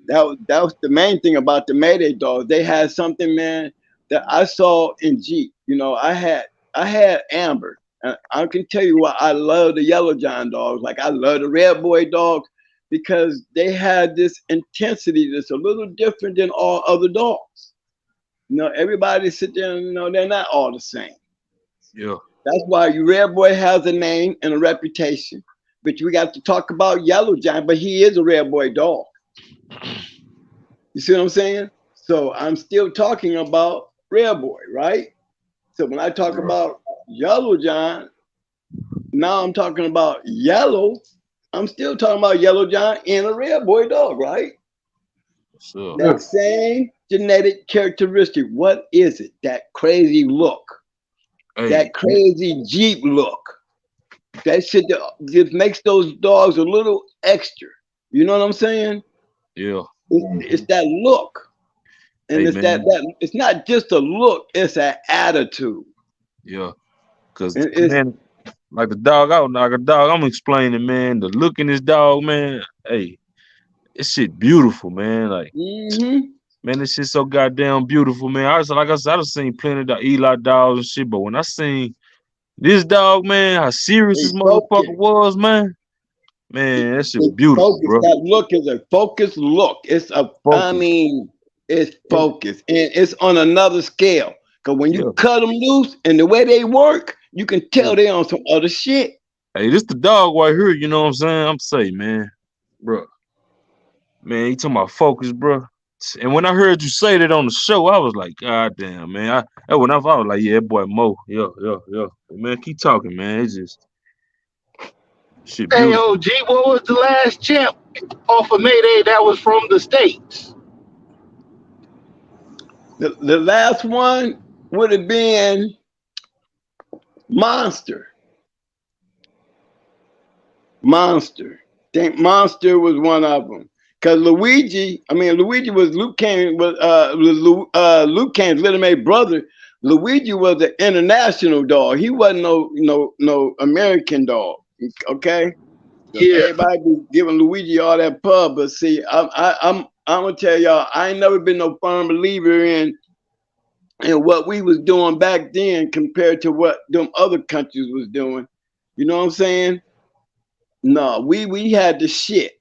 [SPEAKER 11] that was the main thing about the Mayday dogs. They had something, man, that I saw in Jeep. You know, I had Amber, and I can tell you what, I love the Yellow John dogs. Like I love the Red Boy dogs because they had this intensity that's a little different than all other dogs. You know, everybody sit there and, you know, they're not all the same.
[SPEAKER 3] Yeah.
[SPEAKER 11] That's why Red Boy has a name and a reputation. But we got to talk about Yellow John, but he is a Red Boy dog. You see what I'm saying? So I'm still talking about Red Boy, right? So when I talk about Yellow John, now I'm talking about Yellow. I'm still talking about Yellow John and a Red Boy dog, right?
[SPEAKER 3] Sure.
[SPEAKER 11] That same genetic characteristic. What is it? That crazy look, that crazy Jeep look. That shit just makes those dogs a little extra. You know what I'm saying?
[SPEAKER 3] Yeah.
[SPEAKER 11] It's that look. And it's
[SPEAKER 3] man.
[SPEAKER 11] that it's not just a look, it's an attitude.
[SPEAKER 3] Yeah. Cause man, like the dog out, like a dog, I'm explaining, man. The look in this dog, man. Hey, this shit beautiful, man. Like, man, this shit so goddamn beautiful, man. Like I said, I've seen plenty of the Eli dogs and shit, but when I seen this dog, man, how serious this motherfucker was, man. Man, that shit beautiful, bro.
[SPEAKER 11] That look is a focused look. It's a I mean, it's focused and it's on another scale. Cause when you cut them loose and the way they work, you can tell they on some other shit.
[SPEAKER 3] Hey, this the dog right here, you know what I'm saying? I'm saying, man, bro. Man, you talking about focus, bro. And when I heard you say that on the show, I was like, God damn, man. I was like, yeah, boy, Mo. Yeah. Man, keep talking, man. It's just shit beautiful.
[SPEAKER 10] Hey, OG, what was the last champ off of Mayday that was from the States?
[SPEAKER 11] The last one would have been Monster. I think Monster was one of them. Cause Luigi was Luke Cain's little mate brother. Luigi was an international dog. He wasn't no American dog. Okay. Yeah. Everybody be giving Luigi all that pub, but see, I'm gonna tell y'all, I ain't never been no firm believer in what we was doing back then compared to what them other countries was doing. You know what I'm saying? No, we had the shit.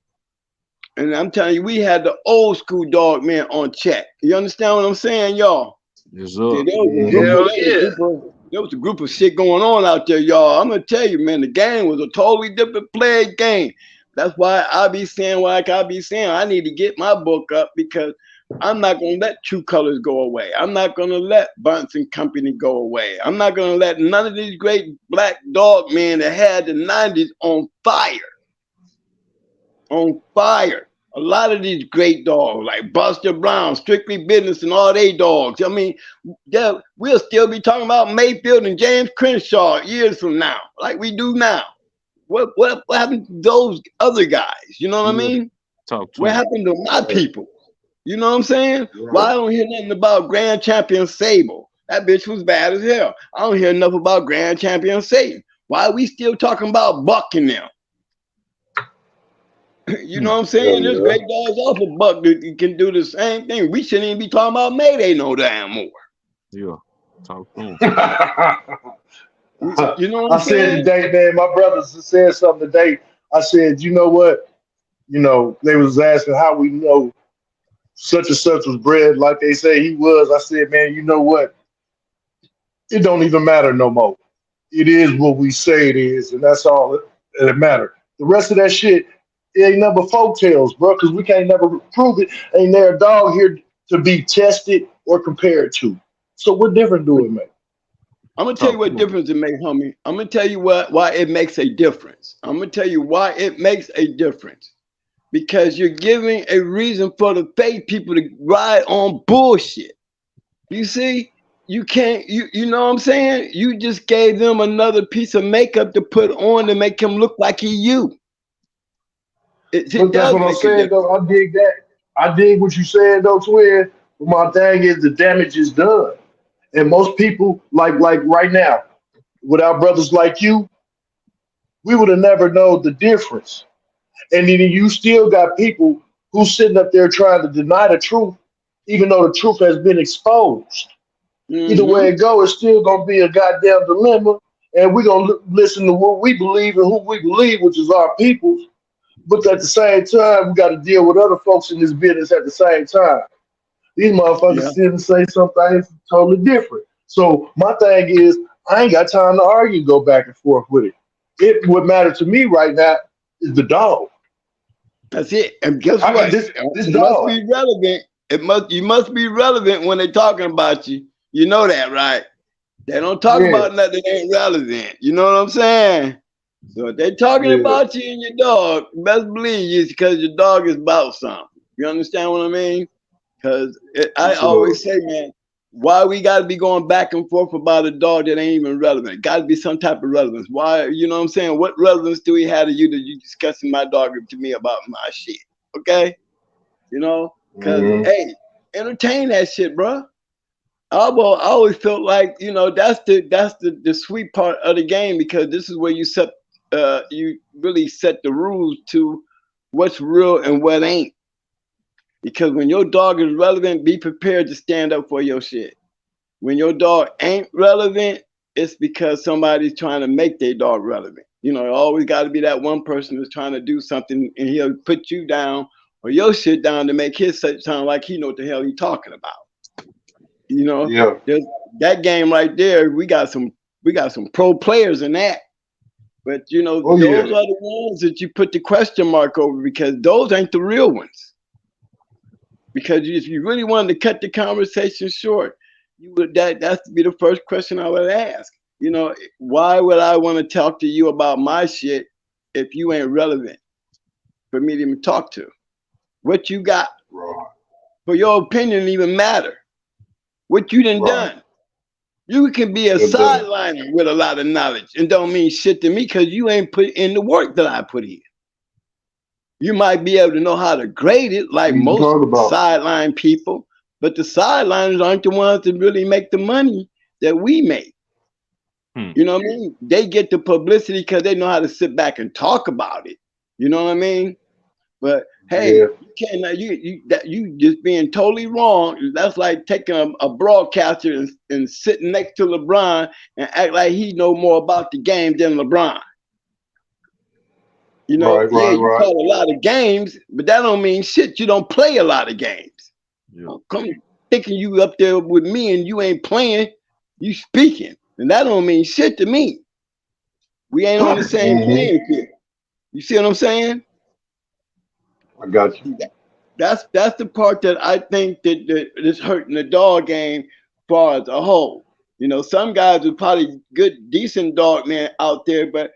[SPEAKER 11] And I'm telling you, we had the old school dog man on check. You understand what I'm saying, y'all?
[SPEAKER 3] Yes, sir.
[SPEAKER 11] There was a group of shit going on out there, y'all. I'm gonna tell you, man, the game was a totally different play game. That's why I be saying I need to get my book up because I'm not gonna let True Colors go away. I'm not gonna let Bunce and Company go away. I'm not gonna let none of these great black dog men that had the 90s on fire. On fire. A lot of these great dogs like Buster Brown, Strictly Business, and all they dogs. I mean, we'll still be talking about Mayfield and James Crenshaw years from now, like we do now. What happened to those other guys? You know what I mean? What happened to my people? You know what I'm saying? Right. Why I don't hear nothing about Grand Champion Sable? That bitch was bad as hell. I don't hear enough about Grand Champion Satan. Why are we still talking about Buck and them? You know what I'm saying? There's great dogs off of Buck that can do the same thing. We shouldn't even be talking about Mayday no damn more.
[SPEAKER 3] Yeah. Talk to him.
[SPEAKER 11] You know what I'm saying?
[SPEAKER 9] I said today, man, my brothers said something today. I said, you know what? You know, they was asking how we know such and such was bred like they say he was. I said, man, you know what? It don't even matter no more. It is what we say it is, and that's all that matters. The rest of that shit, it ain't nothing but folk tales, bro, because we can't never prove it. Ain't there a dog here to be tested or compared to? So what difference do it make?
[SPEAKER 11] I'm gonna tell you what difference it makes, homie. I'm gonna tell you why it makes a difference. I'm gonna tell you why it makes a difference. Because you're giving a reason for the fake people to ride on bullshit. You see, you can't. You know what I'm saying? You just gave them another piece of makeup to put on to make him look like you.
[SPEAKER 9] That's what I'm saying, though. I dig that. I dig what you said, though, Twin. But my thing is the damage is done. And most people, like right now, without brothers like you, we would have never known the difference. And then you still got people who sitting up there trying to deny the truth, even though the truth has been exposed. Either way it goes, it's still going to be a goddamn dilemma. And we're going to listen to what we believe and who we believe, which is our peoples. But at the same time, we got to deal with other folks in this business at the same time. These motherfuckers sit and say something totally different. So my thing is, I ain't got time to argue, go back and forth with it. What matters to me right now is the dog.
[SPEAKER 11] That's it. And guess what? This must be relevant. You must be relevant when they're talking about you. You know that, right? They don't talk about nothing that ain't relevant. You know what I'm saying? So if they're talking about you and your dog, best believe it's because your dog is about something. You understand what I mean? Because I always say, man, why we got to be going back and forth about a dog that ain't even relevant? Got to be some type of relevance. Why, you know what I'm saying? What relevance do we have to you that you discussing my dog to me about my shit? Okay? You know? Because, hey, entertain that shit, bro. I always felt like, you know, that's the sweet part of the game, because this is where you really set the rules to what's real and what ain't. Because when your dog is relevant, be prepared to stand up for your shit. When your dog ain't relevant, it's because somebody's trying to make their dog relevant. You know, it always got to be that one person who's trying to do something, and he'll put you down or your shit down to make his sound like he know what the hell he's talking about. You know, there's that game right there. We got some pro players in that. But you know, those are the ones that you put the question mark over, because those ain't the real ones. Because if you really wanted to cut the conversation short, you would that's to be the first question I would ask. You know, why would I want to talk to you about my shit if you ain't relevant for me to even talk to? What you got for your opinion even matter? What you done? You can be a sideliner with a lot of knowledge and don't mean shit to me because you ain't put in the work that I put in. You might be able to know how to grade it like most sideline people, but the sideliners aren't the ones that really make the money that we make. You know what I mean? They get the publicity because they know how to sit back and talk about it. You know what I mean? But hey, you cannot. You just being totally wrong. That's like taking a broadcaster and sitting next to LeBron and act like he know more about the game than LeBron. You know, you call a lot of games, but that don't mean shit. You don't play a lot of games. Come thinking you up there with me and you ain't playing, you speaking. And that don't mean shit to me. We ain't on the same playing field. You see what I'm saying?
[SPEAKER 9] I got you.
[SPEAKER 11] That's the part that I think that is hurting the dog game far as a whole. You know, some guys are probably good, decent dog man out there, but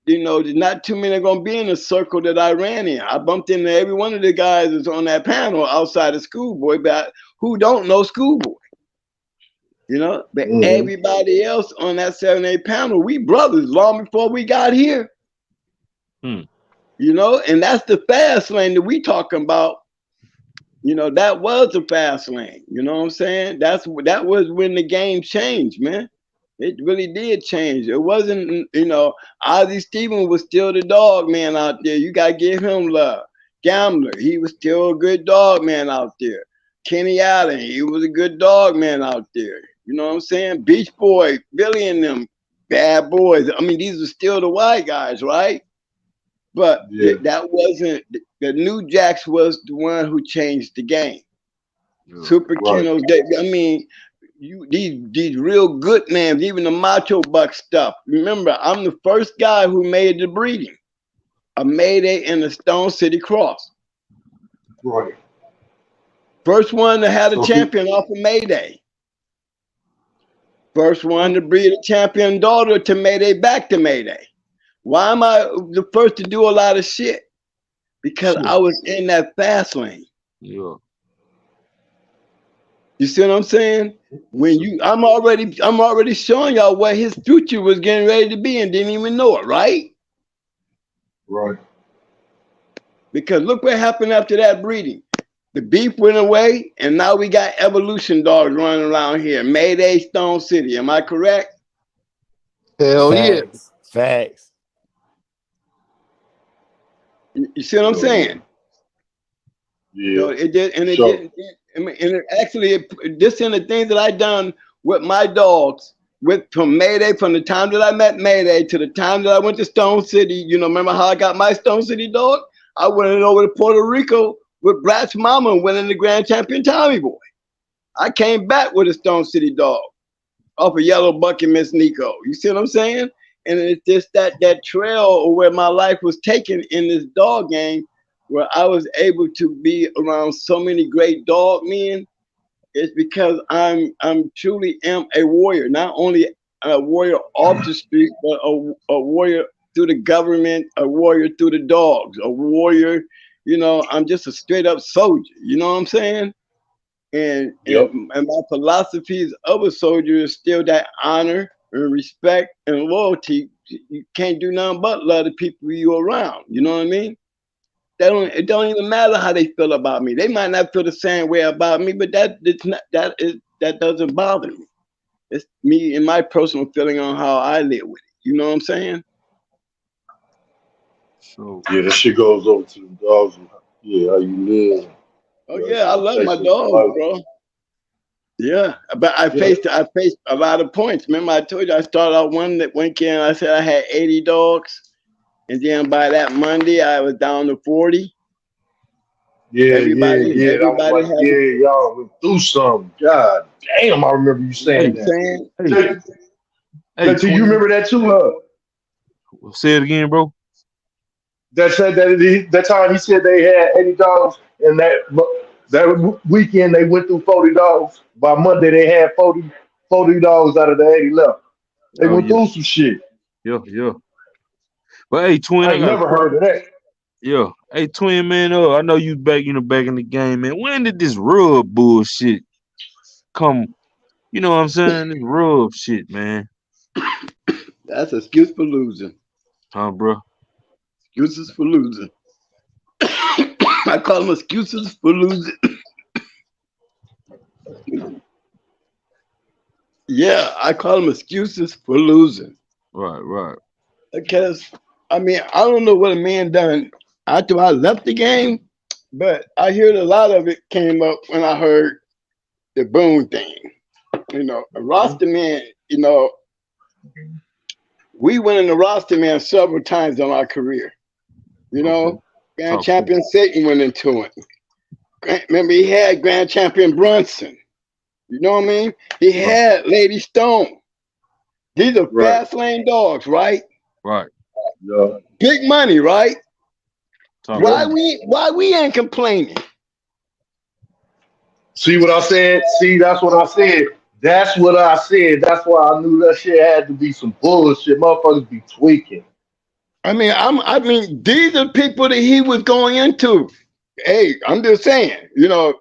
[SPEAKER 11] you know, there's not too many are gonna be in the circle that I ran in. I bumped into every one of the guys that's on that panel outside of Schoolboy, but who don't know Schoolboy. You know, but everybody else on that 7-8 panel, we brothers long before we got here. You know, and that's the fast lane that we talking about. You know, that was the fast lane. You know what I'm saying? That was when the game changed, man. It really did change. It wasn't, you know, Ozzie Stevens was still the dog man out there. You got to give him love. Gambler, he was still a good dog man out there. Kenny Allen, he was a good dog man out there. You know what I'm saying? Beach Boy, Billy and them, bad boys. I mean, these are still the white guys, right? But that wasn't, the New Jacks was the one who changed the game. Super Kennels, I mean, these real good names, even the Macho Buck stuff. Remember, I'm the first guy who made the breeding. A Mayday and the Stone City Cross.
[SPEAKER 9] Right.
[SPEAKER 11] First one to have a champion off of Mayday. First one to breed a champion daughter to Mayday back to Mayday. Why am I the first to do a lot of shit? Because I was in that fast lane.
[SPEAKER 3] Yeah.
[SPEAKER 11] You see what I'm saying? When I'm already showing y'all what his future was getting ready to be and didn't even know it, right?
[SPEAKER 9] Right.
[SPEAKER 11] Because look what happened after that breeding. The beef went away, and now we got evolution dogs running around here. Mayday, Stone City. Am I correct?
[SPEAKER 10] Hell yeah.
[SPEAKER 1] Facts.
[SPEAKER 11] You see what I'm saying?
[SPEAKER 9] Yeah.
[SPEAKER 11] So it did, and it didn't. I mean, and it actually, this in the things that I done with my dogs, from Mayday, from the time that I met Mayday to the time that I went to Stone City. You know, remember how I got my Stone City dog? I went over to Puerto Rico with Brat's mama and winning the Grand Champion Tommy Boy. I came back with a Stone City dog off of Yellow Buck and Miss Nico. You see what I'm saying? And it's just that trail where my life was taken in this dog game, where I was able to be around so many great dog men. It's because I'm truly am a warrior, not only a warrior off the street, but a warrior through the government, a warrior through the dogs, a warrior, you know, I'm just a straight up soldier. You know what I'm saying? And,
[SPEAKER 2] Yep.
[SPEAKER 11] and my philosophies of a soldier is still that honor and respect and loyalty. You can't do nothing but love the people you're around. You know what I mean? It don't even matter how they feel about me. They might not feel the same way about me, but that doesn't bother me. It's me and my personal feeling on how I live with it. You know what I'm saying?
[SPEAKER 3] So
[SPEAKER 2] Yeah, that shit goes over to the dogs. Yeah, how you live.
[SPEAKER 11] Oh
[SPEAKER 2] Yeah,
[SPEAKER 11] yeah, I love my
[SPEAKER 2] Texas,
[SPEAKER 11] dogs, bro. Yeah, but I
[SPEAKER 2] yeah.
[SPEAKER 11] faced a lot of points. Remember, I told you I started out one weekend. I said I had 80 dogs, and then by that Monday I was down to 40.
[SPEAKER 2] Yeah.
[SPEAKER 11] Everybody
[SPEAKER 2] I was like,
[SPEAKER 11] has.
[SPEAKER 2] yeah, y'all went through something. God damn, I remember you
[SPEAKER 11] You know what
[SPEAKER 2] saying
[SPEAKER 11] I'm
[SPEAKER 2] that.
[SPEAKER 11] saying?
[SPEAKER 3] hey, hey,
[SPEAKER 2] JT, you
[SPEAKER 3] twin.
[SPEAKER 2] remember that too, huh?
[SPEAKER 3] Say it again, bro.
[SPEAKER 2] That said that time he said they had $80, and that weekend they went through $40. By Monday they had $40 out of the 80 left. They
[SPEAKER 3] Oh
[SPEAKER 2] went
[SPEAKER 3] yeah,
[SPEAKER 2] through some shit.
[SPEAKER 3] yeah. But hey, twin,
[SPEAKER 2] I
[SPEAKER 3] I
[SPEAKER 2] ain't
[SPEAKER 3] got a
[SPEAKER 2] never heard
[SPEAKER 3] question.
[SPEAKER 2] of that.
[SPEAKER 3] Yeah. Hey, twin, man. I know you back in the game, man. When did this rub bullshit come? You know what I'm saying? This rub shit, man.
[SPEAKER 11] That's an excuse for losing.
[SPEAKER 3] Huh, bro?
[SPEAKER 11] Excuses for losing. I call them excuses for losing. Yeah, I call them excuses for losing.
[SPEAKER 3] Right.
[SPEAKER 11] Because I mean, I don't know what a man done after I left the game, but I heard a lot of it came up when I heard the Boone thing. You know, a roster man. You know, we went in the roster man several times in our career. You
[SPEAKER 3] Okay.
[SPEAKER 11] know, Grand
[SPEAKER 3] Talk to me.
[SPEAKER 11] Champion Satan went into it. Remember, he had Grand Champion Brunson. You know what I mean? He
[SPEAKER 3] Right.
[SPEAKER 11] had Lady Stone. These are
[SPEAKER 2] Right.
[SPEAKER 11] fast lane dogs, right?
[SPEAKER 3] Right.
[SPEAKER 2] Yeah.
[SPEAKER 11] Big money, right?
[SPEAKER 3] Talk to
[SPEAKER 2] Yeah.
[SPEAKER 3] me.
[SPEAKER 11] Why we ain't complaining?
[SPEAKER 2] See what I said? See, that's what I said. That's what I said. That's why I knew that shit had to be some bullshit. Motherfuckers be tweaking.
[SPEAKER 11] I mean, these are people that he was going into. Hey, I'm just saying, you know,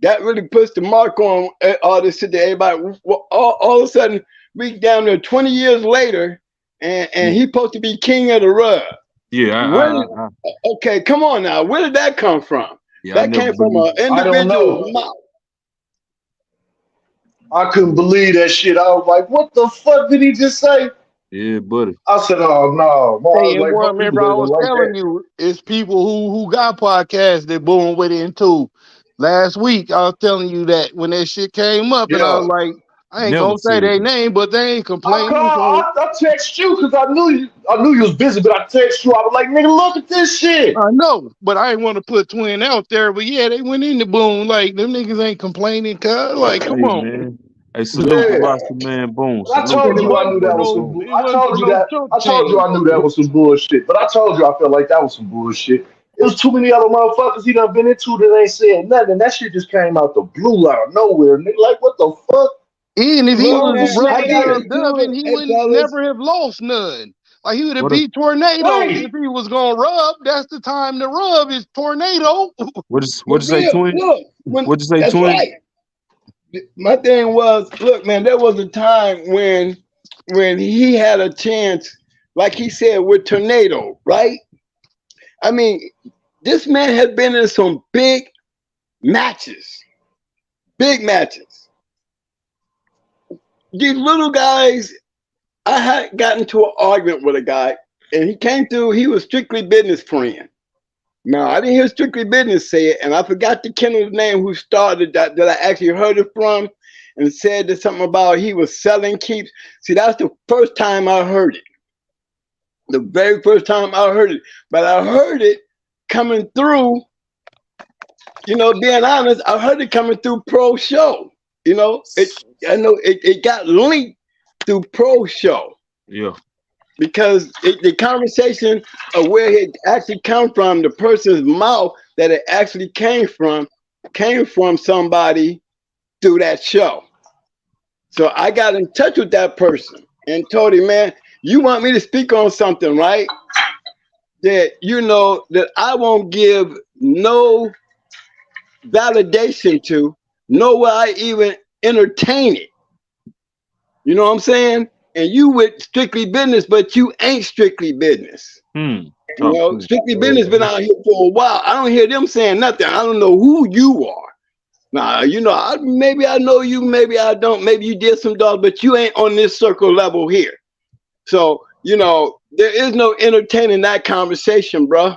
[SPEAKER 11] that really puts the mark on all this shit that everybody. All of a sudden, we down there 20 years later, and
[SPEAKER 3] Yeah.
[SPEAKER 11] he's supposed to be king of the rug.
[SPEAKER 3] Yeah.
[SPEAKER 11] Okay, come on now. Where did that come from?
[SPEAKER 3] Yeah. I
[SPEAKER 11] That
[SPEAKER 3] never
[SPEAKER 11] came from
[SPEAKER 3] believed
[SPEAKER 11] an
[SPEAKER 3] it.
[SPEAKER 2] I don't
[SPEAKER 11] individual's
[SPEAKER 2] know.
[SPEAKER 11] mouth.
[SPEAKER 2] I couldn't believe that shit. I was like, what the fuck did he just say?
[SPEAKER 3] Yeah, buddy.
[SPEAKER 2] I said, oh no. I
[SPEAKER 10] Hey,
[SPEAKER 2] was
[SPEAKER 10] and
[SPEAKER 2] like,
[SPEAKER 10] boy,
[SPEAKER 2] most people
[SPEAKER 10] remember I
[SPEAKER 2] ain't
[SPEAKER 10] was
[SPEAKER 2] like
[SPEAKER 10] telling
[SPEAKER 2] that.
[SPEAKER 10] you, it's people who got podcasts that Boone went into. Last week, I was telling you that when that shit came up, and I
[SPEAKER 2] Yeah.
[SPEAKER 10] was like, I ain't
[SPEAKER 3] Never
[SPEAKER 10] gonna say
[SPEAKER 3] said
[SPEAKER 10] their
[SPEAKER 3] that.
[SPEAKER 10] name, but they ain't
[SPEAKER 2] I
[SPEAKER 10] complaining. So
[SPEAKER 2] called, I text you because I knew you was busy, but I text you. I was like, nigga, look at this shit.
[SPEAKER 10] I know, but I ain't want to put Twin out there. But yeah, they went into Boone like them niggas ain't complaining. Cuz like, come
[SPEAKER 3] Hey,
[SPEAKER 10] on.
[SPEAKER 3] man. Hey, salute to
[SPEAKER 2] Yeah.
[SPEAKER 3] Roccy, man. Boom.
[SPEAKER 2] But I
[SPEAKER 3] Salute to
[SPEAKER 2] told
[SPEAKER 10] And it
[SPEAKER 2] you I
[SPEAKER 3] Roccy,
[SPEAKER 2] knew
[SPEAKER 10] wasn't for
[SPEAKER 2] that was
[SPEAKER 3] man.
[SPEAKER 10] no,
[SPEAKER 2] some.
[SPEAKER 3] Boom.
[SPEAKER 10] it wasn't for no chump
[SPEAKER 2] I told you
[SPEAKER 10] change.
[SPEAKER 2] I knew that was some bullshit. But I told you I felt like that was some bullshit. It was too many other motherfuckers he done been into that ain't said nothing. That shit just came out the blue out of nowhere. Nigga, like what the fuck?
[SPEAKER 10] Even if he
[SPEAKER 11] Look,
[SPEAKER 2] All
[SPEAKER 10] was
[SPEAKER 2] this
[SPEAKER 11] man,
[SPEAKER 2] shit
[SPEAKER 11] I
[SPEAKER 10] rubbed,
[SPEAKER 11] got
[SPEAKER 2] here.
[SPEAKER 10] dubbed,
[SPEAKER 11] into it.
[SPEAKER 10] and he
[SPEAKER 11] Hey,
[SPEAKER 10] wouldn't
[SPEAKER 11] fellas,
[SPEAKER 10] never have lost none. Like he would have
[SPEAKER 3] What a,
[SPEAKER 10] beat tornadoes
[SPEAKER 2] Right.
[SPEAKER 10] if he was gonna rub. That's the time to rub is tornado.
[SPEAKER 3] what you say,
[SPEAKER 11] real,
[SPEAKER 3] twin?
[SPEAKER 11] look, when
[SPEAKER 3] What you say,
[SPEAKER 11] that's
[SPEAKER 3] twin?
[SPEAKER 11] right. My thing was, look, man, there was a time when he had a chance, like he said, with Tornado, right? I mean, this man had been in some big matches. Big matches. These little guys, I had gotten into an argument with a guy, and he came through, he was strictly business friend. Now, I didn't hear Strictly Business say it, and I forgot the Kennel's name who started that I actually heard it from and said that something about he was selling keeps. See, that's the first time I heard it. The very first time I heard it. But I heard it coming through, you know, being honest, I heard it coming through Pro Show. You know, it got linked through Pro Show.
[SPEAKER 3] Yeah.
[SPEAKER 11] Because the conversation of where it actually come from, the person's mouth that it actually came from somebody through that show. So I got in touch with that person and told him, man, you want me to speak on something, right? That you know that I won't give no validation to nor will I even entertain it. You know what I'm saying? And you with strictly business, but you ain't strictly business. You know, strictly business been out here for a while. I don't hear them saying nothing. I don't know who you are. Now, you know, maybe I know you, maybe I don't. Maybe you did some dollars, but you ain't on this circle level here. So, you know, there is no entertaining that conversation, bro.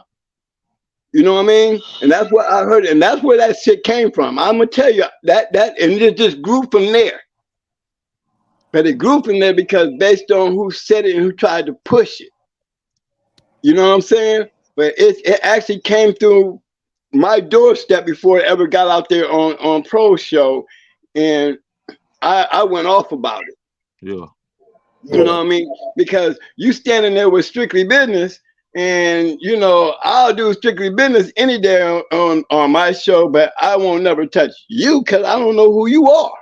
[SPEAKER 11] You know what I mean? And that's what I heard, and that's where that shit came from. I'm gonna tell you that, and it just grew from there. But it grew from there because based on who said it and who tried to push it. You know what I'm saying? But it actually came through my doorstep before it ever got out there on Pro Show, and I went off about it.
[SPEAKER 3] Yeah.
[SPEAKER 11] You know what I mean? Because you standing there with strictly business, and you know I'll do strictly business any day on my show, but I won't never touch you because I don't know who you are.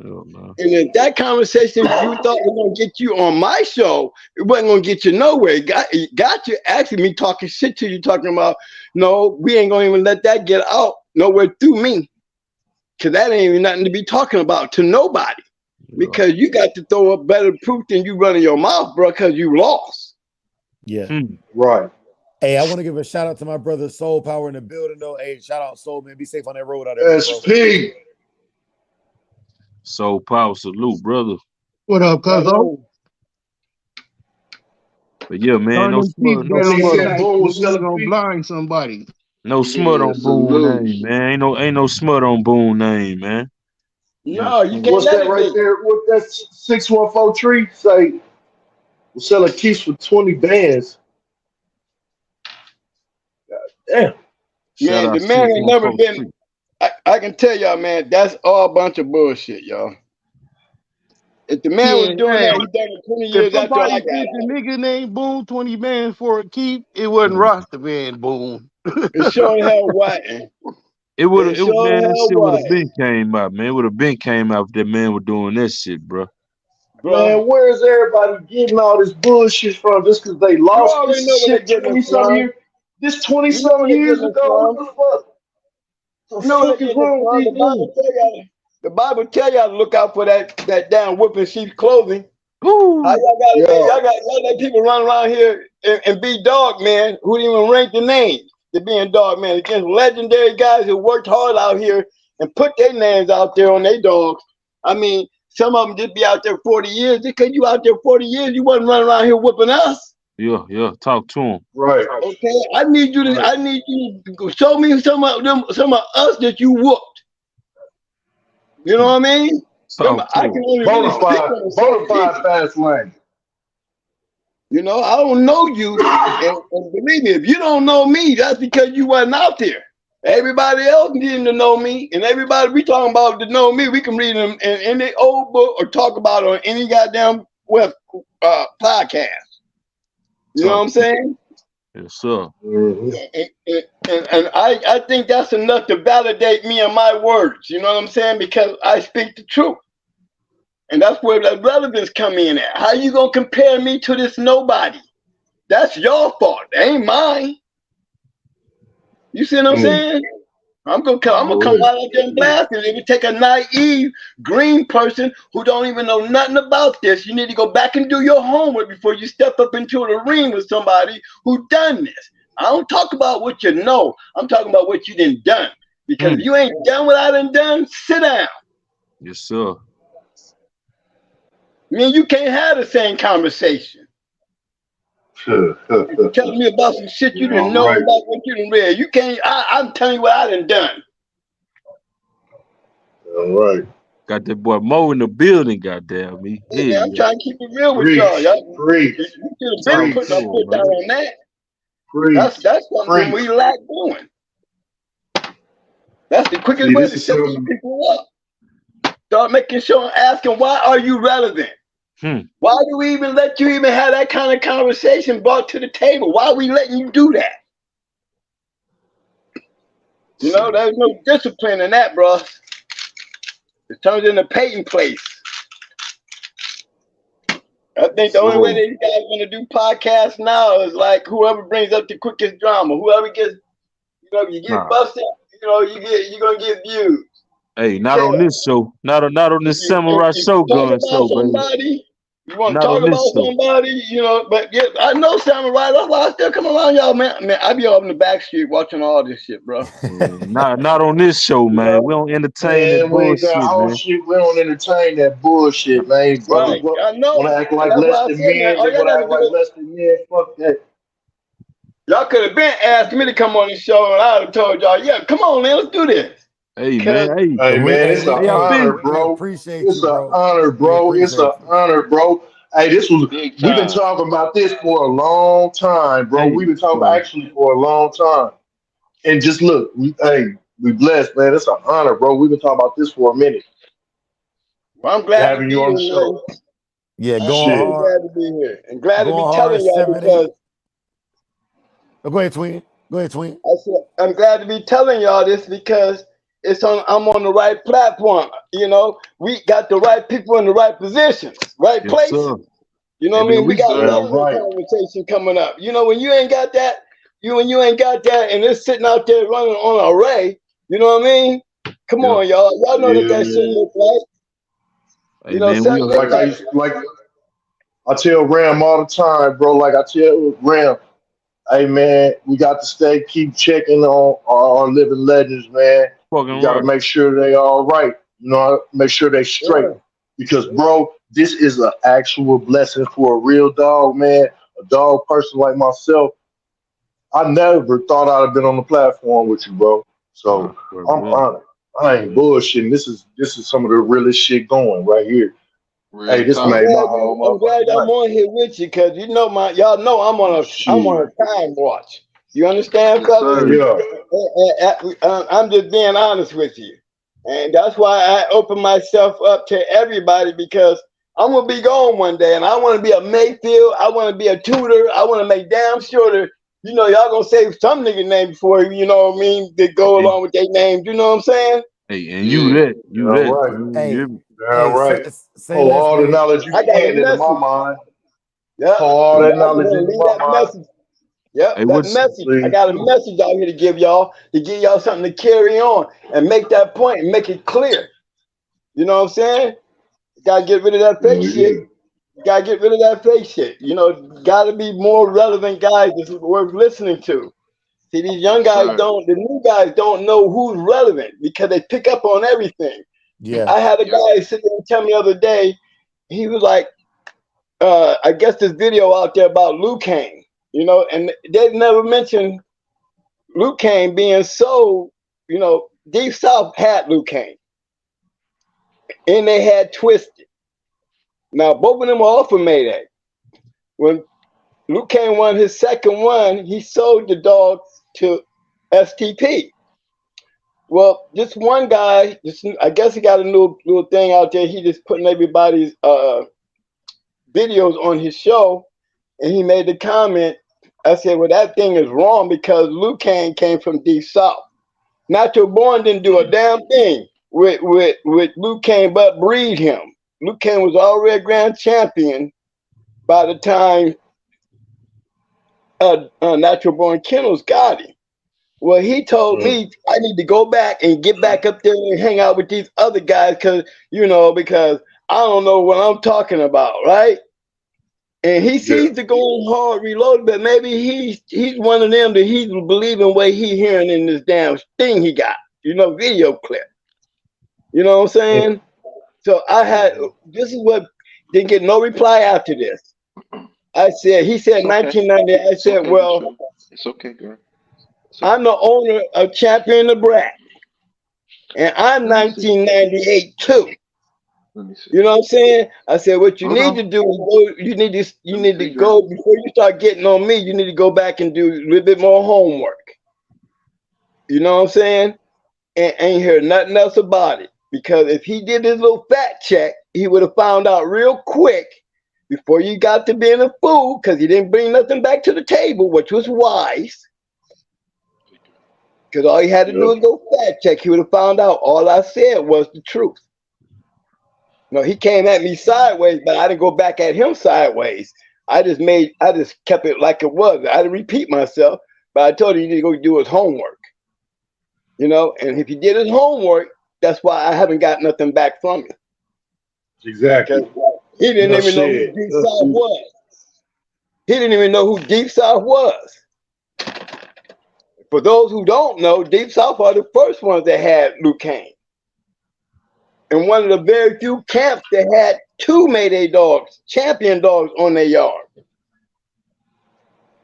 [SPEAKER 3] Yeah, man.
[SPEAKER 11] And if that conversation you thought was gonna get you on my show, it wasn't gonna get you nowhere. It got you asking me, talking shit to you, talking about, no, we ain't gonna even let that get out nowhere through me, because that ain't even nothing to be talking about to nobody. Yeah. Because you got to throw up better proof than you running your mouth, bro, because you lost.
[SPEAKER 1] Yeah.
[SPEAKER 9] Right.
[SPEAKER 1] Hey, I want to give a shout out to my brother Soul Power in the building, though. Hey, shout out Soul, man. Be safe on that road out there.
[SPEAKER 9] SP.
[SPEAKER 3] Soul Power, salute, brother.
[SPEAKER 10] What up, cuz?
[SPEAKER 3] But yeah, man, no smut
[SPEAKER 10] gonna blind somebody.
[SPEAKER 3] No smut on Boone name, man. Ain't no smut on Boone name, man.
[SPEAKER 11] No, you can't.
[SPEAKER 9] What's that right there? What that 614 tree say? We're selling keys for 20 bands. God damn.
[SPEAKER 11] Man, the man ain't never been. I can tell y'all, man, that's all a bunch of bullshit, y'all. If the man was doing that, he done it 20 years after I got it.
[SPEAKER 10] If the nigga named Boone 20 bands for a keep, it wasn't Rasta man Boone.
[SPEAKER 11] It sure hell wasn't.
[SPEAKER 3] It would have been came out, man. It would have been came out if that man was doing that shit, bro.
[SPEAKER 9] Man, where's everybody getting all this bullshit from? Just because they lost this shit 20-something years? This 20-something years ago? What the fuck? What the fuck is wrong with these dudes?
[SPEAKER 11] The Bible tell y'all to look out for that damn whipping sheep's clothing.
[SPEAKER 3] Ooh.
[SPEAKER 11] How y'all got people running around here and be dog man who didn't even rank the name to being dog man against legendary guys who worked hard out here and put their names out there on their dogs. I mean, some of them just be out there 40 years. Because you out there 40 years, you wasn't running around here whooping us.
[SPEAKER 3] Yeah. Talk to him.
[SPEAKER 9] Right.
[SPEAKER 11] Okay. I need you to show me some of us that you whooped. You know what I mean? Remember, I can only
[SPEAKER 9] bona fide fast lane.
[SPEAKER 11] You know, I don't know you, and believe me, if you don't know me, that's because you wasn't out there. Everybody else needing to know me, and everybody we talking about to know me, we can read them in any old book or talk about it on any goddamn web podcast. You know what I'm saying?
[SPEAKER 3] Yes, sir.
[SPEAKER 11] And I think that's enough to validate me and my words. You know what I'm saying? Because I speak the truth. And that's where the relevance come in at. How you gonna compare me to this nobody? That's your fault. It ain't mine. You see what I'm saying? I'm gonna come out there and blast it. If you take a naive green person who don't even know nothing about this, you need to go back and do your homework before you step up into the ring with somebody who done this. I don't talk about what you know. I'm talking about what you done done. Because if you ain't done what I done, sit down.
[SPEAKER 3] Yes, sir.
[SPEAKER 11] I mean, you can't have the same conversation. Telling me about some shit you didn't know about what you done read. You can't. I'm telling you what I done.
[SPEAKER 9] All right.
[SPEAKER 3] Got that boy Mo in the building, goddamn me.
[SPEAKER 11] Yeah, I'm trying to keep it real with y'all. You should have been putting our foot down on that. That's something we lack doing. That's the quickest way to shut these people up. Start making sure and asking, why are you relevant? Why do we even let you even have that kind of conversation brought to the table? Why are we letting you do that? You know, there's no discipline in that, bro. It turns into Peyton place. I think the only way that you guys are gonna do podcasts now is like whoever brings up the quickest drama, whoever gets, you know, you get busted, you know, you're gonna get views.
[SPEAKER 3] Hey,
[SPEAKER 11] You
[SPEAKER 3] not
[SPEAKER 11] can't.
[SPEAKER 3] on this show. Not on
[SPEAKER 11] If
[SPEAKER 3] this
[SPEAKER 11] you
[SPEAKER 3] Samurai
[SPEAKER 11] talk
[SPEAKER 3] Shogun
[SPEAKER 11] about
[SPEAKER 3] show, baby.
[SPEAKER 11] somebody, you want to
[SPEAKER 3] Not
[SPEAKER 11] talk
[SPEAKER 3] on this
[SPEAKER 11] about
[SPEAKER 3] show.
[SPEAKER 11] somebody, you know. But yeah, I know Samurai. That's why I still come around, y'all, man. Man, I be up in the back street watching all this shit, bro.
[SPEAKER 3] Not on this show,
[SPEAKER 11] You
[SPEAKER 3] man.
[SPEAKER 11] know,
[SPEAKER 3] We don't entertain that
[SPEAKER 9] Man, we that
[SPEAKER 3] bullshit,
[SPEAKER 9] whole
[SPEAKER 3] man.
[SPEAKER 9] shit. We don't entertain that bullshit, man. Brothers
[SPEAKER 11] right? I
[SPEAKER 9] want
[SPEAKER 11] know,
[SPEAKER 9] to act
[SPEAKER 11] and
[SPEAKER 9] like
[SPEAKER 11] that's
[SPEAKER 9] less
[SPEAKER 11] why I
[SPEAKER 9] than
[SPEAKER 11] said, man,
[SPEAKER 9] men.
[SPEAKER 11] all
[SPEAKER 9] They
[SPEAKER 11] y'all
[SPEAKER 9] want to
[SPEAKER 11] got to
[SPEAKER 9] act like
[SPEAKER 11] do,
[SPEAKER 9] less than men. Fuck that.
[SPEAKER 11] y'all could have been asked me to come on the show, and I'd have told y'all, yeah, come on, man, let's do this.
[SPEAKER 3] Hey,
[SPEAKER 11] Cause
[SPEAKER 3] man. Hey,
[SPEAKER 9] Hey man, it's an
[SPEAKER 3] hey, y'all
[SPEAKER 9] honor,
[SPEAKER 3] been.
[SPEAKER 1] We
[SPEAKER 9] bro.
[SPEAKER 1] appreciate
[SPEAKER 9] It's
[SPEAKER 1] you,
[SPEAKER 9] an
[SPEAKER 1] bro.
[SPEAKER 9] honor,
[SPEAKER 1] We
[SPEAKER 9] bro. It's
[SPEAKER 1] appreciate
[SPEAKER 9] an
[SPEAKER 1] you.
[SPEAKER 9] honor, bro. Hey,
[SPEAKER 7] Big
[SPEAKER 9] we've been
[SPEAKER 7] time.
[SPEAKER 9] talking about this for a long time, bro.
[SPEAKER 3] Hey,
[SPEAKER 9] We've been talking
[SPEAKER 3] bro.
[SPEAKER 9] actually for a long time. And just look, we blessed, man. It's an honor, bro. We've been talking about this for a minute.
[SPEAKER 11] well, I'm glad to
[SPEAKER 9] Having
[SPEAKER 11] be
[SPEAKER 9] you on
[SPEAKER 11] here,
[SPEAKER 9] the show.
[SPEAKER 11] man.
[SPEAKER 1] Yeah,
[SPEAKER 11] I'm
[SPEAKER 1] going
[SPEAKER 11] really
[SPEAKER 9] Shit.
[SPEAKER 1] hard.
[SPEAKER 11] glad to be here, and glad to be
[SPEAKER 1] Going hard
[SPEAKER 11] telling y'all
[SPEAKER 1] 7-8.
[SPEAKER 11] because
[SPEAKER 1] Oh, go ahead, Twin. Go ahead, Twin.
[SPEAKER 11] I said, I'm glad to be telling y'all this because I'm on the right platform. You know, we got the right people in the right positions, right
[SPEAKER 3] Yes,
[SPEAKER 11] places.
[SPEAKER 3] sir.
[SPEAKER 11] You know
[SPEAKER 3] Hey,
[SPEAKER 11] what I
[SPEAKER 3] man,
[SPEAKER 11] mean? We
[SPEAKER 3] we.
[SPEAKER 7] Yes,
[SPEAKER 11] got
[SPEAKER 7] sir.
[SPEAKER 9] Damn
[SPEAKER 11] relevant
[SPEAKER 9] right.
[SPEAKER 11] conversation coming up. You know, when you ain't got that, when you ain't got that, and it's sitting out there running on an array. You know what I mean? Come
[SPEAKER 3] Yeah.
[SPEAKER 11] on, y'all. Y'all know
[SPEAKER 9] Yeah,
[SPEAKER 11] that shit
[SPEAKER 9] man.
[SPEAKER 11] look like.
[SPEAKER 3] Hey,
[SPEAKER 11] You know,
[SPEAKER 3] man, we.
[SPEAKER 11] something look like.
[SPEAKER 9] Like I tell Ram all the time, bro. Like I tell Ram, hey man, we got to keep checking on our living legends, man. We
[SPEAKER 3] Fucking
[SPEAKER 9] got to
[SPEAKER 3] right.
[SPEAKER 9] make sure they all right. You know, make sure they straight.
[SPEAKER 11] Yeah.
[SPEAKER 9] Because, bro, this is an actual blessing for a real dog, man. A dog person like myself. I never thought I'd have been on the platform with you, bro.
[SPEAKER 3] Nah,
[SPEAKER 9] So
[SPEAKER 3] bro,
[SPEAKER 9] I'm
[SPEAKER 3] man.
[SPEAKER 9] honored. I ain't bullshitting. This is some of the realest shit going right here. Hey,
[SPEAKER 7] Real
[SPEAKER 9] this
[SPEAKER 11] I'm
[SPEAKER 7] talk.
[SPEAKER 9] made my
[SPEAKER 11] glad
[SPEAKER 9] whole
[SPEAKER 11] I'm glad
[SPEAKER 9] motherfucking
[SPEAKER 11] I'm
[SPEAKER 9] night.
[SPEAKER 11] on here with you because you know y'all know I'm
[SPEAKER 9] Shit.
[SPEAKER 11] on a time watch. You understand,
[SPEAKER 7] Yes,
[SPEAKER 11] fellas?
[SPEAKER 7] sir.
[SPEAKER 9] Yeah.
[SPEAKER 11] I'm just being honest with you, and that's why I open myself up to everybody because I'm gonna be gone one day, and I want to be a Mayfield. I want to be a tutor. I want to make damn sure that y'all gonna say some nigga name before you know what I mean that go
[SPEAKER 3] Hey,
[SPEAKER 11] along with their names. You know what I'm saying?
[SPEAKER 3] hey, and
[SPEAKER 7] Yeah.
[SPEAKER 3] you
[SPEAKER 9] All
[SPEAKER 3] that,
[SPEAKER 9] right.
[SPEAKER 3] Twin. You
[SPEAKER 1] Hey,
[SPEAKER 3] hear me?
[SPEAKER 9] Damn
[SPEAKER 1] say,
[SPEAKER 9] right.
[SPEAKER 1] say
[SPEAKER 9] Pour
[SPEAKER 1] less,
[SPEAKER 9] all the
[SPEAKER 1] man.
[SPEAKER 9] knowledge you
[SPEAKER 11] I got a
[SPEAKER 9] can into my
[SPEAKER 11] message.
[SPEAKER 9] mind.
[SPEAKER 11] Yeah,
[SPEAKER 9] Pour all
[SPEAKER 11] and
[SPEAKER 9] that
[SPEAKER 11] I just
[SPEAKER 9] knowledge
[SPEAKER 11] want to
[SPEAKER 9] into
[SPEAKER 11] leave
[SPEAKER 9] my
[SPEAKER 11] that
[SPEAKER 9] mind.
[SPEAKER 11] message. Yep,
[SPEAKER 3] Hey,
[SPEAKER 11] that
[SPEAKER 3] what's
[SPEAKER 11] message. I
[SPEAKER 9] Please
[SPEAKER 11] got a
[SPEAKER 9] do.
[SPEAKER 11] message out here to give y'all something to carry on and make that point and make it clear. You know what I'm saying? Gotta get rid of that fake
[SPEAKER 9] Hell
[SPEAKER 11] shit.
[SPEAKER 9] yeah.
[SPEAKER 11] Gotta get rid of that fake shit. You know, gotta be more relevant guys that's worth listening to. See, these young
[SPEAKER 7] Yes,
[SPEAKER 11] guys
[SPEAKER 7] sir.
[SPEAKER 11] the new guys don't know who's relevant because they pick up on everything.
[SPEAKER 1] Yeah.
[SPEAKER 11] I had a guy sit there and tell me the other day, he was like, I guess this video out there about Liu Kang, and they never mentioned Liu Kang being sold, Deep South had Liu Kang and they had Twisted. Now, both of them were off of Mayday. When Liu Kang won his second one, he sold the dog to STP. Well, this one guy, I guess he got a little thing out there. He just putting everybody's videos on his show, and he made the comment. I said, well, that thing is wrong because Liu Kang came from Deep South. Natural Born didn't do a damn thing with Liu Kang but breed him. Liu Kang was already a grand champion by the time Natural Born Kennels got him. Well, he told me I need to go back and get back up there and hang out with these other guys because I don't know what I'm talking about, right? And he
[SPEAKER 9] Yeah.
[SPEAKER 11] sees the going hard reloaded, but maybe he's one of them that he's believing what he hearing in this damn thing he got, video clip. You know what I'm saying? So this is what didn't get no reply after this. He said
[SPEAKER 7] It's okay.
[SPEAKER 11] 1990. I
[SPEAKER 7] It's
[SPEAKER 11] said,
[SPEAKER 7] okay,
[SPEAKER 11] well,
[SPEAKER 7] Michelle. It's okay, girl. It's okay.
[SPEAKER 11] I'm the owner of Champion the Brat, and I'm
[SPEAKER 7] Let me see.
[SPEAKER 11] 1998 too.
[SPEAKER 7] Let me see.
[SPEAKER 11] You know what I'm saying? I said, what you
[SPEAKER 7] Hold
[SPEAKER 11] need to
[SPEAKER 7] on.
[SPEAKER 11] do is go. You
[SPEAKER 7] Let me
[SPEAKER 11] need to
[SPEAKER 7] see, girl.
[SPEAKER 11] go before you start getting on me. You need to go back and do a little bit more homework. You know what I'm saying? And ain't heard nothing else about it. Because if he did his little fact check, he would have found out real quick before you got to being a fool, because he didn't bring nothing back to the table, which was wise. Because all he had to do
[SPEAKER 9] Yep.
[SPEAKER 11] was go fact check. He would have found out all I said was the truth. No, he came at me sideways, but I didn't go back at him sideways. I just kept it like it was. I didn't repeat myself, but I told him he need to go do his homework. And if he did his homework, that's why I haven't got nothing back from him.
[SPEAKER 9] Exactly.
[SPEAKER 11] He didn't
[SPEAKER 9] No
[SPEAKER 11] even know who
[SPEAKER 9] shit.
[SPEAKER 11] Deep South was. He didn't even know who Deep South was. For those who don't know, Deep South are the first ones that had Luke Kane. And one of the very few camps that had 2 Mayday dogs, champion dogs on their yard.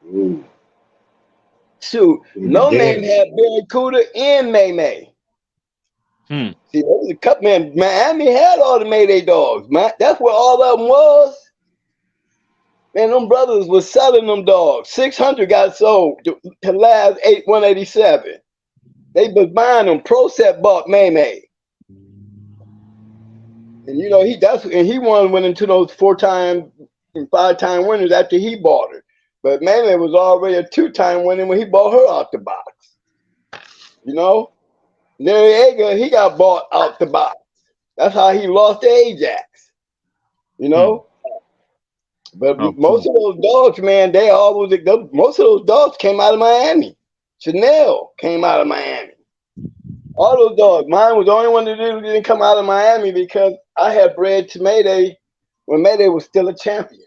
[SPEAKER 9] Ooh.
[SPEAKER 11] Shoot, No Name had Barracuda and May May. See, there was a couple, man. Miami had all the Mayday dogs, man. That's where all of them was. Man, them brothers was selling them dogs. 600 got sold to last 187. They was buying them. Pro Set bought May May. And you know, he went into those 4-time and 5-time winners after he bought her. But May May was already a 2-time winner when he bought her out the box. You know? Noriega, he got bought out the box. That's how he lost to Ajax. You know? But most of those dogs, man, most of those dogs came out of Miami. Chanel came out of Miami. All those dogs. Mine was the only one that didn't come out of Miami because I had bred to Mayday when Mayday was still a champion.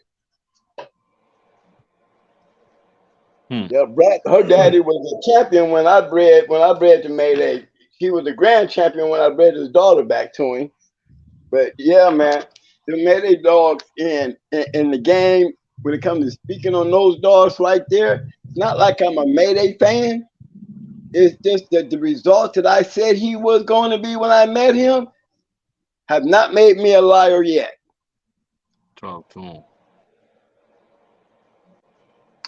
[SPEAKER 11] Yeah, her daddy was a champion when I bred to Mayday. He was the grand champion when I bred his daughter back to him. But yeah, man, the Mayday dogs in the game, when it comes to speaking on those dogs right there, it's not like I'm a Mayday fan. It's just that the results that I said he was going to be when I met him have not made me a liar yet.
[SPEAKER 3] Talk to him.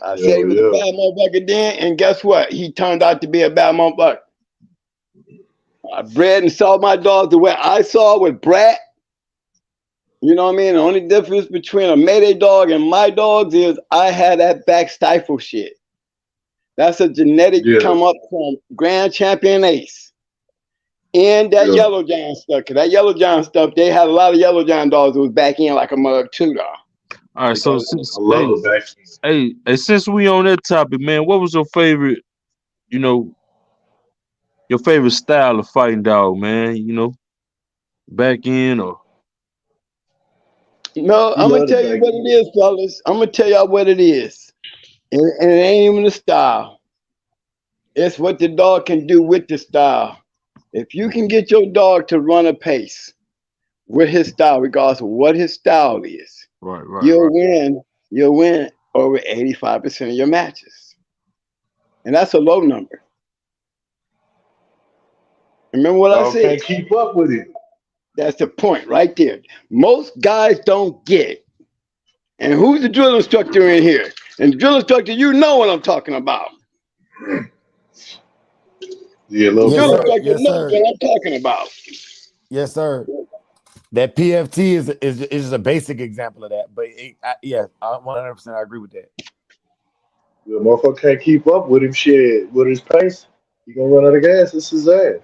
[SPEAKER 11] I said he was a bad motherfucker then, and guess what? He turned out to be a bad motherfucker. I bred and saw my dogs the way I saw with Brat. You know what I mean? The only difference between a Mayday dog and my dogs is I had that back stifle shit. That's a genetic come up from Grand Champion Ace. And that Yellow John stuff. Because that Yellow John stuff, they had a lot of Yellow John dogs that was back in like a mug too, dog.
[SPEAKER 3] All right, so since since we on that topic, man, what was your favorite, your favorite style of fighting dog, man? Back in or?
[SPEAKER 11] No, I'm gonna tell you what it is, fellas. I'm gonna tell y'all what it is. And it ain't even the style. It's what the dog can do with the style. If you can get your dog to run a pace with his style, regardless of what his style is, you'll win over 85% of your matches. And that's a low number. Remember what I said?
[SPEAKER 9] Can't keep up with it.
[SPEAKER 11] That's the point right there. Most guys don't get it. And who's the drill instructor in here? And the drill instructor, you know what I'm talking about.
[SPEAKER 9] Yeah,
[SPEAKER 11] drill instructor knows what I'm talking about.
[SPEAKER 1] Yes, sir. That PFT is just a basic example of that. But I 100% I agree with that.
[SPEAKER 9] The motherfucker can't keep up with him. Shit, with his pace, he gonna run out of gas. That's his ass.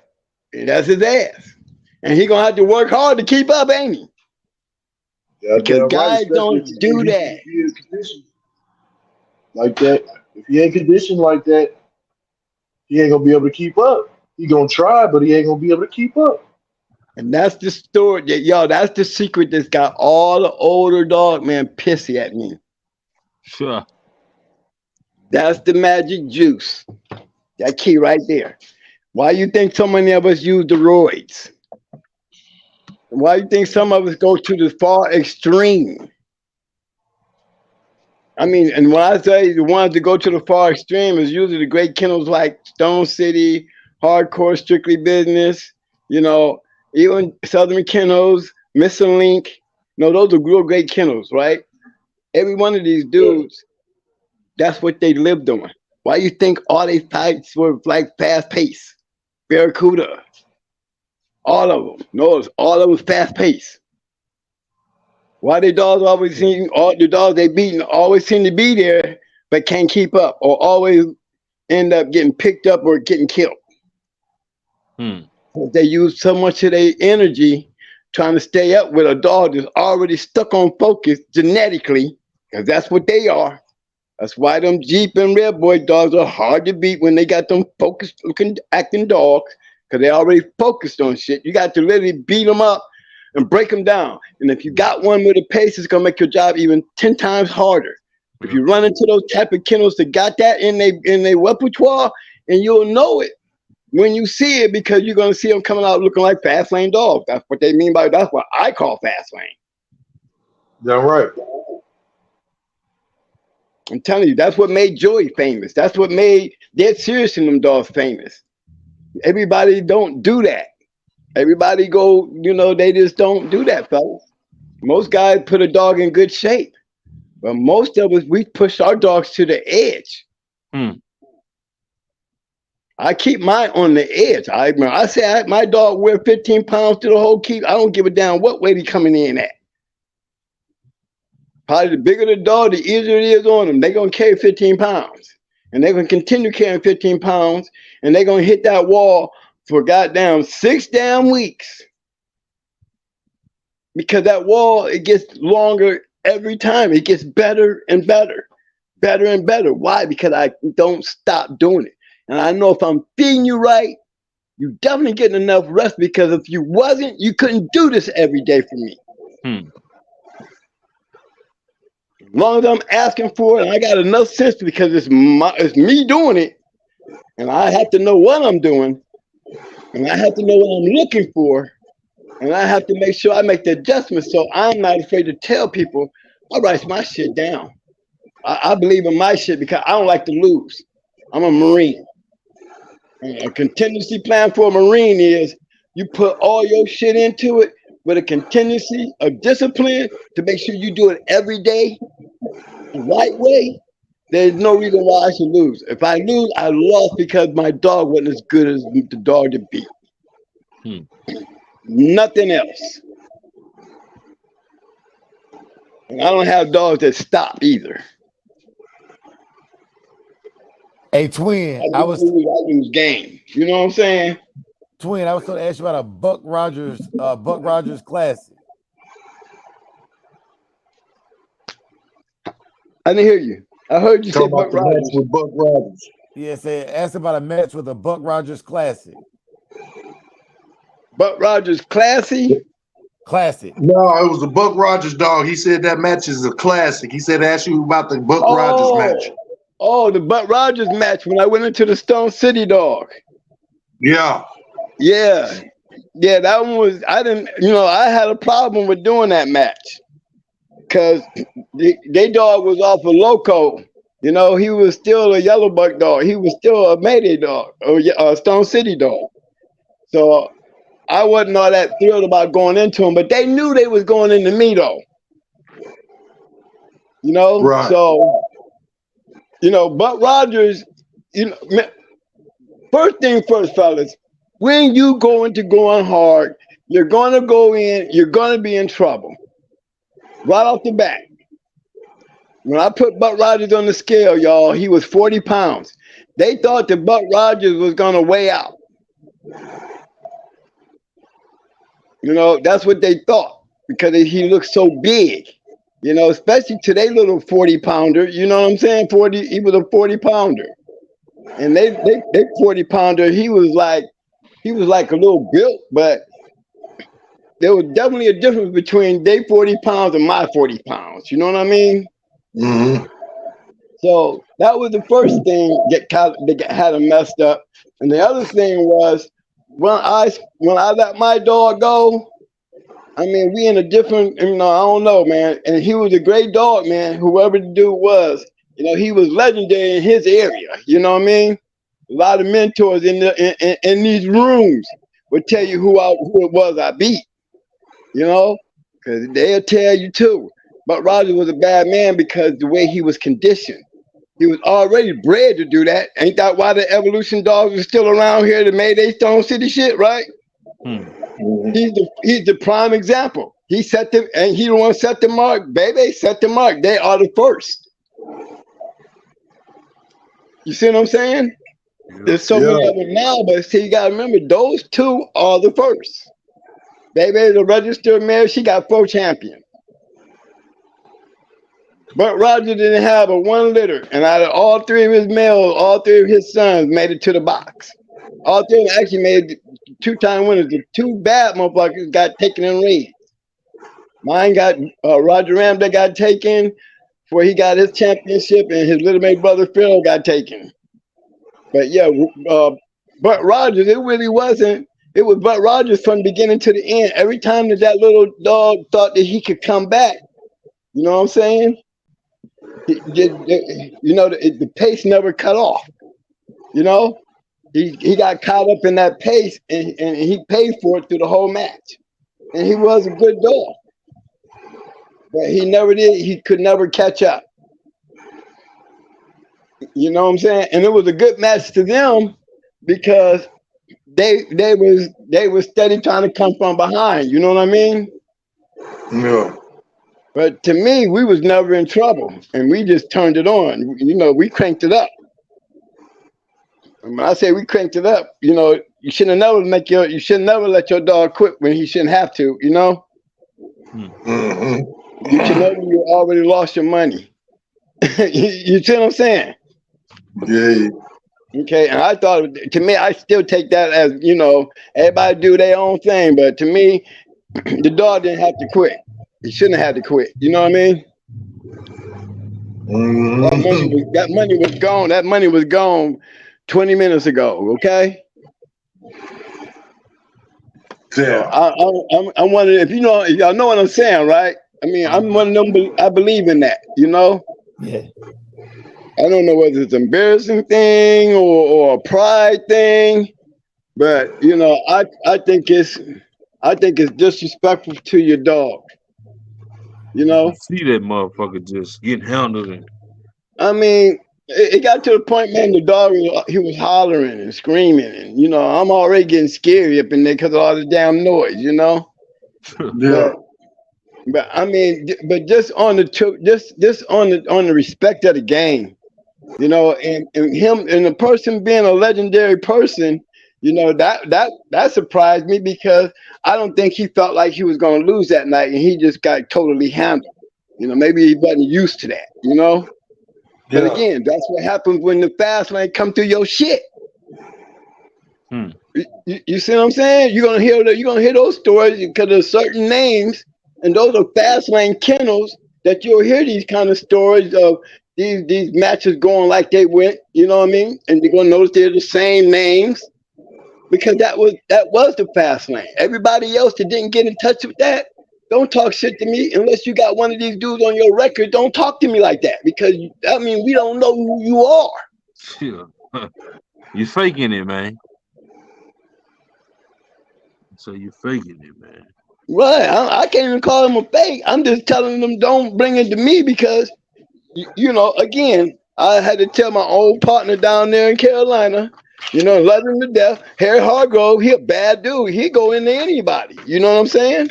[SPEAKER 11] And that's his ass. And he gonna have to work hard to keep up, ain't he? Because guys don't do that.
[SPEAKER 9] Like that. If he ain't conditioned like that, he ain't gonna be able to keep up. He gonna try, but he ain't gonna be able to keep up.
[SPEAKER 11] And that's the story, that's the secret that's got all the older dog man pissy at me.
[SPEAKER 3] Sure.
[SPEAKER 11] That's the magic juice. That key right there. Why you think so many of us use the roids? Why you think some of us go to the far extreme? I mean, and when I say the ones that go to the far extreme is usually the great kennels like Stone City, Hardcore, Strictly Business, even Southern Kennels, Missing Link. Those are real great kennels, right? Every one of these dudes, that's what they lived on. Why you think all they fights were like fast pace? Barracuda. All of them. No, all of them fast pace. Why the dogs all the dogs they beating always seem to be there, but can't keep up, or always end up getting picked up or getting killed. They use so much of their energy trying to stay up with a dog that's already stuck on focus genetically, because that's what they are. That's why them Jeep and Red Boy dogs are hard to beat when they got them focused looking acting dogs. because they already focused on shit. You got to literally beat them up and break them down. And if you got one with a pace, it's gonna make your job even 10 times harder. If you run into those type of kennels that got that in their repertoire, and you'll know it when you see it, because you're gonna see them coming out looking like fast lane dogs. That's what they mean by, that's what I call fast lane.
[SPEAKER 9] Yeah, right.
[SPEAKER 11] I'm telling you, that's what made Joey famous. That's what made Dead Serious and them dogs famous. Everybody don't do that. Everybody go, you know, they just don't do that, fellas. Most guys put a dog in good shape, but most of us, we push our dogs to the edge. I keep mine on the edge. I say my dog wear 15 pounds to the whole keep. I don't give a damn what weight he coming in at. Probably the bigger the dog, the easier it is on them. They're going to carry 15 pounds. And they're going to continue carrying 15 pounds. And they're going to hit that wall for goddamn 6 damn weeks. Because that wall, it gets longer every time. It gets better and better. Better and better. Why? Because I don't stop doing it. And I know if I'm feeding you right, you definitely getting enough rest, because if you wasn't, you couldn't do this every day for me. As long as I'm asking for it, and I got enough sense, because it's me doing it, and I have to know what I'm doing, and I have to know what I'm looking for, and I have to make sure I make the adjustments, so I'm not afraid to tell people I write my shit down. I believe in my shit because I don't like to lose. I'm a Marine. And a contingency plan for a Marine is you put all your shit into it with a contingency of discipline to make sure you do it every day the right way. There's no reason why I should lose. If I lose, I lost because my dog wasn't as good as the dog to beat. Nothing else. And I don't have dogs that stop either.
[SPEAKER 1] Hey, Twin,
[SPEAKER 11] I lose game. You know what I'm saying?
[SPEAKER 1] Twin, I was going to ask you about a Buck Rogers Classic.
[SPEAKER 11] I didn't hear you. I heard you say Buck Rogers.
[SPEAKER 9] With Buck Rogers.
[SPEAKER 1] Yeah, ask about a match with a Buck Rogers Classic.
[SPEAKER 11] Buck Rogers Classic?
[SPEAKER 1] Classic.
[SPEAKER 9] No, it was a Buck Rogers dog. He said that match is a classic. He said ask you about the Buck Rogers match.
[SPEAKER 11] Oh, the Buck Rogers match when I went into the Stone City dog.
[SPEAKER 9] Yeah.
[SPEAKER 11] Yeah. Yeah, that one was, I had a problem with doing that match. Because they dog was off a loco. You know, he was still a yellow buck dog. He was still a Mayday dog, or a Stone City dog. So I wasn't all that thrilled about going into him, but they knew they was going into me though. You know,
[SPEAKER 9] right.
[SPEAKER 11] So, Buck Rogers, first thing first, fellas, when you go into going hard, you're going to go in, you're going to be in trouble. Right off the bat. When I put Buck Rogers on the scale, y'all, he was 40 pounds. They thought that Buck Rogers was going to weigh out. That's what they thought because he looked so big, especially to their little 40-pounder. You know what I'm saying? He was a 40-pounder. And they 40-pounder, he was like a little built, but there was definitely a difference between their 40 pounds and my 40 pounds. You know what I mean?
[SPEAKER 9] Mm-hmm.
[SPEAKER 11] So that was the first thing that had him messed up. And the other thing was when I let my dog go, I mean, we in a different, I don't know, man. And he was a great dog, man. Whoever the dude was, he was legendary in his area. You know what I mean? A lot of mentors in these rooms would tell you who it was I beat. Because they'll tell you too. But Roger was a bad man because the way he was conditioned. He was already bred to do that. Ain't that why the evolution dogs are still around here that made they Stone City shit, right? He's the prime example. He the one set the mark. Baby set the mark. They are the first. You see what I'm saying? There's so many of them now, but see, you gotta remember those two are the first. Baby, the registered mare, she got 4 champions. But Roger didn't have a 1 litter, and out of all 3 of his males, all 3 of his sons made it to the box. All 3 of them actually made two-time winners. The two bad motherfuckers got taken in raids. Mine got Roger Ramsey got taken before he got his championship, and his little mate brother Phil got taken. But yeah, Burt Rogers, it really wasn't. It was Burt Rogers from the beginning to the end. Every time that little dog thought that he could come back, you know what I'm saying? The pace never cut off. You know, he got caught up in that pace, and he paid for it through the whole match. And he was a good dog, but he never did. He could never catch up. You know what I'm saying? And it was a good match to them because they was steady trying to come from behind. You know what I mean?
[SPEAKER 2] Yeah.
[SPEAKER 11] But to me, we was never in trouble, and we just turned it on. You know, we cranked it up. And when I say we cranked it up, you know, you should never let your dog quit when he shouldn't have to. You know,
[SPEAKER 2] Mm-hmm.
[SPEAKER 11] you should know when you already lost your money. you see what I'm saying?
[SPEAKER 2] Yeah.
[SPEAKER 11] Okay, and I thought, to me, I still take that as, you know, everybody do their own thing, but to me, the dog didn't have to quit. He shouldn't have had to quit. You know what I mean?
[SPEAKER 2] Mm-hmm.
[SPEAKER 11] That money was gone. That money was gone 20 minutes ago. Okay.
[SPEAKER 2] Yeah.
[SPEAKER 11] I'm wondering if y'all know what I'm saying, right? I mean, I'm one of them. I believe in that. You know.
[SPEAKER 1] Yeah.
[SPEAKER 11] I don't know whether it's an embarrassing thing or a pride thing, but you know, I think it's disrespectful to your dog. You know,
[SPEAKER 3] see that motherfucker just getting handled.
[SPEAKER 11] I mean, it got to the point, man. The dog he was hollering and screaming, and you know, I'm already getting scary up in there because of all the damn noise. You know.
[SPEAKER 2] Yeah.
[SPEAKER 11] But I mean, but just on the respect of the game. You know, and him and the person being a legendary person, you know, that surprised me because I don't think he felt like he was going to lose that night, and he just got totally handled. You know, maybe he wasn't used to that. You know, but again, that's what happens when the fast lane come through your shit. You see what I'm saying? You're gonna hear those stories because there's certain names, and those are fast lane kennels that you'll hear these kind of stories of. These matches going like they went, you know what I mean? And you're gonna notice they're the same names because that was the fast lane. Everybody else that didn't get in touch with that, don't talk shit to me unless you got one of these dudes on your record. Don't talk to me like that because I mean we don't know who you are.
[SPEAKER 3] Yeah. You faking it, man. So you faking it, man.
[SPEAKER 11] Right? I can't even call him a fake. I'm just telling them don't bring it to me because. You know, again, I had to tell my old partner down there in Carolina, you know, love him to death. Harry Hargrove, he a bad dude. He go into anybody. You know what I'm saying?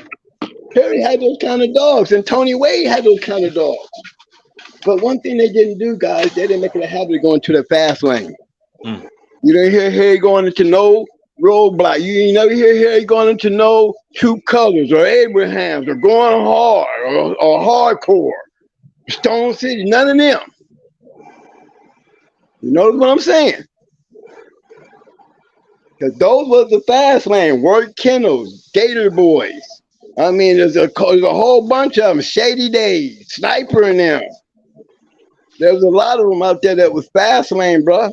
[SPEAKER 11] Harry had those kind of dogs, and Tony Wade had those kind of dogs. But one thing they didn't do, guys, they didn't make it a habit of going to the fast lane. You didn't hear Harry going into no roadblock. You never hear Harry going into no True Colors or Abrahams or going hard or hardcore. Stone City, none of them. You know what I'm saying? Because those was the fast lane. Word Kennels, Gator Boys. I mean, there's a whole bunch of them. Shady Days, Sniper in them. There was a lot of them out there that was fast lane, bro.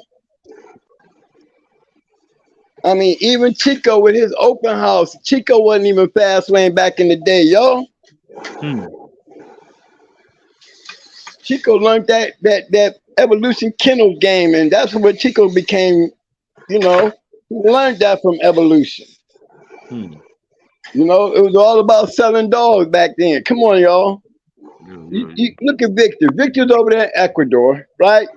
[SPEAKER 11] I mean, even Chico with his open house. Chico wasn't even fast lane back in the day, yo. Chico learned that evolution kennel game, and that's what Chico became, you know, he learned that from evolution. You know, it was all about selling dogs back then. Come on, y'all. You look at Victor. Victor's over there in Ecuador, right?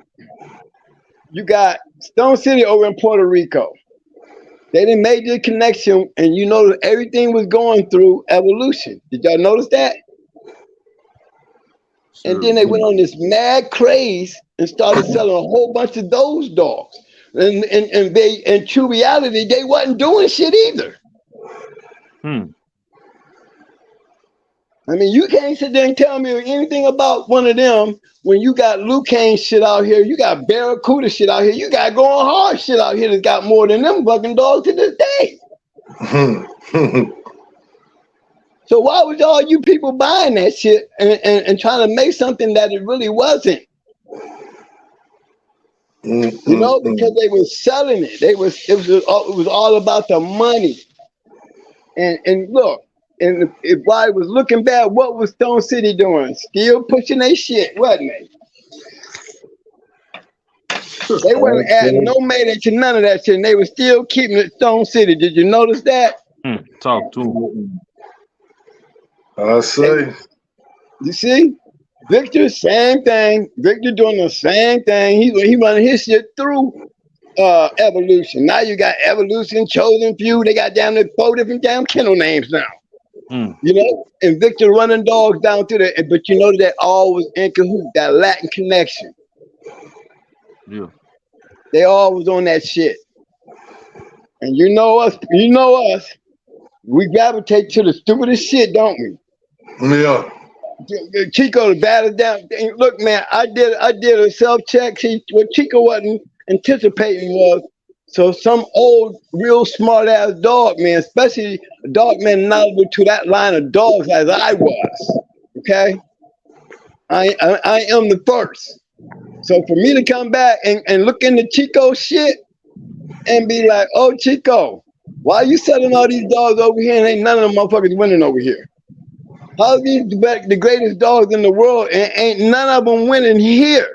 [SPEAKER 11] You got Stone City over in Puerto Rico. They didn't make the connection, and you know everything was going through evolution. Did y'all notice that? And then they went on this mad craze and started selling a whole bunch of those dogs. And they, in true reality, they wasn't doing shit either. I mean, you can't sit there and tell me anything about one of them when you got Luke Kane shit out here, you got Barracuda shit out here, you got Going Hard shit out here that got more than them fucking dogs to this day. So why was all you people buying that shit and trying to make something that it really wasn't? You know, because they were selling it. It was all about the money. And look, and if why it was looking bad, what was Stone City doing? Still pushing their shit, wasn't they? They weren't adding no mayday to none of that shit, and they were still keeping it Stone City. Did you notice that?
[SPEAKER 3] Talk to him.
[SPEAKER 2] I see.
[SPEAKER 11] You see? Victor, same thing. Victor doing the same thing. He running his shit through Evolution. Now you got Evolution, Chosen Few. They got down there 4 different damn kennel names now. You know? And Victor running dogs down to the, but you know that all was in cahoot, that Latin connection.
[SPEAKER 3] Yeah.
[SPEAKER 11] They all was on that shit. And you know us, we gravitate to the stupidest shit, don't we?
[SPEAKER 2] Yeah.
[SPEAKER 11] Chico the batters down. Look, man, I did a self-check. What Chico wasn't anticipating was some old, real smart-ass dog, man, especially a dog man knowledgeable to that line of dogs as I was. Okay? I am the first. So for me to come back and look into Chico's shit and be like, oh, Chico, why are you selling all these dogs over here and ain't none of them motherfuckers winning over here? How are these the greatest dogs in the world and ain't none of them winning here?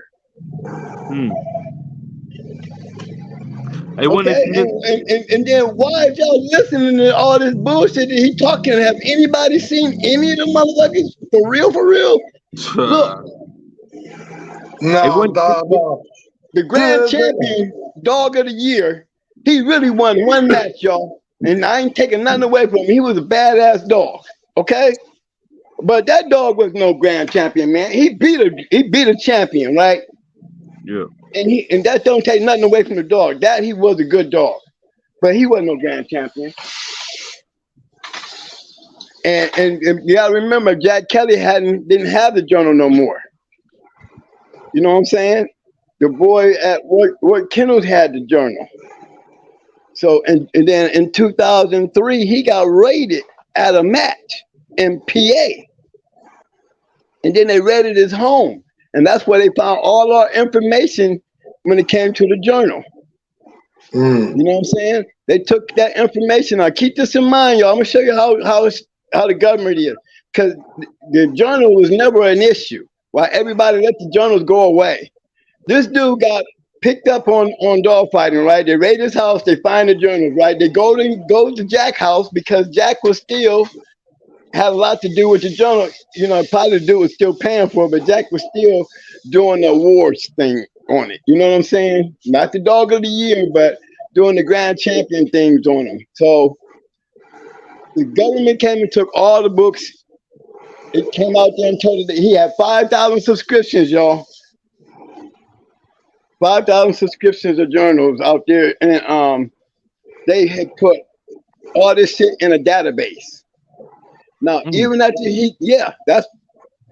[SPEAKER 3] Hey,
[SPEAKER 11] okay, and then why is y'all listening to all this bullshit that he talking? Have anybody seen any of them motherfuckers for real? Look,
[SPEAKER 2] no.
[SPEAKER 11] The grand champion dog of the year, he really won one match, y'all, and I ain't taking nothing away from him. He was a badass dog, okay? But that dog was no grand champion, man. He beat a champion, right?
[SPEAKER 3] Yeah.
[SPEAKER 11] And that don't take nothing away from the dog. That he was a good dog, but he wasn't no grand champion. And you gotta remember, Jack Kelly didn't have the journal no more. You know what I'm saying? The boy at what Kennels had the journal. So and then in 2003 he got raided at a match in PA. And then they raided his home. And that's where they found all our information when it came to the journal. You know what I'm saying? They took that information. Now keep this in mind, y'all. I'm gonna show you how the government is. Because the journal was never an issue. Why everybody let the journals go away. This dude got picked up on dog fighting, right? They raid his house, they find the journals, right? They go to Jack's house because Jack was still had a lot to do with the journal. You know, probably the dude was still paying for it, but Jack was still doing the awards thing on it. You know what I'm saying? Not the dog of the year, but doing the grand champion things on him. So the government came and took all the books. It came out there and told us that he had 5,000 subscriptions, y'all. 5,000 subscriptions of journals out there, and they had put all this shit in a database. Now, even after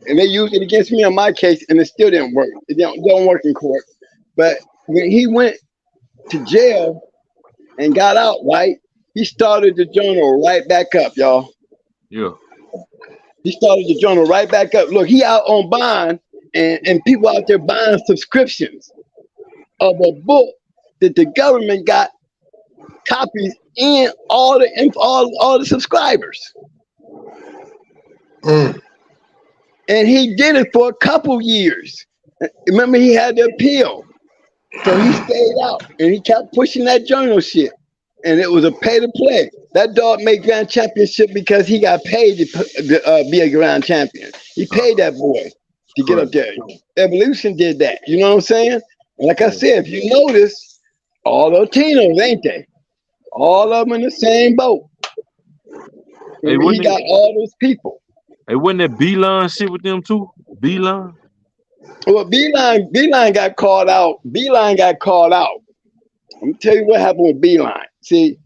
[SPEAKER 11] and they used it against me on my case, and it still didn't work. It don't work in court. But when he went to jail and got out, right, he started the journal right back up, y'all.
[SPEAKER 3] Yeah.
[SPEAKER 11] He started the journal right back up. Look, he out on bond, and people out there buying subscriptions of a book that the government got copies in all the subscribers. And he did it for a couple years. Remember, he had to appeal. So he stayed out and he kept pushing that journal shit. And it was a pay to play. That dog made grand championship because he got paid to be a grand champion. He paid that boy to get up there. Evolution did that. You know what I'm saying? And like I said, if you notice, all those Tinos, ain't they? All of them in the same boat.
[SPEAKER 3] Hey,
[SPEAKER 11] he got all those people.
[SPEAKER 3] Hey, wasn't that Beeline shit with them too? Beeline?
[SPEAKER 11] Well, Beeline got called out. Beeline got called out. Let me tell you what happened with Beeline. See,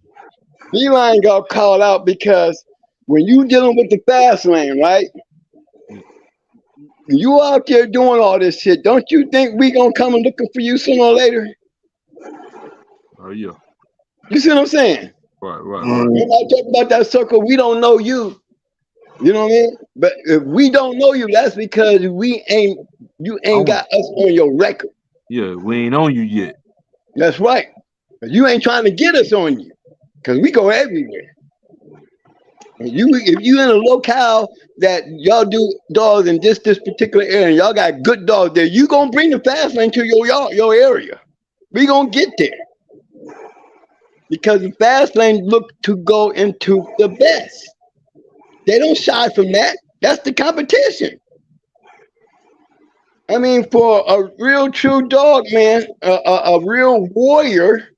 [SPEAKER 11] Beeline got called out because when you dealing with the fast lane, right? You out there doing all this shit. Don't you think we gonna come and looking for you sooner or later?
[SPEAKER 3] Oh yeah.
[SPEAKER 11] You see what I'm saying? We're not talking about that circle. We don't know you. You know what I mean? But if we don't know you, that's because you ain't got us on your record.
[SPEAKER 3] Yeah, we ain't on you yet.
[SPEAKER 11] That's right. You ain't trying to get us on you, because we go everywhere. If you in a locale that y'all do dogs in this particular area, and y'all got good dogs there, you gonna bring the fast lane to your area. We gonna get there. Because the fast lane look to go into the best. They don't shy from that. That's the competition. I mean, for a real true dog, man, a real warrior,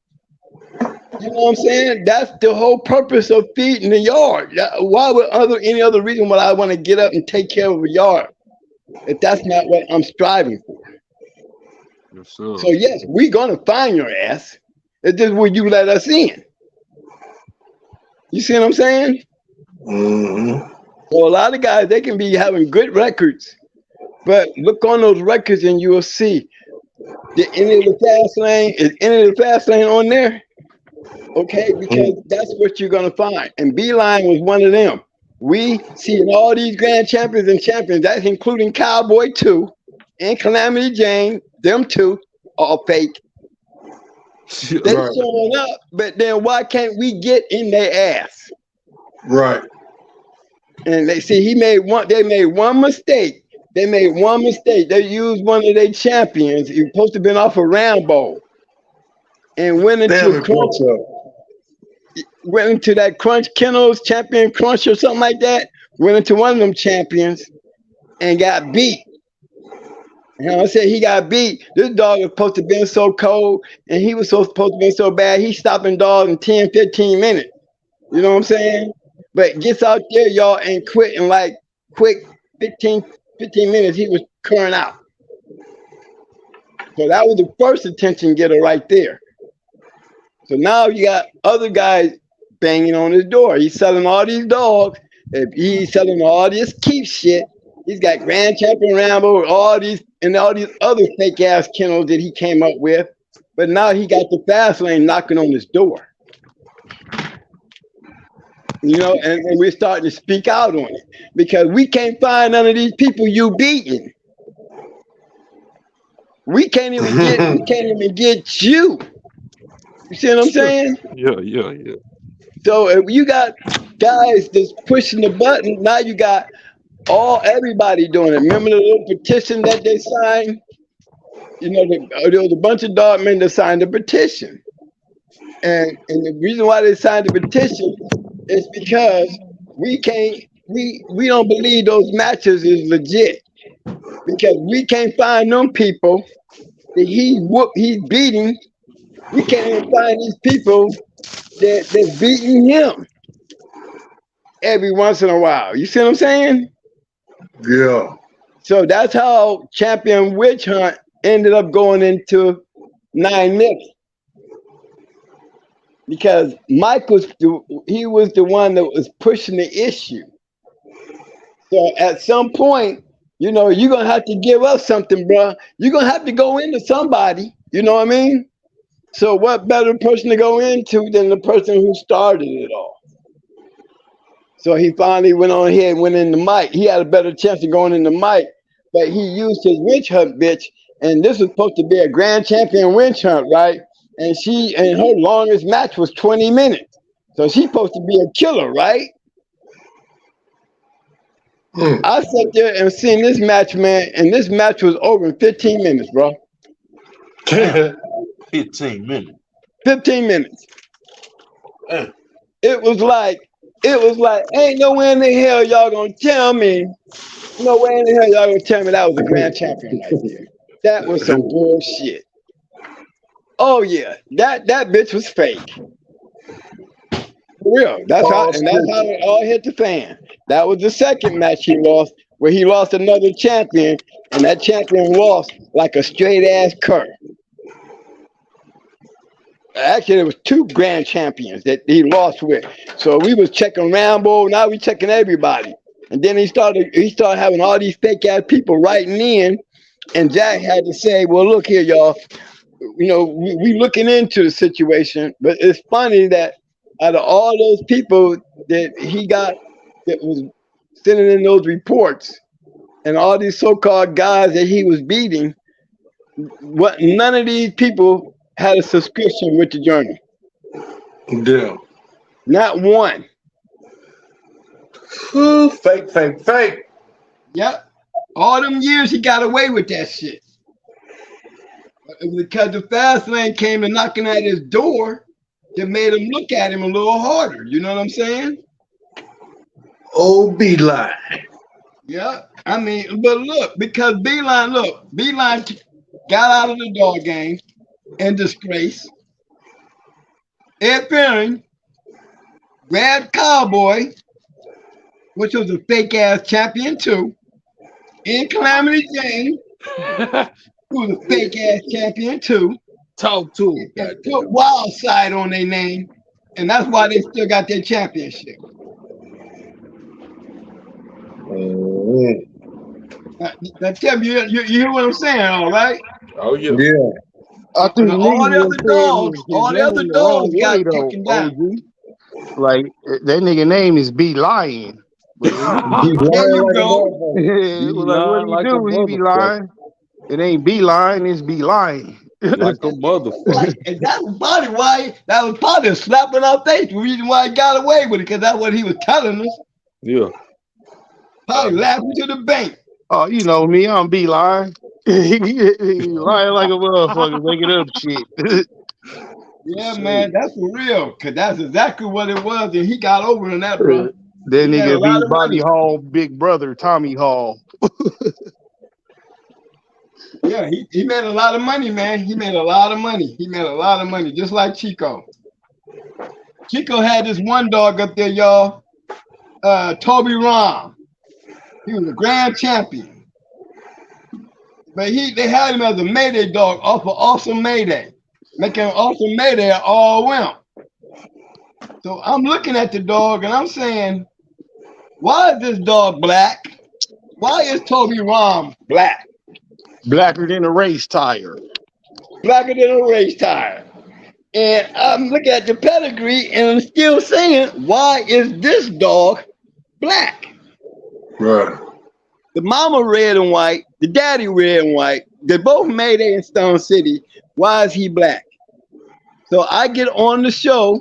[SPEAKER 11] you know what I'm saying? That's the whole purpose of feeding the yard. Why would any other reason would I want to get up and take care of a yard if that's not what I'm striving for?
[SPEAKER 3] Yes, sir.
[SPEAKER 11] So yes, we're gonna find your ass. It's just will you let us in? You see what I'm saying?
[SPEAKER 2] Mm-hmm.
[SPEAKER 11] So a lot of guys, they can be having good records, but look on those records and you will see. Is any of the fast lane on there? Okay, because that's what you're gonna find. And Beeline was one of them. We seeing all these grand champions and champions, that's including Cowboy 2 and Calamity Jane, them two, all fake. They showing up, but then why can't we get in their ass?
[SPEAKER 2] Right.
[SPEAKER 11] And they made one mistake. They used one of their champions. He was supposed to have been off a Rambo. And went into that Crunch Kennels champion Crunch or something like that. Went into one of them champions and got beat. And I said he got beat. This dog was supposed to have been so cold, and he was supposed to be so bad. He's stopping dogs in 10, 15 minutes. You know what I'm saying? But gets out there, y'all, and quit in like quick 15 minutes. He was current out. So that was the first attention getter right there. So now you got other guys banging on his door. He's selling all these dogs. He's selling all this keep shit. He's got Grand Champion Rambo, all these other fake ass kennels that he came up with. But now he got the fast lane knocking on his door. You know, and we're starting to speak out on it because we can't find none of these people you beating. We can't even get you. You see what I'm saying?
[SPEAKER 3] Yeah.
[SPEAKER 11] So if you got guys that's pushing the button, now you got everybody doing it. Remember the little petition that they signed? You know, there was a bunch of dog men that signed the petition. And the reason why they signed the petition is because we don't believe those matches is legit. Because we can't find them people that he's beating. We can't even find these people that's beating him every once in a while. You see what I'm saying?
[SPEAKER 2] Yeah.
[SPEAKER 11] So that's how Champion Witch Hunt ended up going into 9 minutes. Because Mike was the one that was pushing the issue. So at some point, you know, you're gonna have to give up something, bro. You're gonna have to go into somebody. You know what I mean? So what better person to go into than the person who started it all? So he finally went on ahead and went into Mike. He had a better chance of going into Mike, but he used his witch hunt bitch. And this was supposed to be a grand champion witch hunt, right? And her longest match was 20 minutes. So she's supposed to be a killer, right? I sat there and seen this match, man, and this match was over in 15 minutes, bro.
[SPEAKER 3] 15 minutes.
[SPEAKER 11] 15 minutes. It was like, ain't no way in the hell y'all gonna tell me. No way in the hell y'all gonna tell me that was a grand champion right there. That was some bullshit. Oh yeah, that bitch was fake. For real. That's how it all hit the fan. That was the second match he lost, where he lost another champion, and that champion lost like a straight ass cur. Actually, there was 2 grand champions that he lost with. So we was checking Rambo, now we checking everybody. And then he started having all these fake ass people writing in, and Jack had to say, well, look here, y'all. You know, we looking into the situation, but it's funny that out of all those people that he got that was sending in those reports and all these so-called guys that he was beating, none of these people had a subscription with the Journal.
[SPEAKER 2] Yeah.
[SPEAKER 11] Not one.
[SPEAKER 2] Ooh, fake.
[SPEAKER 11] Yep. All them years he got away with that shit. Because the fast lane came and knocking at his door that made him look at him a little harder. You know what I'm saying?
[SPEAKER 2] Oh, Beeline.
[SPEAKER 11] Yeah. I mean, but look, because Beeline got out of the dog game in disgrace. Ed Fearing grabbed Cowboy, which was a fake ass champion too, and Calamity Jane, who was a fake ass champion too.
[SPEAKER 4] Talk to him.
[SPEAKER 11] And put Wild Side on their name, and that's why they still got their championship. Now tell me, you hear what I'm saying, all right?
[SPEAKER 4] Oh yeah.
[SPEAKER 2] Yeah.
[SPEAKER 10] I think
[SPEAKER 11] All the other dogs got taken down.
[SPEAKER 10] OG. Like that nigga name is Be Lying.
[SPEAKER 11] There you go.
[SPEAKER 10] Yeah, like what do? He be lying. It ain't Be Lying, it's Be Lying.
[SPEAKER 3] Like a motherfucker.
[SPEAKER 11] And that was probably a slap in our face. The reason why he got away with it, because that's what he was telling us.
[SPEAKER 3] Yeah.
[SPEAKER 11] Probably laughing to the bank.
[SPEAKER 10] Oh, you know me, I'm Be Lying. He lying like a motherfucker, making up shit.
[SPEAKER 11] Yeah, man, that's for real. Cause that's exactly what it was, and he got over on that, bro.
[SPEAKER 10] That nigga beat Bobby Hall, big brother Tommy Hall.
[SPEAKER 11] Yeah, he made a lot of money, man. He made a lot of money, just like Chico. Chico had this one dog up there, y'all. Toby Rom. He was a grand champion. But they had him as a Mayday dog off of Awesome Mayday, making Awesome Mayday an all wimp. So I'm looking at the dog and I'm saying, why is this dog black? Why is Toby Rom black?
[SPEAKER 10] Blacker than a race tire.
[SPEAKER 11] Blacker than a race tire. And I'm looking at the pedigree and I'm still saying, why is this dog black?
[SPEAKER 2] Right.
[SPEAKER 11] The mama red and white, the daddy red and white. They both Mayday in Stone City. Why is he black? So I get on the show,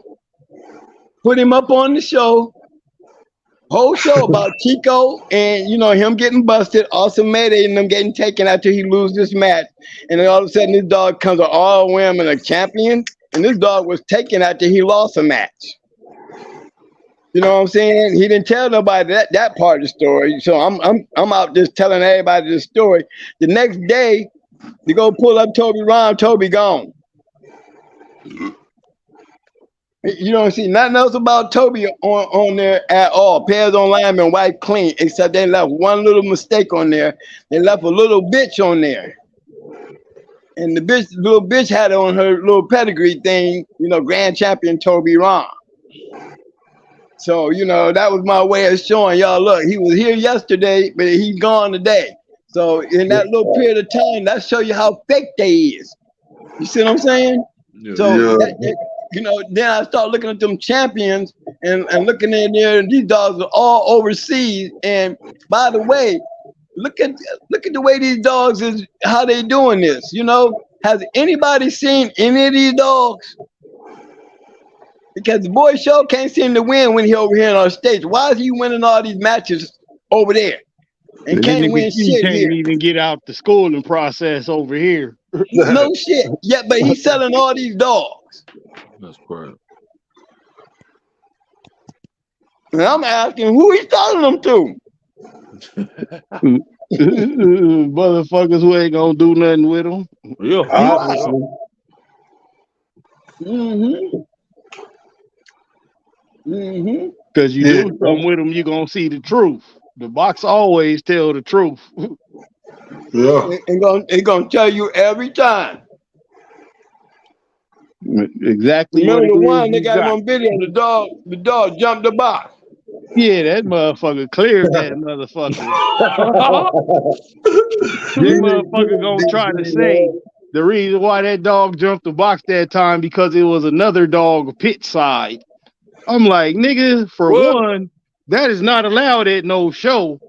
[SPEAKER 11] put him up on the show, whole show about Chico and him getting busted, Awesome Mayday and them getting taken after he loses this match. And then all of a sudden this dog comes an all women a champion, and this dog was taken after he lost a match. You know what I'm saying? He didn't tell nobody that part of the story. So I'm out just telling everybody the story. The next day, they go pull up Toby Ron, Toby gone. You don't see nothing else about Toby on there at all. Pairs on lineman, white clean, except they left one little mistake on there. They left a little bitch on there. And the little bitch had on her little pedigree thing, grand champion Toby Ron. So, that was my way of showing y'all, look, he was here yesterday, but he's gone today. So in that little period of time, that show you how fake they is. You see what I'm saying?
[SPEAKER 3] Yeah.
[SPEAKER 11] So, then I start looking at them champions and looking in there, and these dogs are all overseas. And by the way, look at the way these dogs is, how they doing this. Has anybody seen any of these dogs? Because the boy show can't seem to win when he over here on our stage. Why is he winning all these matches over there and can't win shit here?
[SPEAKER 10] He can't even get out the schooling process over here.
[SPEAKER 11] No shit. Yeah, but he's selling all these dogs.
[SPEAKER 3] That's correct.
[SPEAKER 11] And I'm asking who he's selling them to.
[SPEAKER 10] Motherfuckers who ain't gonna do nothing with them.
[SPEAKER 3] Yeah.
[SPEAKER 11] Obviously. Mm-hmm. Mm-hmm.
[SPEAKER 10] Because you do something with them, you're gonna see the truth. The box always tell the truth.
[SPEAKER 2] Yeah.
[SPEAKER 11] It's gonna tell you every time.
[SPEAKER 10] Exactly.
[SPEAKER 11] Remember the one they got on video, the dog jumped the box.
[SPEAKER 10] Yeah, that motherfucker cleared that motherfucker. This motherfucker gonna try to say the reason why that dog jumped the box that time because it was another dog pit side. I'm like, nigga, for
[SPEAKER 3] What?
[SPEAKER 10] one, that is not allowed at no show.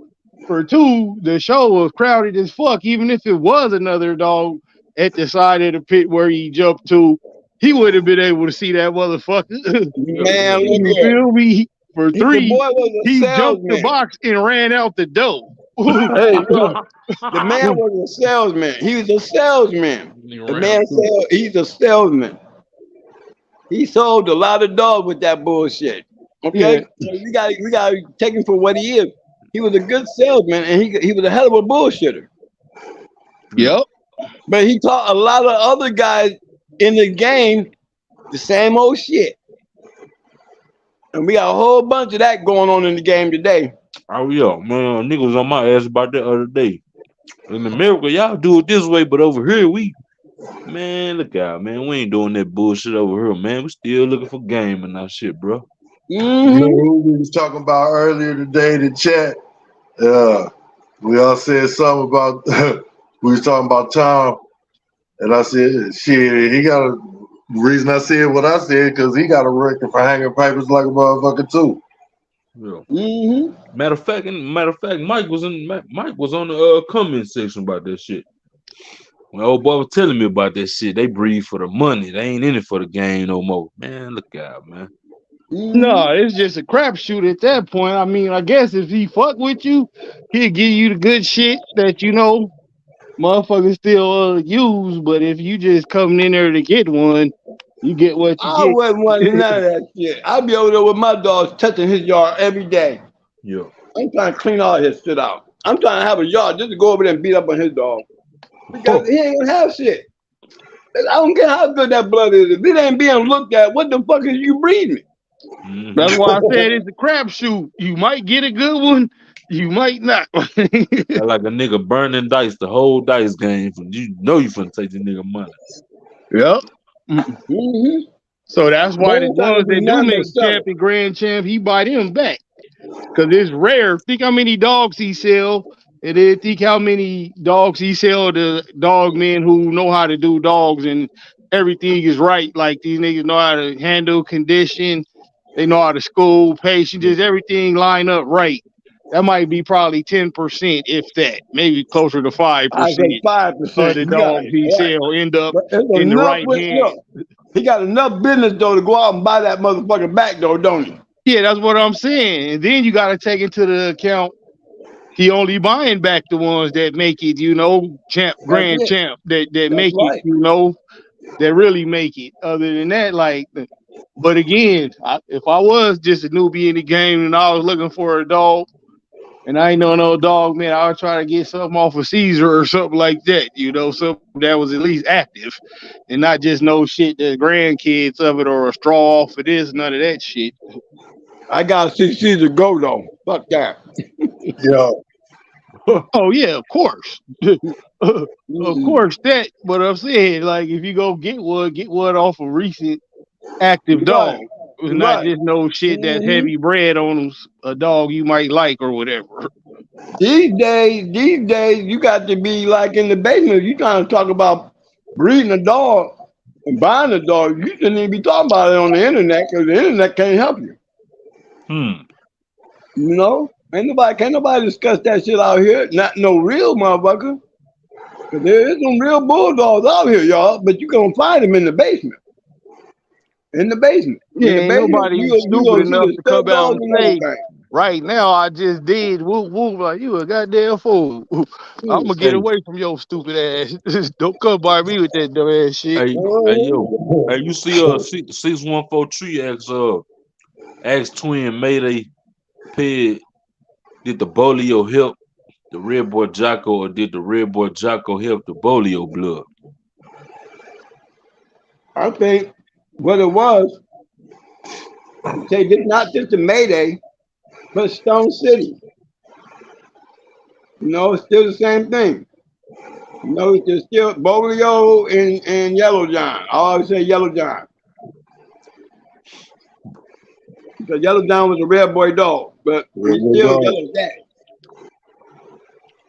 [SPEAKER 10] For two, the show was crowded as fuck. Even if it was another dog at the side of the pit where he jumped to, he would have been able to see that motherfucker.
[SPEAKER 3] Yeah,
[SPEAKER 11] Man,
[SPEAKER 3] yeah.
[SPEAKER 11] look
[SPEAKER 10] You
[SPEAKER 11] here.
[SPEAKER 10] feel me? For
[SPEAKER 11] The
[SPEAKER 10] three,
[SPEAKER 11] boy was a
[SPEAKER 10] he jumped the
[SPEAKER 11] salesman.
[SPEAKER 10] box and ran out the door.
[SPEAKER 11] Hey, look, the man was a salesman. He was a salesman. The man said he's a salesman. He sold a lot of dogs with that bullshit. Okay,
[SPEAKER 10] Yeah.
[SPEAKER 11] so we got to take him for what he is. He was a good salesman, and he was a hell of a bullshitter.
[SPEAKER 10] Yep.
[SPEAKER 11] But he taught a lot of other guys in the game the same old shit. And we got a whole bunch of that going on in the game today.
[SPEAKER 3] Oh yeah, man, niggas on my ass about that other day. In America, y'all do it this way, but over here, man, look out, man. We ain't doing that bullshit over here, man. We still looking for game and that shit, bro.
[SPEAKER 2] You know who we was talking about earlier today in the chat? We all said something about we was talking about Tom, and I said, shit, he got a reason I said what I said because he got a record for hanging papers like a motherfucker too.
[SPEAKER 3] Yeah. Matter of fact, Mike was on the comment section about that shit. When old boy was telling me about that shit, they breed for the money. They ain't in it for the game no more. Man, look out, man.
[SPEAKER 10] No, it's just a crapshoot at that point. I mean, I guess if he fuck with you, he'll give you the good shit that motherfuckers still use. But if you just coming in there to get one, you get what you
[SPEAKER 11] I
[SPEAKER 10] get.
[SPEAKER 11] wouldn't want none of that shit. I'd be over there with my dogs touching his yard every day.
[SPEAKER 3] Yeah.
[SPEAKER 11] I'm trying to clean all his shit out. I'm trying to have a yard just to go over there and beat up on his dog. Because he ain't gonna have shit. I don't care how good that blood is. If it ain't being looked at, what the fuck is you breeding?
[SPEAKER 10] That's why I said it's a crapshoot. You might get a good one, you might not.
[SPEAKER 3] Like a nigga burning dice, the whole dice game. You know you finna take the nigga money.
[SPEAKER 10] Yep. So that's why the ones that do make champ and grand champ, he buy them back. Because it's rare. Think how many dogs he sell, and then think how many dogs he sell to dog men who know how to do dogs and everything is right. Like these niggas know how to handle condition, they know how to school, patient, just everything line up right. That might be probably 10%, if that, maybe closer to 5%.
[SPEAKER 11] I say 5%.
[SPEAKER 10] Of the dogs he sell end up in the right hands.
[SPEAKER 11] He got enough business though to go out and buy that motherfucker back though, don't he?
[SPEAKER 10] Yeah, that's what I'm saying. And then you got to take into the account he only buying back the ones that make it, champ, grand champ, that make it, that really make it. Other than that, but again, if I was just a newbie in the game and I was looking for a dog, and I ain't know no dog, man, I would try to get something off of Caesar or something like that, something that was at least active and not just no shit, the grandkids of it or a straw off of this, none of that shit.
[SPEAKER 11] I gotta see Caesar go though. Fuck that.
[SPEAKER 2] Yeah.
[SPEAKER 10] Oh yeah, of course. Of course that. But I'm saying, like, if you go get one off a recent active dog. Not just no shit that's heavy bred on a dog you might like or whatever.
[SPEAKER 11] These days, you got to be like in the basement. You trying to talk about breeding a dog and buying a dog. You shouldn't even be talking about it on the internet because the internet can't help you. Can't nobody discuss that shit out here. Not no real motherfucker. Cause there is some real bulldogs out here, y'all. But you gonna find them in the basement. In the basement.
[SPEAKER 10] Yeah, ain't nobody stupid enough to come out and say, right now I just did whoop whoop like you a goddamn fool. I'm gonna get away from your stupid ass. Don't come by me with that dumb ass shit.
[SPEAKER 3] Hey, you see 6143 ask Twin Mayday Pig, did the Bolio help the Red Boy Jocko, or did the Red Boy Jocko help the Bolio blood?
[SPEAKER 11] I think what it was, say this not just a Mayday, but Stone City. It's still the same thing. It's still Bolio and Yellow John. I always say Yellow John. Because Yellow John was a Red Boy dog, but he's still Yellow Dad.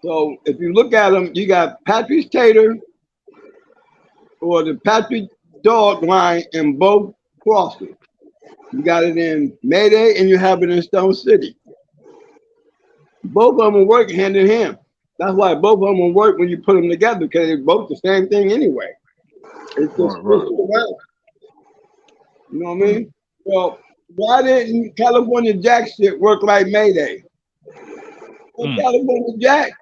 [SPEAKER 11] So if you look at them, you got Patrick Tater or the Patrick dog line in both crosses. You got it in Mayday and you have it in Stone City. Both of them will work hand in hand. That's why both of them will work when you put them together, because they're both the same thing anyway. It's just
[SPEAKER 3] Right.
[SPEAKER 11] around. You know what I mean? Well, why didn't California Jack shit work like Mayday? Well, California Jack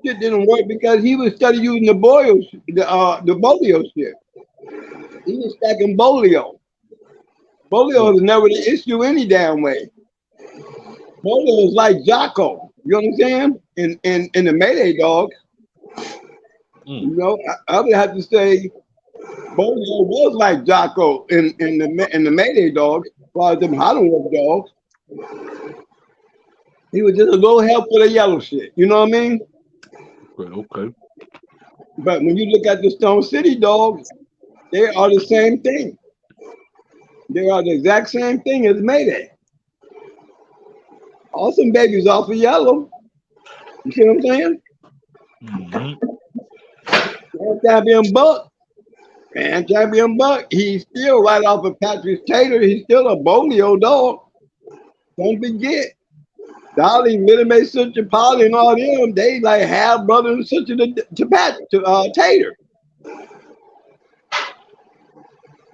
[SPEAKER 11] shit didn't work because he was studying using the bolio shit. He was stacking bolio. Bolio was never the issue any damn way. Bolio is like Jocko. You understand? In the Mayday dog. You know, I would have to say Bolio was like Jocko in the Mayday dogs, as far as them Hollywood dogs. He was just a little help for the yellow shit. You know what I mean?
[SPEAKER 3] Okay.
[SPEAKER 11] But when you look at the Stone City dogs, they are the same thing. They are the exact same thing as Mayday. All some babies off of yellow. You see what I'm saying? Grand Champion Buck, he's still right off of Patrick Tater. He's still a bolio dog. Don't forget. Dolly, Minnie Mae, Sister Polly, and all them, they like half brother and sister to Tater.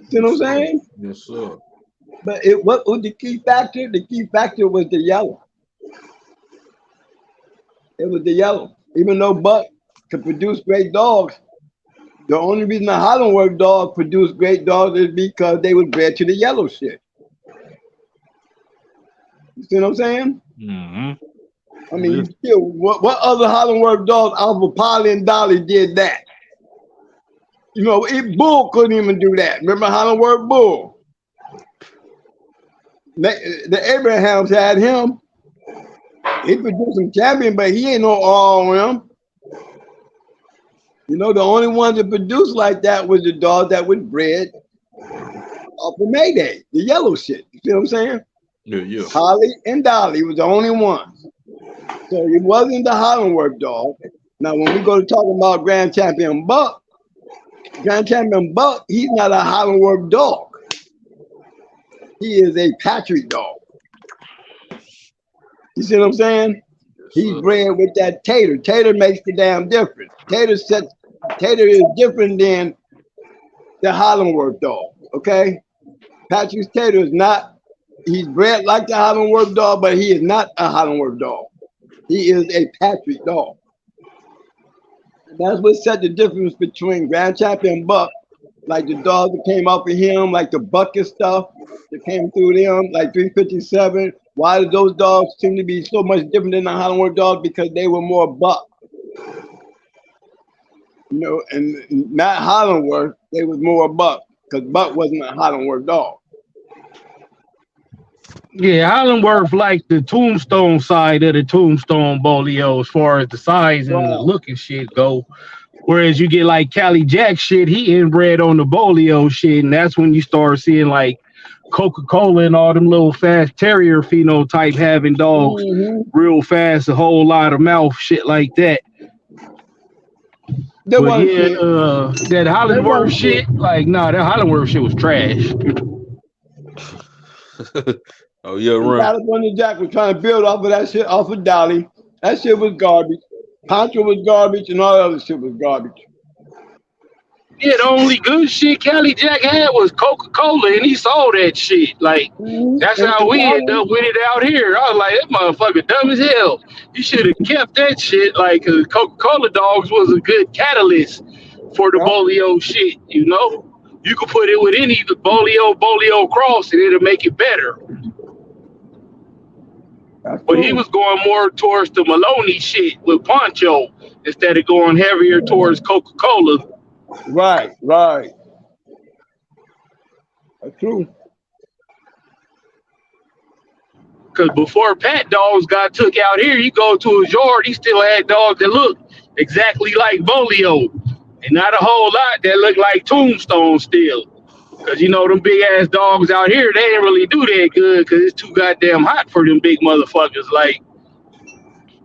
[SPEAKER 11] See what I'm saying?
[SPEAKER 3] Yes, sir.
[SPEAKER 11] But what was the key factor? The key factor was the yellow. It was the yellow. Even though Buck could produce great dogs, the only reason the Hollandworth dog produced great dogs is because they was bred to the yellow shit. You see what I'm saying? I mean, you still, what other Hollandworth dogs, Alpha Polly and Dolly, did that? You know, Bull couldn't even do that. Remember Hollandworth Bull? The Abrahams had him. He produced some champion, but he ain't no all around. You know, the only ones that produced like that was the dog that was bred off of Mayday, the yellow shit. You see what I'm saying?
[SPEAKER 3] Yeah.
[SPEAKER 11] Holly and Dolly was the only ones. So it wasn't the Hollandworth dog. Now, when we go to talk about Grand Champion Buck, he's not a Hollandworth dog. He is a Patrick dog. You see what I'm saying? He's bred with that Tater. Tater makes the damn difference. Tater is different than the Hollandworth dog. Okay? Patrick's Tater is not. He's bred like the Hollandworth dog, but he is not a Hollandworth dog. He is a Patrick dog. And that's what set the difference between Grand Champion Buck, like the dogs that came off of him, like the bucket stuff that came through them, like 357. Why did those dogs seem to be so much different than the Hollandworth dogs? Because they were more buck. You know, and not Hollandworth, they was more buck, because Buck wasn't a Hollandworth dog.
[SPEAKER 10] Yeah, Hollandworth like the tombstone side of the tombstone bolio as far as the size and the look and shit go. Whereas you get like Cali Jack shit, he inbred on the bolio shit, and that's when you start seeing like Coca-Cola and all them little fast terrier phenotype having dogs real fast, a whole lot of mouth, shit like that. But yeah, that Hollandworth shit, like, nah, that Hollandworth shit was trash.
[SPEAKER 3] Oh, yeah, right.
[SPEAKER 11] California Jack was trying to build off of that shit, off of Dolly. That shit was garbage. Poncho was garbage, and all the other shit was garbage.
[SPEAKER 10] Yeah, the only good shit Cali Jack had was Coca-Cola, and he sold that shit. Like, that's how we ended up with it out here. I was like, that motherfucker dumb as hell. You should have kept that shit, like, cause Coca-Cola dogs was a good catalyst for the bolio shit, you know? You could put it with any bolio cross, and it'll make it better. But he was going more towards the Maloney shit with Poncho instead of going heavier towards Coca-Cola.
[SPEAKER 11] Right. That's true.
[SPEAKER 10] Because before Pat dogs got took out here, you go to his yard, he still had dogs that look exactly like bolio. And not a whole lot that look like tombstone still. Because, you know, them big-ass dogs out here, they ain't really do that good because it's too goddamn hot for them big motherfuckers. Like,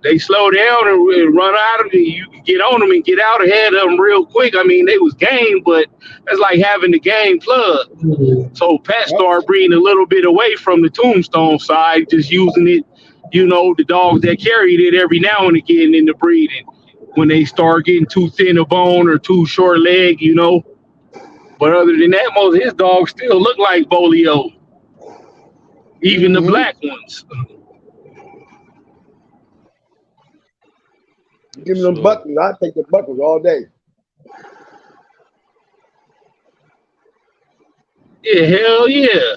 [SPEAKER 10] they slow down and run out of it. You can get on them and get out ahead of them real quick. I mean, they was game, but it's like having the game plug. So Pat started breeding a little bit away from the tombstone side, just using it, you know, the dogs that carried it every now and again in the breeding. When they start getting too thin a bone or too short leg, you know. But other than that, most of his dogs still look like Bolio. Even the black ones.
[SPEAKER 11] Give me them buckles. I take the buckles all day.
[SPEAKER 10] Yeah, hell yeah.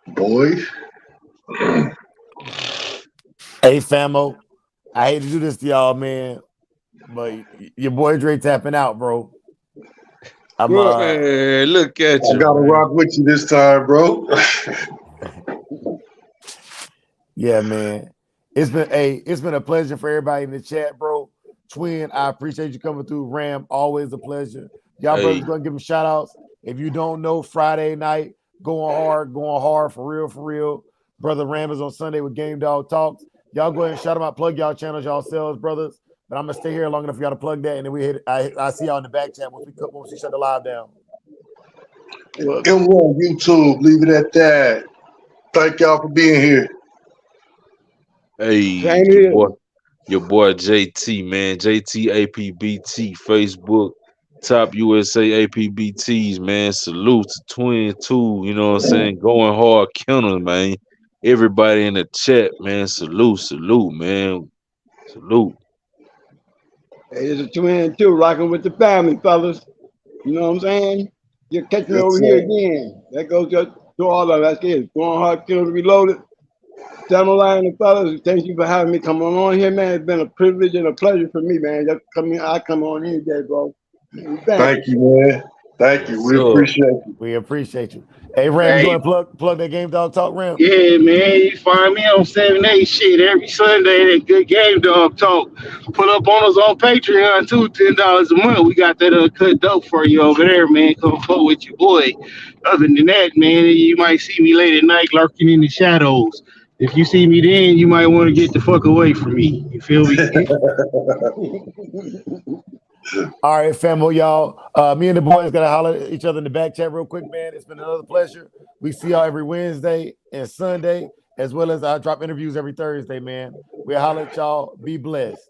[SPEAKER 2] Boys.
[SPEAKER 1] Hey, famo, I hate to do this to y'all, man, but your boy Dre tapping out, bro. I'm
[SPEAKER 3] man, look at you.
[SPEAKER 2] I gotta rock with you this time, bro.
[SPEAKER 1] Yeah, man. It's been a pleasure for everybody in the chat, bro. Twin, I appreciate you coming through. Ram, always a pleasure. Y'all brothers gonna give them shout outs. If you don't know, Friday night, going hard for real. Brother Ram is on Sunday with Game Dog Talks. Y'all go ahead and shout them out, plug y'all channels, y'all selves, brothers. But I'm gonna stay here long enough for y'all to plug that, and then we hit. I see y'all in the back chat once we shut the live down.
[SPEAKER 2] Come on, YouTube. Leave it at that. Thank y'all for being here.
[SPEAKER 3] Hey, your boy JT, man. JT APBT, Facebook, Top USA APBTs, man. Salute to Twin too. You know what I'm saying? Going hard, Kennels, man. Everybody in the chat, man. Salute, man. Salute.
[SPEAKER 11] Hey, it's a twin too, rocking with the family, fellas. You know what I'm saying? You catch me over here again. That goes to all of us. That's it. Going hard, Kennels Reloaded. Samurai and the fellas, thank you for having me come on here, man. It's been a privilege and a pleasure for me, man. I come on any day, bro.
[SPEAKER 2] Thank you, man. Thank you. We appreciate you.
[SPEAKER 1] We appreciate you. Hey, Ram, you want to plug that Game Dog Talk, Ram?
[SPEAKER 10] Yeah, man. You find me on 7-8 shit every Sunday. That good Game Dog Talk. Put up on us on Patreon too, $10 a month. We got that uncut dope for you over there, man. Come fuck with your boy. Other than that, man, you might see me late at night lurking in the shadows. If you see me then, you might want to get the fuck away from me. You feel me?
[SPEAKER 1] All right, family, y'all. Me and the boys gotta holler at each other in the back chat real quick, man. It's been another pleasure. We see y'all every Wednesday and Sunday, as well as I drop interviews every Thursday, man. We'll holler at y'all. Be blessed.